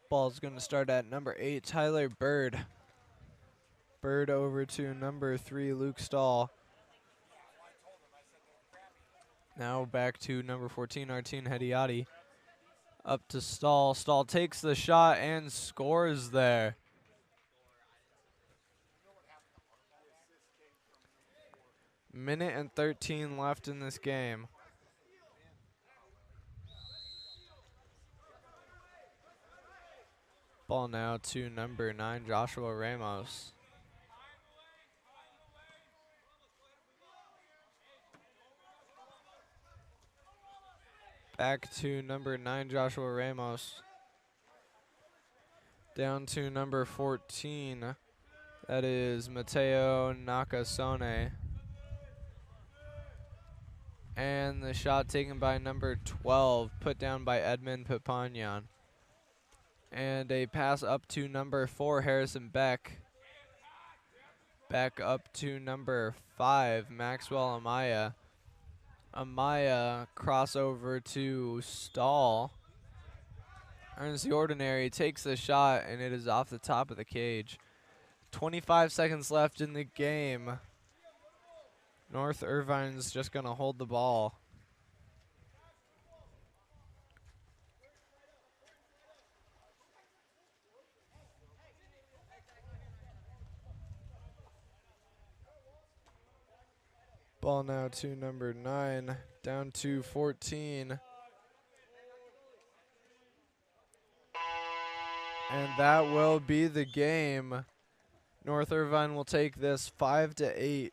Ball's going to start at number 8, Tyler Bird. Bird over to number 3, Luke Stahl. Now back to number 14, Artin Hediati. Up to Stahl. Stahl takes the shot and scores there. Minute and 13 left in this game. Ball now to number 9, Joshua Ramos. Back to number 9, Joshua Ramos. Down to number 14. That is Mateo Nakasone. And the shot taken by number 12, put down by Edmund Papanyan. And a pass up to number 4, Harrison Beck. Back up to number 5, Maxwell Amaya. Amaya crossover to Stahl. Earns the ordinary, takes the shot, and it is off the top of the cage. 25 seconds left in the game. North Irvine's just going to hold the ball. Ball now to number 9, down to 14. And that will be the game. North Irvine will take this 5-8.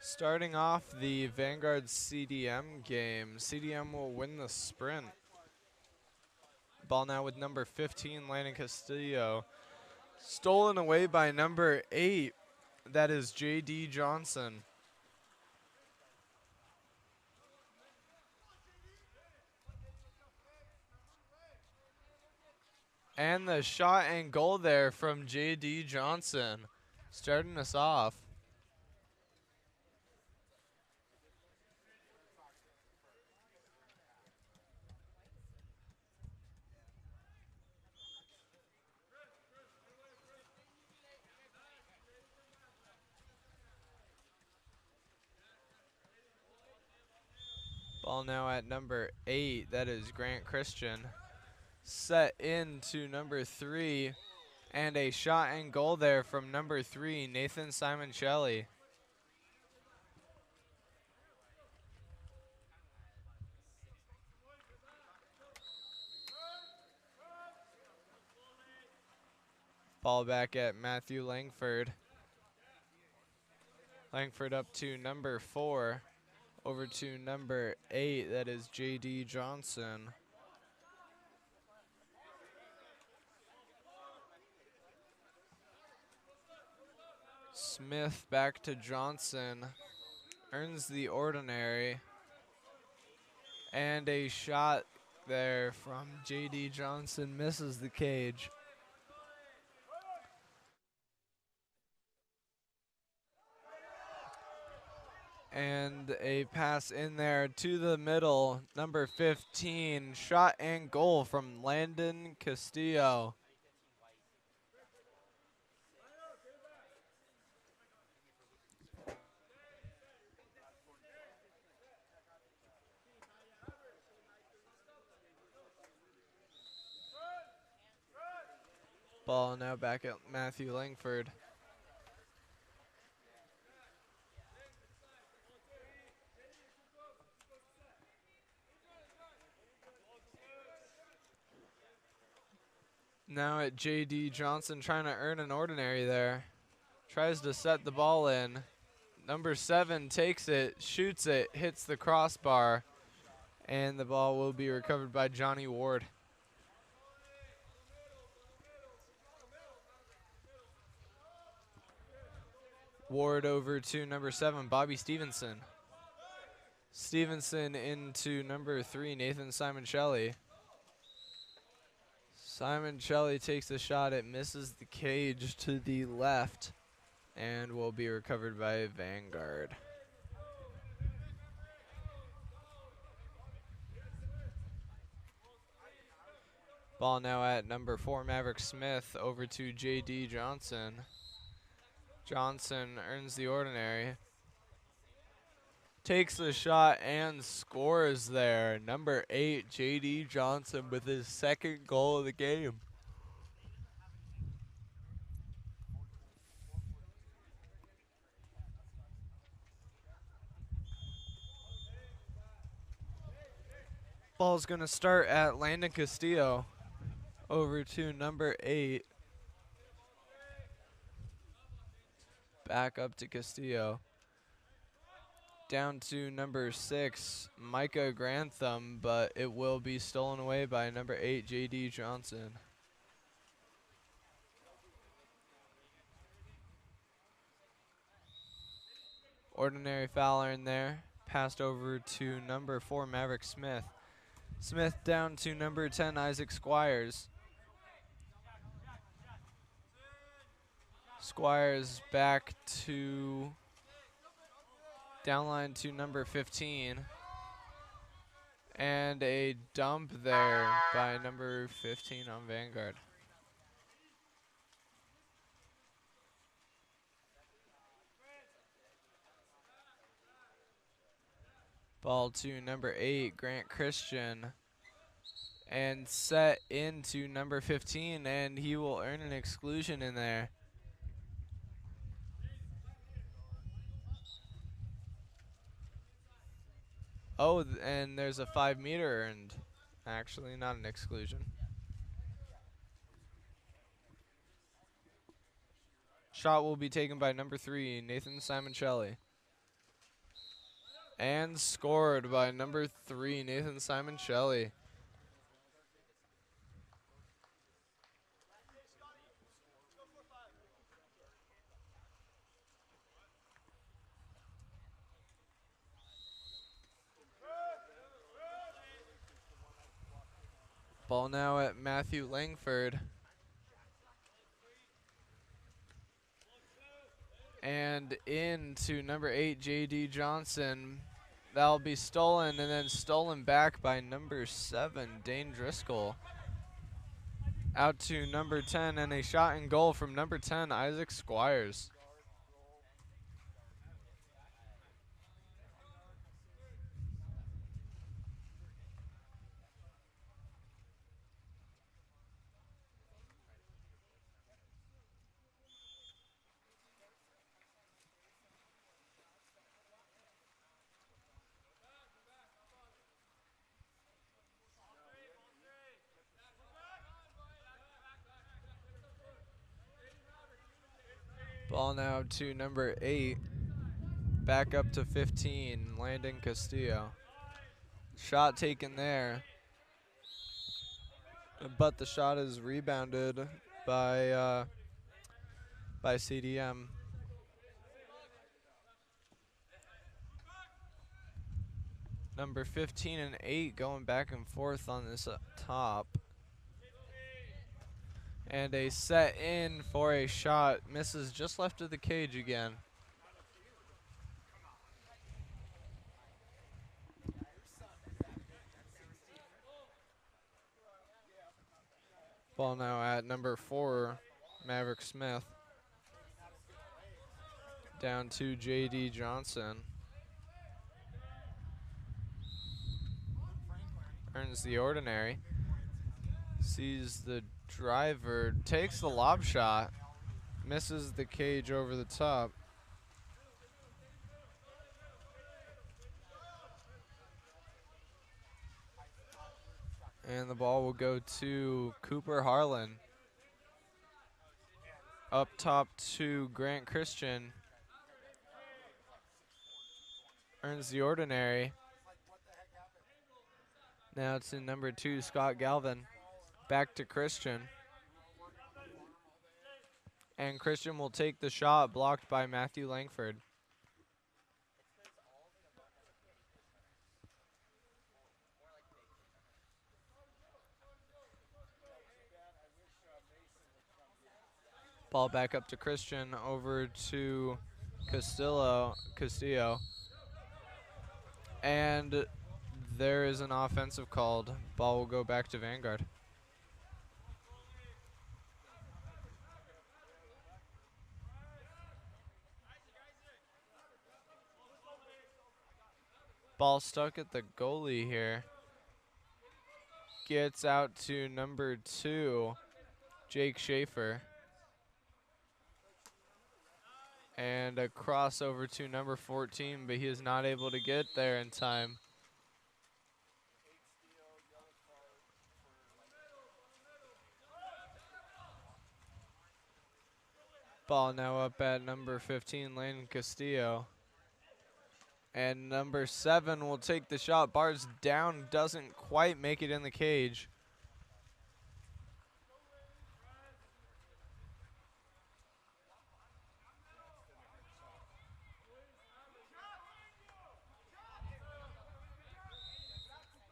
Starting off the Vanguard CDM game, CDM will win the sprint. Ball now with number 15, Landon Castillo. Stolen away by number 8, that is J.D. Johnson. And the shot and goal there from J.D. Johnson, starting us off. Ball now at number 8, that is Grant Christian. Set into number 3, and a shot and goal there from number 3, Nathan Simoncelli. Ball back at Matthew Langford. Langford up to number 4, over to number 8, that is J.D. Johnson. Smith back to Johnson, earns the ordinary, and a shot there from J.D. Johnson misses the cage. And a pass in there to the middle, number 15, shot and goal from Landon Castillo. Ball now back at Matthew Langford. Now at J.D. Johnson, trying to earn an ordinary there. Tries to set the ball in. Number 7 takes it, shoots it, hits the crossbar, and the ball will be recovered by Johnny Ward. Ward over to number 7, Bobby Stevenson. Stevenson into number 3, Nathan Simoncelli. Simoncelli takes a shot, it misses the cage to the left and will be recovered by Vanguard. Ball now at number 4, Maverick Smith, over to J.D. Johnson. Johnson earns the ordinary. Takes the shot and scores there. Number 8, J.D. Johnson with his second goal of the game. Ball's going to start at Landon Castillo. Over to number 8. Back up to Castillo. Down to number 6, Micah Grantham, but it will be stolen away by number 8, J.D. Johnson. Ordinary fouler in there. Passed over to number 4, Maverick Smith. Smith down to number 10, Isaac Squires. Squires back to downline to number 15. And a dump there by number 15 on Vanguard. Ball to number 8, Grant Christian. And set into number 15, and he will earn an exclusion in there. Oh, and there's a 5-meter earned. Actually, not an exclusion. Shot will be taken by number 3, Nathan Simoncelli. And scored by number 3, Nathan Simon Shelley. Ball now at Matthew Langford. And into number 8, J.D. Johnson. That'll be stolen and then stolen back by number 7, Dane Driscoll. Out to number 10 and a shot and goal from number 10, Isaac Squires. Ball now to number 8. Back up to 15, Landon Castillo. Shot taken there. But the shot is rebounded by CDM. Number 15 and 8 going back and forth on this top. And a set in for a shot. Misses just left of the cage again. Ball now at number 4, Maverick Smith. Down to J.D. Johnson. Earns the ordinary. Sees the driver, takes the lob shot. Misses the cage over the top. And the ball will go to Cooper Harlan. Up top to Grant Christian. Earns the ordinary. Now to number 2, Scott Galvin. Back to Christian. And Christian will take the shot, blocked by Matthew Langford. Ball back up to Christian, over to Castillo. And there is an offensive called. Ball will go back to Vanguard. Ball stuck at the goalie here. Gets out to number 2, Jake Schaefer. And a crossover to number 14, but he is not able to get there in time. Ball now up at number 15, Landon Castillo. And number 7 will take the shot. Bars down, doesn't quite make it in the cage.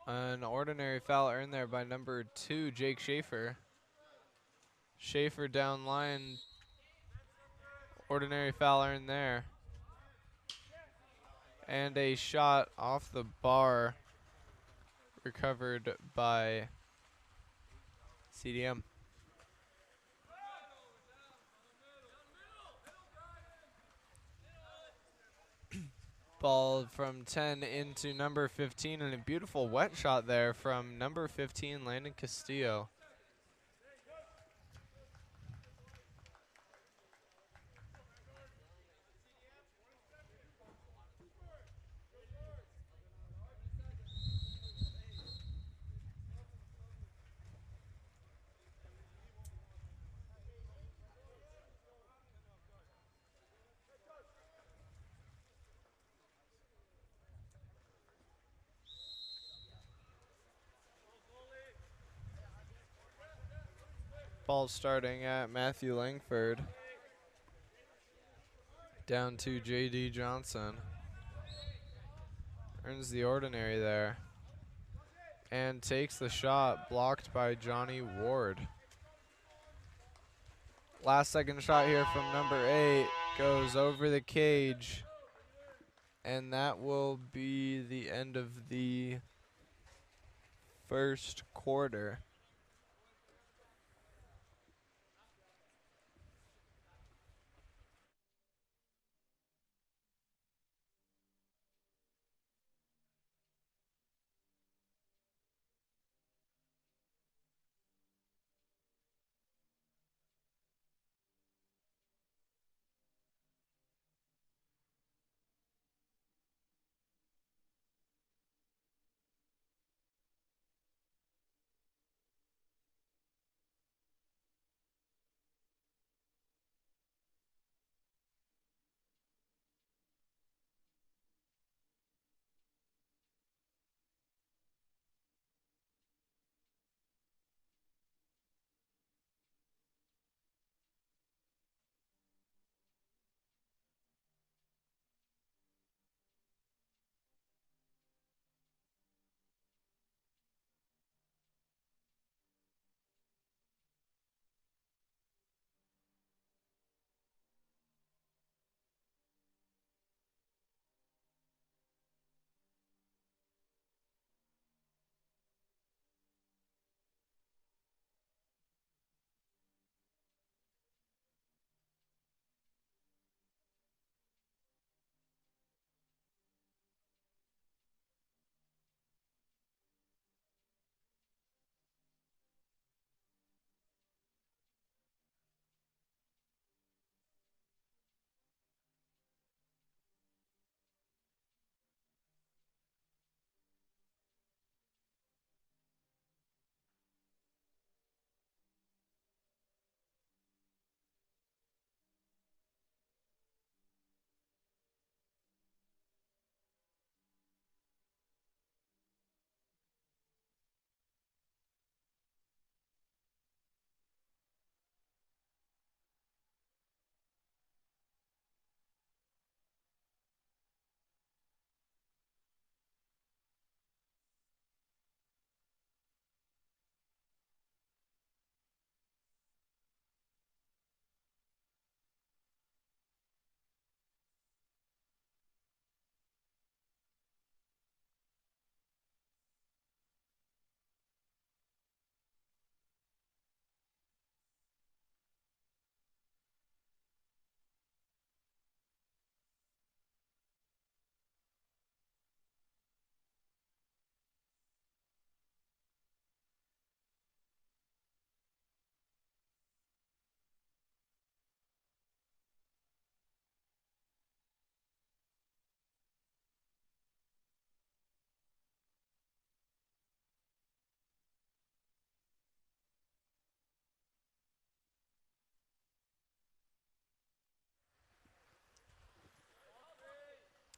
An ordinary foul earned there by number 2, Jake Schaefer. Schaefer down line. Ordinary foul earned there. And a shot off the bar recovered by CDM. Ball from 10 into number 15, and a beautiful wet shot there from number 15, Landon Castillo. Ball starting at Matthew Langford. Down to J.D. Johnson. Earns the ordinary there. And takes the shot, blocked by Johnny Ward. Last second shot here from number 8 goes over the cage. And that will be the end of the first quarter.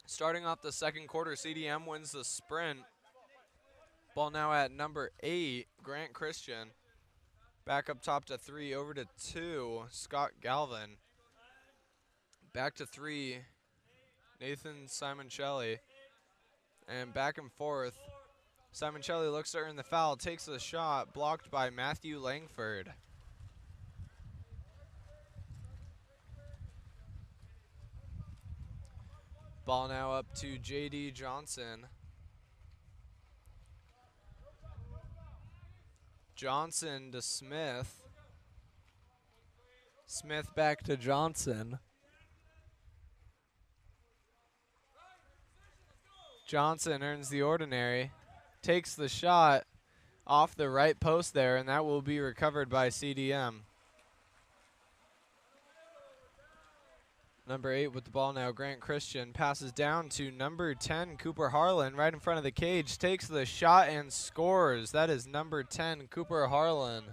Starting off the second quarter, CDM wins the sprint. Ball now at number 8, Grant Christian. Back up top to 3, over to 2, Scott Galvin. Back to 3, Nathan Simoncelli. And back and forth. Simoncelli looks to earn the foul, takes the shot, blocked by Matthew Langford. Ball now up to J.D. Johnson. Johnson to Smith. Smith back to Johnson. Johnson earns the ordinary. Takes the shot off the right post there, and that will be recovered by CDM. Number 8 with the ball now, Grant Christian. Passes down to number 10, Cooper Harlan, right in front of the cage. Takes the shot and scores. That is number 10, Cooper Harlan.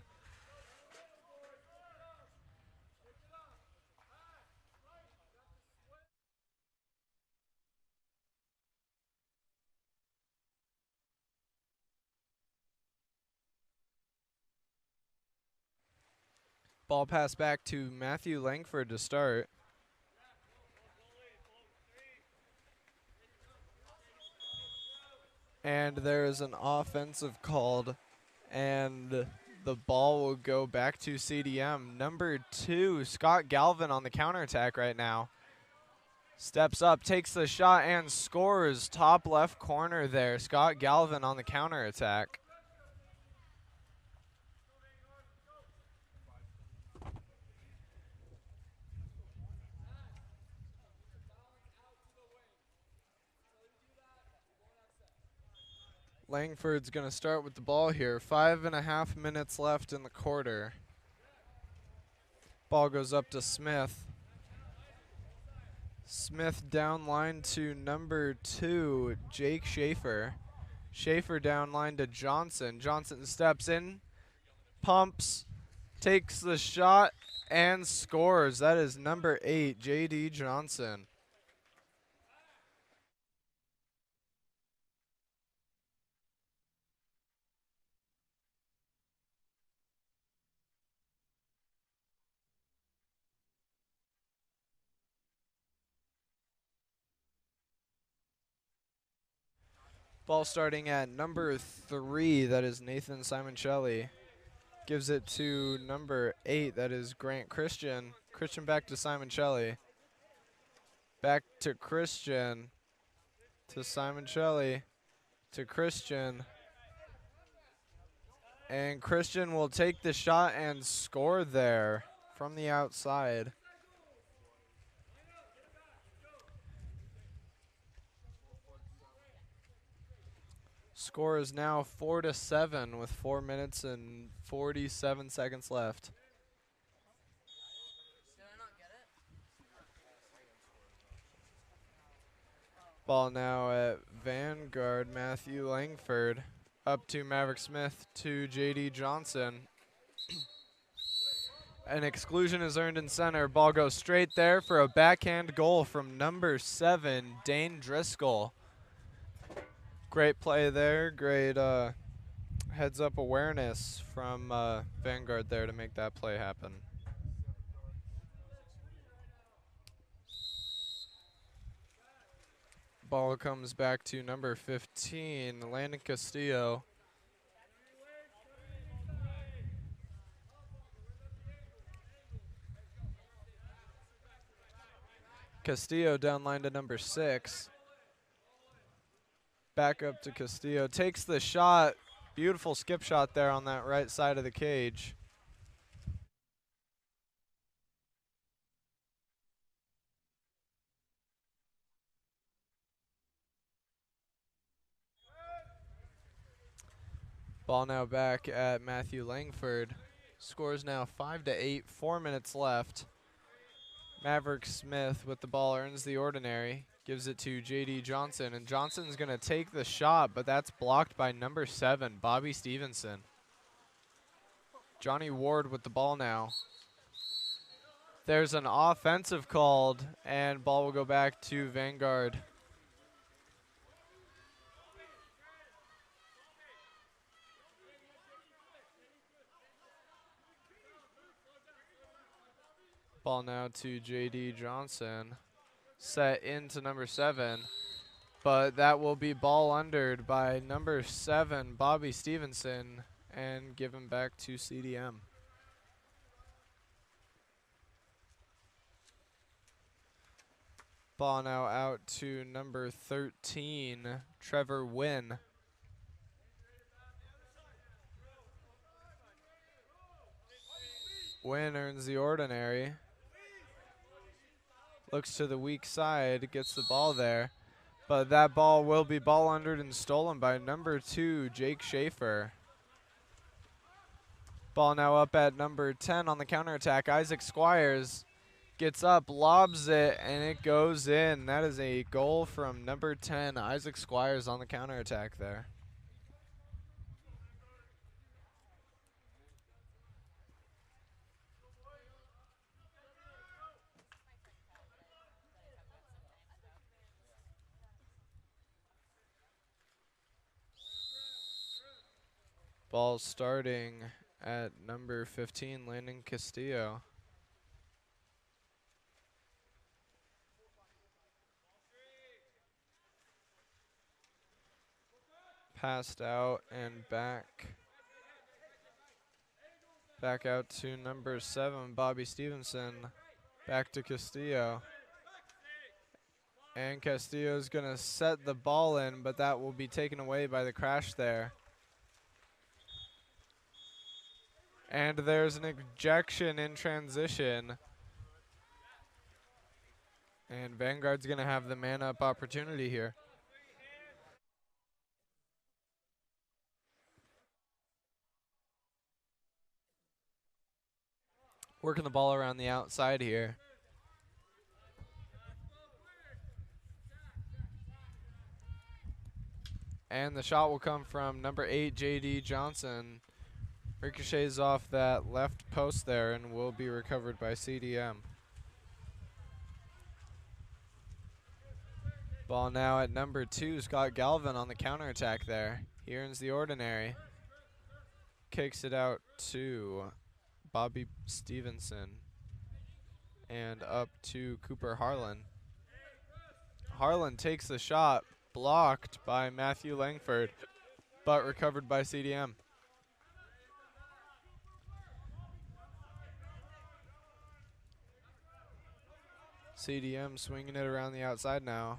Ball pass back to Matthew Langford to start. And there is an offensive called, and the ball will go back to CDM. Number 2, Scott Galvin on the counterattack right now. Steps up, takes the shot, and scores. Top left corner there. Scott Galvin on the counterattack. Langford's going to start with the ball here. 5.5 minutes left in the quarter. Ball goes up to Smith. Smith down line to number 2, Jake Schaefer. Schaefer down line to Johnson. Johnson steps in, pumps, takes the shot, and scores. That is number 8, J.D. Johnson. Ball starting at number 3, that is Nathan Simoncelli. Gives it to number 8, that is Grant Christian. Christian back to Simoncelli. Back to Christian. To Simoncelli. To Christian. And Christian will take the shot and score there from the outside. Score is now 4-7 with 4 minutes and 47 seconds left. Did I not get it? Ball now at Vanguard, Matthew Langford. Up to Maverick Smith to J.D. Johnson. An exclusion is earned in center. Ball goes straight there for a backhand goal from number 7, Dane Driscoll. Great play there. Great heads-up awareness from Vanguard there to make that play happen. Ball comes back to number 15, Landon Castillo. Castillo down line to number 6. Back up to Castillo. Takes the shot. Beautiful skip shot there on that right side of the cage. Ball now back at Matthew Langford. Scores now 5-8, 4 minutes left. Maverick Smith with the ball earns the ordinary. Gives it to J.D. Johnson, and Johnson's going to take the shot, but that's blocked by number 7, Bobby Stevenson. Johnny Ward with the ball now. There's an offensive called, and ball will go back to Vanguard. Ball now to J.D. Johnson. Set into number 7, but that will be ball undered by number 7, Bobby Stevenson, and given back to CDM. Ball now out to number 13, Trevor Wynn. Wynn earns the ordinary. Looks to the weak side, gets the ball there. But that ball will be ball undered and stolen by number 2, Jake Schaefer. Ball now up at number 10 on the counterattack. Isaac Squires gets up, lobs it, and it goes in. That is a goal from number 10, Isaac Squires on the counterattack there. Ball starting at number 15, Landon Castillo. Passed out and back out to number 7, Bobby Stevenson. Back to Castillo. And Castillo's going to set the ball in, but that will be taken away by the crash there. And there's an ejection in transition. And Vanguard's going to have the man-up opportunity here. Working the ball around the outside here. And the shot will come from number 8, J.D. Johnson. Ricochets off that left post there and will be recovered by CDM. Ball now at number 2, Scott Galvin on the counterattack there. He earns the ordinary. Kicks it out to Bobby Stevenson. And up to Cooper Harlan. Harlan takes the shot, blocked by Matthew Langford, but recovered by CDM. CDM swinging it around the outside now.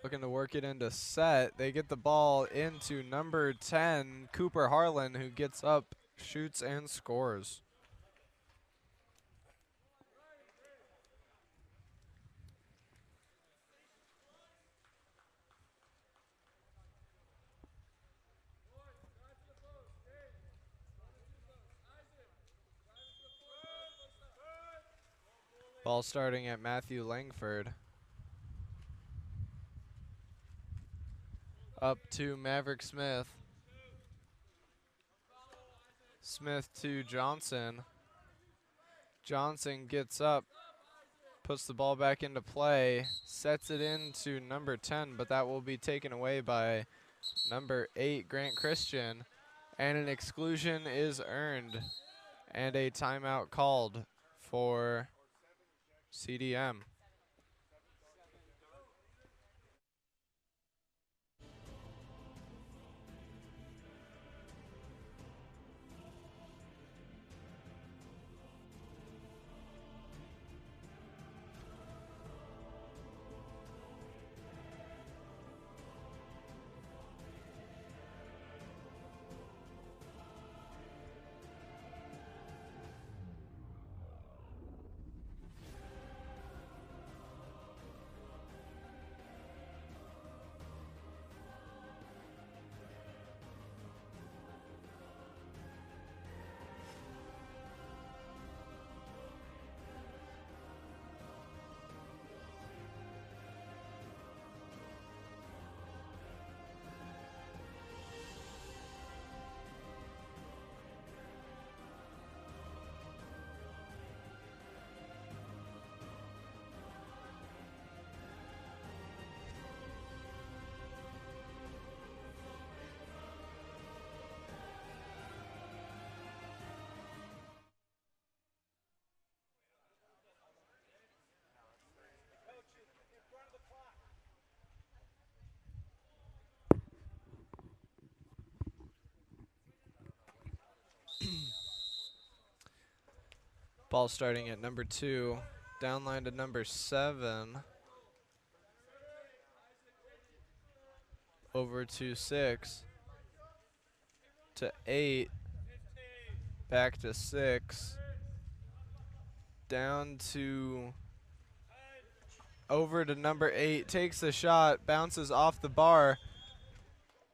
Looking to work it into set. They get the ball into number 10, Cooper Harlan, who gets up, shoots, and scores. Ball starting at Matthew Langford. Up to Maverick Smith. Smith to Johnson. Johnson gets up, puts the ball back into play, sets it into number 10, but that will be taken away by number 8, Grant Christian. And an exclusion is earned and a timeout called for CDM. Ball starting at number 2, downline to number 7, over to 6, to 8, back to 6, down to, over to number 8, takes the shot, bounces off the bar,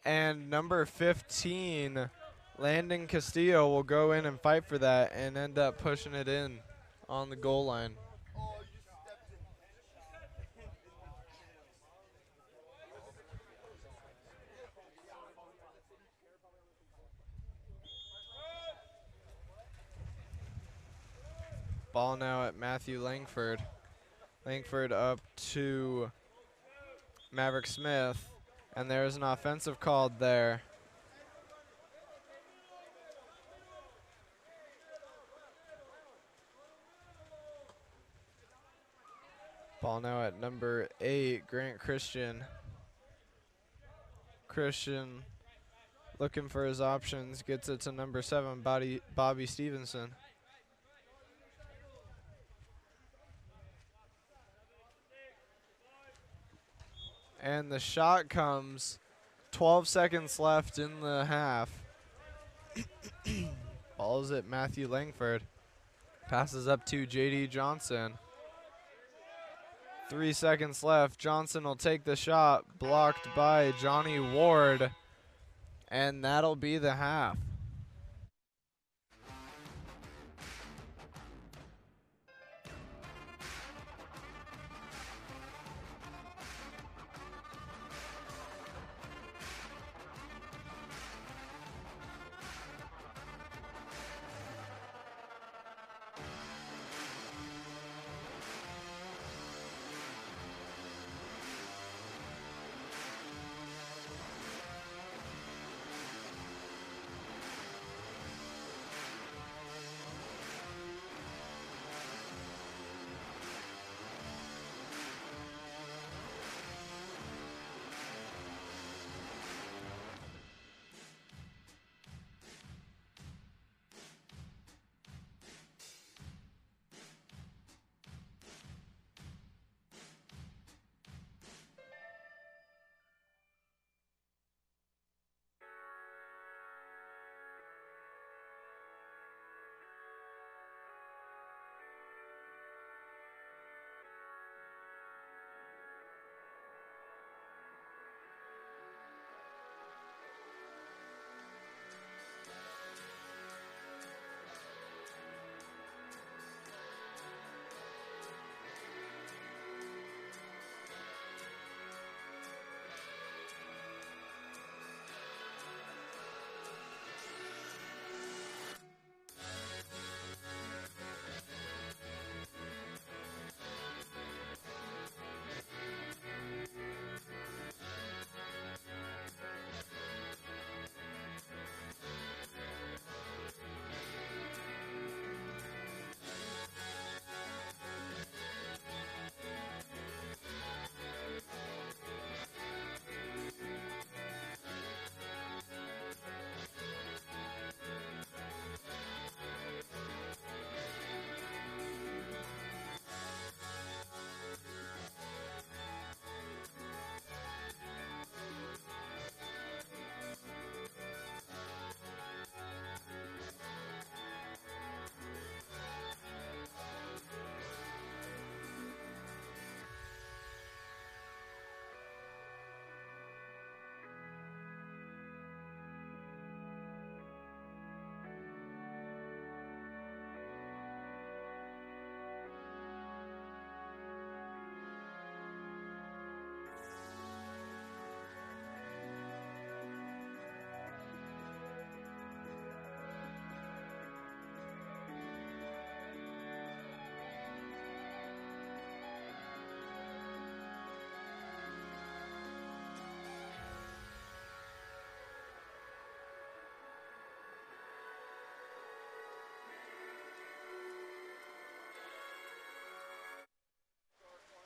and number 15, Landon Castillo, will go in and fight for that and end up pushing it in on the goal line. Ball now at Matthew Langford. Langford up to Maverick Smith, and there's an offensive called there. Ball now at number 8, Grant Christian. Christian looking for his options, gets it to number 7, Bobby Stevenson. And the shot comes. 12 seconds left in the half. Ball's at Matthew Langford. Passes up to J.D. Johnson. 3 seconds left. Johnson will take the shot. Blocked by Johnny Ward. And that'll be the half.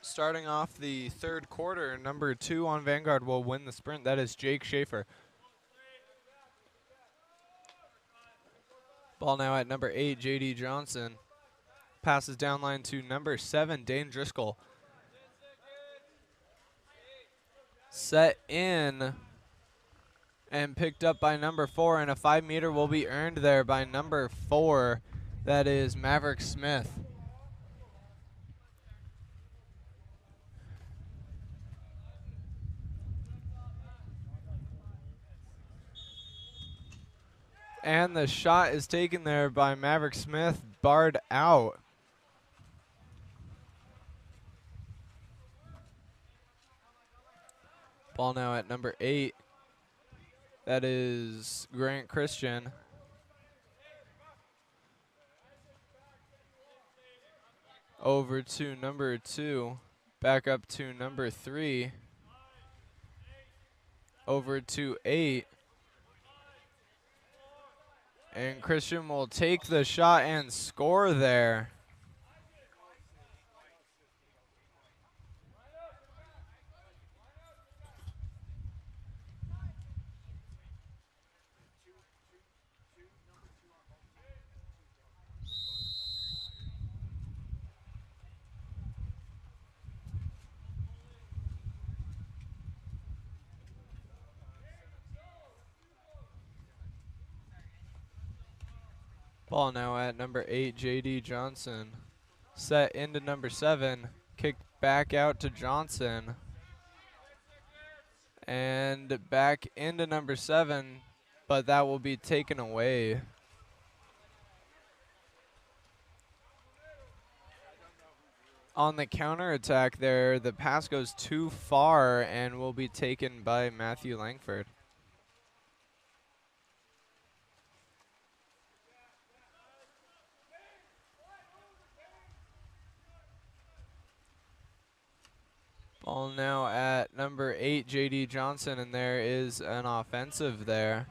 Starting off the third quarter, number 2 on Vanguard will win the sprint. That is Jake Schaefer. Ball now at number 8, J.D. Johnson. Passes down line to number 7, Dane Driscoll. Set in and picked up by number 4, and a 5-meter will be earned there by number 4. That is Maverick Smith. And the shot is taken there by Maverick Smith, barred out. Ball now at number 8. That is Grant Christian. Over to number 2. Back up to number 3. Over to 8. And Christian will take the shot and score there. Ball now at number 8, J.D. Johnson. Set into number 7. Kicked back out to Johnson. And back into number 7, but that will be taken away. On the counterattack there, the pass goes too far and will be taken by Matthew Langford. Ball now at number 8, J.D. Johnson, and there is an offensive there.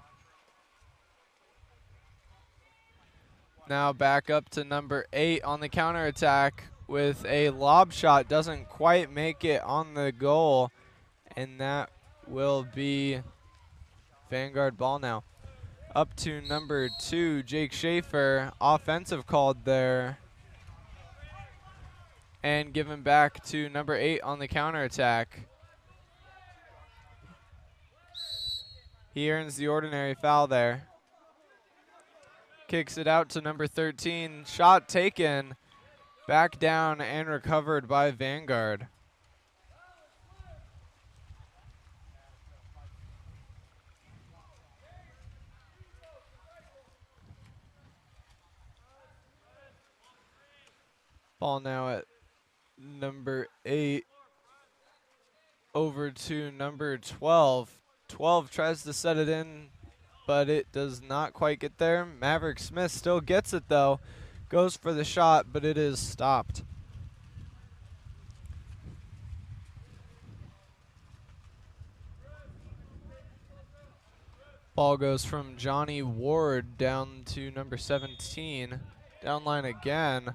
Now back up to number 8 on the counterattack with a lob shot. Doesn't quite make it on the goal, and that will be Vanguard ball now. Up to number 2, Jake Schaefer. Offensive called there. And given back to number 8 on the counterattack. He earns the ordinary foul there. Kicks it out to number 13. Shot taken. Back down and recovered by Vanguard. Ball now at number 8 over to number 12. 12 tries to set it in, but it does not quite get there. Maverick Smith still gets it though. Goes for the shot, but it is stopped. Ball goes from Johnny Ward down to number 17. Down line again.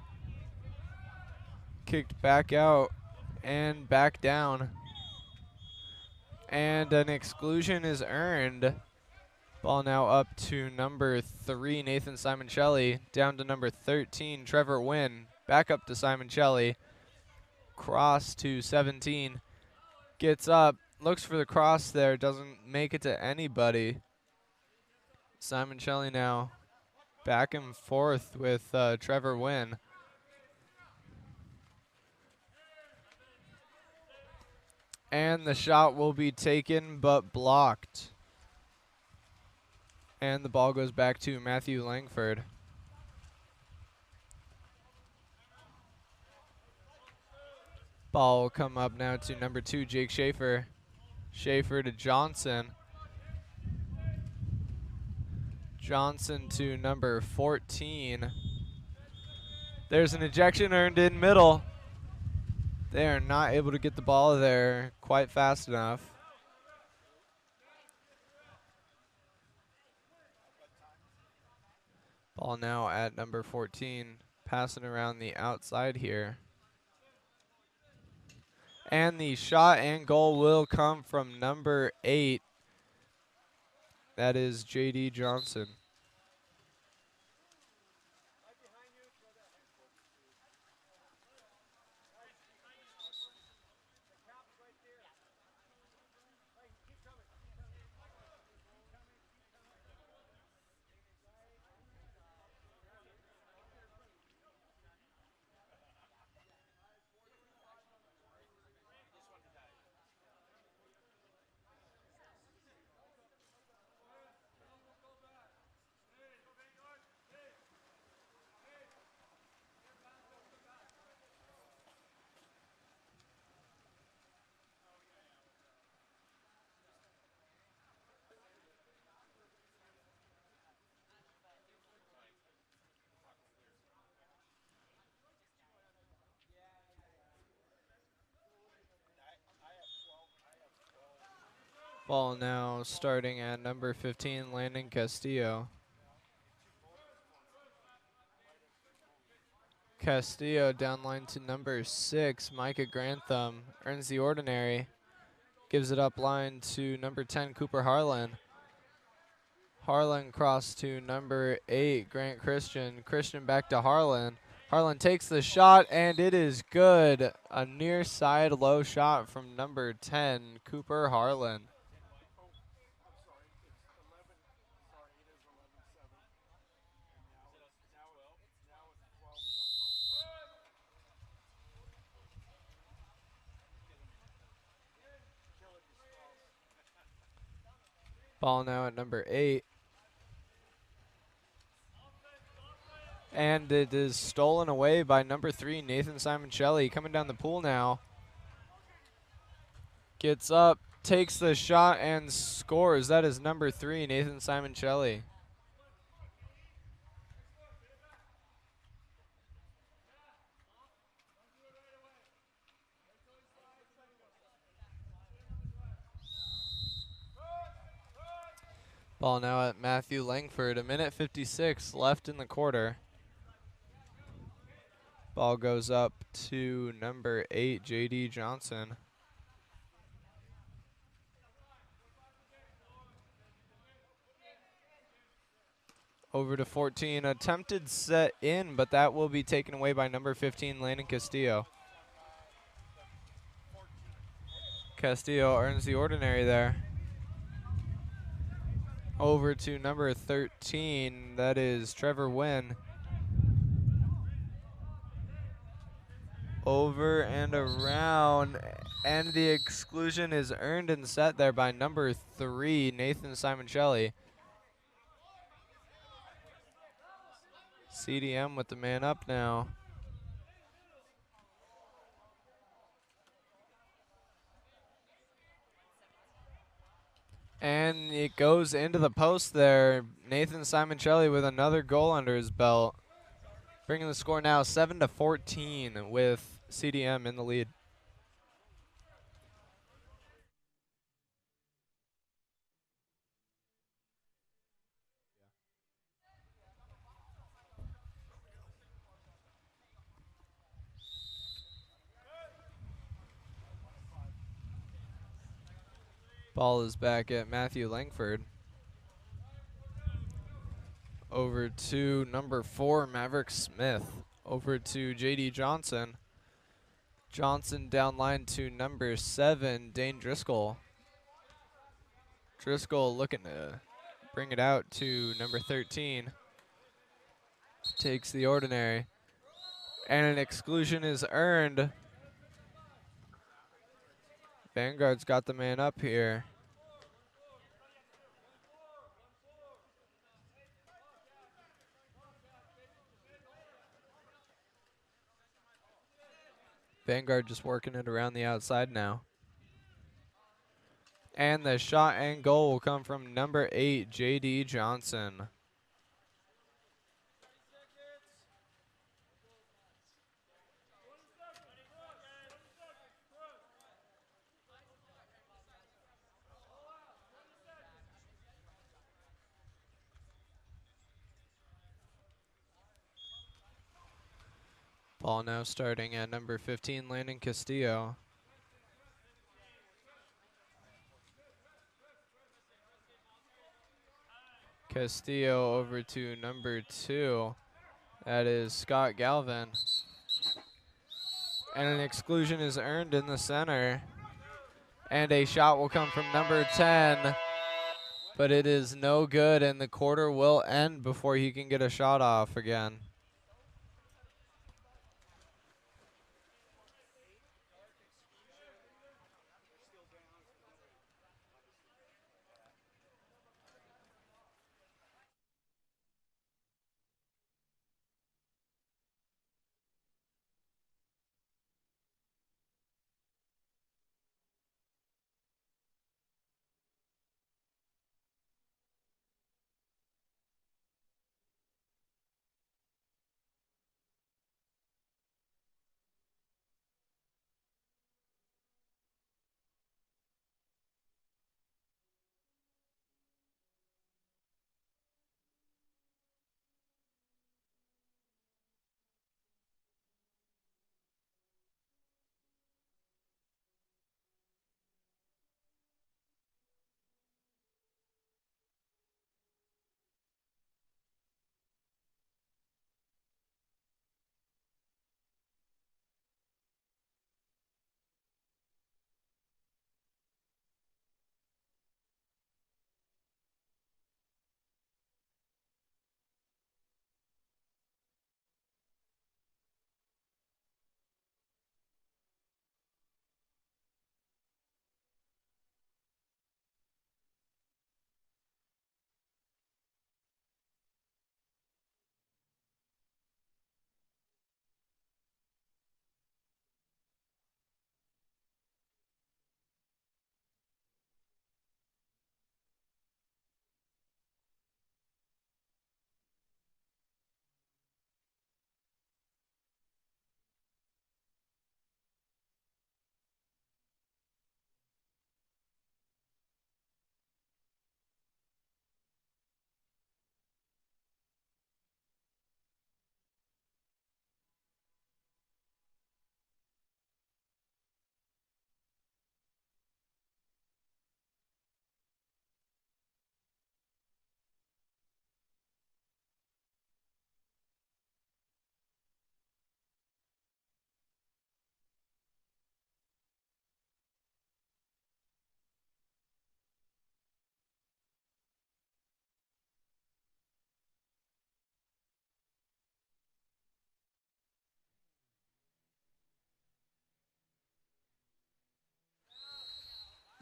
Kicked back out and back down. And an exclusion is earned. Ball now up to number 3, Nathan Simoncelli. Down to number 13, Trevor Wynn. Back up to Simoncelli. Cross to 17. Gets up, looks for the cross there, doesn't make it to anybody. Simoncelli now back and forth with Trevor Wynn. And the shot will be taken but blocked. And the ball goes back to Matthew Langford. Ball will come up now to number 2, Jake Schaefer. Schaefer to Johnson. Johnson to number 14. There's an ejection earned in middle. They are not able to get the ball there quite fast enough. Ball now at number 14, passing around the outside here. And the shot and goal will come from number 8. That is J.D. Johnson. Ball now starting at number 15, Landon Castillo. Castillo down line to number 6, Micah Grantham. Earns the ordinary. Gives it up line to number 10, Cooper Harlan. Harlan cross to number 8, Grant Christian. Christian back to Harlan. Harlan takes the shot, and it is good. A near side low shot from number 10, Cooper Harlan. Ball now at number 8. And it is stolen away by number 3, Nathan Simoncelli, coming down the pool now. Gets up, takes the shot, and scores. That is number 3, Nathan Simoncelli. Ball now at Matthew Langford. 1:56 left in the quarter. Ball goes up to number 8, J.D. Johnson. Over to 14. Attempted set in, but that will be taken away by number 15, Landon Castillo. Castillo earns the ordinary there. Over to number 13. That is Trevor Wynn. Over and around, and the exclusion is earned and set there by number 3, Nathan Simoncelli. CDM with the man up now. And it goes into the post there. Nathan Simoncelli with another goal under his belt. Bringing the score now 7-14 with CDM in the lead. Ball is back at Matthew Langford. Over to number 4, Maverick Smith. Over to J.D. Johnson. Johnson down line to number 7, Dane Driscoll. Driscoll looking to bring it out to number 13. Takes the ordinary. And an exclusion is earned. Vanguard's got the man up here. Vanguard just working it around the outside now. And the shot and goal will come from number 8, J.D. Johnson. Ball now starting at number 15, Landon Castillo. Castillo over to number 2. That is Scott Galvin. And an exclusion is earned in the center. And a shot will come from number 10. But it is no good, and the quarter will end before he can get a shot off again.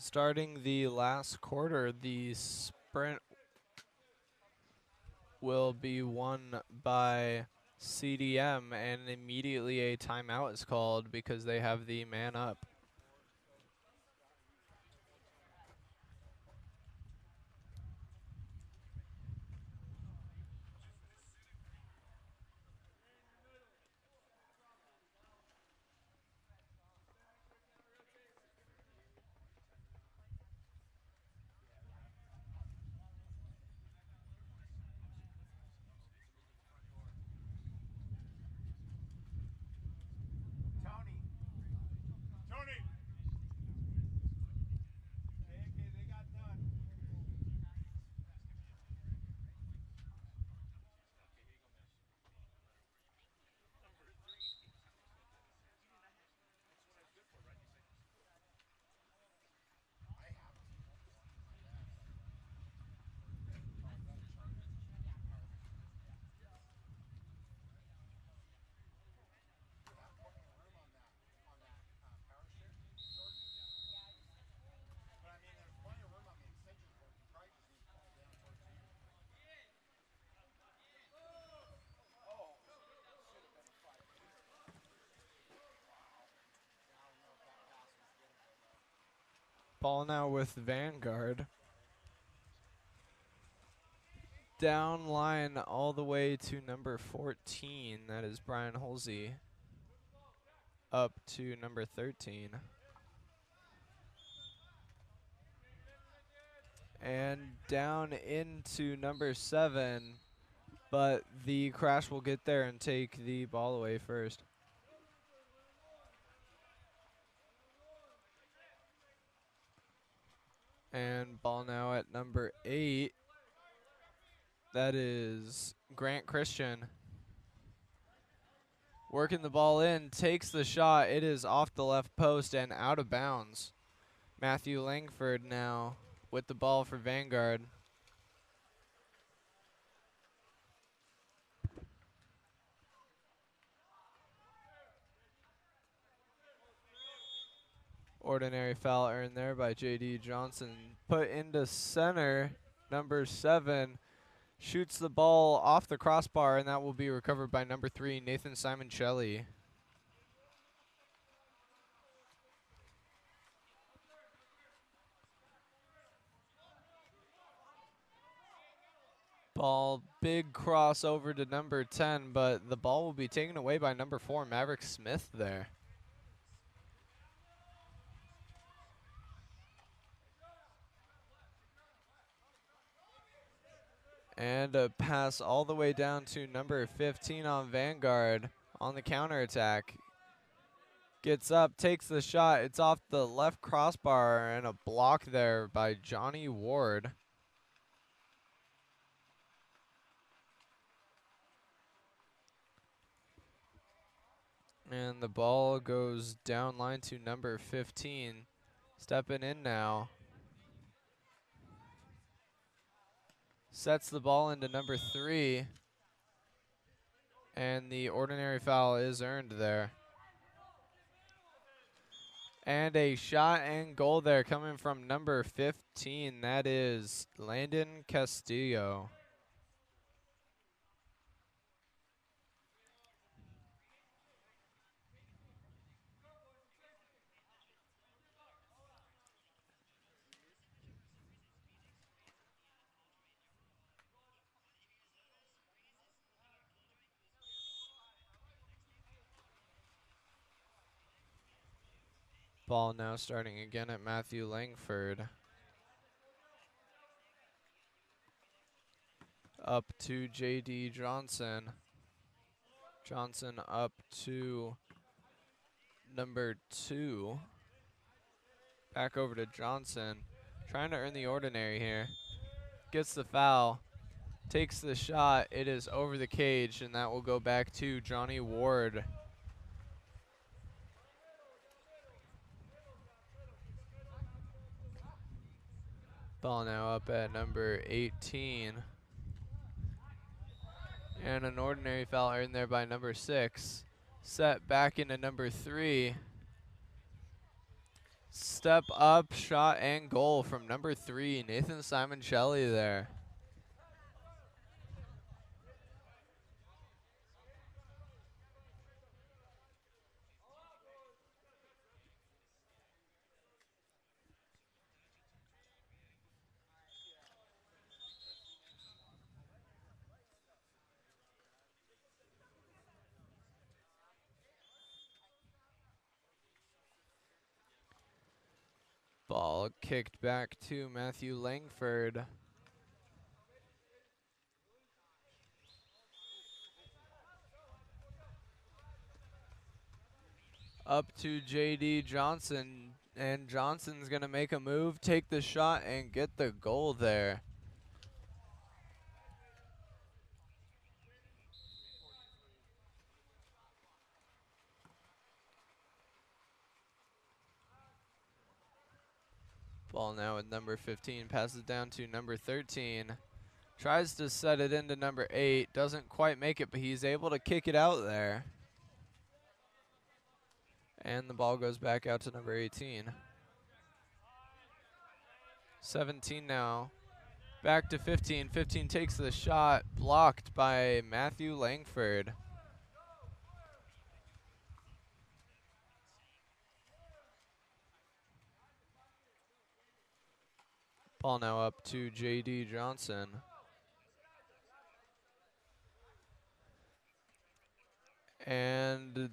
Starting the last quarter, the sprint will be won by CDM, and immediately a timeout is called because they have the man up. Tony. Tony. Okay, they got done. But I mean, there's plenty of room on the extension cord. You probably just need to fall down towards you. Oh, should have been a 5 feet. Wow. I don't know if that pass was good though. Ball now with Vanguard. Down line all the way to number 14. That is Brian Holsey. Up to number 13. And down into number 7. But the crash will get there and take the ball away first. And ball now at number 8. That is Grant Christian. Working the ball in, takes the shot. It is off the left post and out of bounds. Matthew Langford now with the ball for Vanguard. Ordinary foul earned there by J.D. Johnson. Put into center, number 7. Shoots the ball off the crossbar, and that will be recovered by number 3, Nathan Simoncelli. Ball, big crossover to number 10, but the ball will be taken away by number 4, Maverick Smith there. And a pass all the way down to number 15 on Vanguard on the counterattack. Gets up, takes the shot. It's off the left crossbar and a block there by Johnny Ward. And the ball goes down line to number 15. Stepping in now. Sets the ball into number 3. And the ordinary foul is earned there. And a shot and goal there coming from number 15. That is Landon Castillo. Ball now starting again at Matthew Langford. Up to J.D. Johnson. Johnson up to number 2. Back over to Johnson. Trying to earn the ordinary here. Gets the foul. Takes the shot. It is over the cage, and that will go back to Johnny Ward. Ball now up at number 18. And an ordinary foul earned there by number 6. Set back into number 3. Step up, shot, and goal from number 3, Nathan Simon Shelley there. Ball kicked back to Matthew Langford. Up to J.D. Johnson, and Johnson's going to make a move, take the shot, and get the goal there. Ball now with number 15, passes down to number 13. Tries to set it into number 8, doesn't quite make it, but he's able to kick it out there. And the ball goes back out to number 18. 17 now. Back to 15. 15 takes the shot, blocked by Matthew Langford. Ball now up to J.D. Johnson. And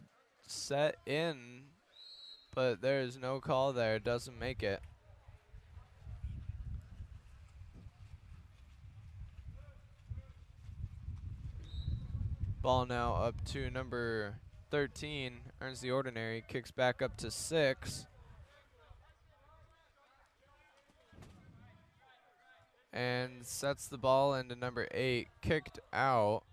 set in, but there's no call there, doesn't make it. Ball now up to number 13, earns the ordinary, kicks back up to 6. And sets the ball into number 8, kicked out.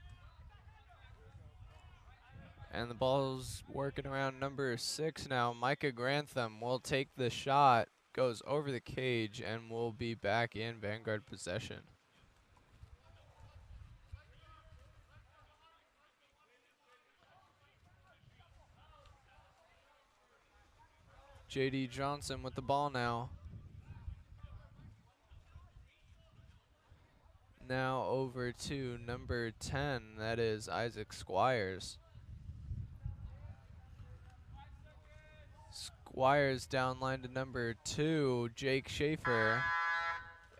And the ball's working around number 6 now. Micah Grantham will take the shot, goes over the cage, and will be back in Vanguard possession. J.D. Johnson with the ball now. Now over to number 10, that is Isaac Squires. Squires downline to number 2, Jake Schaefer.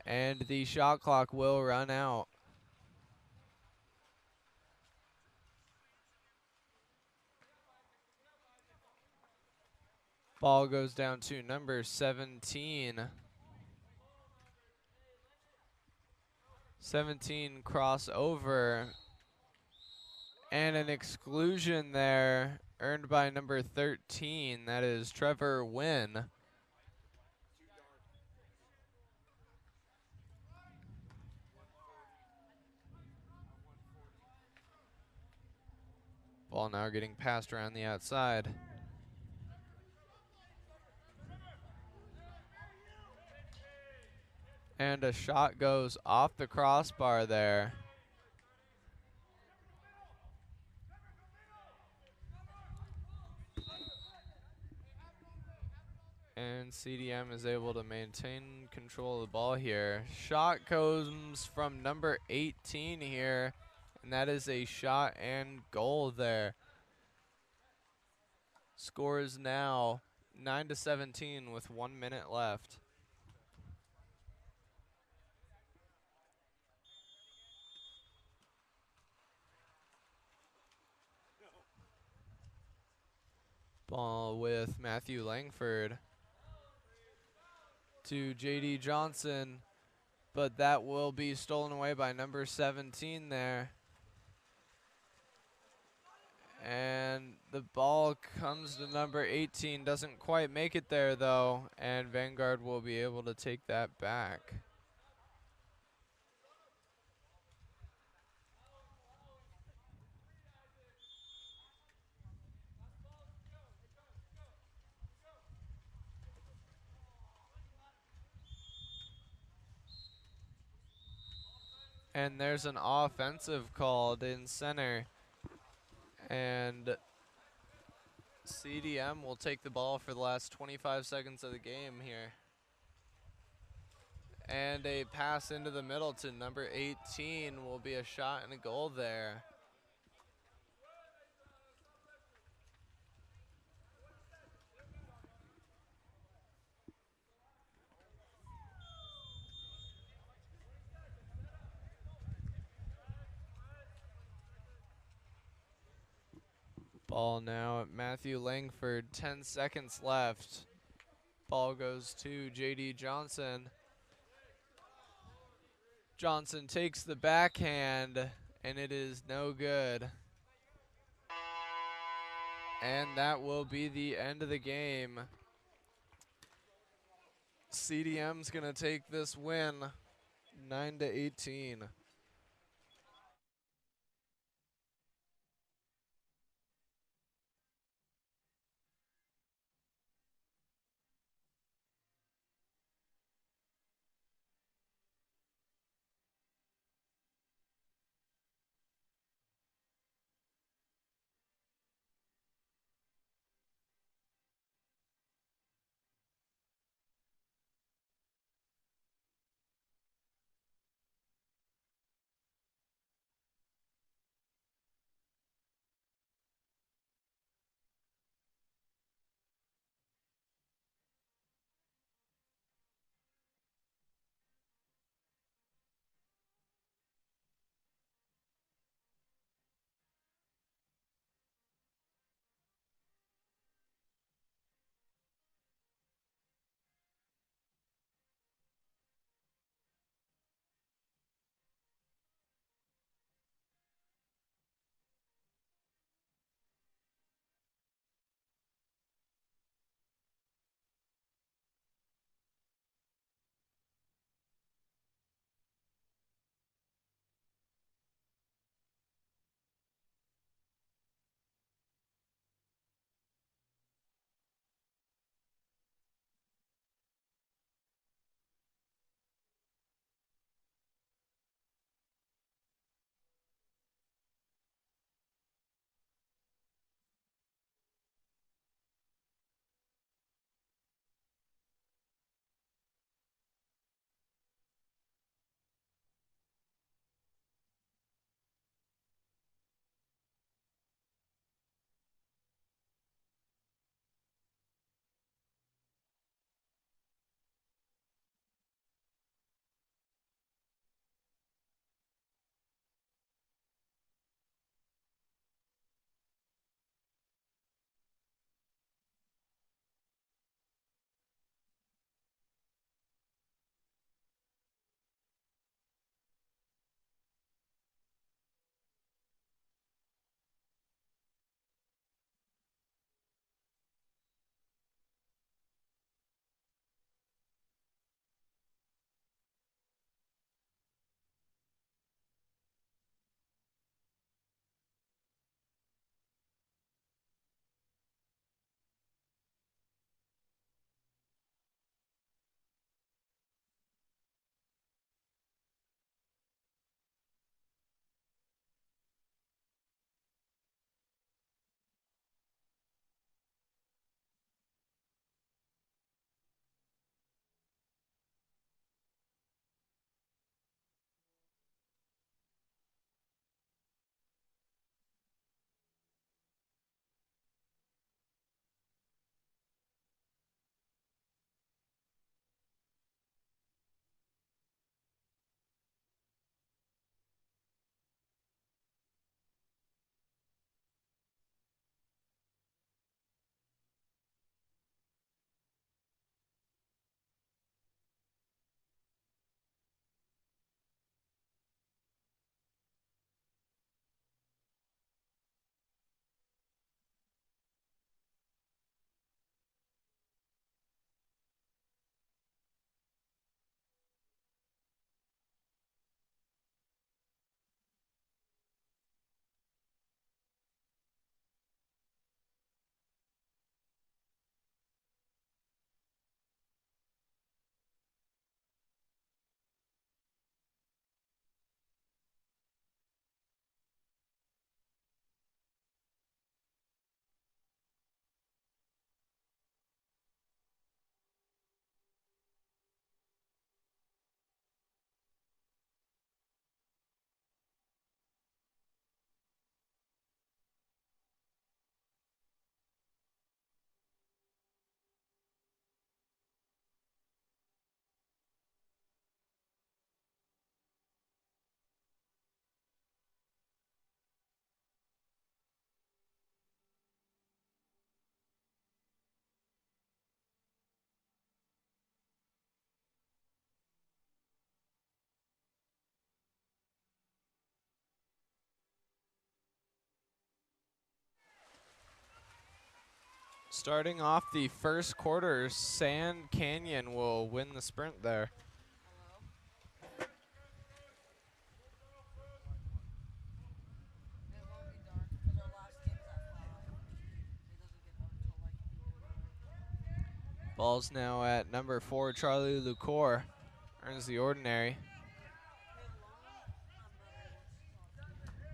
And the shot clock will run out. Ball goes down to number 17. 17 crossover. And an exclusion there earned by number 13. That is Trevor Wynn. Ball now getting passed around the outside. And a shot goes off the crossbar there. And CDM is able to maintain control of the ball here. Shot comes from number 18 here, and that is a shot and goal there. Score is now 9-17 with 1 minute left. Ball with Matthew Langford to J.D. Johnson, but that will be stolen away by number 17 there. And the ball comes to number 18, doesn't quite make it there though, and Vanguard will be able to take that back. And there's an offensive called in center. And CDM will take the ball for the last 25 seconds of the game here. And a pass into the middle to number 18 will be a shot and a goal there. Ball now at Matthew Langford, 10 seconds left. Ball goes to JD Johnson. Johnson takes the backhand, and it is no good. And that will be the end of the game. CDM's gonna take this win, 9-18. Starting off the first quarter, Sand Canyon will win the sprint there. Hello? It won't be dark because our last game's at 5. It doesn't get dark till like 8 or 9. Ball's now at number 4, Charlie Lucor. Earns the ordinary.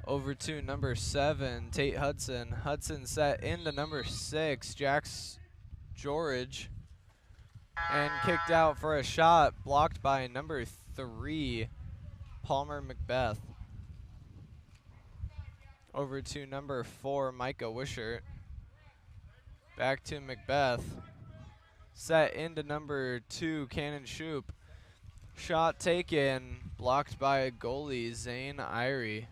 Over to number 7, Tate Hudson. Hudson set into number 6, Jax George. And kicked out for a shot, blocked by number 3, Palmer Macbeth. Over to number 4, Micah Wishart. Back to Macbeth. Set into number 2, Cannon Shoop. Shot taken, blocked by goalie Zane Irie.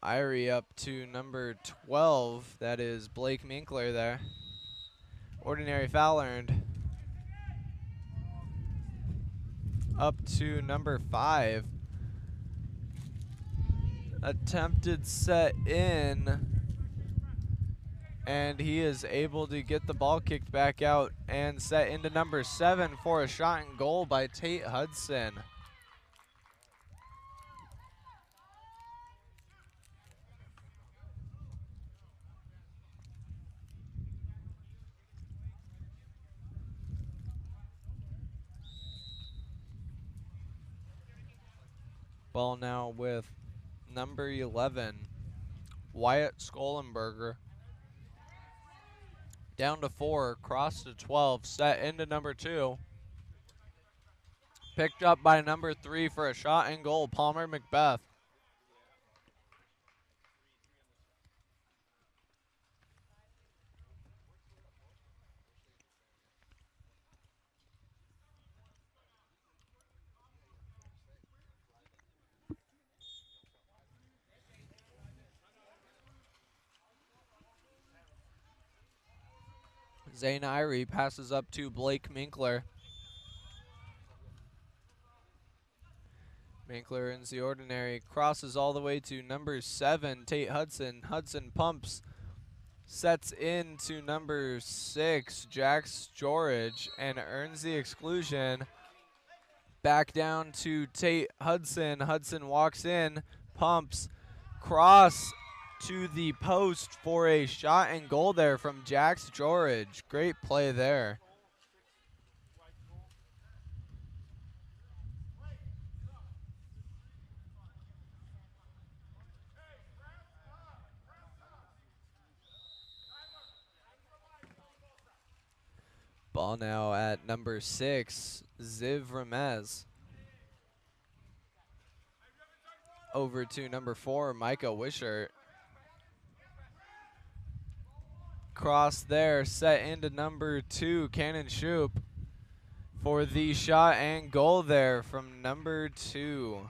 Irie up to number 12, that is Blake Minkler there. Ordinary foul earned. Up to number 5. Attempted set in, and he is able to get the ball kicked back out and set into number 7 for a shot and goal by Tate Hudson. Ball now with number 11, Wyatt Skollenberger. Down to 4, cross to 12, set into number 2. Picked up by number 3 for a shot and goal, Palmer Macbeth. Zane Irie passes up to Blake Minkler. Minkler earns the ordinary, crosses all the way to number 7, Tate Hudson. Hudson pumps, sets into number 6, Jax George, and earns the exclusion. Back down to Tate Hudson. Hudson walks in, pumps, cross to the post for a shot and goal there from Jax George. Great play there. Ball now at number 6, Ziv Ramez. Over to number 4, Micah Wishart. Cross there, set into number 2, Cannon Shoop, for the shot and goal there from number 2.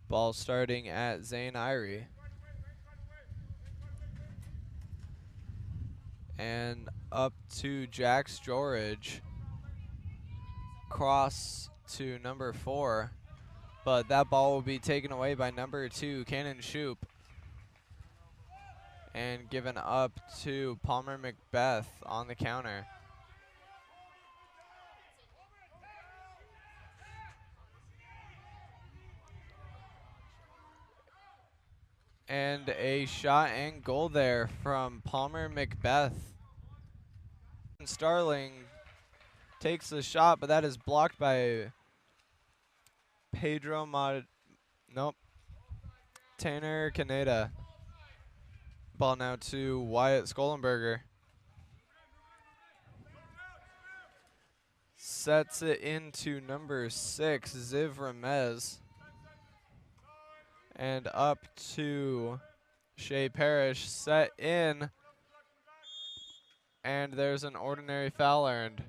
Ball starting at Zane Irie. And up to Jax George. Cross to number 4. But that ball will be taken away by number 2, Cannon Shoop. And given up to Palmer Macbeth on the counter. And a shot and goal there from Palmer Macbeth. Starling takes the shot, but that is blocked by Tanner Caneda. Ball now to Wyatt Skollenberger. Sets it into number 6, Ziv Ramez. And up to Shea Parrish, set in. And there's an ordinary foul earned.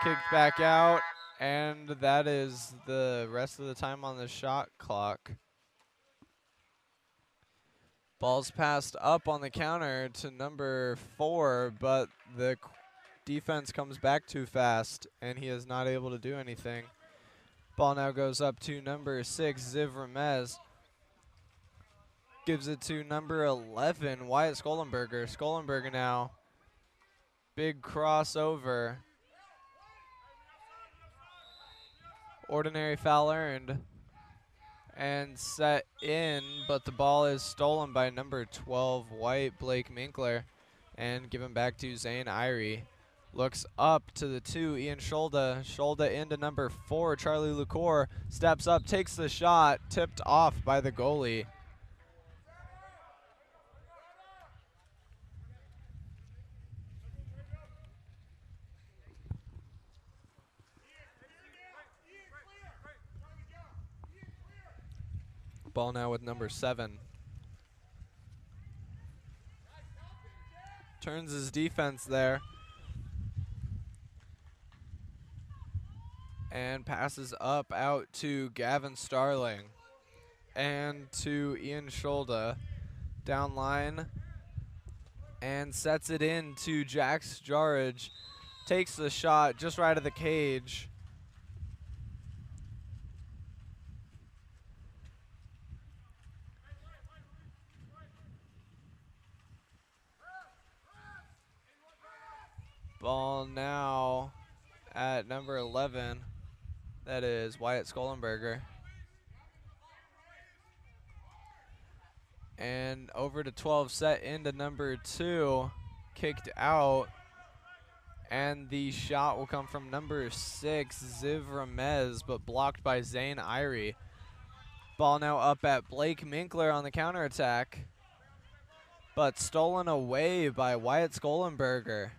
Kicked back out, and that is the rest of the time on the shot clock. Ball's passed up on the counter to number 4, but the defense comes back too fast, and he is not able to do anything. Ball now goes up to number 6, Ziv Ramez. Gives it to number 11, Wyatt Skolenberger. Skolenberger now. Big crossover. Ordinary foul earned. And set in, but the ball is stolen by number 12, White, Blake Minkler, and given back to Zane Irie. Looks up to the 2, Ian Scholda. Scholda into number 4, Charlie Lucor. Steps up, takes the shot, tipped off by the goalie. Ball now with number 7. Turns his defense there. And passes up out to Gavin Starling. And to Ian Scholda. Down line. And sets it in to Jax Jarridge. Takes the shot just right of the cage. Ball now at number 11. That is Wyatt Skolenberger. And over to 12, set into number 2. Kicked out. And the shot will come from number 6, Ziv Ramez, but blocked by Zane Irie. Ball now up at Blake Minkler on the counterattack. But stolen away by Wyatt Skolenberger.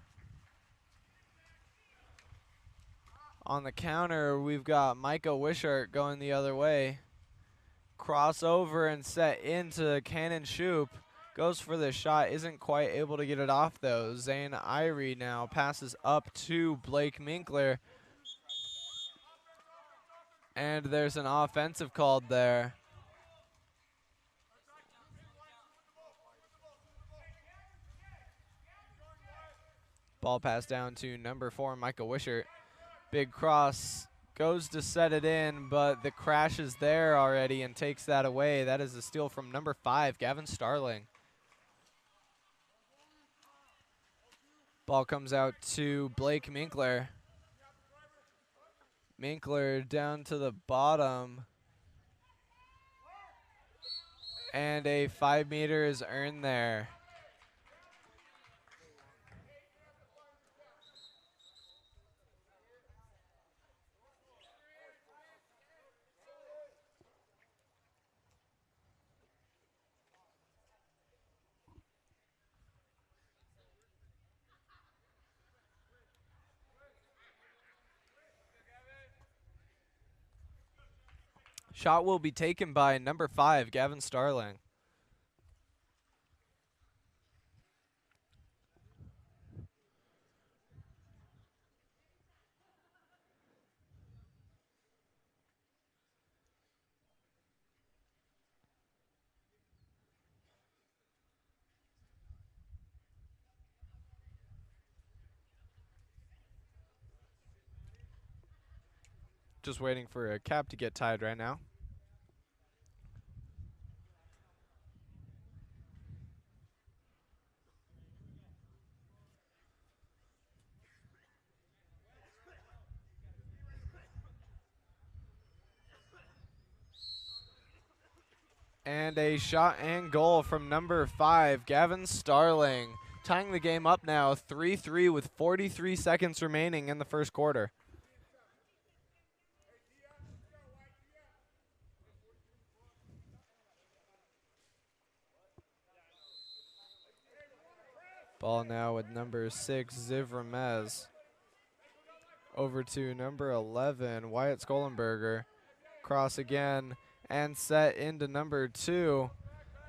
On the counter, we've got Micah Wishart going the other way. Crossover and set into Cannon Shoop. Goes for the shot, isn't quite able to get it off though. Zane Irie now passes up to Blake Minkler. And there's an offensive called there. Ball passed down to number 4, Micah Wishart. Big cross, goes to set it in, but the crash is there already and takes that away. That is a steal from number 5, Gavin Starling. Ball comes out to Blake Minkler. Minkler down to the bottom. And a 5 meter is earned there. Shot will be taken by number 5, Gavin Starling. Just waiting for a cap to get tied right now. And a shot and goal from number 5, Gavin Starling. Tying the game up now, 3-3 with 43 seconds remaining in the first quarter. Ball now with number 6, Ziv Ramez. Over to number 11, Wyatt Skolenberger. Cross again and set into number 2.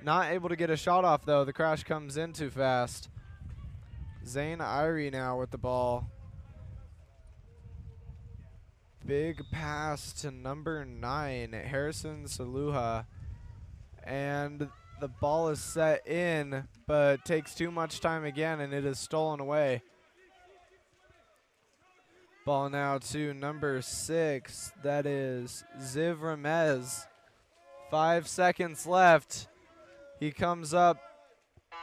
Not able to get a shot off though. The crash comes in too fast. Zane Irie now with the ball. Big pass to number 9, Harrison Saluha. And The ball is set in, but takes too much time again, and it is stolen away. Ball now to number 6. That is Ziv Ramez. 5 seconds left. He comes up,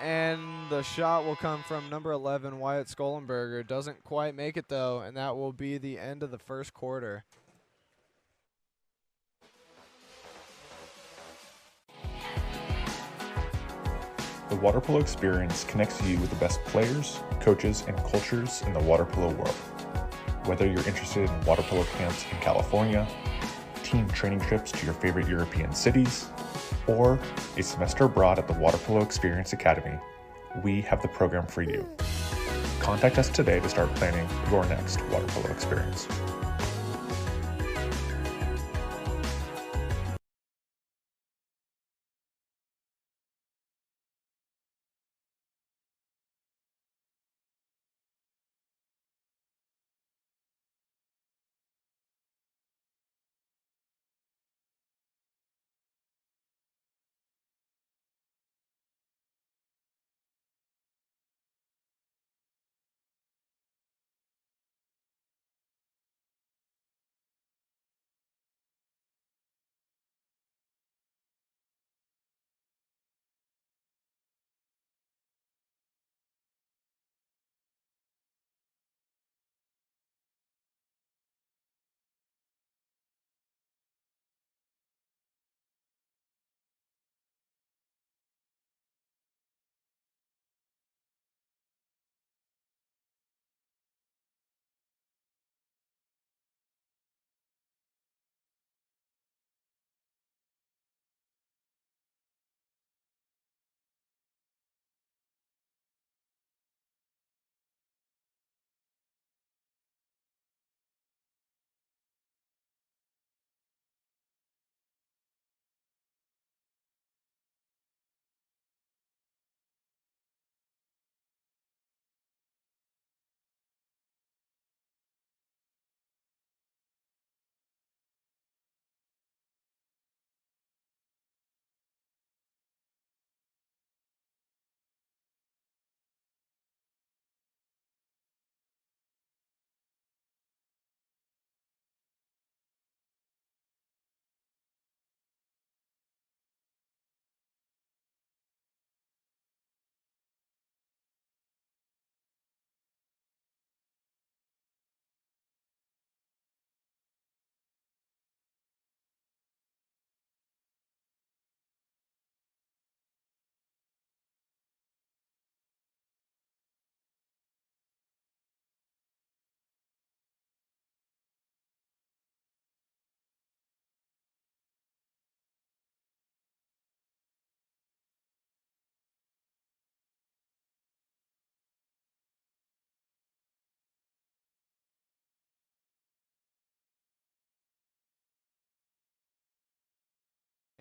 and the shot will come from number 11, Wyatt Skolenberger. Doesn't quite make it, though, and that will be the end of the first quarter. The water polo experience connects you with the best players, coaches, and cultures in the water polo world. Whether you're interested in water polo camps in California, team training trips to your favorite European cities, or a semester abroad at the Water Polo Experience Academy, we have the program for you. Contact us today to start planning your next water polo experience.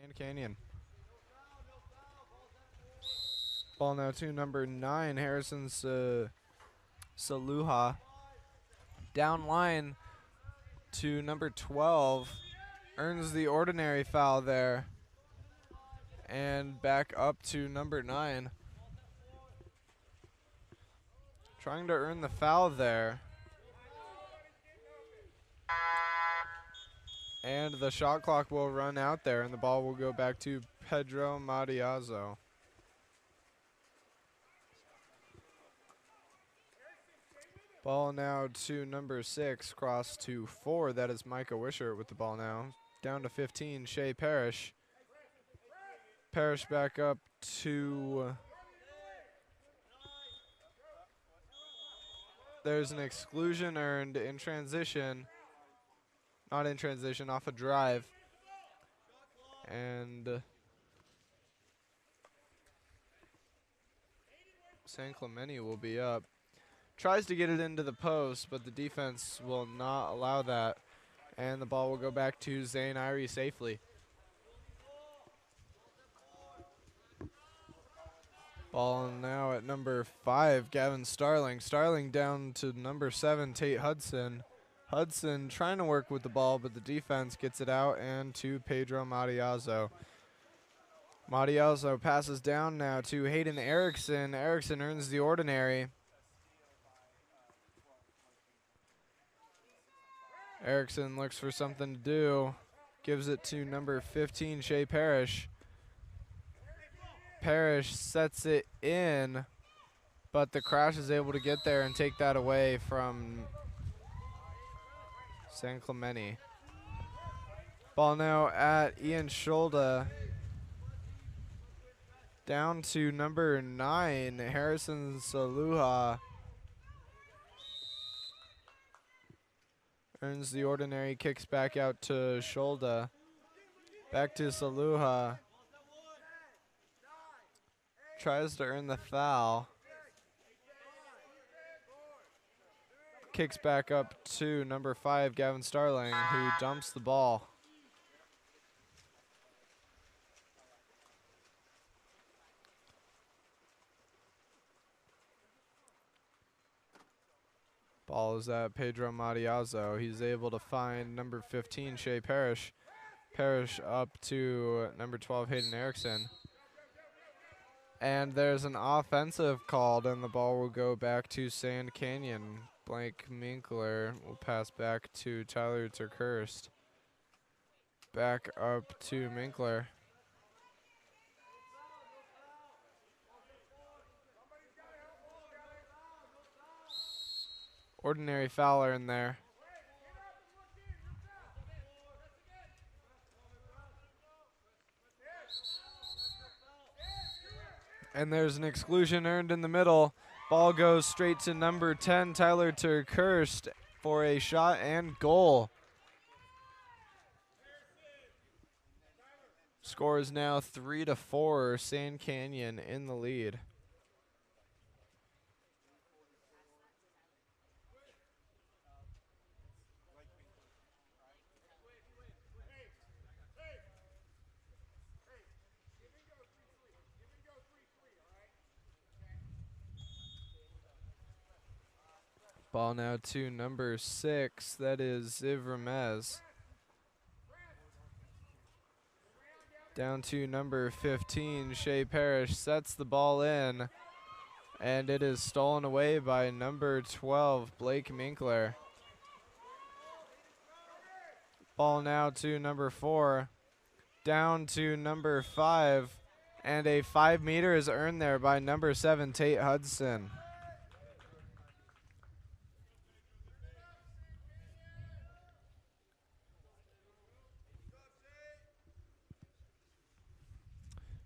And Canyon. Ball now to number 9, Harrison Saluha. Down line to number 12. Earns the ordinary foul there. And back up to number 9. Trying to earn the foul there. And the shot clock will run out there, and the ball will go back to Pedro Mariazo. Ball now to number 6, cross to 4. That is Micah Wishart with the ball now. Down to 15, Shea Parrish. Parrish back up to... There's an exclusion earned in transition. Not in transition, off a drive. And San Clemente will be up. Tries to get it into the post, but the defense will not allow that. And the ball will go back to Zane Irie safely. Ball now at number 5, Gavin Starling. Starling down to number 7, Tate Hudson. Hudson trying to work with the ball, but the defense gets it out and to Pedro Mariazo. Matiazo passes down now to Hayden Erickson. Erickson earns the ordinary. Erickson looks for something to do. Gives it to number 15, Shea Parrish. Parrish sets it in, but the Crash is able to get there and take that away from San Clemente. Ball now at Ian Scholda. Down to number 9, Harrison Saluha. Earns the ordinary, kicks back out to Scholda. Back to Saluha. Tries to earn the foul. Kicks back up to number 5, Gavin Starling, who dumps the ball. Ball is at Pedro Matiazo. He's able to find number 15, Shea Parrish. Parrish up to number 12, Hayden Erickson. And there's an offensive called, and the ball will go back to Sand Canyon. Blake Minkler will pass back to Tyler Turkhurst. Back up to Minkler. Ordinary fouler in there. And there's an exclusion earned in the middle. Ball goes straight to number 10, Tyler Turkhurst, for a shot and goal. Score is now 3-4, Sand Canyon in the lead. Ball now to number 6, that is Ziv Ramez. Down to number 15, Shea Parrish sets the ball in, and it is stolen away by number 12, Blake Minkler. Ball now to number 4, down to number 5, and a 5 meter is earned there by number 7, Tate Hudson.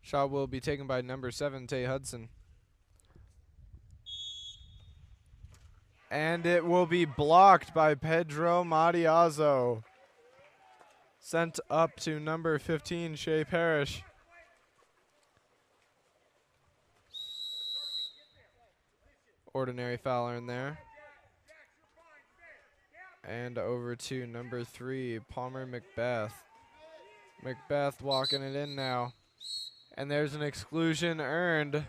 Shot will be taken by number 7, Tay Hudson. And it will be blocked by Pedro Matiazo. Sent up to number 15, Shea Parrish. Ordinary fouler in there. And over to number 3, Palmer Macbeth. Macbeth walking it in now. And there's an exclusion earned.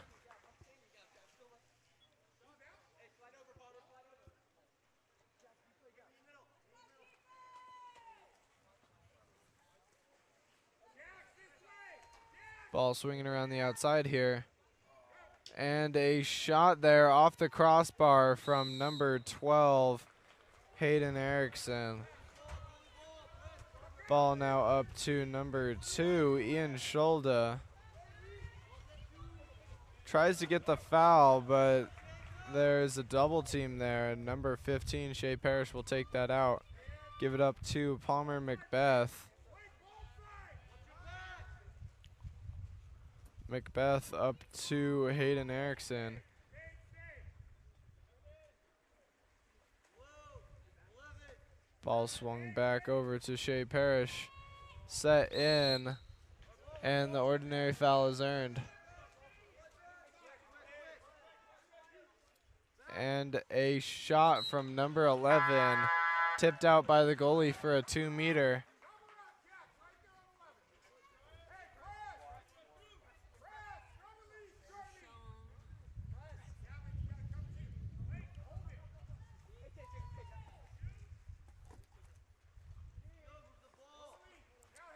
Ball swinging around the outside here. And a shot there off the crossbar from number 12, Hayden Erickson. Ball now up to number 2, Ian Scholda. Tries to get the foul, but there's a double team there. Number 15, Shea Parrish, will take that out. Give it up to Palmer Macbeth. Macbeth up to Hayden Erickson. Ball swung back over to Shea Parrish. Set in, and the ordinary foul is earned. And a shot from number 11, tipped out by the goalie for a 2 meter.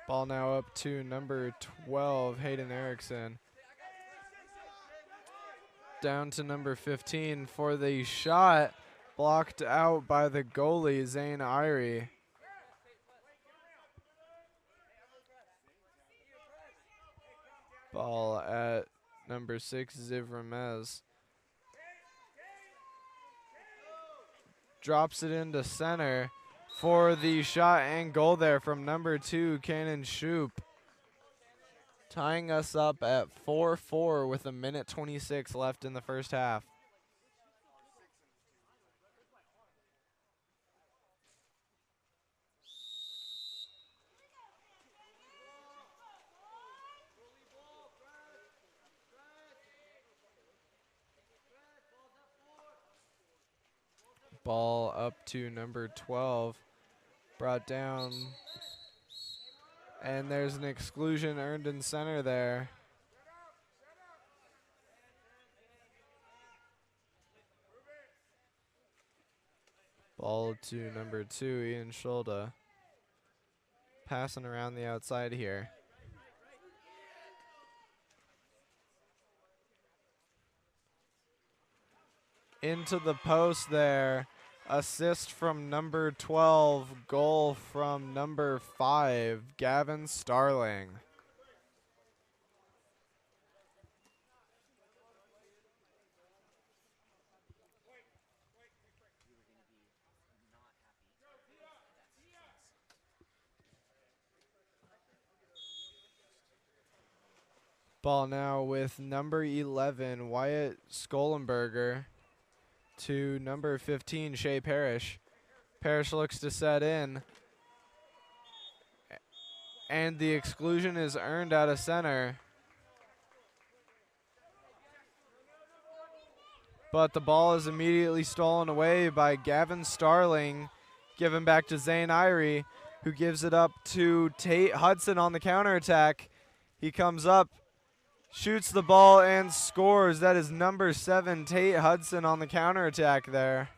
Ball now up to number 12, Hayden Erickson. Down to number 15 for the shot. Blocked out by the goalie, Zane Irie. Ball at number 6, Ziv Ramez. Drops it into center for the shot and goal there from number 2, Cannon Shoop. Tying us up at 4-4 with 1:26 left in the first half. Ball up to number 12. Brought down. And there's an exclusion earned in center there. Ball to number 2, Ian Scholda. Passing around the outside here. Into the post there. Assist from number 12. Goal from number 5, Gavin Starling. Ball now with number 11, Wyatt Skolenberger, to number 15, Shea Parrish. Parrish looks to set in. And the exclusion is earned out of center. But the ball is immediately stolen away by Gavin Starling, given back to Zane Irie, who gives it up to Tate Hudson on the counterattack. He comes up, shoots the ball, and scores. That is number 7, Tate Hudson on the counterattack there.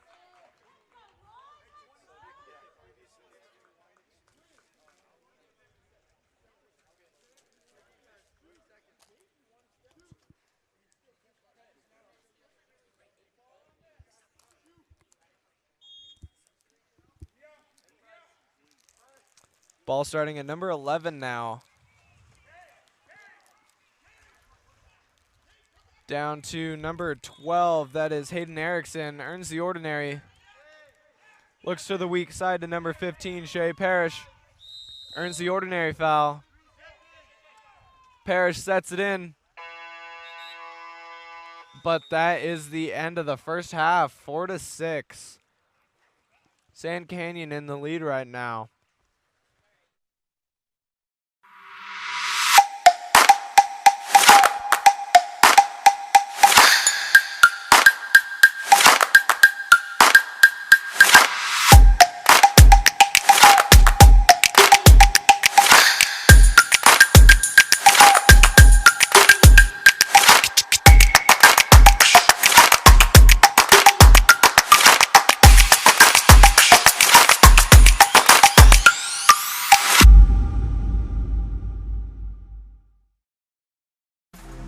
Ball starting at number 11 now. Down to number 12, that is Hayden Erickson, earns the ordinary. Looks to the weak side to number 15, Shea Parrish. Earns the ordinary foul. Parrish sets it in. But that is the end of the first half, 4-6. Sand Canyon in the lead right now.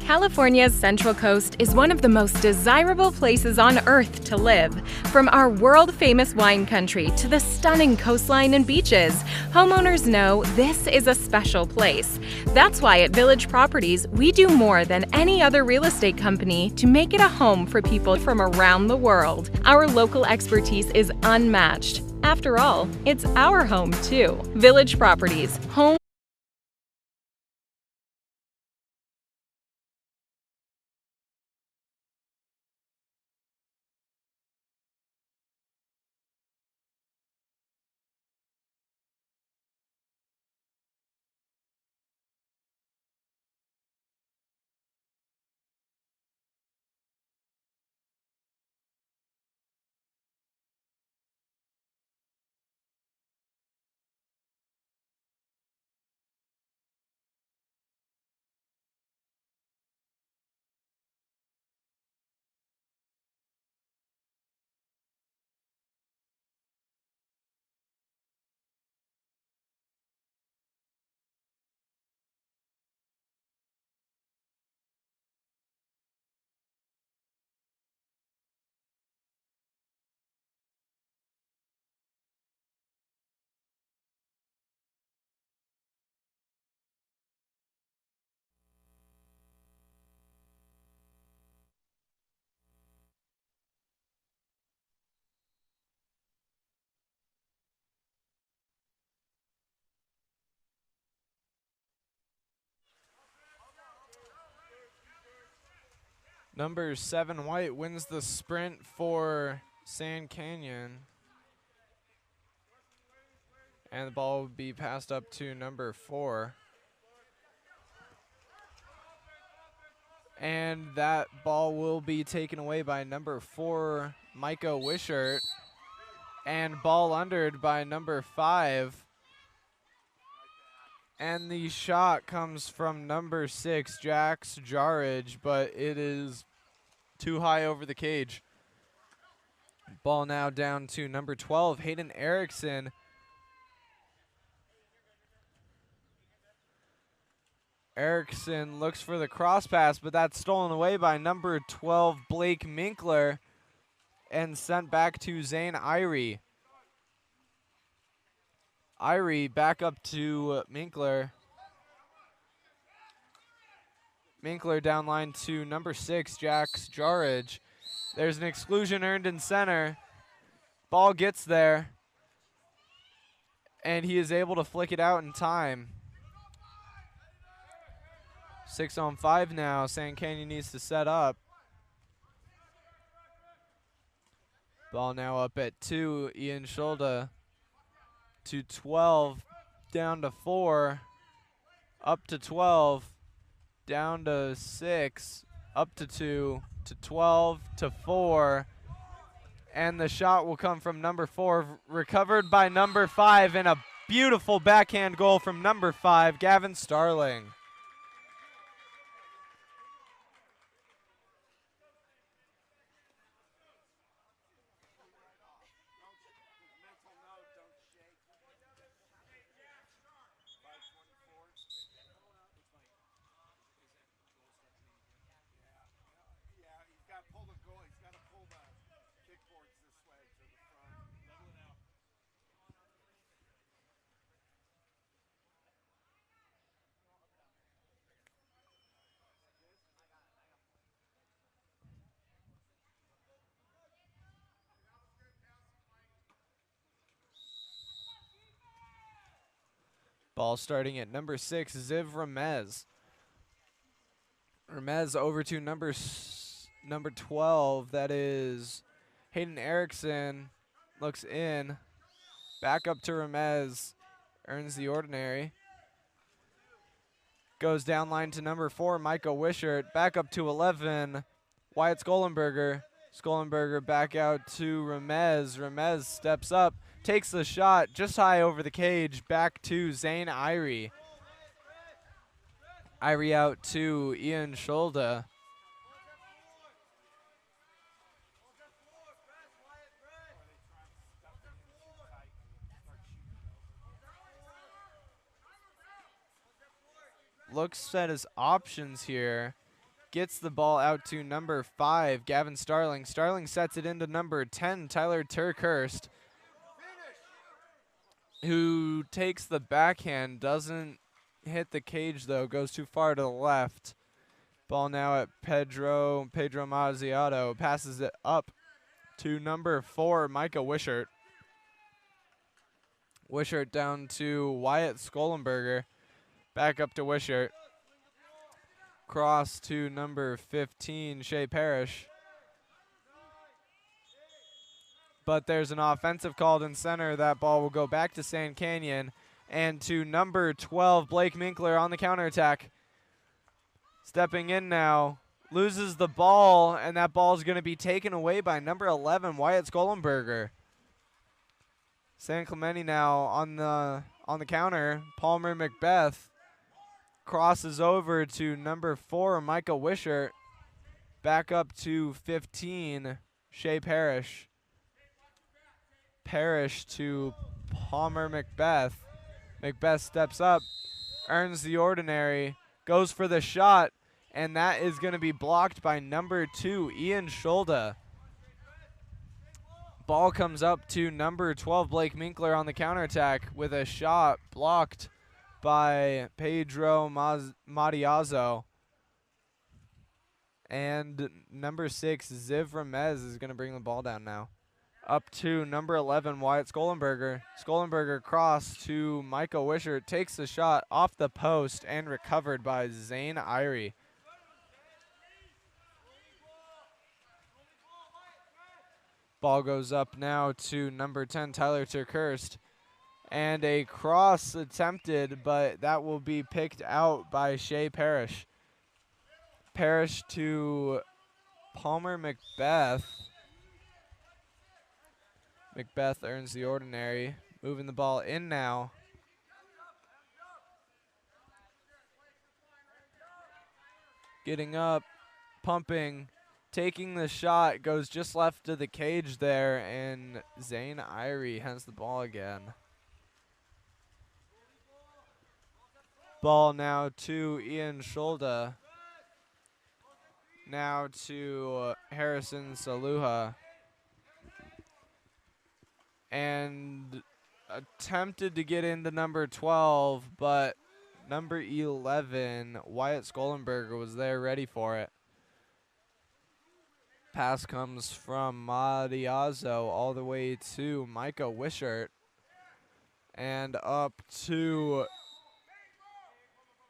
California's Central Coast is one of the most desirable places on Earth to live. From our world-famous wine country to the stunning coastline and beaches, homeowners know this is a special place. That's why at Village Properties, we do more than any other real estate company to make it a home for people from around the world. Our local expertise is unmatched. After all, it's our home too. Village Properties, home Number 7 White wins the sprint for Sand Canyon. And the ball will be passed up to number 4. And that ball will be taken away by number 4, Micah Wishart. And ball undered by number 5. And the shot comes from number 6, Jax Jarridge, but it is too high over the cage. Ball now down to number 12, Hayden Erickson. Erickson looks for the cross pass, but that's stolen away by number 12, Blake Minkler, and sent back to Zane Irie. Irie back up to Minkler. Minkler down line to number 6, Jax Jarridge. There's an exclusion earned in center. Ball gets there, and he is able to flick it out in time. 6-on-5 now. Sand Canyon needs to set up. Ball now up at 2. Ian Schulda to 12, down to 4, up to 12, down to 6, up to 2, to 12, to 4. And the shot will come from number 4, recovered by number 5, and a beautiful backhand goal from number 5, Gavin Starling. Ball starting at number 6, Ziv Ramez. Ramez over to number 12, that is Hayden Erickson. Looks in. Back up to Ramez. Earns the ordinary. Goes down line to number 4, Micah Wishart. Back up to 11, Wyatt Skollenberger. Skollenberger back out to Ramez. Ramez steps up, takes the shot just high over the cage. Back to Zane Irie. Irie out to Ian Schulda. Looks at his options here. Gets the ball out to number 5, Gavin Starling. Starling sets it into number 10, Tyler Turkhurst, who takes the backhand, doesn't hit the cage though, goes too far to the left. Ball now at Pedro Mazziato, passes it up to number 4, Micah Wishart. Wishart down to Wyatt Skollenberger, back up to Wishart. Cross to number 15, Shea Parrish. But there's an offensive called in center. That ball will go back to Sand Canyon and to number 12, Blake Minkler on the counterattack. Stepping in now, loses the ball, and that ball is going to be taken away by number 11, Wyatt Skollenberger. San Clemente now on the counter. Palmer Macbeth crosses over to number 4, Micah Wishart. Back up to 15, Shea Parrish. Parrish to Palmer Macbeth. Macbeth steps up, earns the ordinary, goes for the shot, and that is going to be blocked by number 2, Ian Schulda. Ball comes up to number 12, Blake Minkler on the counterattack with a shot blocked by Pedro Matiazo. And number 6, Ziv Ramez, is going to bring the ball down now. Up to number 11, Wyatt Skollenberger. Skollenberger cross to Micah Wishart, takes the shot off the post and recovered by Zane Irie. Ball goes up now to number 10, Tyler Turkhurst. And a cross attempted, but that will be picked out by Shea Parrish. Parrish to Palmer Macbeth. Macbeth earns the ordinary. Moving the ball in now. Getting up, pumping, taking the shot, goes just left of the cage there, and Zane Irie has the ball again. Ball now to Ian Scholda. Now to Harrison Saluha. And attempted to get into number 12, but number 11, Wyatt Skollenberger, was there ready for it. Pass comes from Madiazzo all the way to Micah Wishart. And up to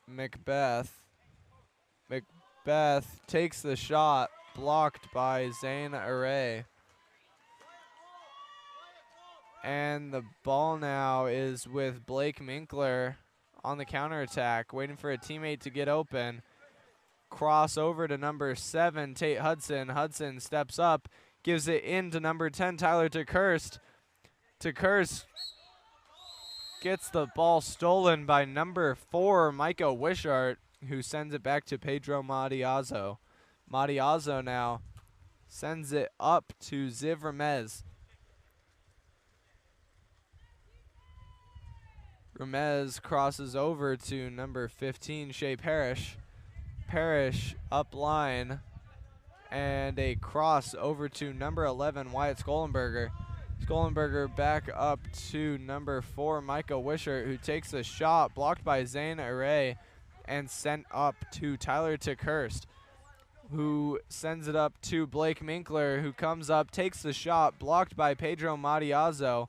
Macbeth. Macbeth takes the shot, blocked by Zane Array. And the ball now is with Blake Minkler on the counterattack, waiting for a teammate to get open. Cross over to number 7, Tate Hudson. Hudson steps up, gives it in to number 10, Tyler Turkhurst. Turkhurst gets the ball stolen by number 4, Micah Wishart, who sends it back to Pedro Madiazzo. Madiazzo now sends it up to Ziv Ramez. Ramez crosses over to number 15, Shea Parrish. Parrish up line, and a cross over to number 11, Wyatt Skollenberger. Skollenberger back up to number 4, Micah Wishart, who takes the shot, blocked by Zane Array, and sent up to Tyler Turkhurst, who sends it up to Blake Minkler, who comes up, takes the shot, blocked by Pedro Madiazzo,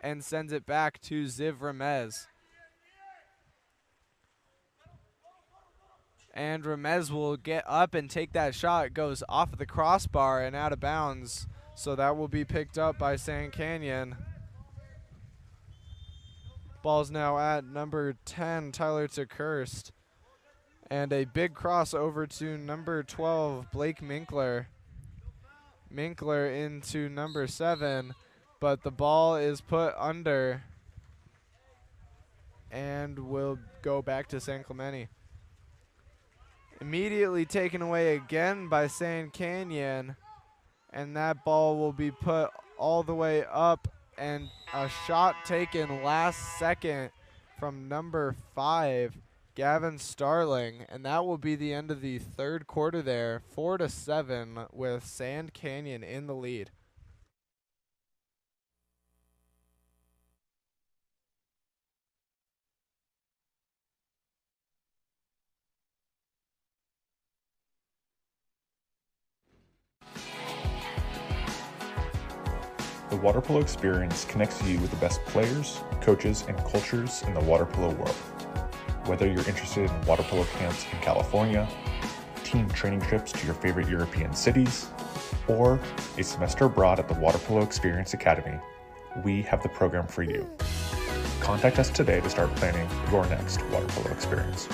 and sends it back to Ziv Ramez. And Ramez will get up and take that shot. It goes off of the crossbar and out of bounds. So that will be picked up by Sand Canyon. Ball's now at number 10, Tyler Turkhurst. And a big cross over to number 12, Blake Minkler. Minkler into number 7. But the ball is put under and will go back to San Clemente. Immediately taken away again by Sand Canyon, and that ball will be put all the way up, and a shot taken last second from number 5, Gavin Starling, and that will be the end of the third quarter there, 4-7 with Sand Canyon in the lead. The water polo experience connects you with the best players, coaches, and cultures in the water polo world. Whether you're interested in water polo camps in California, team training trips to your favorite European cities, or a semester abroad at the Water Polo Experience Academy, we have the program for you. Contact us today to start planning your next water polo experience.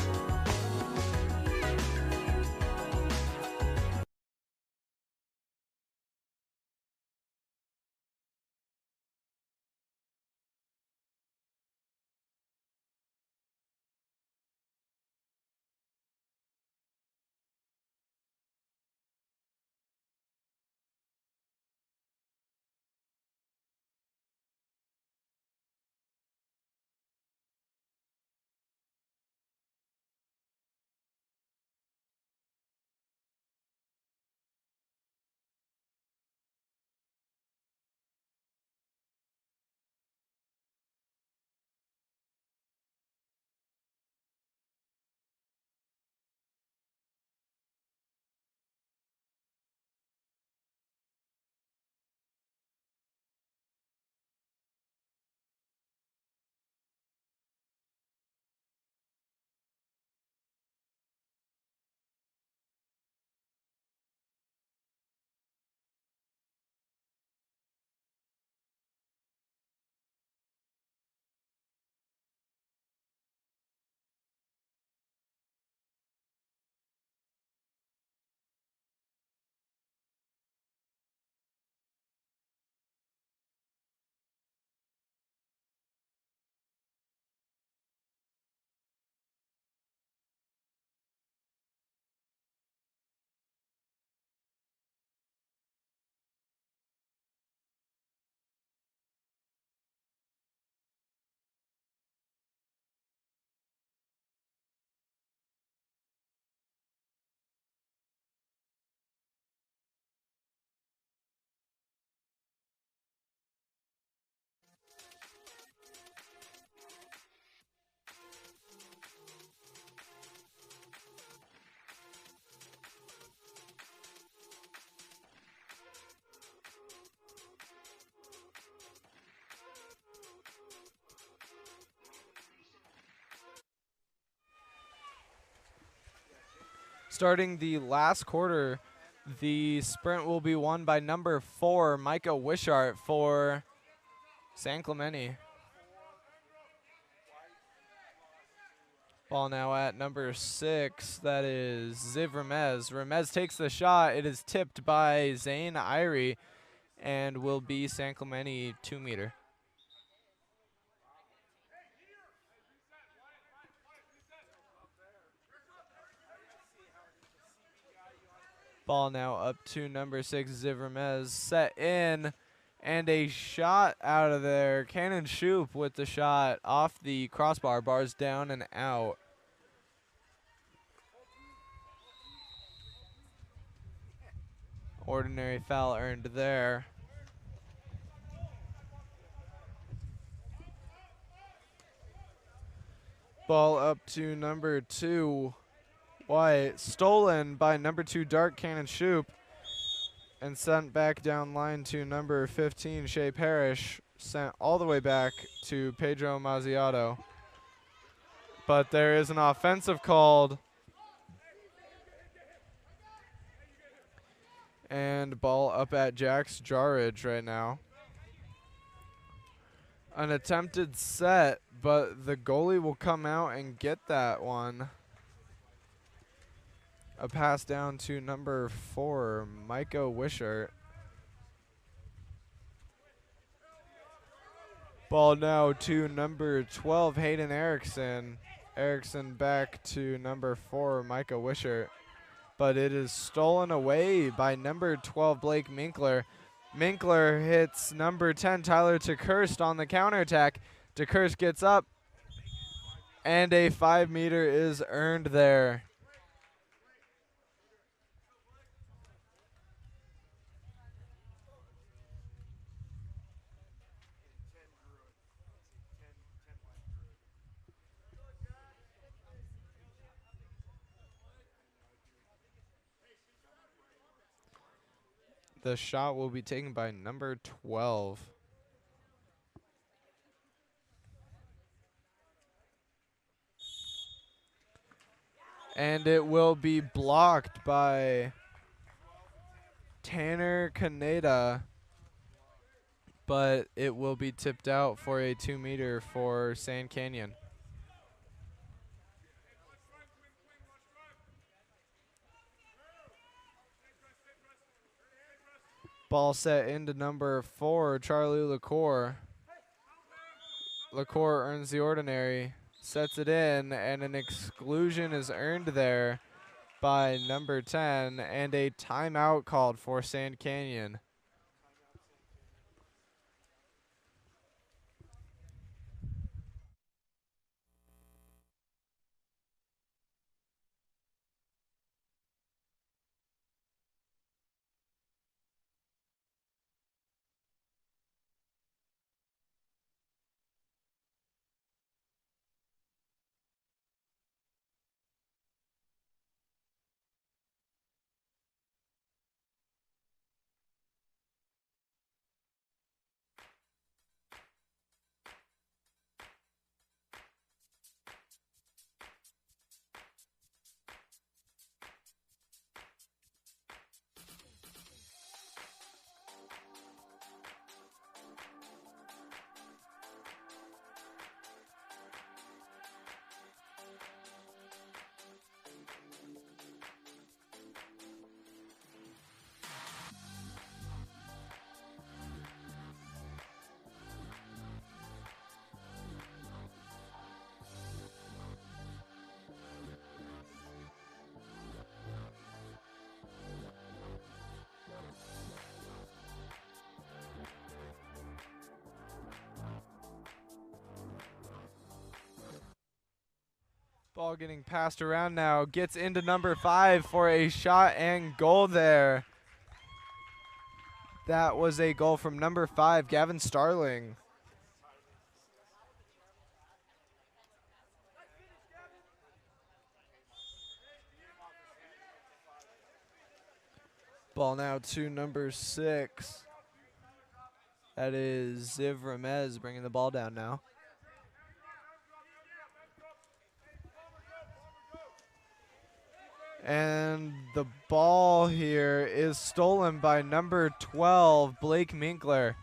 Starting the last quarter, the sprint will be won by number 4, Micah Wishart for San Clemente. Ball now at number 6, that is Ziv Remez. Remez takes the shot. It is tipped by Zane Irie and will be San Clemente 2-meter. Ball now up to number 6, Ziv Remez. Set in, and a shot out of there. Cannon Shoop with the shot off the crossbar. Bars down and out. Ordinary foul earned there. Ball up to number 2, White. Stolen by number 2, Dark Cannon Shoop. And sent back down line to number 15, Shea Parrish. Sent all the way back to Pedro Mazziato. But there is an offensive called. And ball up at Jax Jarridge right now. An attempted set, but the goalie will come out and get that one. A pass down to number 4, Micah Wishart. Ball now to number 12, Hayden Erickson. Erickson back to number 4, Micah Wishart. But it is stolen away by number 12, Blake Minkler. Minkler hits number 10, Tyler DeKirst on the counterattack. DeKirst gets up, and a 5-meter is earned there. The shot will be taken by number 12. And it will be blocked by Tanner Kaneda, but it will be tipped out for a 2-meter for Sand Canyon. Ball set into number 4, Charlie LaCour. LaCour earns the ordinary, sets it in, and an exclusion is earned there by number 10, and a timeout called for Sand Canyon. Ball getting passed around now. Gets into number 5 for a shot and goal there. That was a goal from number 5, Gavin Starling. Ball now to number 6. That is Ziv Remez bringing the ball down now. And the ball here is stolen by number 12, Blake Minkler.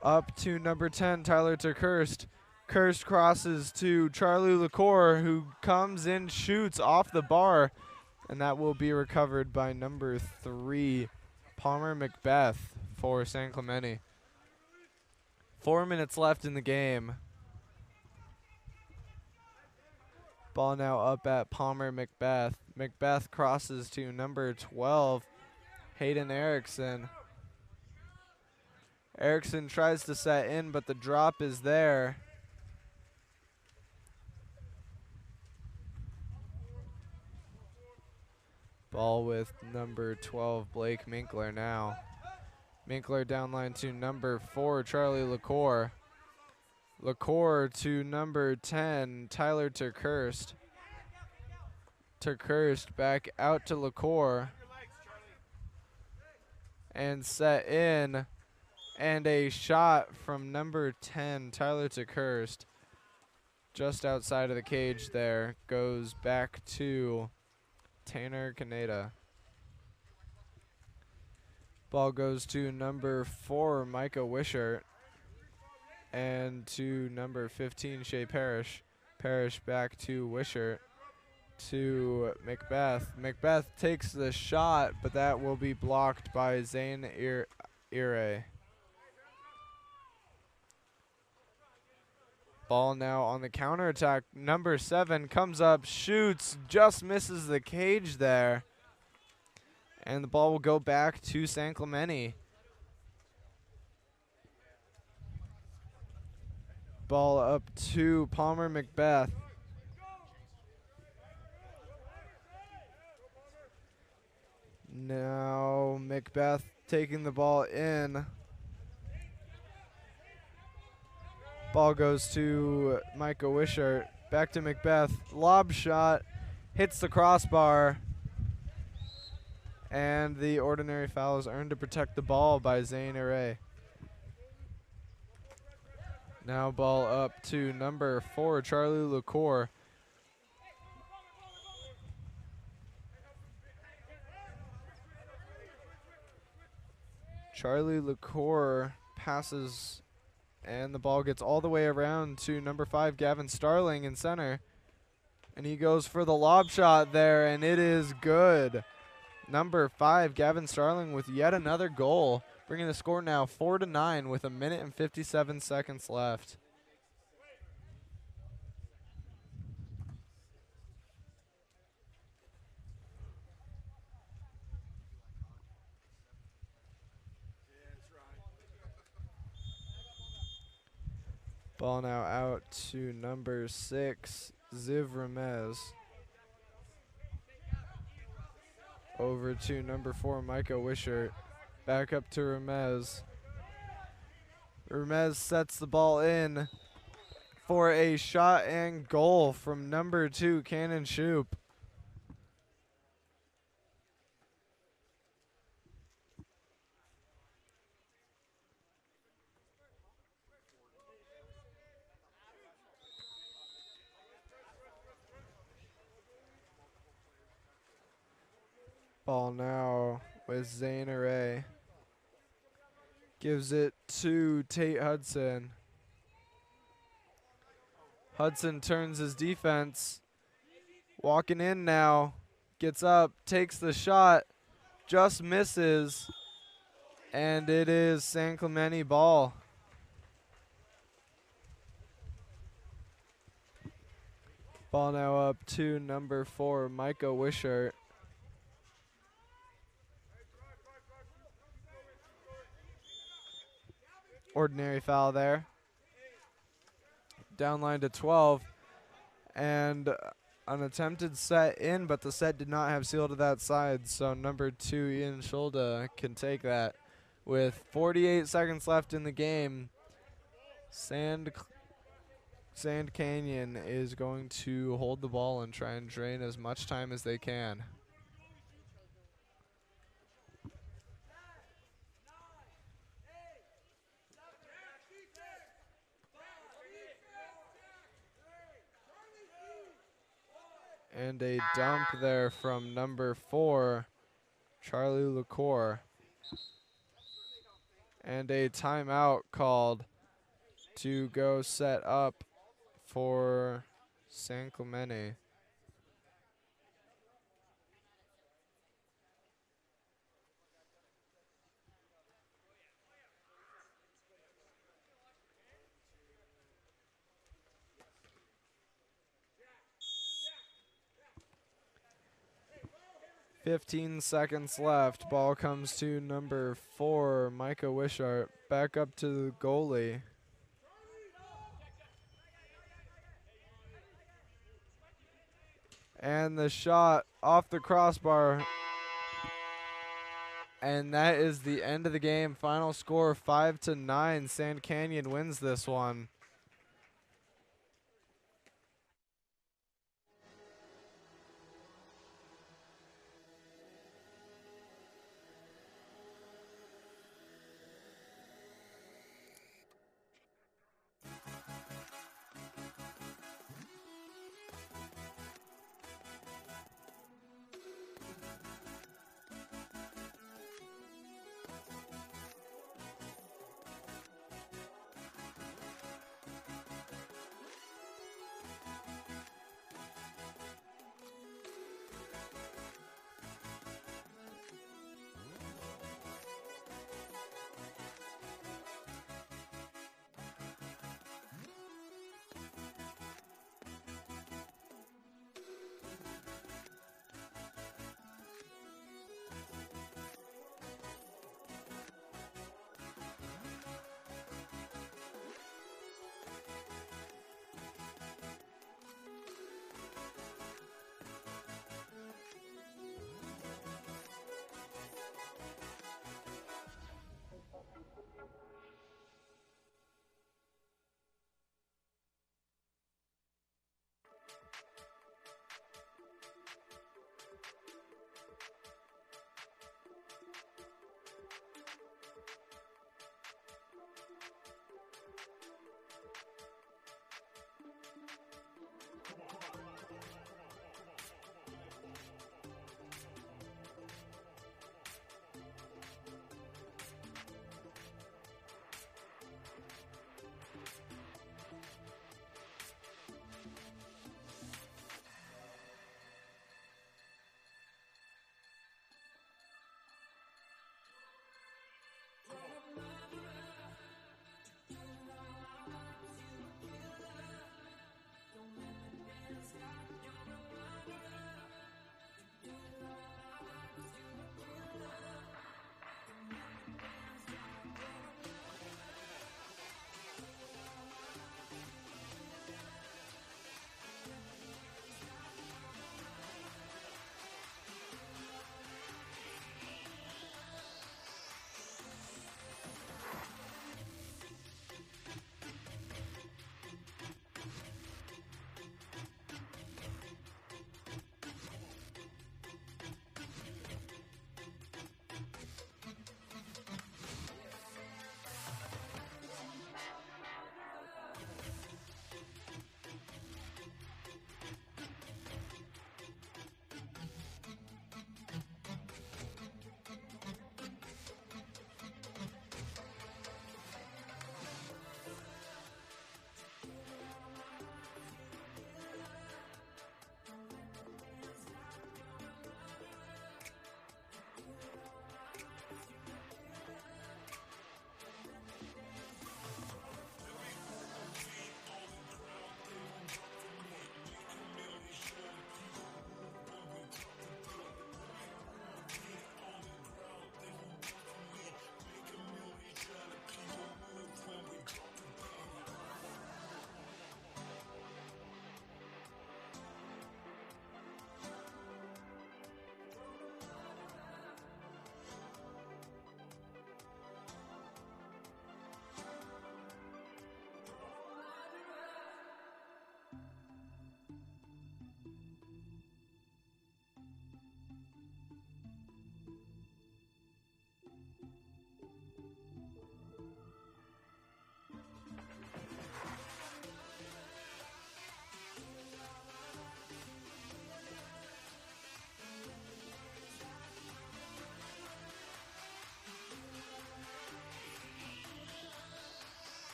Up to number 10, Tyler Kurst. Kurst crosses to Charlie LaCour, who comes in, shoots off the bar, and that will be recovered by number 3, Palmer Macbeth for San Clemente. 4 minutes left in the game. Ball now up at Palmer Macbeth. Macbeth crosses to number 12, Hayden Erickson. Erickson tries to set in, but the drop is there. Ball with number 12, Blake Minkler now. Minkler down line to number 4, Charlie LaCour. LaCour to number 10, Tyler Kurst. Kurst back out to LaCour. And set in. And a shot from number 10, Tyler Kurst. Just outside of the cage there. Goes back to Tanner Kaneda. Ball goes to number 4, Micah Wishart. And to number 15, Shea Parrish. Parrish back to Wishart. To Macbeth. Macbeth takes the shot, but that will be blocked by Zane Ire. Ball now on the counterattack. Number 7 comes up, shoots, just misses the cage there. And the ball will go back to San Clemente. Ball up to Palmer Macbeth. Now Macbeth taking the ball in. Ball goes to Micah Wishart. Back to Macbeth. Lob shot. Hits the crossbar. And the ordinary foul is earned to protect the ball by Zane Ire. Now ball up to number 4, Charlie LaCour. Charlie LaCour passes, and the ball gets all the way around to number 5, Gavin Starling in center. And he goes for the lob shot there, and it is good. Number 5, Gavin Starling with yet another goal, bringing the score now 4-9 with 1 minute and 57 seconds left. Ball now out to number 6, Ziv Ramez. Over to number 4, Micah Wishart. Back up to Ramez. Ramez sets the ball in for a shot and goal from number 2, Cannon Shoop. Ball now with Zane Ire. Gives it to Tate Hudson. Hudson turns his defense. Walking in now. Gets up, takes the shot, just misses. And it is San Clemente ball. Ball now up to number 4, Micah Wishart. Ordinary foul there. Down line to 12. And an attempted set in, but the set did not have seal to that side. So number 2, Ian Schulda, can take that. With 48 seconds left in the game, Sand Canyon is going to hold the ball and try and drain as much time as they can. And a dump there from number 4, Charlie LaCour. And a timeout called to go set up for San Clemente. "15 seconds left. Ball comes to number 4, Micah Wishart. Back up to the goalie. And the shot off the crossbar. And that is the end of the game. Final score 5-9. Sand Canyon wins this one.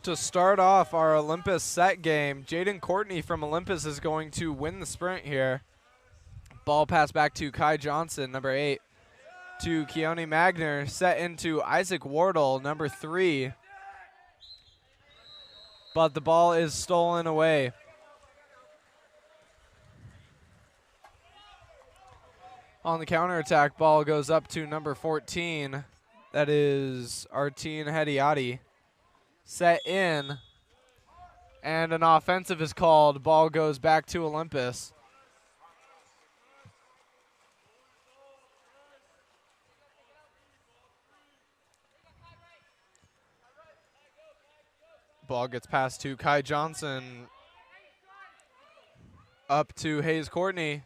To start off our Olympus set game, Jaden Courtney from Olympus is going to win the sprint here. Ball pass back to Kai Johnson, number 8, to Keone Magner, set into Isaac Wardle, number 3. But the ball is stolen away. On the counterattack, ball goes up to number 14. That is Artine Hediati. Set in, and an offensive is called. Ball goes back to Olympus. Ball gets passed to Kai Johnson. Up to Hayes Courtney.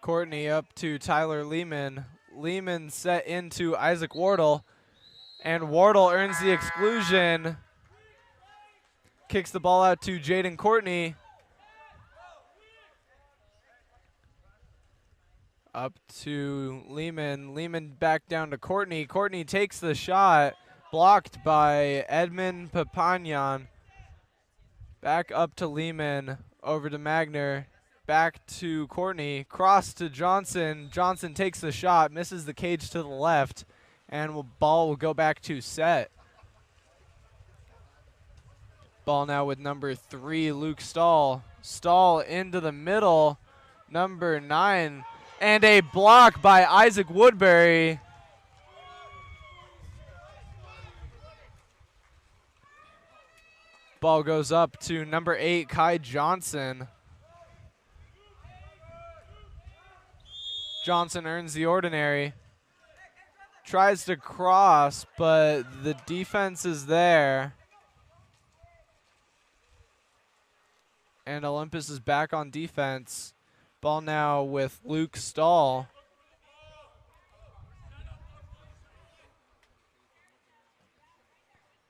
Courtney up to Tyler Lehman. Lehman set into Isaac Wardle. And Wardle earns the exclusion. Kicks the ball out to Jaden Courtney. Up to Lehman. Lehman back down to Courtney. Courtney takes the shot. Blocked by Edmund Papagnan. Back up to Lehman. Over to Magner. Back to Courtney. Cross to Johnson. Johnson takes the shot. Misses the cage to the left. And ball will go back to set. Ball now with number 3, Luke Stahl. Stahl into the middle. Number 9. And a block by Isaac Woodbury. Ball goes up to number 8, Kai Johnson. Johnson earns the ordinary. Tries to cross, but the defense is there. And Olympus is back on defense. Ball now with Luke Stahl.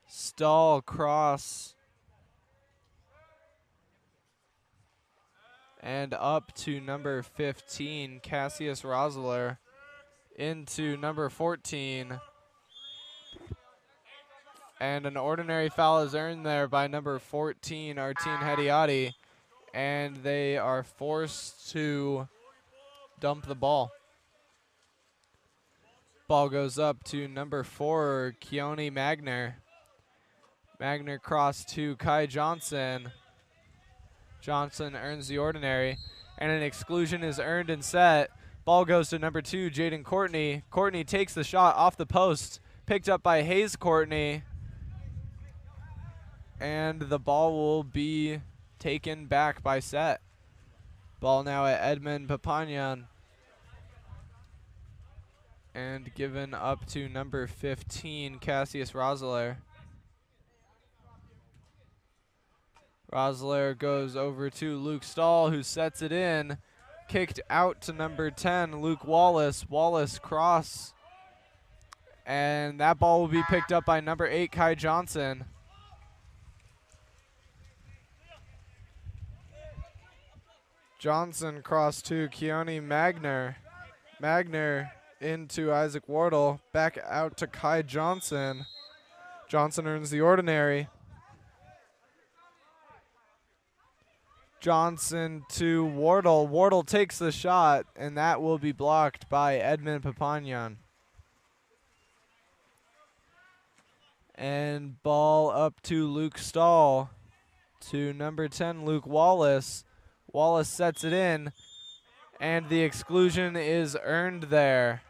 Stahl cross. And up to number 15, Cassius Rosler. Into number 14. And an ordinary foul is earned there by number 14, Artine Hediati. And they are forced to dump the ball. Ball goes up to number 4, Keone Magner. Magner cross to Kai Johnson. Johnson earns the ordinary, and an exclusion is earned and set. Ball goes to number 2, Jaden Courtney. Courtney takes the shot off the post, picked up by Hayes Courtney. And the ball will be taken back by set. Ball now at Edmund Papagnan. And given up to number 15, Cassius Rosler. Rosler goes over to Luke Stahl, who sets it in. Kicked out to number 10, Luke Wallace. Wallace cross. And that ball will be picked up by number 8, Kai Johnson. Johnson cross to Keone Magner. Magner into Isaac Wardle. Back out to Kai Johnson. Johnson earns the ordinary. Johnson to Wardle. Wardle takes the shot, and that will be blocked by Edmund Papagnan. And ball up to Luke Stahl. To number 10, Luke Wallace. Wallace sets it in, and the exclusion is earned there.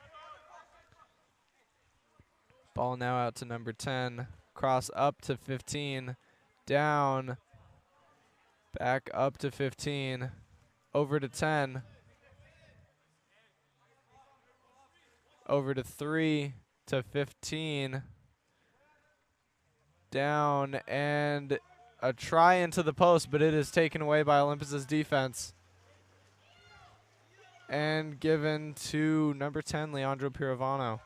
Ball now out to number 10. Cross up to 15. Down. Back up to 15. Over to 10. Over to 3 to 15. Down, and a try into the post, but it is taken away by Olympus's defense. And given to number 10, Leandro Pirovano.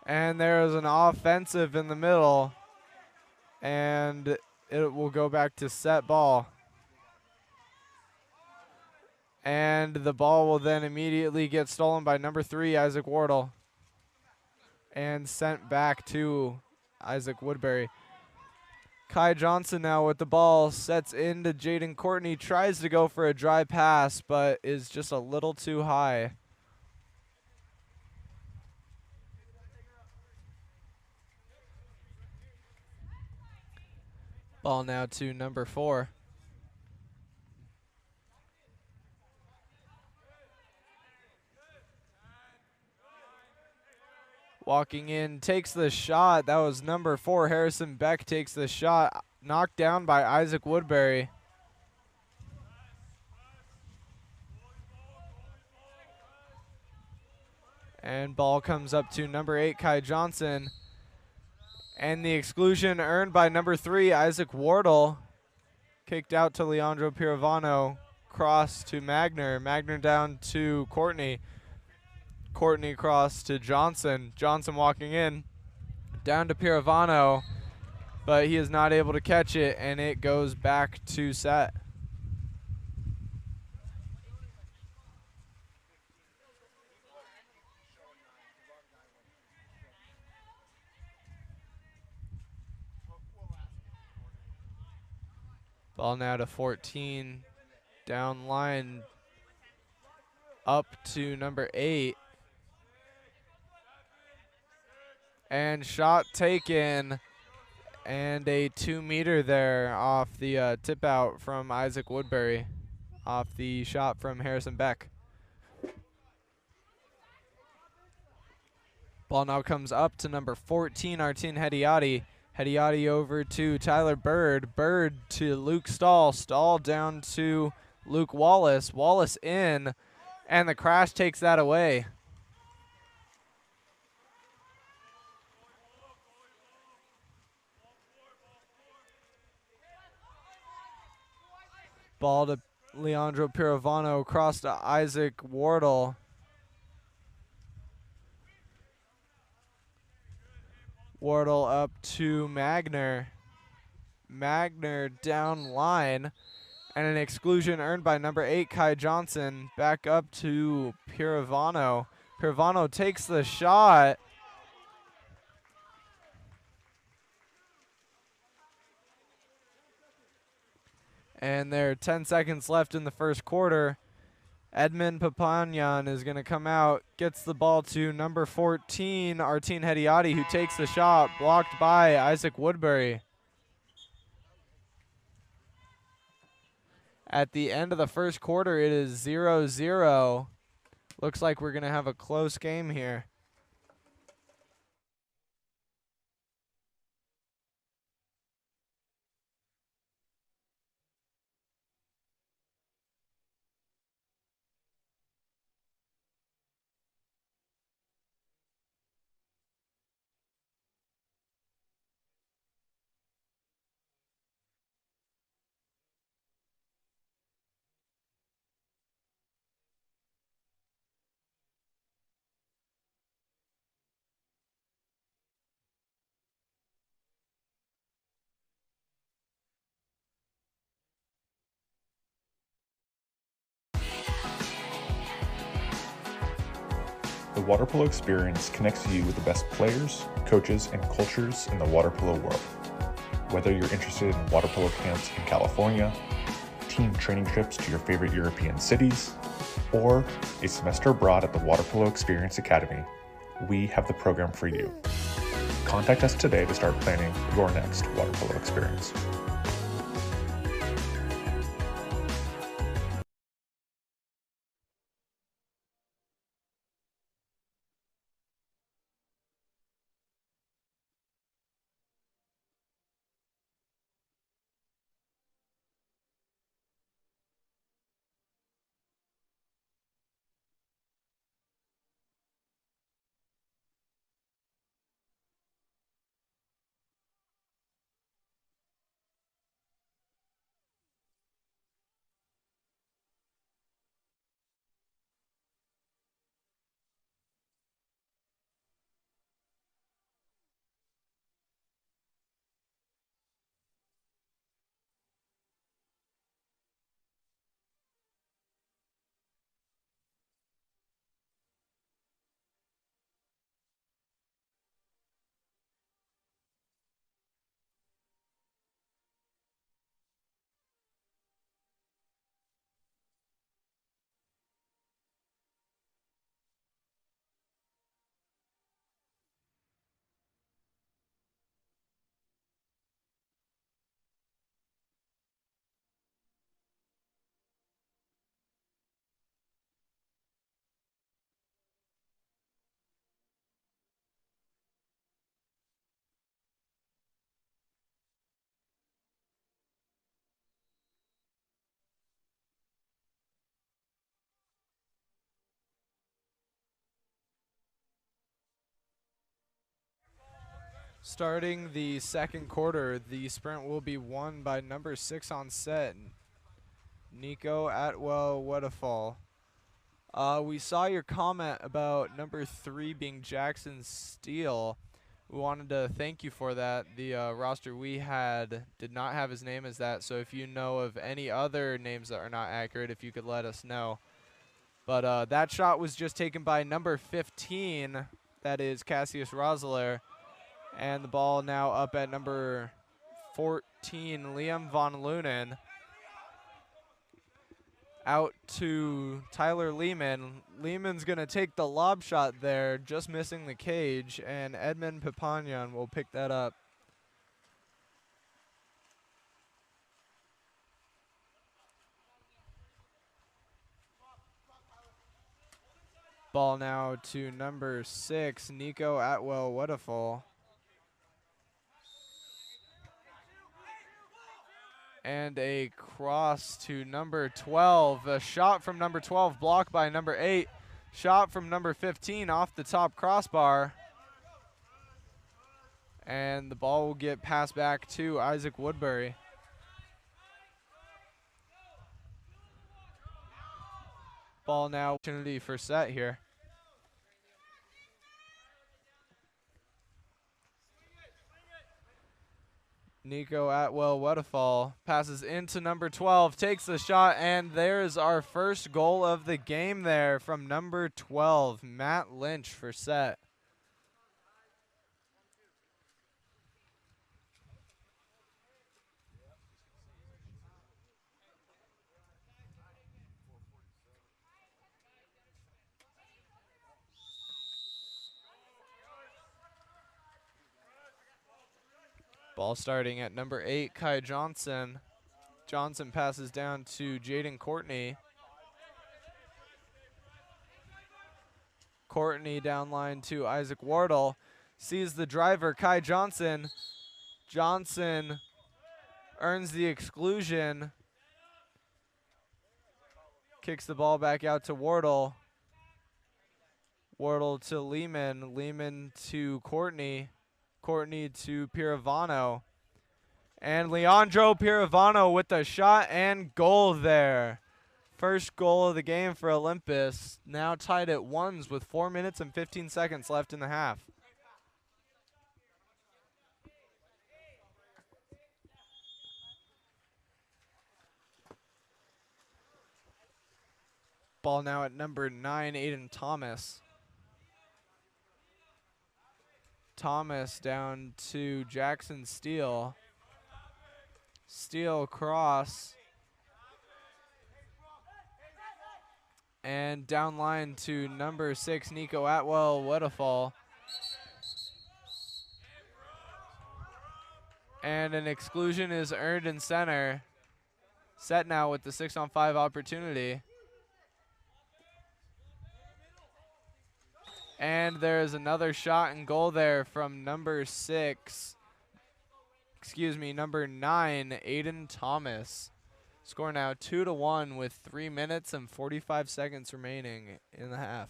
And there is an offensive in the middle. And it will go back to set ball. And the ball will then immediately get stolen by number 3, Isaac Wardle, and sent back to Isaac Woodbury. Kai Johnson now with the ball, sets into Jaden Courtney, tries to go for a dry pass, but is just a little too high. Ball now to number 4. Walking in, takes the shot. That was number 4, Harrison Beck takes the shot. Knocked down by Isaac Woodbury. And ball comes up to number 8, Kai Johnson. And the exclusion earned by number 3, Isaac Wardle. Kicked out to Leandro Pirovano. Cross to Magner. Magner down to Courtney. Courtney cross to Johnson. Johnson walking in. Down to Pirovano. But he is not able to catch it, and it goes back to set. Ball now to 14. Down line up to number 8. And shot taken. And a 2-meter there off the tip out from Isaac Woodbury. Off the shot from Harrison Beck. Ball now comes up to number 14, Artin Hediati. Hediati over to Tyler Bird. Bird to Luke Stahl. Stahl down to Luke Wallace. Wallace in, and the crash takes that away. Ball to Leandro Pirovano. Across to Isaac Wardle. Wardle up to Magner. Magner down line. And an exclusion earned by number 8, Kai Johnson. Back up to Pirovano. Pirovano takes the shot. And there are 10 seconds left in the first quarter. Edmund Papanyan is going to come out, gets the ball to number 14, Artin Hediati, who takes the shot, blocked by Isaac Woodbury. At the end of the first quarter, it is 0-0. Looks like we're going to have a close game here. The water polo experience connects you with the best players, coaches, and cultures in the water polo world. Whether you're interested in water polo camps in California, team training trips to your favorite European cities, or a semester abroad at the Water Polo Experience Academy, we have the program for you. Contact us today to start planning your next water polo experience. Starting the second quarter, the sprint will be won by number 6 on set, Nico Atwell Wedefall. We saw your comment about number 3 being Jackson Steele. We wanted to thank you for that. The roster we had did not have his name as that, so if you know of any other names that are not accurate, if you could let us know. But that shot was just taken by number 15, that is Cassius Rosler, and the ball now up at number 14, Liam Von Lunen. Out to Tyler Lehman. Lehman's going to take the lob shot there, just missing the cage, and Edmund Papanyan will pick that up. Ball now to number 6, Nico Atwell Wedefall. And a cross to number 12. A shot from number 12 blocked by number 8. Shot from number 15 off the top crossbar. And the ball will get passed back to Isaac Woodbury. Ball now opportunity for set here. Nico Atwell Wedefall passes into number 12, takes the shot, and there's our first goal of the game there from number 12, Matt Lynch for set. Ball starting at number 8, Kai Johnson. Johnson passes down to Jaden Courtney. Courtney down line to Isaac Wardle. Sees the driver, Kai Johnson. Johnson earns the exclusion. Kicks the ball back out to Wardle. Wardle to Lehman. Lehman to Courtney. Courtney to Piravano. And Leandro Piravano with the shot and goal there. First goal of the game for Olympus. Now tied at 1s with 4 minutes and 15 seconds left in the half. Ball now at number 9, Aiden Thomas. Thomas down to Jackson Steele. Steele cross. And down line to number 6, Nico Atwell Wedefall. And an exclusion is earned in center. Set now with the 6-on-5 opportunity. And there's another shot and goal there from number 9, Aiden Thomas. Score now 2-1 with 3 minutes and 45 seconds remaining in the half.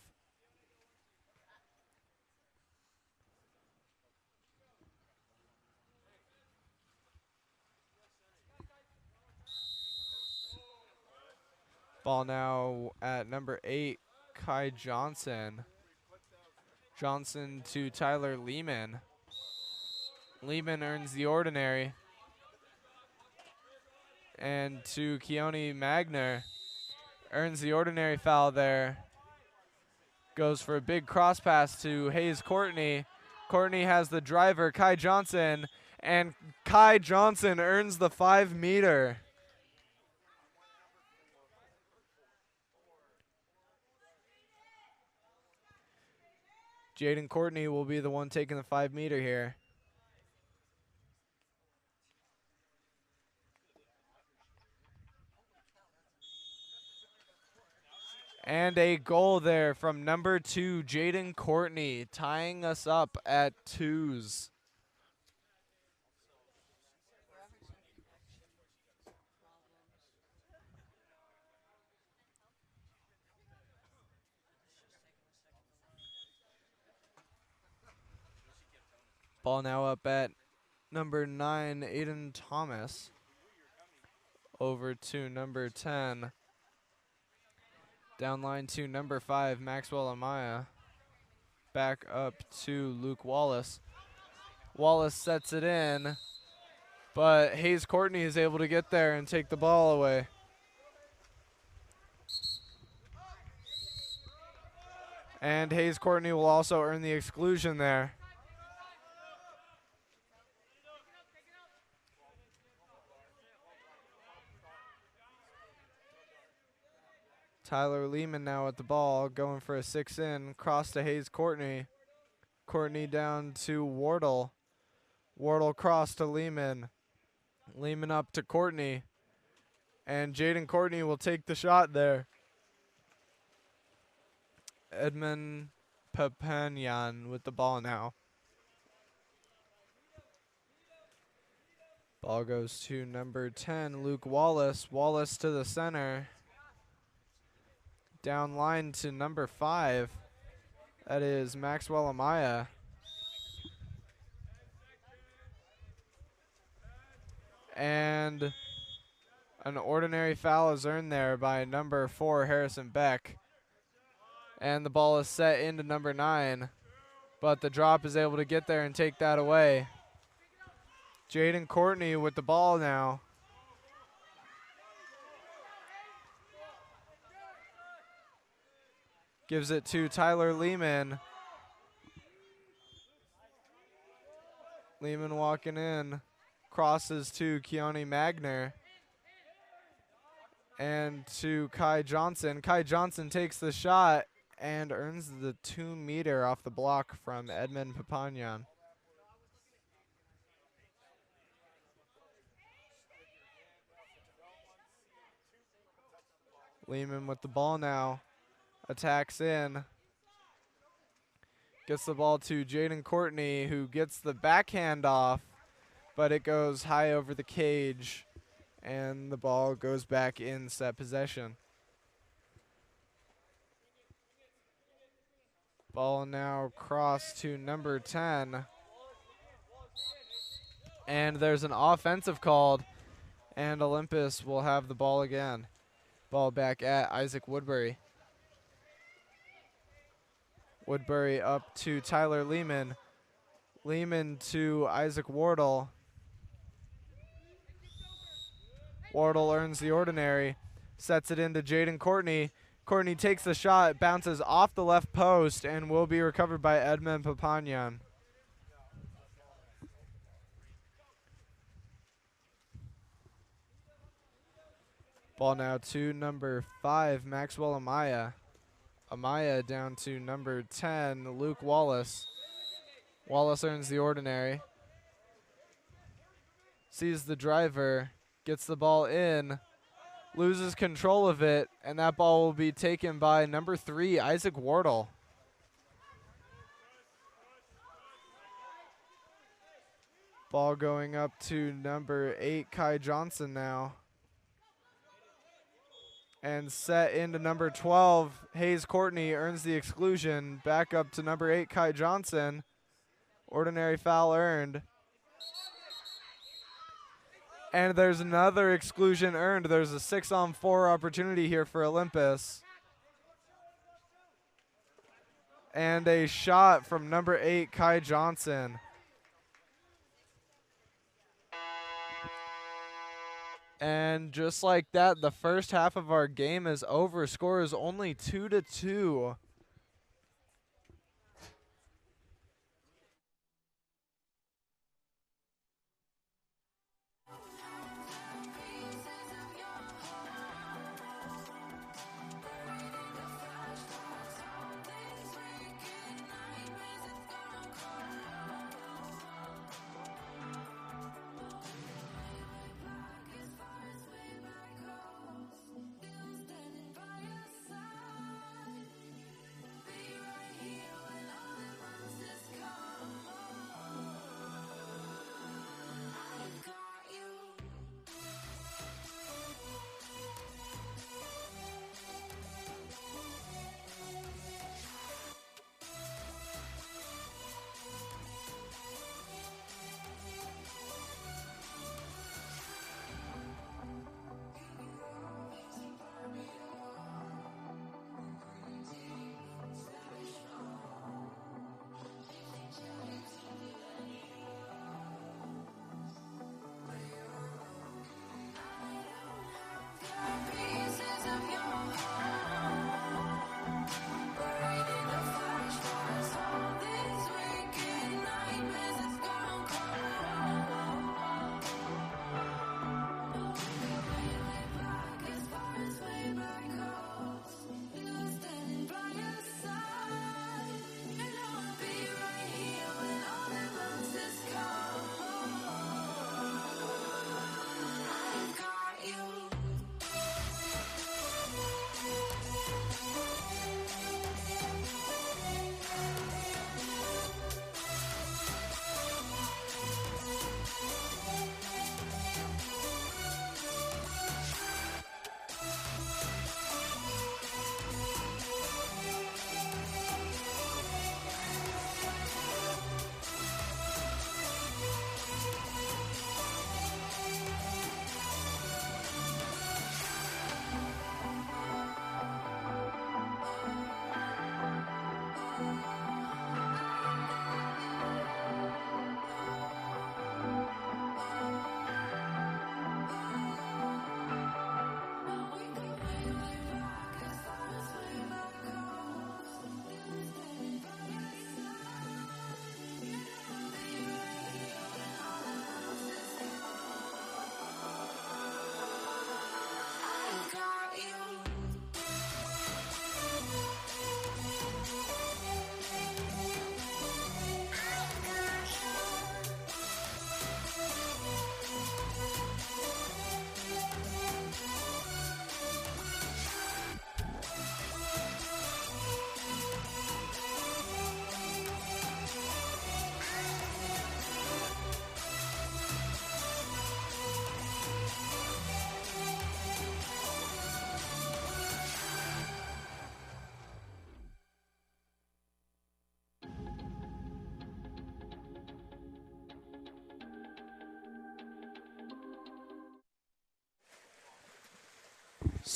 Ball now at number 8, Kai Johnson. Johnson to Tyler Lehman. Lehman earns the ordinary. And to Keone Magner. Earns the ordinary foul there. Goes for a big cross pass to Hayes Courtney. Courtney has the driver, Kai Johnson. And Kai Johnson earns the 5-meter. Jaden Courtney will be the one taking the 5-meter here. And a goal there from number 2, Jaden Courtney, tying us up at 2s. Ball now up at number 9, Aiden Thomas. Over to number 10. Down line to number 5, Maxwell Amaya. Back up to Luke Wallace. Wallace sets it in, but Hayes Courtney is able to get there and take the ball away. And Hayes Courtney will also earn the exclusion there. Tyler Lehman now at the ball, going for a 6-in, cross to Hayes Courtney. Courtney down to Wardle. Wardle cross to Lehman. Lehman up to Courtney. And Jaden Courtney will take the shot there. Edmund Papanyan with the ball now. Ball goes to number 10, Luke Wallace. Wallace to the center. Down line to number 5. That is Maxwell Amaya. And an ordinary foul is earned there by number 4, Harrison Beck. And the ball is set into number 9. But the drop is able to get there and take that away. Jaden Courtney with the ball now. Gives it to Tyler Lehman. Lehman walking in. Crosses to Keone Magner. And to Kai Johnson. Kai Johnson takes the shot and earns the 2-meter off the block from Edmund Papanyan. Lehman with the ball now. Attacks in. Gets the ball to Jaden Courtney, who gets the backhand off, but it goes high over the cage, and the ball goes back in set possession. Ball now cross to number 10. And there's an offensive called, and Olympus will have the ball again. Ball back at Isaac Woodbury. Woodbury up to Tyler Lehman. Lehman to Isaac Wardle. Wardle earns the ordinary. Sets it into Jaden Courtney. Courtney takes the shot, bounces off the left post, and will be recovered by Edmund Papanyan. Ball now to number 5, Maxwell Amaya. Amaya down to number 10, Luke Wallace. Wallace earns the ordinary. Sees the driver, gets the ball in, loses control of it, and that ball will be taken by number 3, Isaac Wardle. Ball going up to number 8, Kai Johnson now. And set into number 12, Hayes Courtney earns the exclusion. Back up to number 8, Kai Johnson. Ordinary foul earned. And there's another exclusion earned. There's a 6-on-4 opportunity here for Olympus. And a shot from number 8, Kai Johnson. And just like that, the first half of our game is over. Score is only 2-2.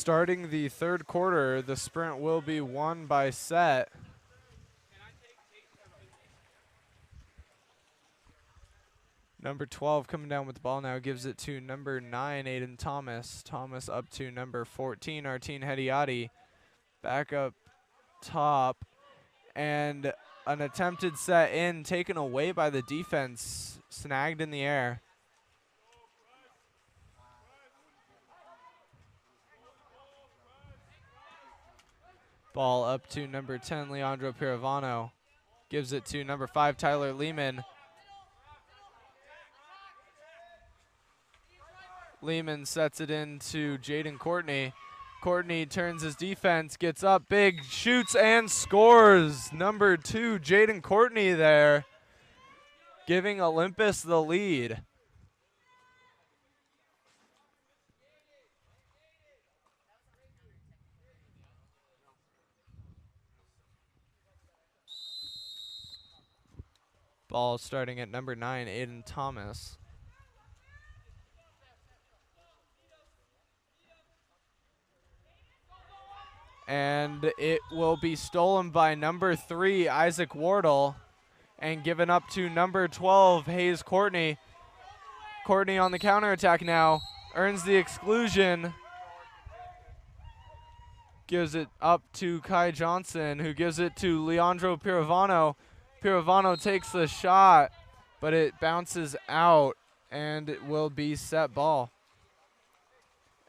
Starting the third quarter, the sprint will be won by set. Number 12 coming down with the ball now, gives it to number 9, Aiden Thomas. Thomas up to number 14, Artine Hediati. Back up top. And an attempted set in, taken away by the defense. Snagged in the air. Ball up to number 10, Leandro Piravano. Gives it to number 5, Tyler Lehman. Lehman sets it into Jaden Courtney. Courtney turns his defense, gets up big, shoots and scores. Number 2, Jaden Courtney there, giving Olympus the lead. Ball starting at number 9, Aiden Thomas. And it will be stolen by number 3, Isaac Wardle, and given up to number 12, Hayes Courtney. Courtney on the counterattack now, earns the exclusion. Gives it up to Kai Johnson, who gives it to Leandro Piravano. Piravano takes the shot, but it bounces out, and it will be set ball.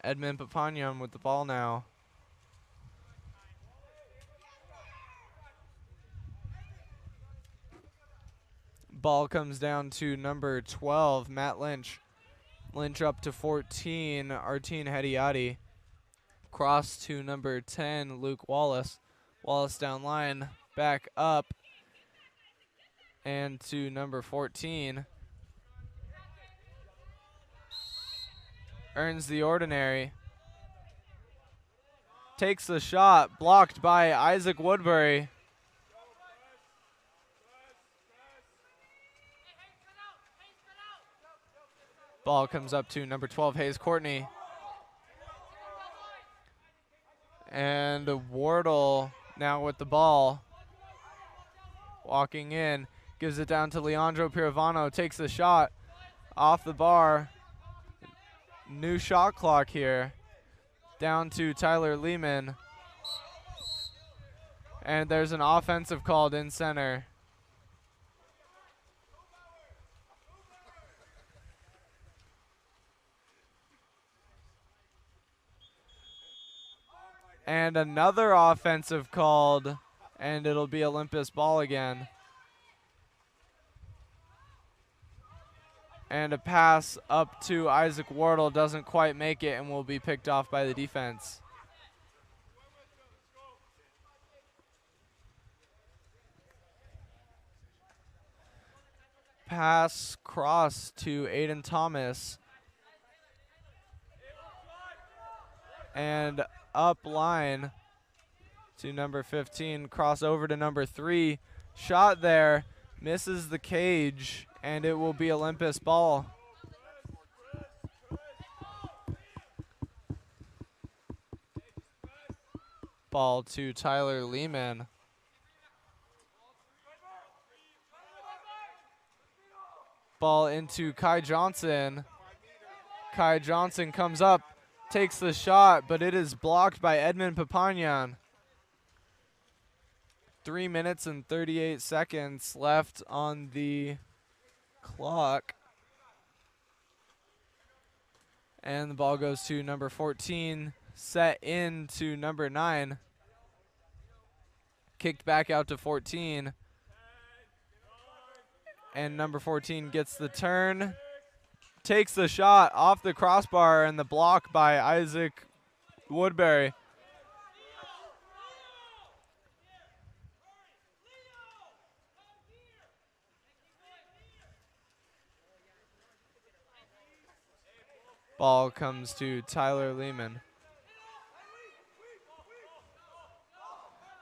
Edmund Papanyan with the ball now. Ball comes down to number 12, Matt Lynch. Lynch up to 14, Artine Hediati. Cross to number 10, Luke Wallace. Wallace down line, back up. And to number 14. Earns the ordinary. Takes the shot, blocked by Isaac Woodbury. Ball comes up to number 12, Hayes Courtney. And Wardle now with the ball. Walking in, gives it down to Leandro Piravano, takes the shot off the bar. New shot clock here. Down to Tyler Lehman. And there's an offensive called in center. And another offensive called, and it'll be Olympus ball again. And a pass up to Isaac Wardle doesn't quite make it and will be picked off by the defense. Pass cross to Aiden Thomas. And up line to number 15, cross over to number 3. Shot there, misses the cage, and it will be Olympus ball. Ball to Tyler Lehman. Ball into Kai Johnson. Kai Johnson comes up, takes the shot, but it is blocked by Edmund Papanyan. 3 minutes and 38 seconds left on the clock. And the ball goes to number 14, set into number 9. Kicked back out to 14. And number 14 gets the turn. Takes the shot off the crossbar and the block by Isaac Woodbury. Ball comes to Tyler Lehman.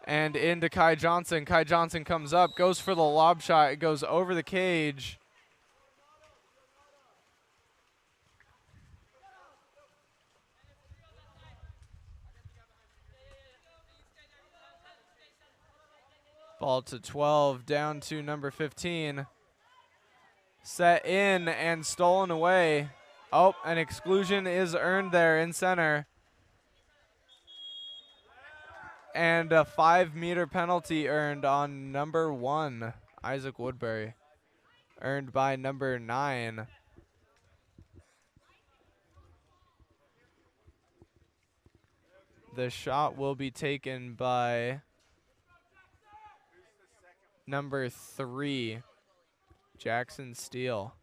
And into Kai Johnson. Kai Johnson comes up, goes for the lob shot. It goes over the cage. Ball to 12, down to number 15. Set in and stolen away. Oh, an exclusion is earned there in center. And a 5-meter penalty earned on number 1, Isaac Woodbury. Earned by number 9. The shot will be taken by number 3, Jackson Steele.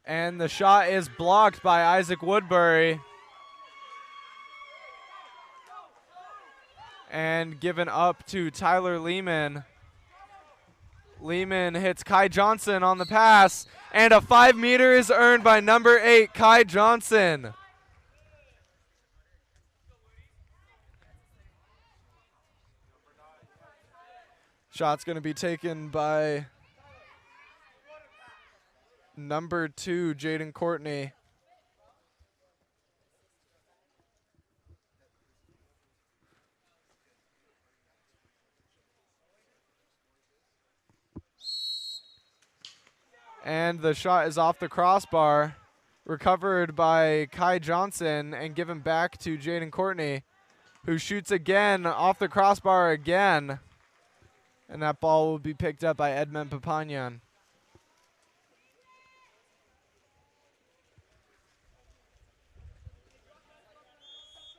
And the shot is blocked by Isaac Woodbury. And given up to Tyler Lehman. Lehman hits Kai Johnson on the pass. And a 5-meter is earned by number 8, Kai Johnson. Shot's going to be taken by number 2, Jaden Courtney. And the shot is off the crossbar, recovered by Kai Johnson and given back to Jaden Courtney, who shoots again off the crossbar again. And that ball will be picked up by Edmund Papanyan.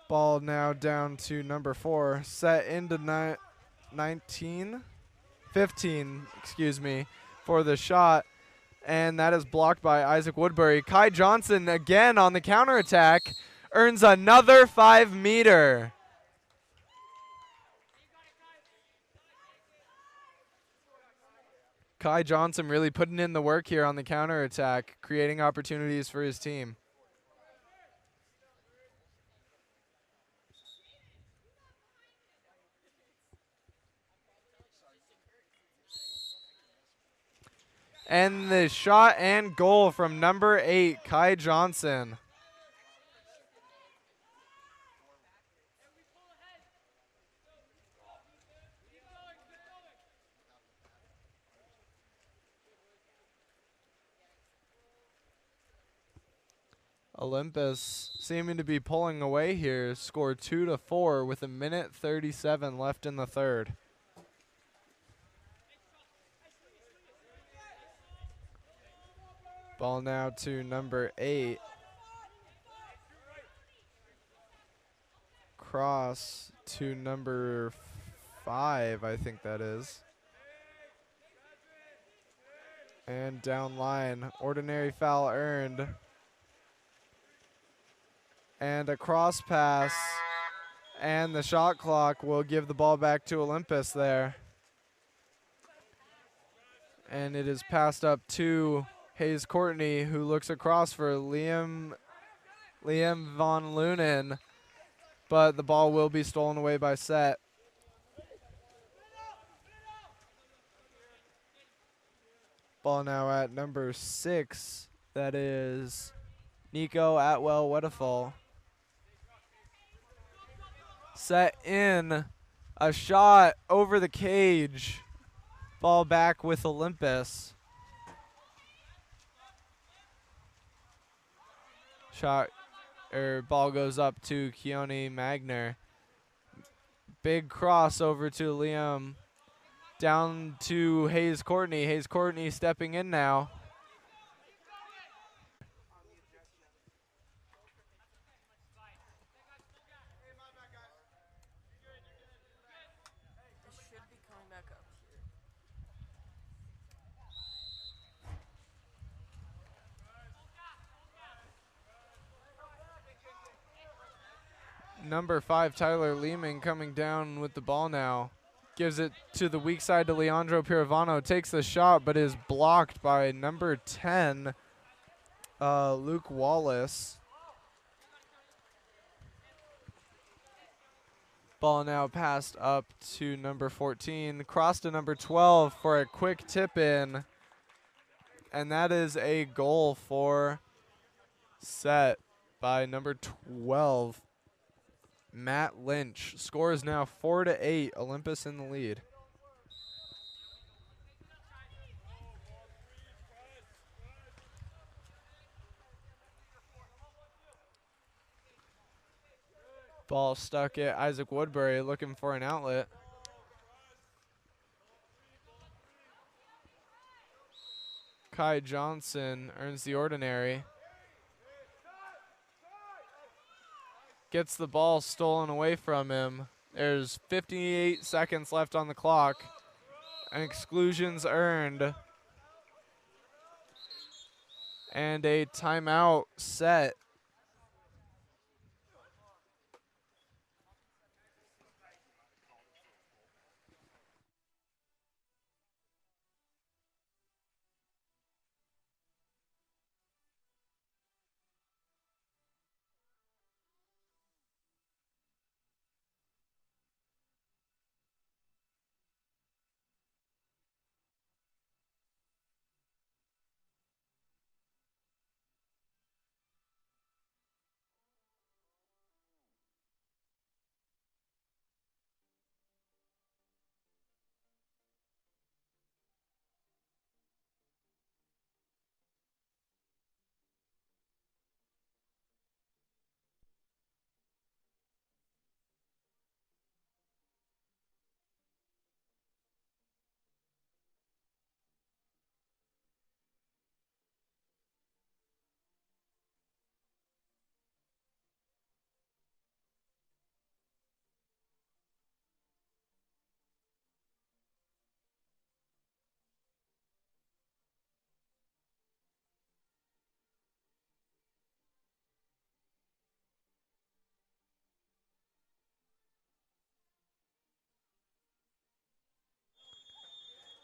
Ball now down to number 4, set into 15, excuse me, for the shot. And that is blocked by Isaac Woodbury. Kai Johnson again on the counterattack earns another 5-meter. Kai Johnson really putting in the work here on the counterattack, creating opportunities for his team. And the shot and goal from number 8, Kai Johnson. Olympus seeming to be pulling away here, scored 2-4 with 1:37 left in the third. Ball now to number 8. Cross to number 5, I think that is. And down line, ordinary foul earned. And a cross pass. And the shot clock will give the ball back to Olympus there. And it is passed up to Hayes Courtney, who looks across for Liam Von Lunen, but the ball will be stolen away by Set. Ball now at number 6, that is Nico Atwell-Weddefall. Set in, a shot over the cage, ball back with Olympus. Ball goes up to Keone Magner. Big cross over to Liam. Down to Hayes Courtney. Hayes Courtney stepping in now. This should be coming back up here. Number 5, Tyler Lehman, coming down with the ball now. Gives it to the weak side to Leandro Piravano. Takes the shot, but is blocked by number 10, Luke Wallace. Ball now passed up to number 14. Cross to number 12 for a quick tip in. And that is a goal for set by number 12, Matt Lynch. Score is now 4-8. Olympus in the lead. Ball stuck at Isaac Woodbury, looking for an outlet. Kai Johnson earns the ordinary. Gets the ball stolen away from him. There's 58 seconds left on the clock. And exclusions earned. And a timeout set.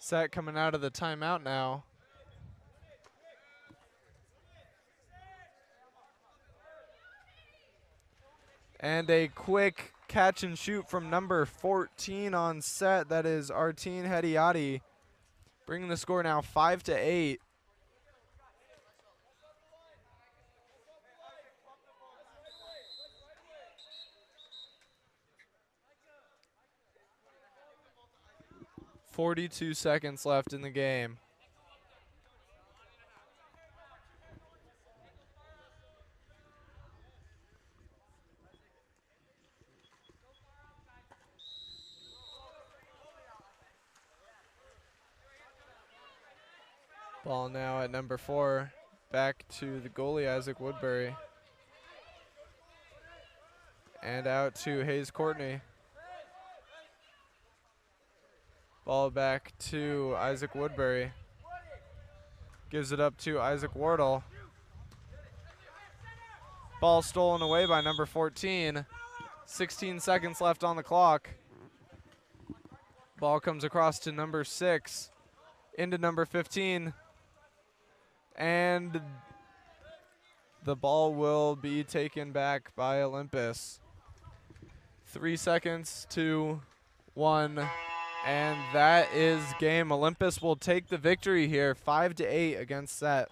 Set coming out of the timeout now. And a quick catch and shoot from number 14 on set. That is Artine Hediati, bringing the score now 5-8. .42 seconds left in the game. Ball now at number 4. Back to the goalie, Isaac Woodbury. And out to Hayes Courtney. Ball back to Isaac Woodbury. Gives it up to Isaac Wardle. Ball stolen away by number 14. 16 seconds left on the clock. Ball comes across to number 6. Into number 15. And the ball will be taken back by Olympus. 3 seconds, 2, 1. And that is game. Olympus will take the victory here, 5-8 against set.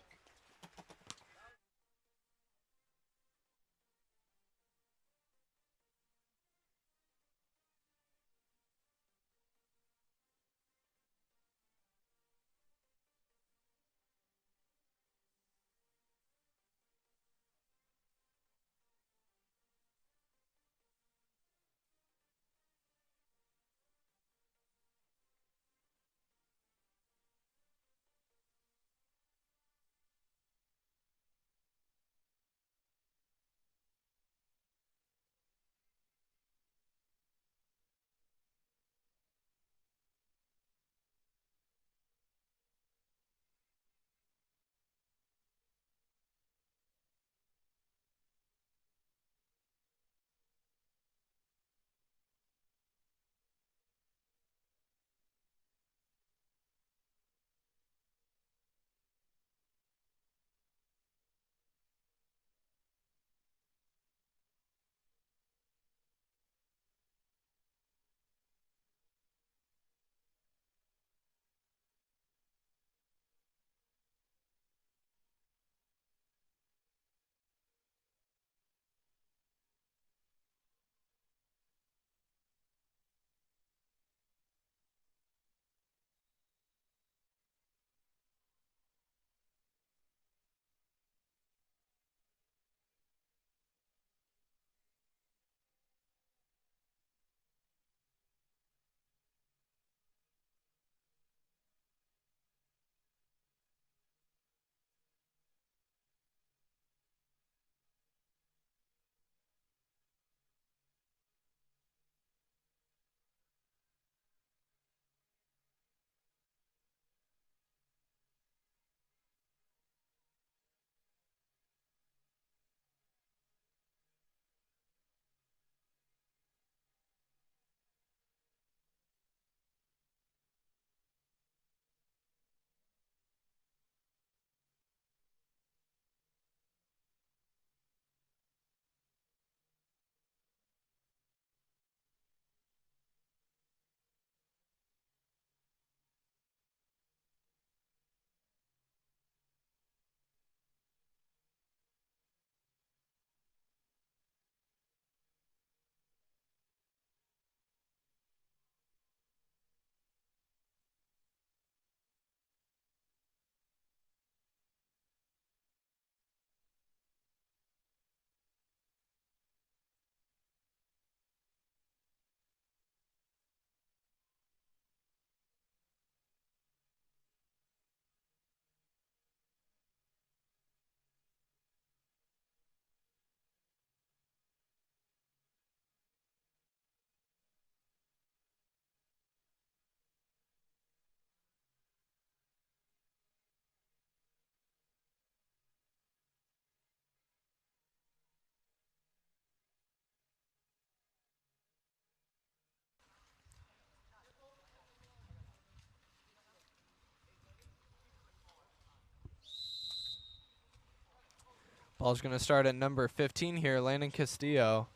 Ball's going to start at number 15 here, Landon Castillo.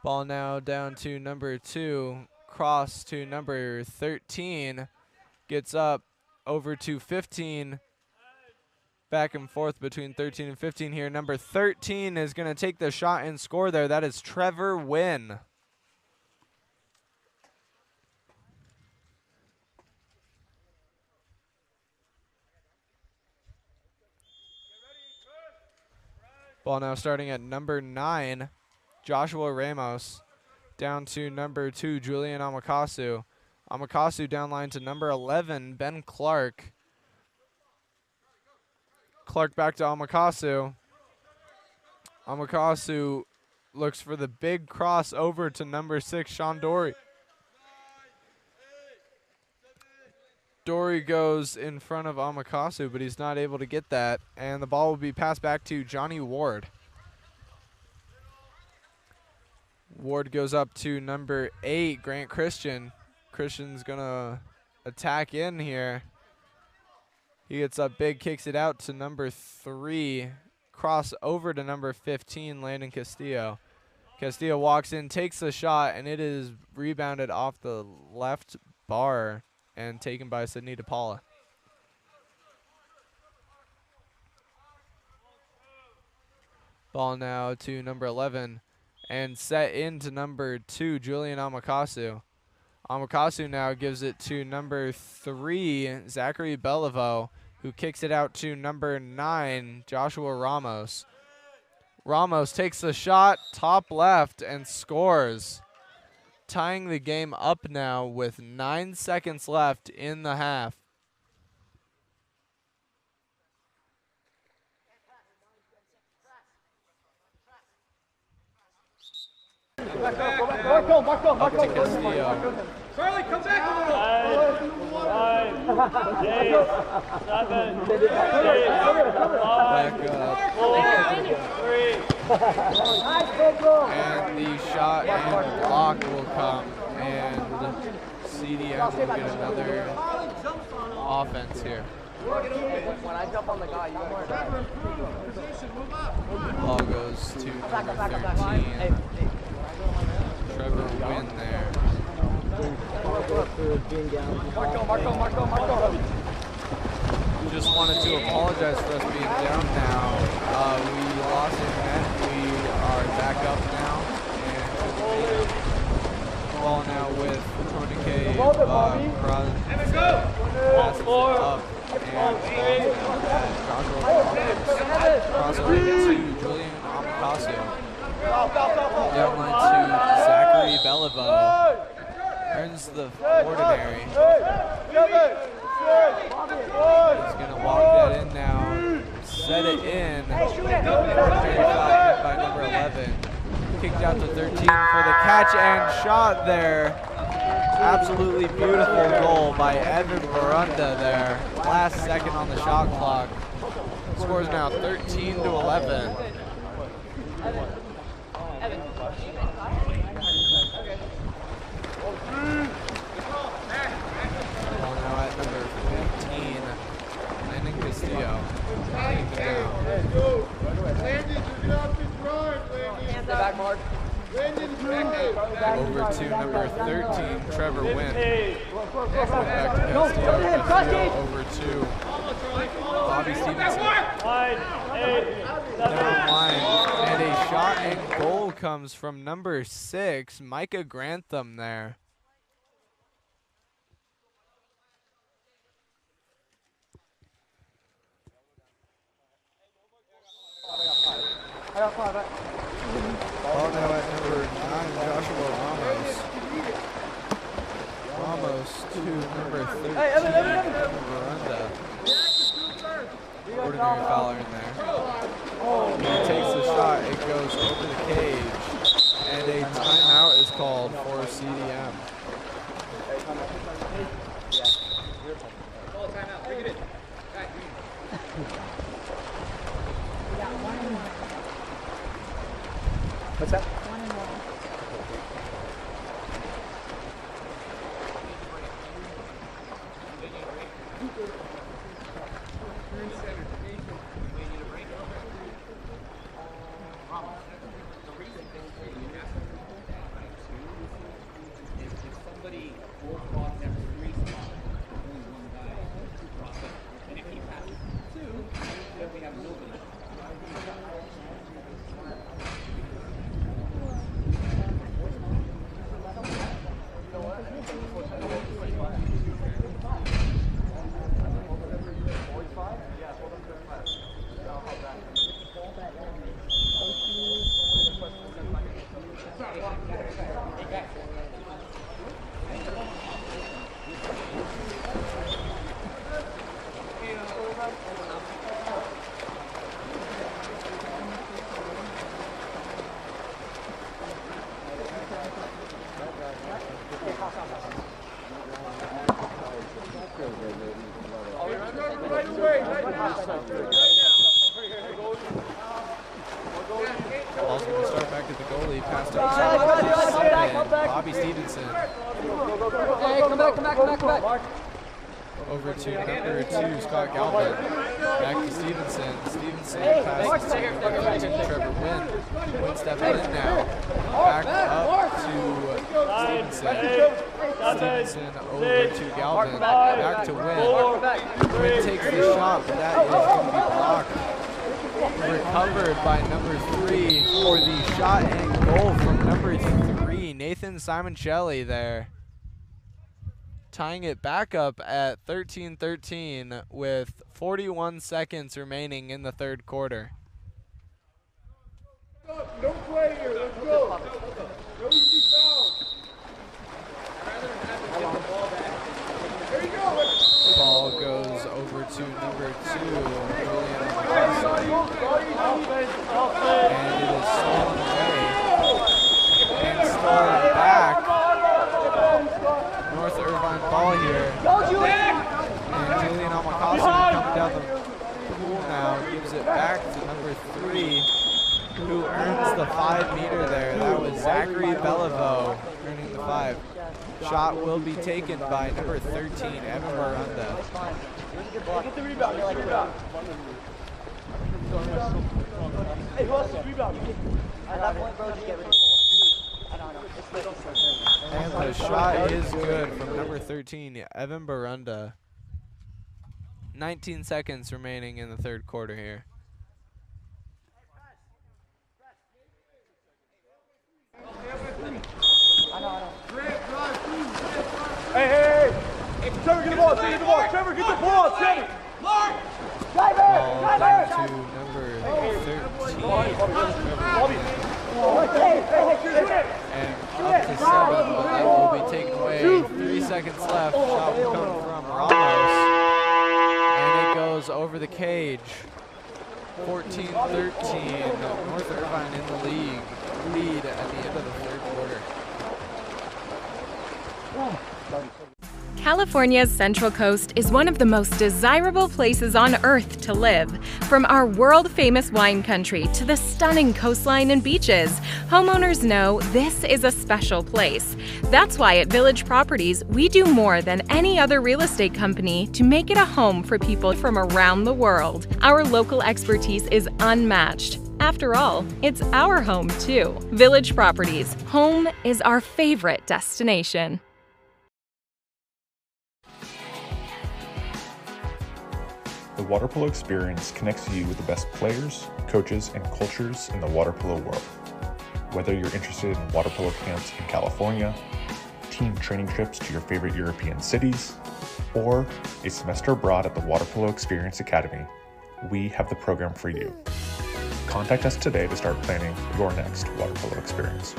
Ball now down to number 2, cross to number 13, gets up over to 15, back and forth between 13 and 15 here. Number 13 is going to take the shot and score there. That is Trevor Wynn. Ball now starting at number 9, Joshua Ramos, down to number 2, Julian Amakasu. Amakasu down line to number 11, Ben Clark. Clark back to Amakasu. Amakasu looks for the big cross over to number 6, Sean Dory. Dory goes in front of Amakasu, but he's not able to get that, and the ball will be passed back to Johnny Ward. Ward goes up to number 8, Grant Christian. Christian's gonna attack in here. He gets up big, kicks it out to number 3. Cross over to number 15, Landon Castillo. Castillo walks in, takes the shot, and it is rebounded off the left bar and taken by Sydney DePaula. Ball now to number 11 and set into number 2, Julian Amakasu. Amakasu now gives it to number 3, Zachary Beliveau, who kicks it out to number 9, Joshua Ramos. Ramos takes the shot, top left, and scores, tying the game up now with 9 seconds left in the half. Up to Castillo. Charlie, come back a little. 5, 8, 7, 6, 5, 4, 3. And the shot and block will come, and CDM will get another offense here. When I jump on the guy, you Ball goes to number 13. Trevor Wynn there. Just wanted to apologize for us being down now. We lost internet. We are back up now. And ball now with Tourniquet passes it up. And crossover to Julian Amakasu. Down line to Zachary Beliveau. Earns the ordinary. He's going to walk that in now. Set it in. Ordinary shot by number 11. Kicked out to 13 for the catch and shot there. Absolutely beautiful goal by Evan Barunda there. Last second on the shot clock. Scores now 13 to 11. Ball now at number 15, Landon Castillo. Over to number 13, Trevor Wynn. Back to Castillo. Castillo over to Bobby Stevenson. Down line. And a shot and goal comes from number 6, Micah Grantham there. Ball now at number 9, Joshua Ramos. Ramos to number 13, Miranda. Ordinary fouler in there. He takes the shot, it goes over the cage, and a timeout is called for CDM. What's that? Ball's going to start back at the goalie. Pass to Bobby Stevenson. Hey, come back. Over to number 2, Scott Galvin. Back to Stevenson. Stevenson passes to Trevor Wynn. Wynn stepping in now. Back up to Stevenson. Stevenson over to Galvin. Back to Wynn. Wynn takes the shot, but that is going to be blocked. Recovered by number 3 for the shot and goal from number 3, Nathan Simoncelli there. Tying it back up at 13-13 with 41 seconds remaining in the third quarter. No play here, let's go. No easy foul. There you go. Ball goes over to number 2, Julian and it is stolen away and stolen back. North Irvine ball here. And Julian Amakasi coming down the pool now, gives it back to number 3, who earns the 5-meter there. That was Zachary Beliveau earning the 5. Shot will be taken by number 13, Evan Barunda. Get the rebound. Hey, who else is rebound? At that point, bro, just get rid of the ball. I don't know. And the shot is good from number 13, Evan Barunda. 19 seconds remaining in the third quarter here. I know. Hey. Trevor, get the ball. Trevor, get the ball. Trevor. Ball down to number 13. And up to 7, but that will be taken away. 3 seconds left. Shot will come from Ramos. And it goes over the cage. 14-13. North Irvine in the lead at the end of the third quarter. California's Central Coast is one of the most desirable places on Earth to live. From our world-famous wine country to the stunning coastline and beaches, homeowners know this is a special place. That's why at Village Properties, we do more than any other real estate company to make it a home for people from around the world. Our local expertise is unmatched. After all, it's our home too. Village Properties, home is our favorite destination. The water polo experience connects you with the best players, coaches, and cultures in the water polo world. Whether you're interested in water polo camps in California, team training trips to your favorite European cities, or a semester abroad at the Water Polo Experience Academy, we have the program for you. Contact us today to start planning your next water polo experience.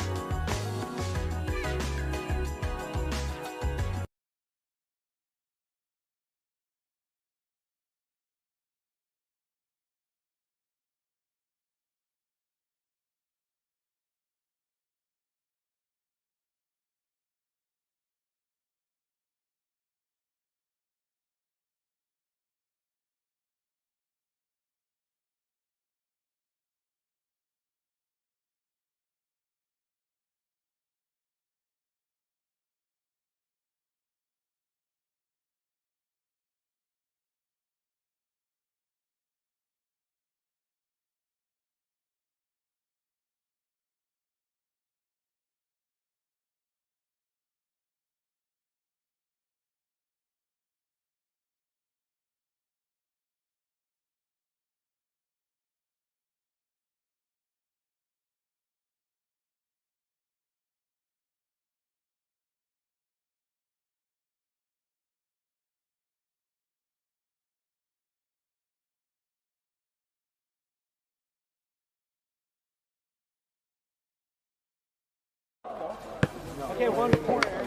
Okay, one corner.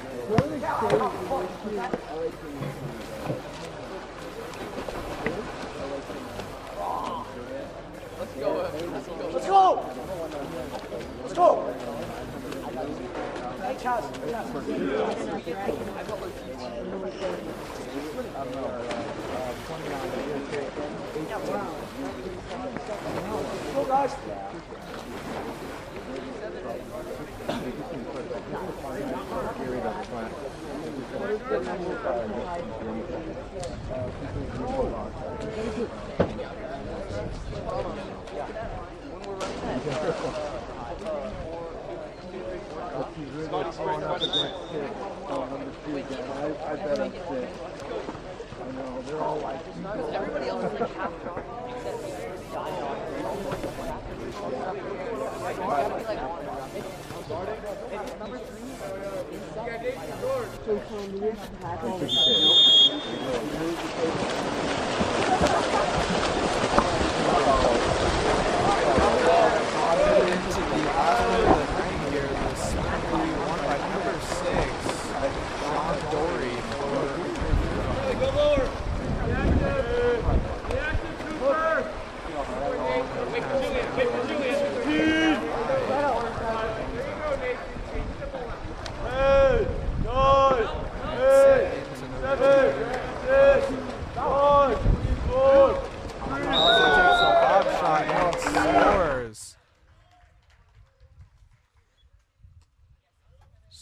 Let's go! Let's go! Hey, Chaz. Go, guys. Everybody else is like half drunk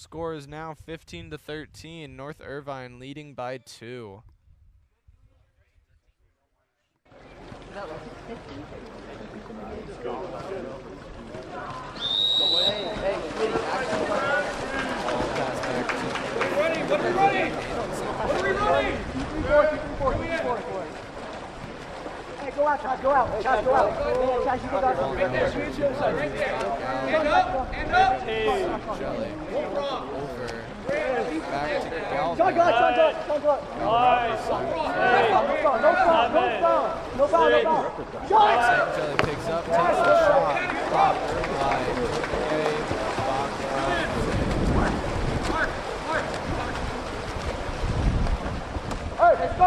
Score is now 15-13. North Irvine leading by 2. Go out, Chaz, go out. Chaz, go out. Chaz, you go out. Right there. Right there. Hand up. Hand up. Jelly. Over. Back to Galvin. John, go out. John, go out. No foul. John! Jelly picks up, takes the shot. Blocked by Hey, let's go.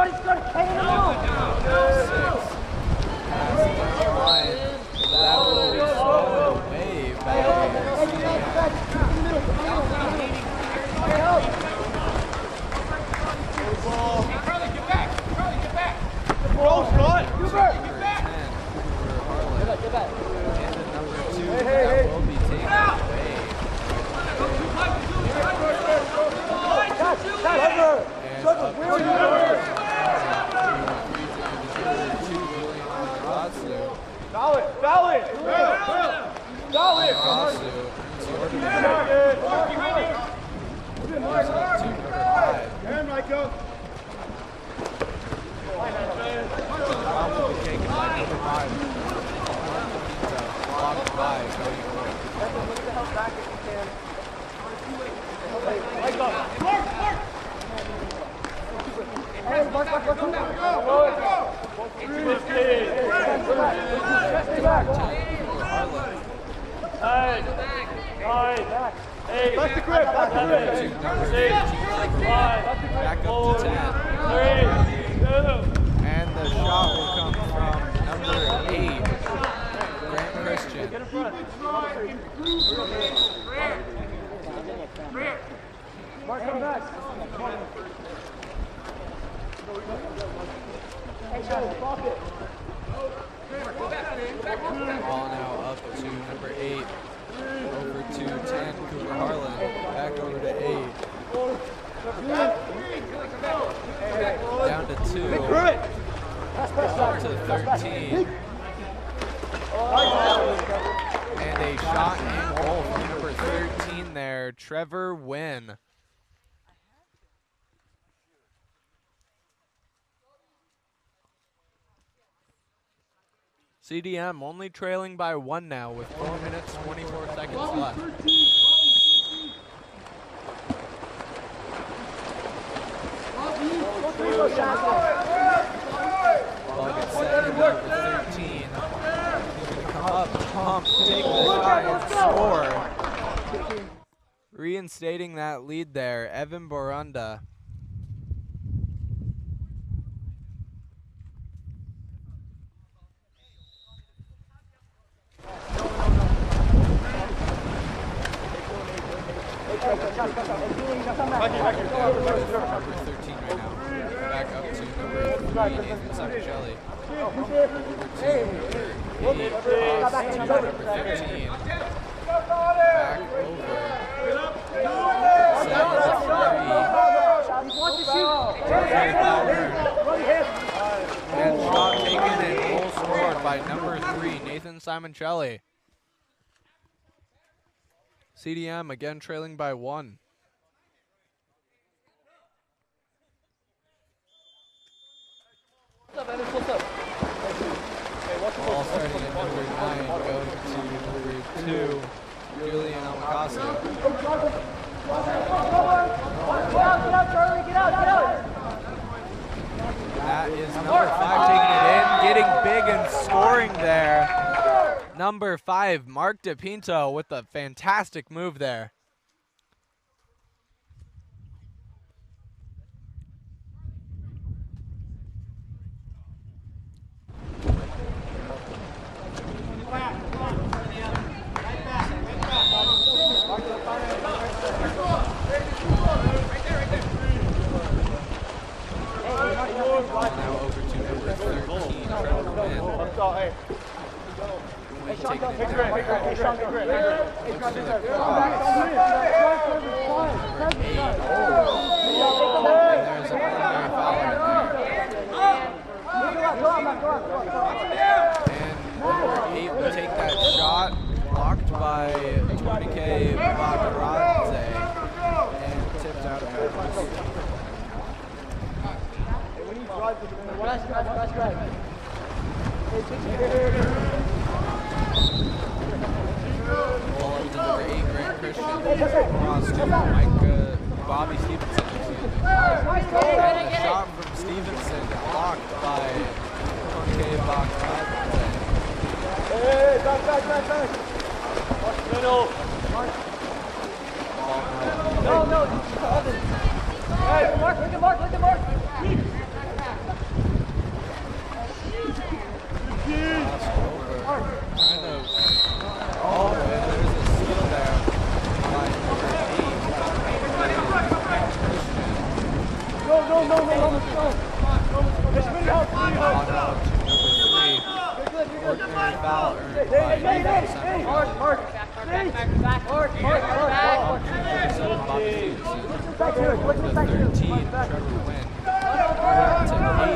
Hang him on. That will be thrown away by Charlie, get back! Roll, Scott! Get back! Get back. And the number 2 that will be taken away. Valid! And Michael! That's the grip. Back up to 10. And the shot will come from number 8, Grant Christian. Mark, come back. Hey, Chaz, block it. Ball now up to number 8. Over to 10, Cooper Harlan. Back over to 8. Down to 2. Up to 13. And a shot and goal from number 13 there, Trevor Wynn. CDM only trailing by 1 now with 4 minutes, 24 seconds left. Ball gets set in number 13. Come up, pump, take the shot, and score. reinstating that lead there. Evan Borunda. Number 13 right now. Back up to number 3, Nathan Sachelli. Over to number 8, back to number 15. Back over. And shot taken and goal scored by number 3, Nathan Simoncelli. CDM again trailing by 1. Ball starting at number 9, going to number 2, Julian Almacasio. That is number 5 taking it in, getting big and scoring there. Number 5, Mark DePinto with a fantastic move there. Now over to number 13, Trevor Wynn. Will take that shot, blocked by Tony K. Baccaradze, and tipped out of bounds. Ball up to number 8, Grant Christian. Cross to Bobby Stevenson. And the shot from Stevenson blocked by Tony K. Baccaradze. Hey, back. Middle. No, hey, Mark, look at Mark. Kind of. Oh, and there's a steal there by number 8. No. On up to number 3. Ordinary foul earned by Nathan Simoncelli. Back to 13, Trevor Wynn. To 8,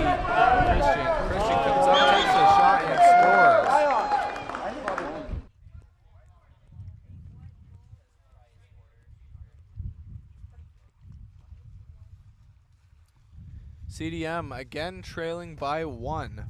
Christian. Christian comes up, takes a shot, and scores. CDM again trailing by 1.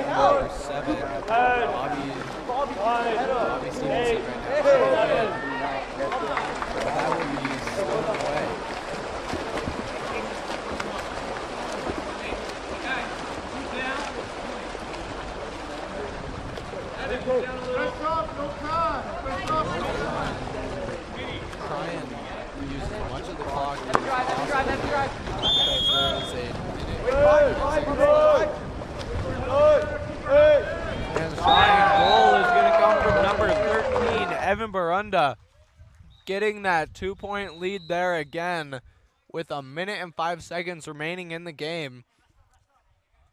Number 7, Bobby Stevenson right now. But that will be stolen away. Try and use as much of the clock as possible because there is a minute. And the shot and goal is going to come from number 13, Evan Borunda, getting that 2-point lead there again with 1 minute and 5 seconds remaining in the game.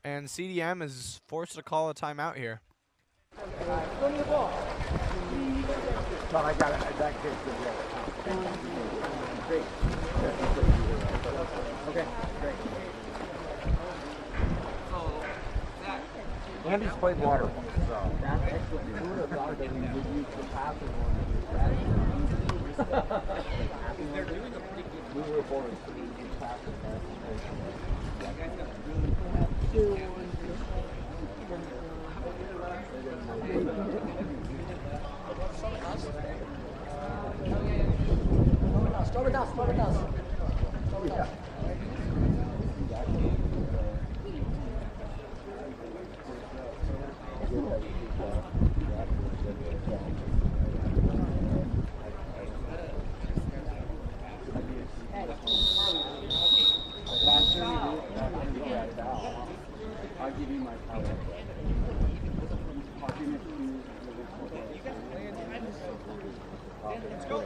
And CDM is forced to call a timeout here. I got it. That kid's good. Okay, great. Andy's played water once, so. That's excellent. Who would have thought that we would use the passing one? They're doing a pretty good. We were born to use passing. Start with us. I'll give you my power. Let's go.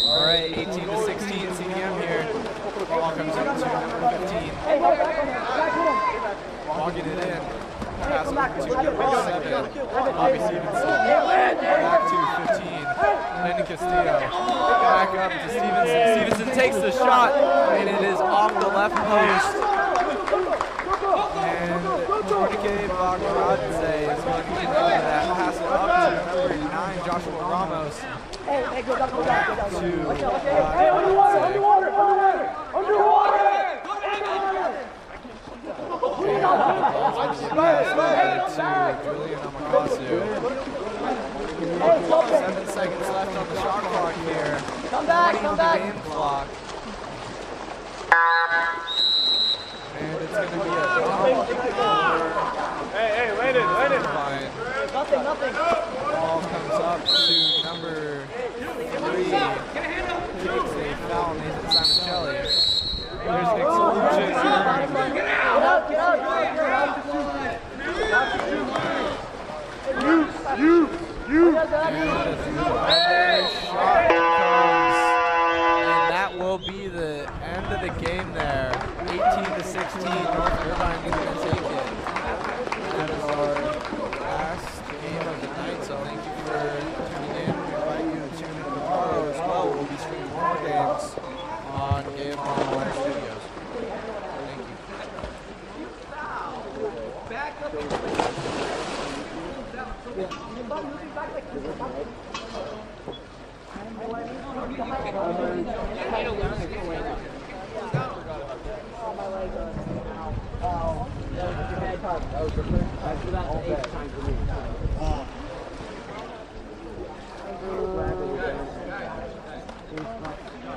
All right, 18 to 16 CDM here. Ball comes up to number 15. Logging it in. Pass over to number 7. Bobby Stevenson. Back to 15. Landon Castillo. Back up to Stevenson. Stevenson takes the shot, and it is off the left post. And Clemente Vanguard is going to get that. Pass it up to number 9, Joshua Ramos. Back to Julian Amakasu. 7 seconds left on the shot clock here. Come back. Game clock. And it's going to be a Hey, wait it. Nothing. ball comes up to number 3. Takes a foul, Nathan Simoncelli. There's an explosion. Get out. And shot comes, and that will be the end of the game there. 18 to 16, North Irvine is going to take it. That is our last game of the night, so thank you for tuning in. We invite you to tune in tomorrow as well. We'll be streaming more games on AFR Studios. Thank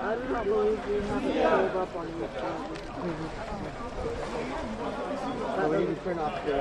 I do not believe you have it pulled up on your phone. We need to turn off the